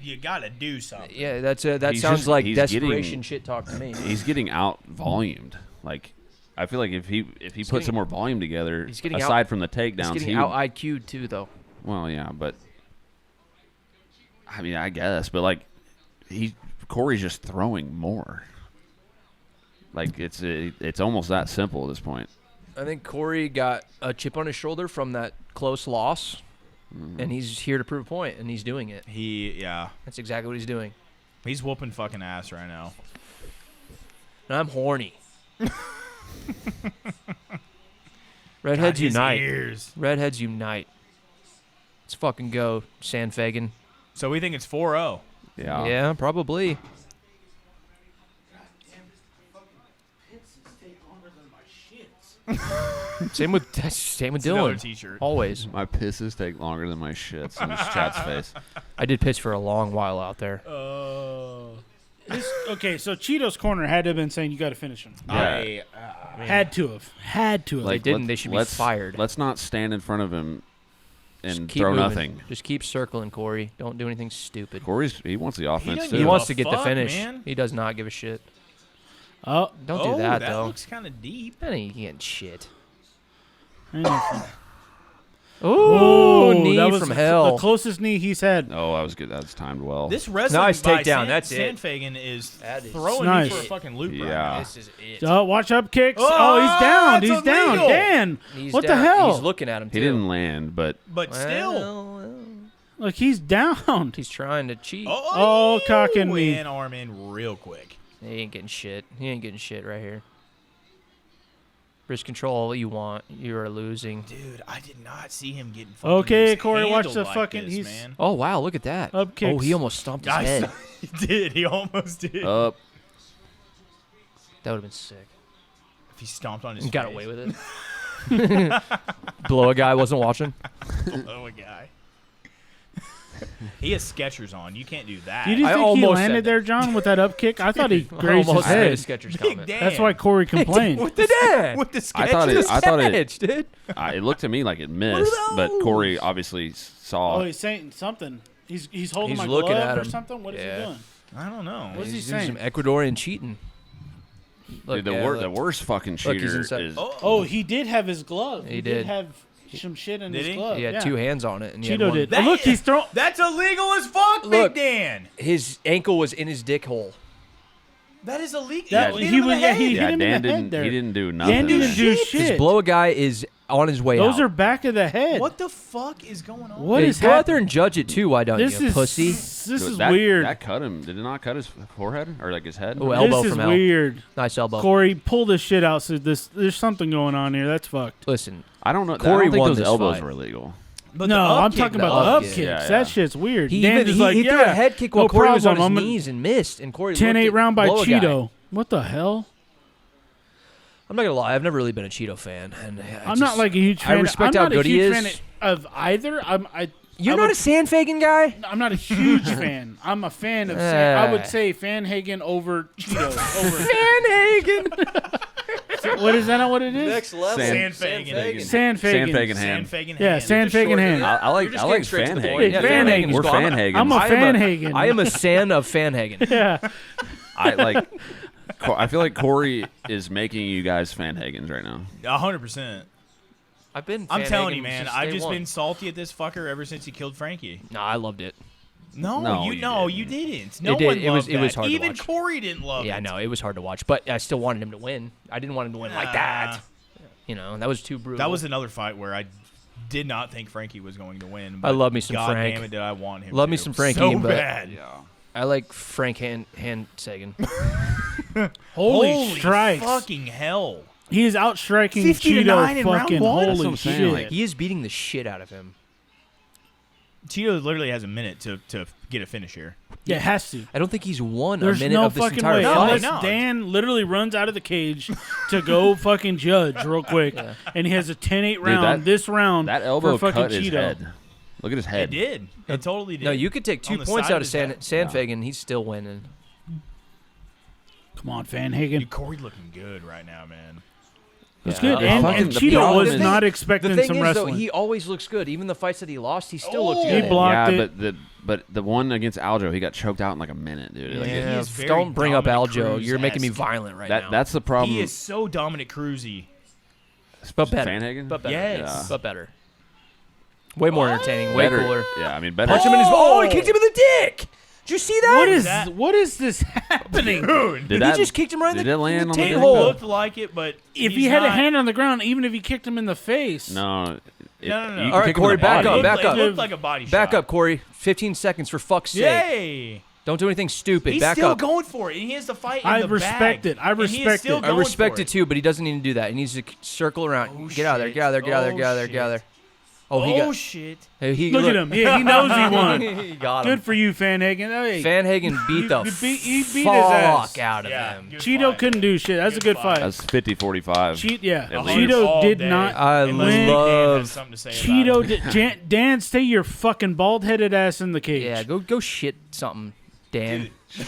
you gotta do something.
Yeah, that
He's
sounds
just-
like
he's
desperation
getting-
shit talk to me.
he's getting out volumed. Like I feel like if he put
getting-
some more volume together,
he's getting
aside
out-
from the
He's
takedowns,
getting
he
out IQ'd too, though.
well, yeah, but I mean, I guess, but like Corey's just throwing more. Like it's almost that simple at this point.
I think Corey got a chip on his shoulder from that close loss, and he's here to prove a point, and he's doing it. That's exactly what he's doing.
He's whooping fucking ass right now.
And I'm horny. Redheads
God, his
unite.
ears.
Redheads unite. Let's fucking go, Sandhagen.
So we think it's 4-0.
Yeah.
Yeah, probably. Same with
Another
Dylan.
T-shirt.
Always.
My pisses take longer than my shits in this chat's face.
I did piss for a long while out there.
Okay, so Cheeto's corner had to have been saying you got to finish him.
Yeah.
Had to have.
Like,
didn't, they should be fired.
Let's not stand in front of him
Just
and
keep
throw
moving.
nothing.
Just keep circling, Corey. Don't do anything stupid.
He wants the offense
doesn't
too.
He
give
wants
a
to get the
fuck,
finish.
man.
He does not give a shit.
Oh,
Don't do that, though.
looks kind of deep.
That ain't getting shit.
hang on.
Ooh, knee
that was
from
the
hell.
closest knee he's had.
Oh, that was good. That was timed well.
This wrestling
Nice
by
takedown, that's it.
Sandhagen is
That is
throwing
nice.
me for a fucking loop right
Yeah.
now.
This is it.
Oh, watch up kicks.
Oh,
Oh, he's down.
it's
He's down.
illegal.
Dan,
He's
what
down.
the hell?
He's looking at him, too.
he didn't land, but
But still.
Well,
Look, he's down.
he's trying to cheat.
Oh, cock and me.
And arm in real quick.
He ain't getting shit. He ain't getting shit right here. Wrist control all you want. You are losing.
Dude, I did not see him getting fucking
Okay, Corey, watch
handled
the
like
fucking.
this,
he's
man.
Oh, wow. Look at that.
Up
Oh,
kicks.
he almost stomped his
I
head.
saw- he did. He almost did.
up.
That would have been sick.
If he stomped on his
He got
face.
away with it. Blow a guy wasn't watching.
Blow a guy. He has Skechers on. You can't do that.
You didn't
I
think he
almost said
landed
that.
there, John, with that up kick? I thought he
I
grazed his
almost made a
head.
Skechers
Big
comment.
Dan.
That's why Corey complained.
With the dad.
With the Skechers.
I thought it.
Dude.
It looked to me like it missed, but Corey obviously saw.
Oh, he's saying something. He's holding
He's
my
looking
glove
at
or
him.
something. What is
Yeah.
he doing?
I don't know.
What's he
He's doing
saying?
some Ecuadorian cheating. Look,
Dude, the worst fucking
Look, he's
cheater
inside.
is.
Oh, he did have his glove.
He
did
did.
have some shit in
Did
his
he?
glove.
He had
yeah.
2 hands on it. And he had
Chito
one.
did.
That-
Look, he's throwing.
That's illegal as fuck,
Look.
Big Dan.
His ankle was in his dick hole.
That is illegal.
That-
Hit
he
him in
was-
the
yeah,
head.
he-
Yeah,
hit him in
Dan
the head
didn't.
there.
He didn't do nothing.
Dan didn't do
Because
shit.
blow a guy is on his way
Those
out.
are back of the head.
What the fuck is going on?
What
Yeah,
is
go out
happening?
there and judge it too. Why don't
This
you,
is
pussy?
This
Dude,
is
that,
weird.
That cut him. Did it not cut his forehead or like his head?
Oh, elbow
this is
from hell.
weird.
Nice elbow.
Corey, pull this shit out. So there's something going on here. That's fucked.
Listen,
I don't know.
Corey
I don't think
won
those
this
elbows
fight.
were illegal.
But
No,
the up
I'm
kick,
talking
the
about the
up
up
kick.
kicks.
Yeah, yeah.
That shit's weird.
he
Dan
even
is
he,
like,
he threw a
yeah,
head kick
no
while Corey was on
problem.
his
I'm a
knees and missed. And Corey
10-8
looked at
round by
blow a guy.
Chito. What the hell?
I'm not gonna lie. I've never really been a Cheeto fan, and
I'm not like a huge fan.
I respect
I'm
how
not
good
a
he
huge
is.
fan of either.
You're
I
not
would-
a Sandhagen guy.
I'm not a huge fan. I'm a fan of. I would say Sandhagen over Chito. Over.
Sandhagen.
What is that? Not what it is?
Next level.
Sandhagen.
Sandhagen.
hand.
Sandhagen
Yeah,
hand.
Sandhagen hand.
I like
You're just
I like
getting straight to the
Fanhagen.
point.
Yeah, Fanhagen.
We're
Go. I'm-
Fanhagen.
I'm a Fanhagen.
I am a fan of Fanhagen.
Yeah.
I like. I feel like Corey is making you guys Fanhagens right now.
100%.
I've been.
I'm telling
Fanhagen
you, man.
since
I've
day
just
one.
been salty at this fucker ever since he killed Frankie.
No, I loved it.
No,
you
you
didn't. No
It did.
one
It was-
loved
it was
that.
hard to
Even
watch.
Corey didn't love it.
Yeah, I know it was hard to watch, but I still wanted him to win. I didn't want him to win like that. You know, that was too brutal.
That was another fight where I did not think Frankie was going to win.
I love me some
God
Frank.
damn it, did I want him
Love
to.
me some Frankie,
so
but-
bad.
Yeah.
I like Frank Sagan.
Holy strikes.
fucking hell.
He is outstriking
50 to 9
Cheeto.
in round
Fucking
one?
That's what
holy
I'm saying,
shit.
like-
He is beating the shit out of him.
Cheeto literally has a minute to get a finish here.
Yeah, it has to.
I don't think he's won
There's
a minute
no
of this
fucking
entire
way.
fight.
Unless
No.
Dan literally runs out of the cage to go fucking judge real quick,
Yeah.
and he has a 10-8
Dude,
round this round
That elbow
for fucking
cut his
Cheeto.
head. Look at his
It
head.
did. It totally did.
No, you could take 2
On the
points
side
out of
his head.
Sandhagen. He's still winning.
Come on, Fanhagen.
Dude, Corey looking good right now, man.
It's
Yeah.
good. And
Fucking- the
Cheeto
problem
was
is-
not
The
expecting
thing
some
is, though,
wrestling.
he always looks good. Even the fights that he lost, he still looked
He
good.
blocked
yeah,
it.
but the one against Aljo, he got choked out in like a minute, dude. Like,
He
Yeah,
is very
don't bring up
Dominic
Aljo. You're making me
Cruz-esque.
violent right now.
that's the problem.
He is so Dominic Cruz-y.
but better.
Fanhagen?
But better.
Yes.
Yeah.
But better. Way more entertaining. Way
Better-
cooler.
Yeah, I mean, better.
Punch him in his. Oh, he kicked him in the dick. Did you see that?
What is this happening?
Dude,
Did
He
that,
just kicked him right in
did
the
it land on the
tail
it
dick?
hole.
looked like it, but
If
he's
he had a
not-
hand on the ground, even if he kicked him in the face.
No.
No.
You can
All right,
kick him in
Corey,
the
back
body.
up, back
It
up.
looked like a body shot.
Back up, Corey. 15 seconds for fuck's sake.
Yay!
Don't do anything stupid.
He's
back
still
up.
going for it, and he has to fight in
I
the
respect
bag.
it. I
And he is
respect
still
it.
I
going
respect
for
it too, but he doesn't need to do that. He needs to circle around.
Oh,
Get out of there.
shit.
Get out of there. Get out of there.
Oh,
Get out of there. Get out of there. Oh, he
Oh
got.
shit!
He
Look at him. Yeah, he knows he won.
he got him.
Good for you, Fanhagen. Hey,
Fanhagen beat the
he beat his
fuck
ass.
out of
Yeah,
him.
good
Cheeto
fight.
couldn't do shit. That's a good fight.
That's 50-45.
Yeah.
At
Cheeto
All
did
day.
not.
I
Unless Dan
love.
has something to say
Cheeto
about it.
did. Dan, stay your fucking bald-headed ass in the cage.
Yeah, go shit something, Dan.
Dude,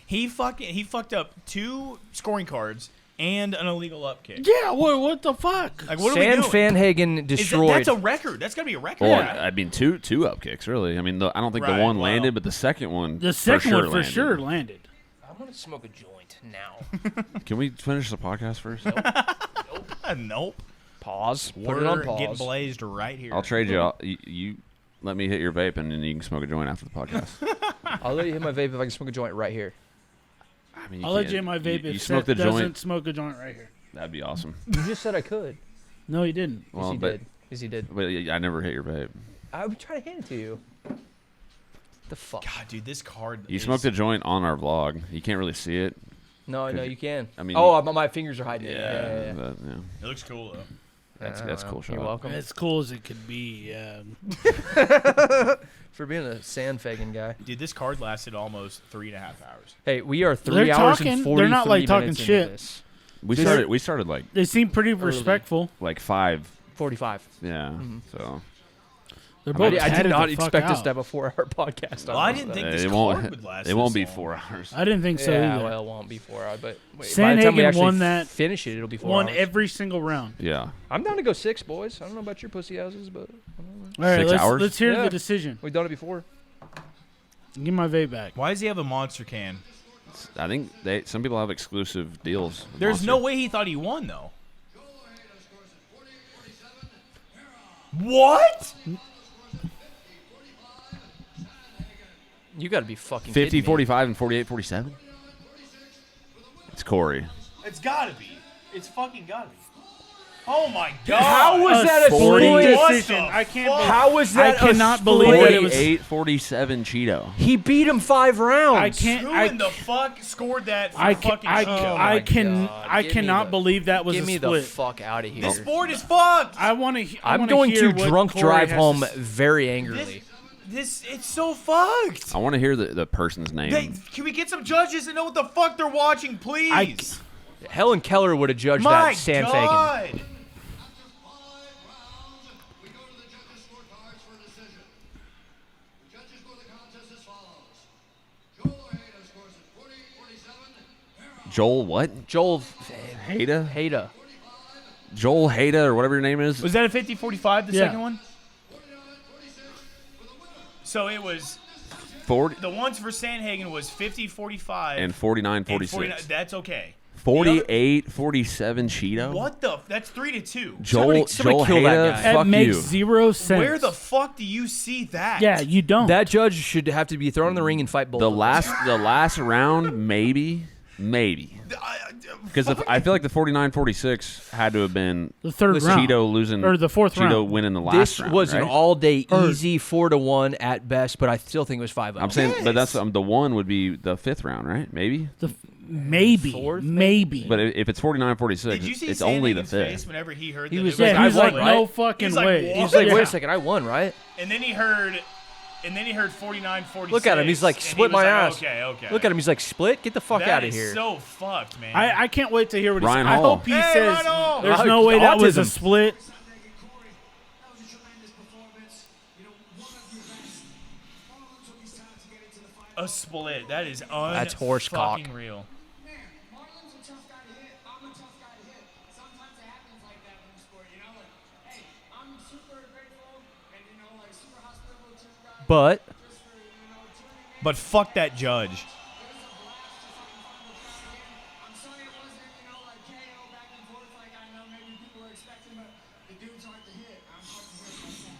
he fucked up 2 scoring cards and an illegal up kick.
Yeah. What the fuck?
Like, what are we doing?
Fanhagen destroyed.
That's a record. That's gotta be a record.
Well,
Yeah.
I mean, two up kicks, really. I mean, I don't think
Right,
the one
well.
landed, but the second one
The second one for
landed.
sure landed.
I want to smoke a joint now.
Can we finish the podcast first?
Nope.
Pause. Put
We're
it on
getting
pause.
blazed right here.
I'll trade you. You let me hit your vape, and then you can smoke a joint after the podcast.
I'll let you hit my vape if I can smoke a joint right here.
I mean,
I'll let you in my vape
You
if
smoke
Seth
the
doesn't
joint.
smoke a joint right here.
That'd be awesome.
You just said I could.
No, he didn't.
Yes,
Well,
he
but
did. Yes, he did.
but I never hit your vape.
I'm trying to hand it to you. The fuck?
God, dude, this card.
You
is-
smoked a joint on our vlog. You can't really see it.
No, I know
Could
you can.
I mean,
oh, my fingers are hiding it. Yeah.
but, yeah.
It looks cool though.
That's cool shot.
You're welcome.
As cool as it could be.
For being a Sandhagen guy.
Dude, this card lasted almost 3.5 hours.
Hey, we are 3
They're
hours
talking-
and
they're
43
not, like, talking
minutes
shit.
into this.
We started like
They seem pretty respectful.
5.
45.
Yeah.
Mhm.
So
They're
I
both
did
tatted
not
the fuck
expect us
out.
to have a 4-hour podcast.
Well, I didn't think this
it
card
won't.
would last.
It won't be
this
4
long.
hours.
I didn't think so
Yeah,
either.
well, it won't be 4 hours, but by the
Sandhagen
time we actually
won that-
finish it, it'll be 4
Won
hours.
every single round.
Yeah.
I'm down to go 6, boys. I don't know about your pussy houses, but
All right,
6 hours?
let's hear
Yeah.
the decision.
we've done it before.
Give my vape back.
Why does he have a monster can?
I think some people have exclusive deals. with
There's
Monster.
no way he thought he won, though. What?
You got to be fucking
50,
kidding me.
45, and 48, 47. It's Cory.
It's gotta be. It's fucking gotta be. Oh my god.
How was that a
40
split
What
decision?
the
I can't.
fuck?
How was
I
that? a
cannot believe
split?
that it was.
48, 47 Chito.
He beat him 5 rounds.
I can't.
Who
I
in the fuck scored that for
I can,
fucking
I,
Chito?
I
my
can
God.
I
Give me
cannot
the-
believe that was
Get
a
me the
split.
fuck out of here.
This board is fucked.
I want to.
I'm going
hear
to
what
drunk
Cory
drive
has
home
to s-
very angrily.
This it's so fucked.
I want to hear the person's name.
Can we get some judges to know what the fuck they're watching, please?
Helen Keller would have judged
My
that Sandhagen.
god.
Joel what?
Joel
Haida?
Haida.
Joel Haida or whatever your name is.
Was that a 50-45, the
Yeah.
second one? So it was
40
the ones for Sandhagen was 50-45
and 49,
and
46.
49. That's okay.
48, 47 Chito.
What the? That's 3-2.
Joel
somebody kill that
Haida,
guy.
That
fuck
makes
you.
0 sense.
Where the fuck do you see that?
Yeah, you don't.
That judge should have to be thrown in the ring and fight both.
The
of them.
last round, maybe. Because I feel like the 49-46 had to have been
the third
Listen,
round
Cheeto losing
or the fourth
Cheeto
round.
winning the last
This
round.
was
right?
an all-day
Or-
easy 4-1 at best, but I still think it was 5-0.
I'm saying, but that's the one would be the 5th round, right? Maybe.
Maybe,
Fourth,
maybe.
But if it's 49-46,
Did you see
it's only the
Sandhagen's
5th.
face whenever he heard
He
that
was
it
like,
yeah,
I
he's
won,
like,
right?
no fucking
He's like,
way.
what?
He's like,
Yeah.
wait a second, I won, right?
And then he heard 49-46.
Look at him. He's like,
and
split
he was
my
like,
ass.
Okay.
Look at him. He's like, split? Get the fuck
That
out of
is
here.
so fucked, man.
I can't wait to hear what he
Ryan
says. I
Hall.
hope he
Hey,
says
Ryan Hall.
there's no way that was a
Autism.
split.
A split. That is
That's horse cock.
fucking real.
Marlon's a tough guy to hit. I'm a tough guy to hit. Sometimes it happens like that in the sport, you know? Like, hey, I'm super grateful and, like, super hospitable to you guys
But
just for, tuning in.
But fuck that judge.
It was a blast to fucking find the crowd again. I'm sorry it wasn't, like, KO back and forth like I know maybe people were expecting, but the dude's hard to hit. I'm hard to hit myself.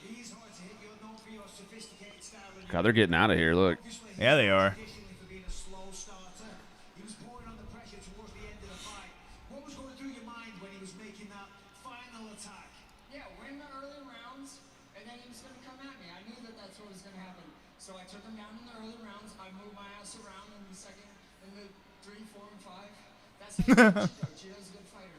He's hard to hit. You're known for your sophisticated style.
God, they're getting out of here. Look.
Yeah, they are.
Traditionally for being a slow starter. He was pouring under pressure towards the end of the fight. What was going through your mind when he was making that final attack? Yeah, win the early rounds, and then he was going to come at me. I knew that that's what was going to happen. So I took him down in the early rounds. I moved my ass around in the second, in the 3, 4, and 5. That's how Chito. Chito's a good fighter.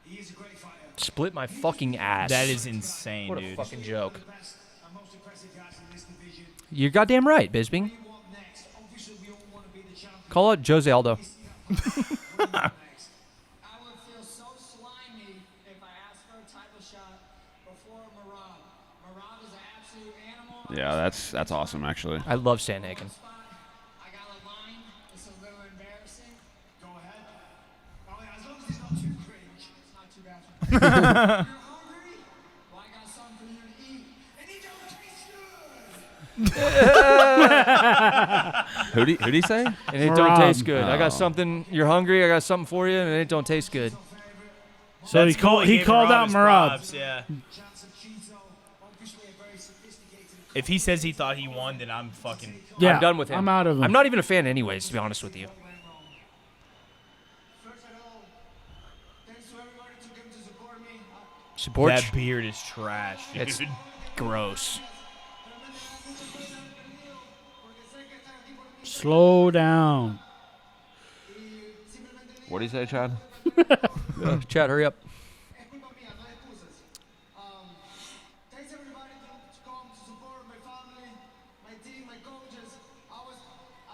He is a great fighter.
split my fucking ass.
That is insane,
What a
dude.
fucking joke.
The best and most impressive guys in this division.
You're goddamn right, Bisbing.
What do you want next? Obviously, we all want to be the champion.
Call out Jose Aldo.
What do you want next? I would feel so slimy if I asked for a title shot before Marab. Marab is an absolute animal.
Yeah, that's awesome, actually.
I love Sandhagen.
I got a line. It's a little embarrassing. Go ahead. Oh, yeah, as long as it's not too cringe. It's not too bad. You're hungry? Well, I got something for you to eat. And it don't taste good.
Who'd he say?
And it don't
Marab.
taste good. I got
Oh.
something. You're hungry. I got something for you, and it don't taste good.
So
That's
he
cool.
called. He
gave
called out
his
Marab.
props, yeah.
Chance of Chito. Obviously, a very sophisticated.
If he says he thought he won, then I'm fucking.
Yeah,
I'm done with him.
I'm out of him.
I'm not even a fan, anyways. To be honest with you.
First of all, thanks to everybody who came to support me.
Support.
That beard is trash, dude.
It's gross.
Slow down.
What'd he say, Chad?
Chad, hurry up.
Thanks everybody to come to support my family, my team, my coaches. I was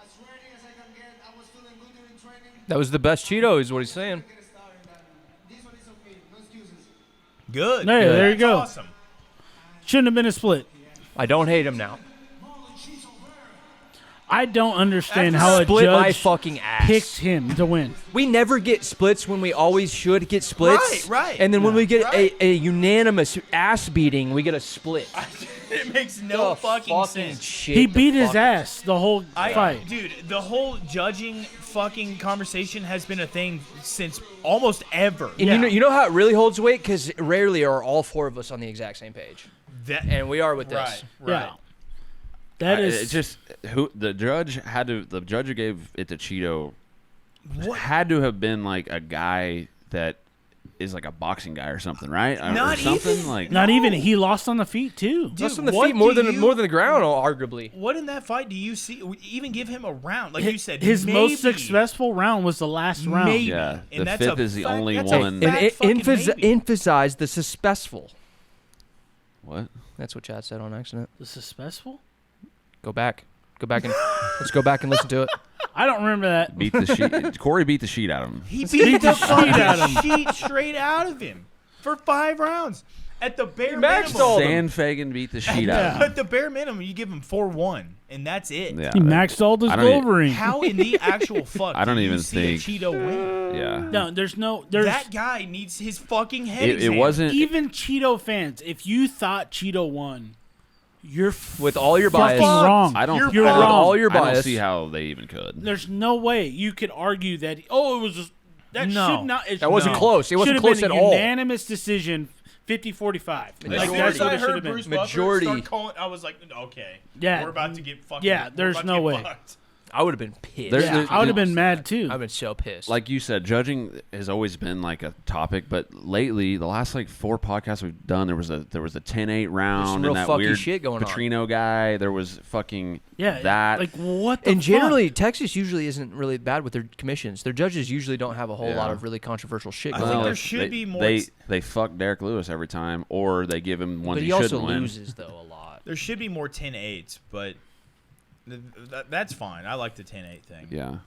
as ready as I can get. I was feeling good during training.
That was the best Cheeto, is what he's saying.
Get started. This one is on me. No excuses.
Good.
Hey,
Good.
there you
That's
go.
Awesome.
Shouldn't have been a split.
I don't hate him now.
I don't understand
After
how a
Split my
judge
fucking ass.
picked him to win.
We never get splits when we always should get splits.
Right.
And then when we get
Right.
a unanimous ass beating, we get a split.
It makes no
The
fucking sense.
shit.
He
the
beat his
fuck-
ass the whole fight.
Dude, the whole judging fucking conversation has been a thing since almost ever.
And you know how it really holds weight? Because rarely are all four of us on the exact same page. And we are with this.
Right.
Yeah. That is
It's just the judge who gave it to Chito
What?
had to have been like a guy that is like a boxing guy or something, right?
Not
or something
even.
like
not even. He lost on the feet too.
Dude,
Less on the
what
feet, more
do
than
you-
the ground, arguably.
What in that fight do you see? Even give him a round, like you said.
His
maybe,
most successful round was the last round.
Maybe.
Yeah,
And
the
that's
fifth
a
is the
fat-
only
that's a
one.
fat
And
fucking maybe.
emphasize the successful.
what?
That's what Chad said on accident.
The successful?
Go back and let's go back and listen to it.
I don't remember that.
Beat the sheet. Corey beat the sheet out of him.
He beat the
shit out of
fucking sheet straight out of him for 5 rounds. At the bare
matched
minimum.
all of
Sandhagen beat the sheet out of him.
At the bare minimum, you give him 4-1, and that's it.
Yeah,
He maxed all his
I don't e-
Wolverine.
How in the actual fuck
I don't
do you
even
see
think-
a Chito win?
yeah.
No, there's
That guy needs his fucking head
It
examined.
wasn't.
even Cheeto fans. If you thought Cheeto won, you're
With all your
fucking
bias.
wrong.
I don't.
You're
I don't-
wrong.
all your
I don't
bias.
see how they even could.
There's no way you could argue that. It was just, that
No.
should not. It
That wasn't
no.
close. It wasn't
Should've
close
been
at
a
all.
Unanimous decision, 50-45. Like
Majority.
that's what
I
it should
heard
have been.
Bruce Buffer
Majority.
start calling, I was like, okay,
Yeah.
we're about to get fucking.
Yeah,
we're
there's
about to
no
get
way.
fucked.
I would have been pissed.
There's-
Yeah, I would have been mad too.
I've been so pissed.
Like you said, judging has always been like a topic, but lately, the last like 4 podcasts we've done, there was a 10-8 round,
real
and that
fucky
weird
shit going on.
Petrino guy. There was fucking
Yeah,
that.
like what the
and
fuck?
generally, Texas usually isn't really bad with their commissions. Their judges usually don't have a whole
Yeah.
lot of really controversial shit
I
going
think
on.
there should be more.
They fuck Derek Lewis every time, or they give him ones
But
he
he also
shouldn't win.
loses though a lot.
There should be more 10-8s, but that's fine. I like the 10-8 thing.
Yeah.
I'm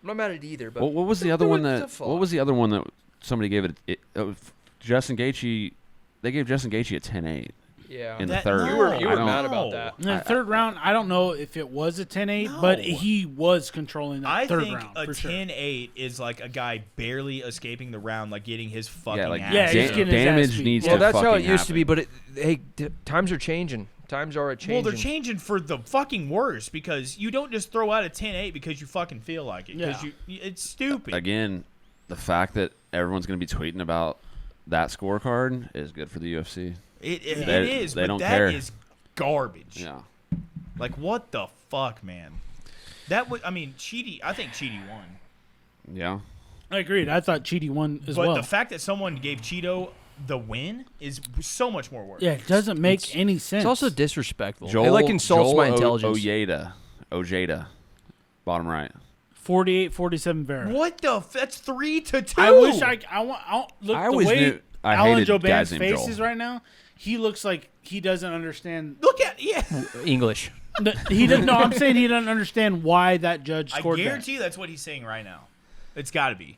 not mad at it either. But
What was the other one that? What was the other one that somebody gave it? Justin Gaethje. They gave Justin Gaethje a 10-8
Yeah.
in the
That-
third.
no,
You were
I don't-
mad about that.
In the third round, I don't know if it was a 10-8, but
No.
he was controlling that
I
third
think
round
a
for sure.
10-8 is like a guy barely escaping the round, like getting his fucking
Yeah, like
ass.
Yeah, he's
beat.
getting his ass
damage
beat.
needs
Well,
to
that's how it
fucking
used to be.
happen.
But times are changing. Times are changing.
Well, they're changing for the fucking worse because you don't just throw out a 10-8 because you fucking feel like it. Because it's stupid.
Again, the fact that everyone's going to be tweeting about that scorecard is good for the UFC.
It
They-
is,
they
but
don't
that
care.
is garbage.
Yeah.
Like, what the fuck, man? That would, I mean, Chidi. I think Chidi won.
Yeah.
I agreed. I thought Chidi won as
But
well.
the fact that someone gave Chito the win is so much more work.
Yeah, it doesn't make any sense.
It's also disrespectful.
Joel,
it like insults
Joel
my intelligence.
Ojeda. Bottom right.
48-47 Vera.
What the? That's 3-2.
I wish I look
I
the
always
way
knew- I
Alan
hated guys
Joban's
named
face
Joel.
is right now. He looks like he doesn't understand.
Look at
English.
He doesn't. No, I'm saying he doesn't understand why that judge
I
scored
guarantee you that's what he's saying right now. It's got to be.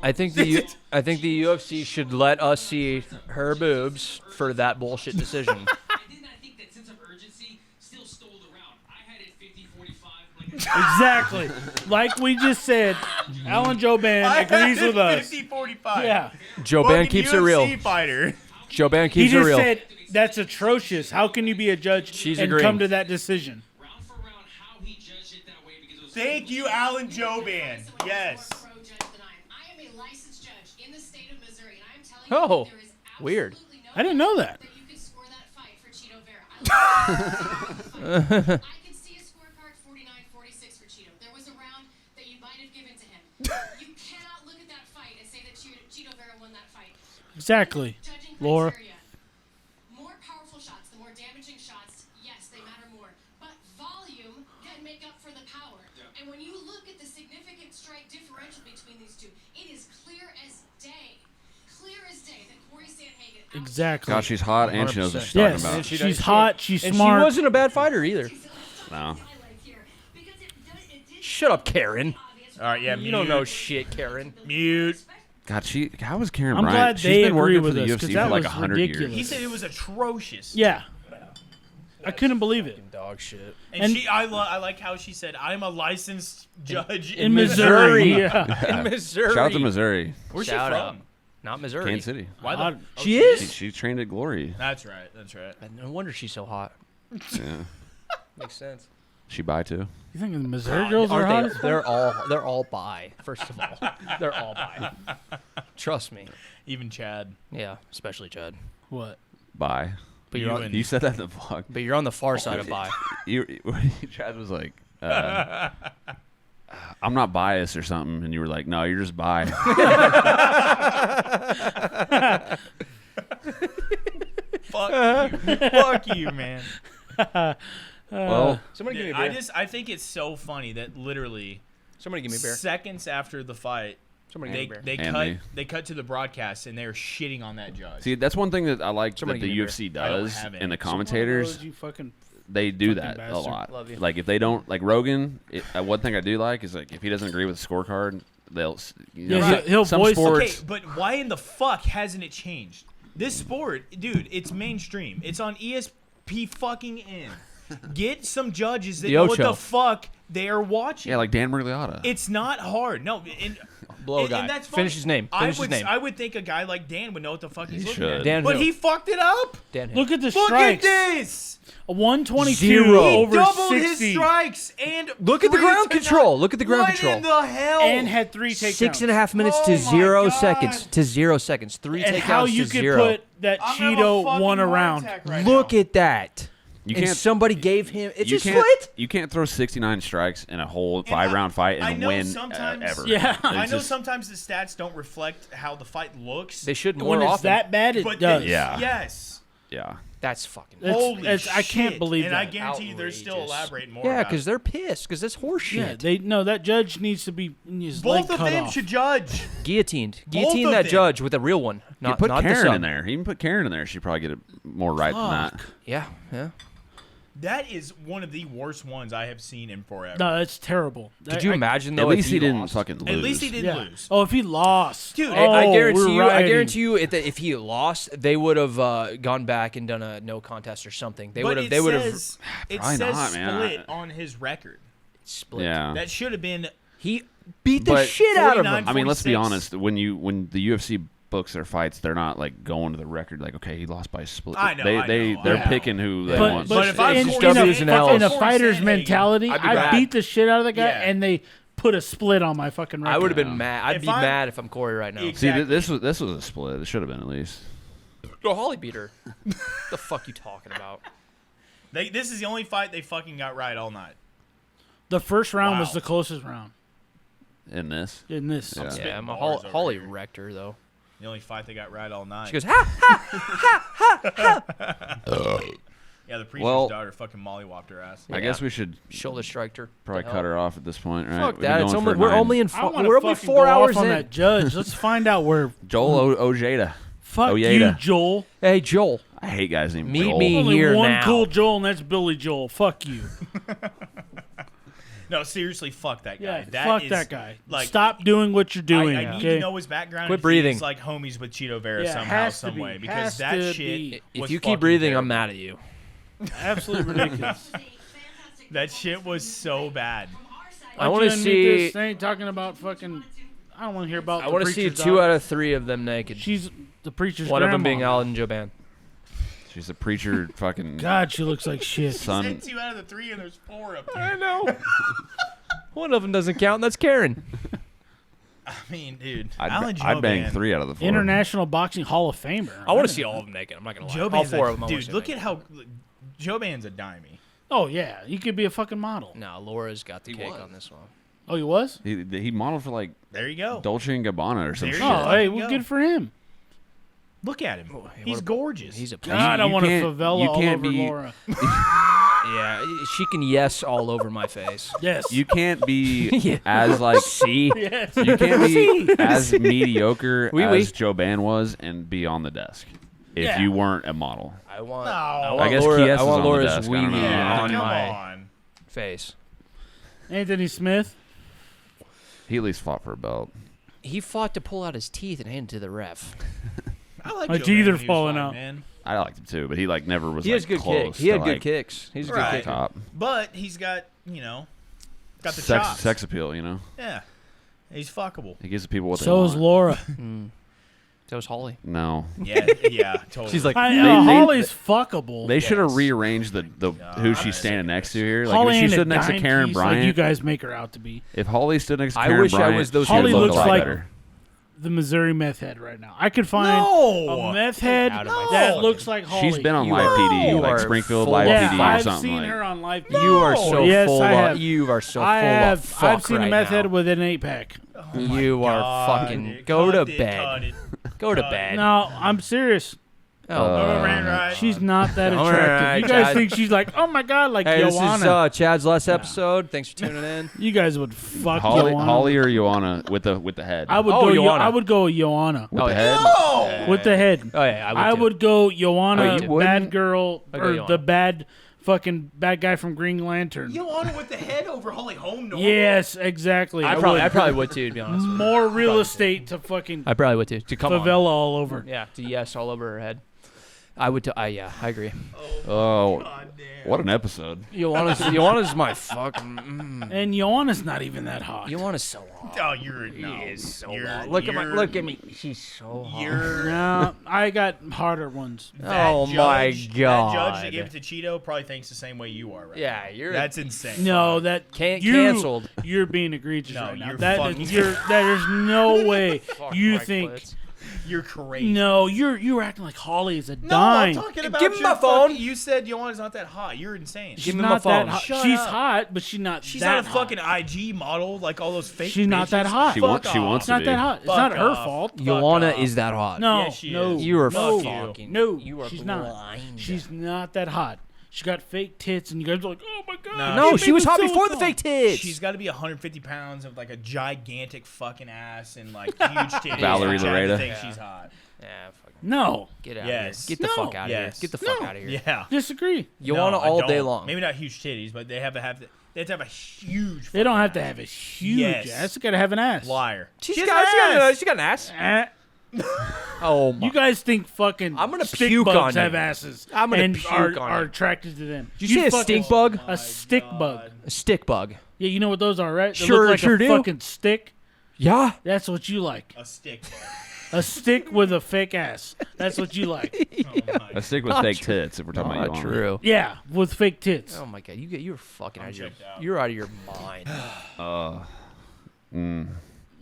I think the UFC should let us see her boobs for that bullshit decision.
I did not think that sense of urgency still stole the round. I had it 50-45.
Exactly. Like we just said, Alan Joban agrees with us.
50-45.
Yeah.
Joe Ban keeps it real.
Fighter.
Joe Ban
He
keeps it
just
real.
said that's atrocious. How can you be a judge
She's
and
agreeing.
come to that decision?
Round for round, how he judged it that way because it was
Thank you, Alan Joban. Yes.
I am a licensed judge in the state of Missouri, and I am telling
Oh,
you there is
weird.
absolutely no
I didn't know that.
that you can score that fight for Chito Vera. I can see a scorecard 49-46 for Chito. There was a round that you might have given to him. You cannot look at that fight and say that Chito Vera won that fight.
Exactly.
Judging
Laura.
criteria. More powerful shots, the more damaging shots, yes, they matter more. But volume can make up for the power. And when you look at the significant strike differential between these two, it is clear as day. Clear as day that Cory Sandhagen
Exactly.
God, she's hot and she knows what she's
100%.
talking
Yes.
about.
She's hot. She's
And
smart.
she wasn't a bad fighter either.
No.
Shut up, Karen.
All right, yeah,
You don't know shit, Karen.
Mute.
God, how was Karen
I'm
Bryant?
glad
She's
they
been
agree
working
with
for the
us,
UFC
'cause
for
that
like
was
100
ridiculous.
years.
He said it was atrocious.
Yeah. I couldn't believe it.
Dog shit.
And I like how she said, "I'm a licensed judge
In Missouri. Yeah.
In Missouri.
Shout out to Missouri,
Where's
Shout
she
out.
from?
Not Missouri.
Kansas City.
Why
Odd.
the?
She is?
She trained at Glory.
That's right. That's right.
No wonder she's so hot.
Yeah.
Makes sense.
She bi too.
You think the Missouri girls are hot?
Aren't they? They're all bi. First of all, they're all bi. Trust me.
Even Chad.
Yeah, especially Chad.
What?
Bi.
But
You
you're on,
and-
You said that in the vlog.
but you're on the far side of bi.
Chad was like, I'm not biased or something, and you were like, no, you're just bi.
Fuck you. Fuck you, man.
Well,
Somebody give me a beer.
I think it's so funny that literally
Somebody give me a beer.
seconds after the fight,
Somebody give me a beer.
they
And
cut
me.
they cut to the broadcast and they're shitting on that judge.
see, that's one thing that I like
Somebody
that the
give me a
UFC
I don't
does,
have any.
and the
So
commentators,
You fucking.
they do
fucking
that a
bastard.
lot.
Love you.
Like if they don't, like Rogan, one thing I do like is like if he doesn't agree with the scorecard, they'll, you know,
Yeah, he'll
some
voice-
sports.
Okay, but why in the fuck hasn't it changed? This sport, dude, it's mainstream. It's on ESP fucking N. Get some judges that
The
know what
Ocho.
the fuck they are watching.
Yeah, like Dan Miragliotta.
It's not hard. No, and,
Blow a guy.
and that's
Finish
funny.
his name.
I
Finish
would,
his name.
I would think a guy like Dan would know what the fuck he's
He
looking
should.
at.
Dan
But
Hill.
he fucked it up.
Dan Hill.
Look at the
Look
strikes.
at this.
A 122
Zero.
over
Doubled
60.
his strikes and
Look at the
three
ground
to
control.
none.
Look at the ground
what
control.
in the hell?
And had 3 takedowns.
6.5 minutes
Oh
to
my
0
God.
seconds. To 0 seconds. 3
And
takedowns
how you
to
could
0.
put that
I'm gonna have a
Chito
fucking
one
heart
around.
attack right
Look
now.
at that.
You
And
can't.
somebody gave him. It's
You
a
can't,
split.
you can't throw 69 strikes in a whole
And
5-round fight
I
and
know
win
sometimes-
ever.
Yeah.
I
It's
know
just-
sometimes the stats don't reflect how the fight looks.
They should more
When it's
often.
that bad, it
but
does.
Yeah.
Yes.
Yeah.
That's fucking.
Holy
I can't
shit.
believe
and
that.
I guarantee you they're still
Outrageous.
elaborating more.
Yeah,
about
because
it.
they're pissed. Because that's horseshit.
Yeah, that judge needs to be his
both
leg
of
cut
them
off.
should judge.
Guillotined.
Both
Guillotine
of
that
them.
judge with a real one.
You
Not
put
not the
Karen
sub.
in there. Even put Karen in there. She'd probably get it more right than that.
Yeah, yeah.
That is one of the worst ones I have seen in forever.
No, that's terrible.
Could you imagine though?
At least
if
he didn't
lost?
fucking lose.
At least he didn't
Yeah.
lose.
Oh, if he lost,
Dude,
oh,
I guarantee
we're
you. I
rioting.
guarantee you, if he lost, they would have gone back and done a no contest or something. They would
but
have. They would have
it
Probably
says
not, man.
split on his record.
split.
Yeah.
That should have been.
He beat the
But-
shit out of
49
him.
I mean, let's be
46.
honest. When the UFC books their fights, they're not like going to the record like, okay, he lost by a split.
I know,
They're
Yeah.
picking who they
But,
want.
But if I'm
in,
Cory
in,
W's
a,
and
Sandhagen-
in a
L's.
fighter's
Sandhagen,
mentality,
I'd be
I
mad.
beat the shit out of the guy,
Yeah.
and they put a split on my fucking record.
I would have been mad. I'd
If
be
I'm-
mad if I'm Corey right now.
See,
Exactly.
this was a split. It should have been at least.
Oh, Holly beat her. The fuck you talking about?
This is the only fight they fucking got right all night.
The first round
Wow.
was the closest round
In this,
in this.
Yeah.
Yeah, I'm a
bars over
Holly
here.
wrecked her though.
The only fight they got right all night.
She goes, ha!
Yeah, the preacher's
Well-
daughter fucking mollywopped her ass.
I guess we should
Shoulder striked her.
probably
The
cut
hell?
her off at this point, right?
Fuck
We've been
that. It's
going
only
for
we're
9.
only in
I wanna
we're only
fucking
4
go
hours
off on
in.
that judge. Let's find out where.
Joel Ojeda.
Fuck
Ojeda.
you, Joel.
Hey Joel,
I hate guys named
Meet
Joel.
me.
Only
Here
one
now.
cool Joel, and that's Billy Joel. Fuck you.
No, seriously, fuck that guy.
Yeah, fuck that guy.
Like,
Stop doing what you're doing.
I need
okay?
to know his background.
Quit
and if
breathing.
He's like homies with Chito Vera
Yeah,
somehow,
has to
some
be.
way,
Has
because that
to
shit.
be.
if
was
you keep
fucking
breathing,
terrible.
I'm mad at you.
Absolutely ridiculous.
That shit was so bad.
I want to
Why'd you unmute
see.
This? They ain't talking about fucking. I don't want to hear about.
I want to see
preacher's
2
daughter.
out of 3 of them naked.
She's the preacher's
One of them
grandma.
being Alan Joban.
She's a preacher, fucking
God, she looks like shit.
son.
Said 2 out of the 3, and there's 4 up there.
I know. One of them doesn't count, and that's Karen.
I mean, dude,
I'd
Alan
bang
Joban-
3 out of the 4.
International Boxing Hall of Famer.
I want to see all of them naked. I'm not gonna lie. All
Joban's
4 of them. I wanna
dude,
see
look
naked.
at how Joban's a dimey.
Oh yeah, he could be a fucking model.
No, Laura's got the
He
cake
was.
on this one.
Oh, he was.
He modeled for like
There you go.
Dolce and Gabbana or some
There
shit.
you
Oh,
go.
hey,
There
well,
you
good
go.
for him.
Look at him.
hey,
He's
what a-
gorgeous.
He's a
God, I
you
want a
can't-
favela
you
all
can't
over
be-
Laura.
Yeah, she can yes all over my face.
Yes.
You can't be
Yeah.
as like
See?
Yes.
you can't be as mediocre
Oui,
as
oui.
Joban was and be on the desk if
Yeah.
you weren't a model.
I want.
No.
I
I
want
guess
Laura,
Kies
I
is
want
on the
Laura's
desk, I don't
weenie
know.
Yeah,
on
come
my
on.
face.
Anthony Smith.
He at least fought for a belt.
He fought to pull out his teeth and hand it to the ref.
I like
My
Joban
teeth are
when he was
falling
fine,
out.
man.
I liked him too, but he like never was.
He has good
close
kicks. He had
to,
good
like,
kicks. He's a good
Right.
kicker.
top.
But he's got, got the chops.
Sex appeal,
Yeah. He's fuckable.
He gives the people what they
So
want.
is Laura.
That was Holly.
No,
Yeah, totally.
She's like,
I know.
They-
Holly's fuckable.
they should have
Yes.
rearranged the who she's standing next to here. Like
Holly
if she
ain't a
stood next to
dime
Karen
piece
Bryant.
like you guys make her out to be.
If Holly stood next to
I
Karen
wish I
Bryant,
was those
she'd
Holly
look
looks
a lot
like
better.
the Missouri meth head right now. I could find
No!
a meth head
Out of my
that
fucking-
looks like Holly.
She's been on
You
Live
are-
PD,
you
like
are
Springfield
full
Live
of-
PD or
I've
something.
seen
like.
her on live.
You are so
Yes,
full
I
of.
have.
You are so
I
full
have.
of fuck
I've seen
right
a meth
now.
head with an 8-pack.
You are fucking. Go to bed. Go to bed.
No, I'm serious.
Right.
She's not that
All
attractive.
right,
You guys
Chad.
think she's like, oh my god, like
Hey, this is
Joanna?
Chad's last episode. Thanks for tuning in.
You guys would fuck
Holly
Joanna.
or Joanna with the head.
I would
Oh,
go.
Joanna.
I would go Joanna
with
Oh,
the
yeah.
head.
with the head.
Oh yeah,
I would go Joanna,
Oh, you
bad
wouldn't?
girl,
I'd go
or
Joanna.
the bad guy from Green Lantern.
Joanna with the head over Holly Holm. normal?
Yes, exactly.
I probably would too. To be honest,
More real estate to fucking
I probably would too. To come
favela
on.
all over.
Yeah, to yes all over her head. I would. Yeah, I agree.
Oh, what an episode!
Joanna's my fucking.
And Joanna's not even that hot.
Joanna's so hot.
Oh, you're no.
He is so
You're-
hot. Look
you're-
at me. She's so hot.
You're
No, I got hotter ones.
that
Oh, my
judge, That
God.
judge that gave it to Cheeto probably thinks the same way you are right
Yeah,
now.
you're.
That's insane.
No, that
Canceled.
You're being egregious
No,
right now.
you're
That
fucking-
is, there's no way
Fuck
you
Mike
think.
Blitz.
You're crazy.
No, you're acting like Holly is a
No,
dime.
I'm talking about
Give me
your
my phone.
fucking- You said Joanna's not that hot. You're insane.
She's
Give me my
not that
phone.
hot.
Shut
She's
up.
hot, but she's not.
She's
that
not a
hot.
fucking IG model like all those fake.
She's not that
bitches.
hot.
She
Fuck
wants. She
off.
wants
It's
to
not
be.
that hot. It's
Fuck
not her
off.
fault.
Fuck
Joanna
off.
is that hot.
No,
Yeah, she
no,
is.
You are
no,
fucking.
no.
You are
she's
blind.
not. She's not that hot. She got fake tits, and you guys are like, oh my god.
No,
made
she was
me
hot
so
before the
hot.
fake tits.
She's got to be 150 pounds of like a gigantic fucking ass and like huge titties.
Valerie
for Chad to
Loretta.
think she's hot.
Yeah, fucking
No,
get out
Yes.
of here. Get the
No.
fuck out of
Yes.
here. Get the fuck
No.
out of here.
Yeah.
disagree.
Joanna
No, I
all day
don't.
long.
Maybe not huge titties, but they have to have a huge.
They don't
fucking
have to
ass.
have a huge
Yes.
ass. They gotta have an ass.
Liar.
She's
She
got
has
an
ass.
ass.
Eh.
Oh my.
You guys think fucking
I'm gonna
stick
puke
bugs
on
have
you.
asses
I'm gonna
and
puke
are,
on
are
you.
attracted to them.
Did you say a
fucking-
stink bug?
A stick bug.
A stick bug.
Yeah, you know what those are, right? They
Sure-
look like
sure
a
do.
fucking stick.
Yeah.
That's what you like.
A stick.
A stick with a fake ass. That's what you like.
Oh my.
I stick with
Not
fake
true.
tits if we're talking
Not
about Joanna.
true.
Yeah, with fake tits.
Oh my god, you're fucking out of your.
checked out.
You're out of your mind.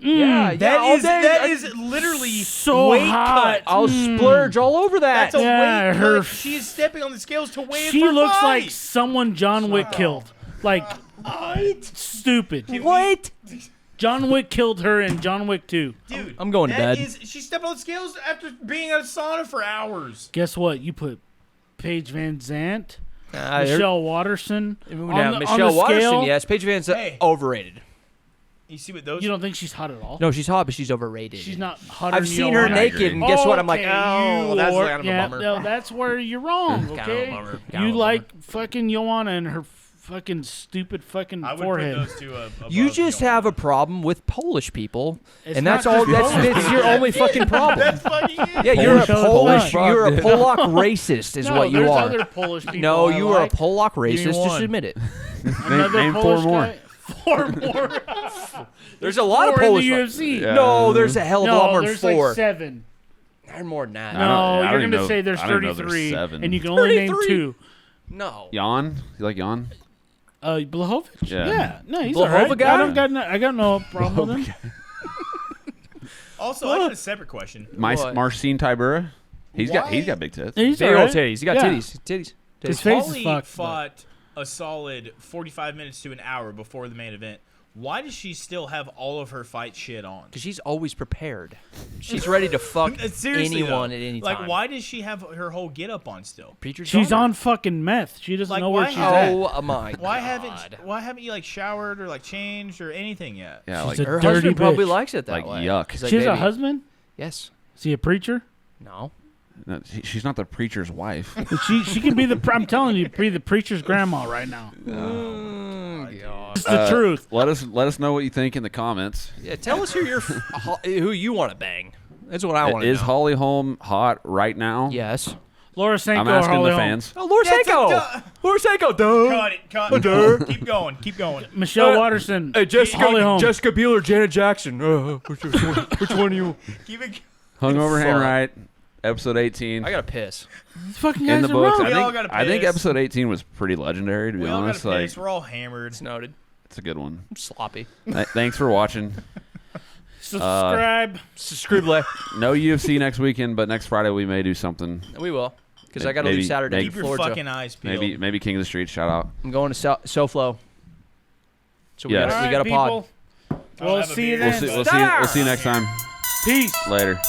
Yeah,
yeah, all day.
that is literally
So
weight
hot.
cut.
I'll splurge all over that.
That's a
Yeah,
weight
her
cut. She's stepping on the scales to weigh in
She
for
looks
fight.
like someone John Wick killed. Like, stupid.
What?
John Wick killed her in John Wick 2.
Dude,
I'm going to
that
bed.
is- she stepped on the scales after being in a sauna for hours.
Guess what? You put Paige Van Zandt,
Michelle
Michelle Watterson on the
Michelle Watterson.
scale.
Yes, Paige Van Zandt,
Hey.
overrated.
You see what those?
You don't think she's hot at all?
No, she's hot, but she's overrated.
She's not hotter
I've
than
seen her
Joanna.
naked, and guess what? I'm like,
Okay,
oh,
you
that's
are-
kind of
yeah,
a bummer.
No, that's where you're wrong,
Kind of a
okay?
bummer. Kind
You
of a
like fucking Joanna and her fucking stupid fucking
I would
forehead.
put those two above
You just
Joanna.
have a problem with Polish people,
It's
and that's
not
all.
just
That's your only fucking problem.
That's fucking it.
Yeah, you're a
Polish
Polish. You're a Polak racist, is
no,
what you
there's
are.
other Polish people.
No,
I
you are a
like.
Polak
me
racist. Just
one.
admit it.
Another
Name four
Polish
more.
guy? 4 more.
There's a lot of
Four in
Polish.
the UFC.
Yeah.
No, there's a hell of a lot
No,
more than
there's
4.
like 7.
There's more than that.
I
No,
don't
you're
even
gonna
know-
say there's
I don't know there's
33,
7.
and you can only name
33?
2.
No.
Jan? You like Jan?
Blahovic?
Yeah.
No, he's
Blahova
alright.
guy?
I got no problem with him.
Also, I got a separate question.
What?
Marcin Tybura? He's got big tits.
He's
Big
alright.
old titties. He got
Yeah.
titties.
His face is
Holly
fucked.
fought a solid 45 minutes to an hour before the main event. Why does she still have all of her fight shit on?
Because she's always prepared. She's ready to fuck
Seriously,
anyone
though.
at any
Like,
time.
why does she have her whole get up on still?
Preacher's
She's
daughter.
on fucking meth. She doesn't
Like,
know where
why
she's
have-
at.
Oh my
Why
god.
haven't you like showered or like changed or anything yet?
Yeah,
She's
like
a
Her
dirty
husband probably
bitch.
likes it that
Like,
way.
yuck.
He's like,
She has a
"Baby."
husband?
Yes.
Is he a preacher?
No.
no, she's not the preacher's wife.
She can be the. I'm telling you, be the preacher's grandma right now. It's the truth.
Let us know what you think in the comments.
Yeah, tell us who who you want to bang. That's what I want to know.
Is Holly Holm hot right now?
Yes.
Lorosenko
I'm
or
asking
Holly
the
Holm?
fans.
Oh, Lorosenko. Lorosenko, duh.
Cut it. Cut. Keep going. Keep going.
Michelle Watterson.
Hey,
Holly Holm.
Jessica Biel, Janet Jackson.
Which one are you?
Keep it.
Hungoverhand,
Fuck.
right? Episode 18.
I gotta piss.
These fucking
in
guys
the
are
books.
wrong.
We all gotta
I think
piss.
episode 18 was pretty legendary, to be
We all
honest.
gotta
Like,
piss. We're all hammered.
It's noted.
it's a good one.
I'm sloppy.
Thanks for watching.
Subscribe.
Scribble.
No UFC next weekend, but next Friday we may do something.
We will. Because I
Maybe-
gotta leave Saturday
maybe-
Keep
for
your
Florida.
fucking eyes peeled.
Maybe King of the Street. Shout out.
I'm going to SoFlo. So we,
Yes.
got,
All
we
right,
got a pod.
people.
I'll
We'll
have a
see you
beer.
then.
We'll see you next time.
Peace.
Later.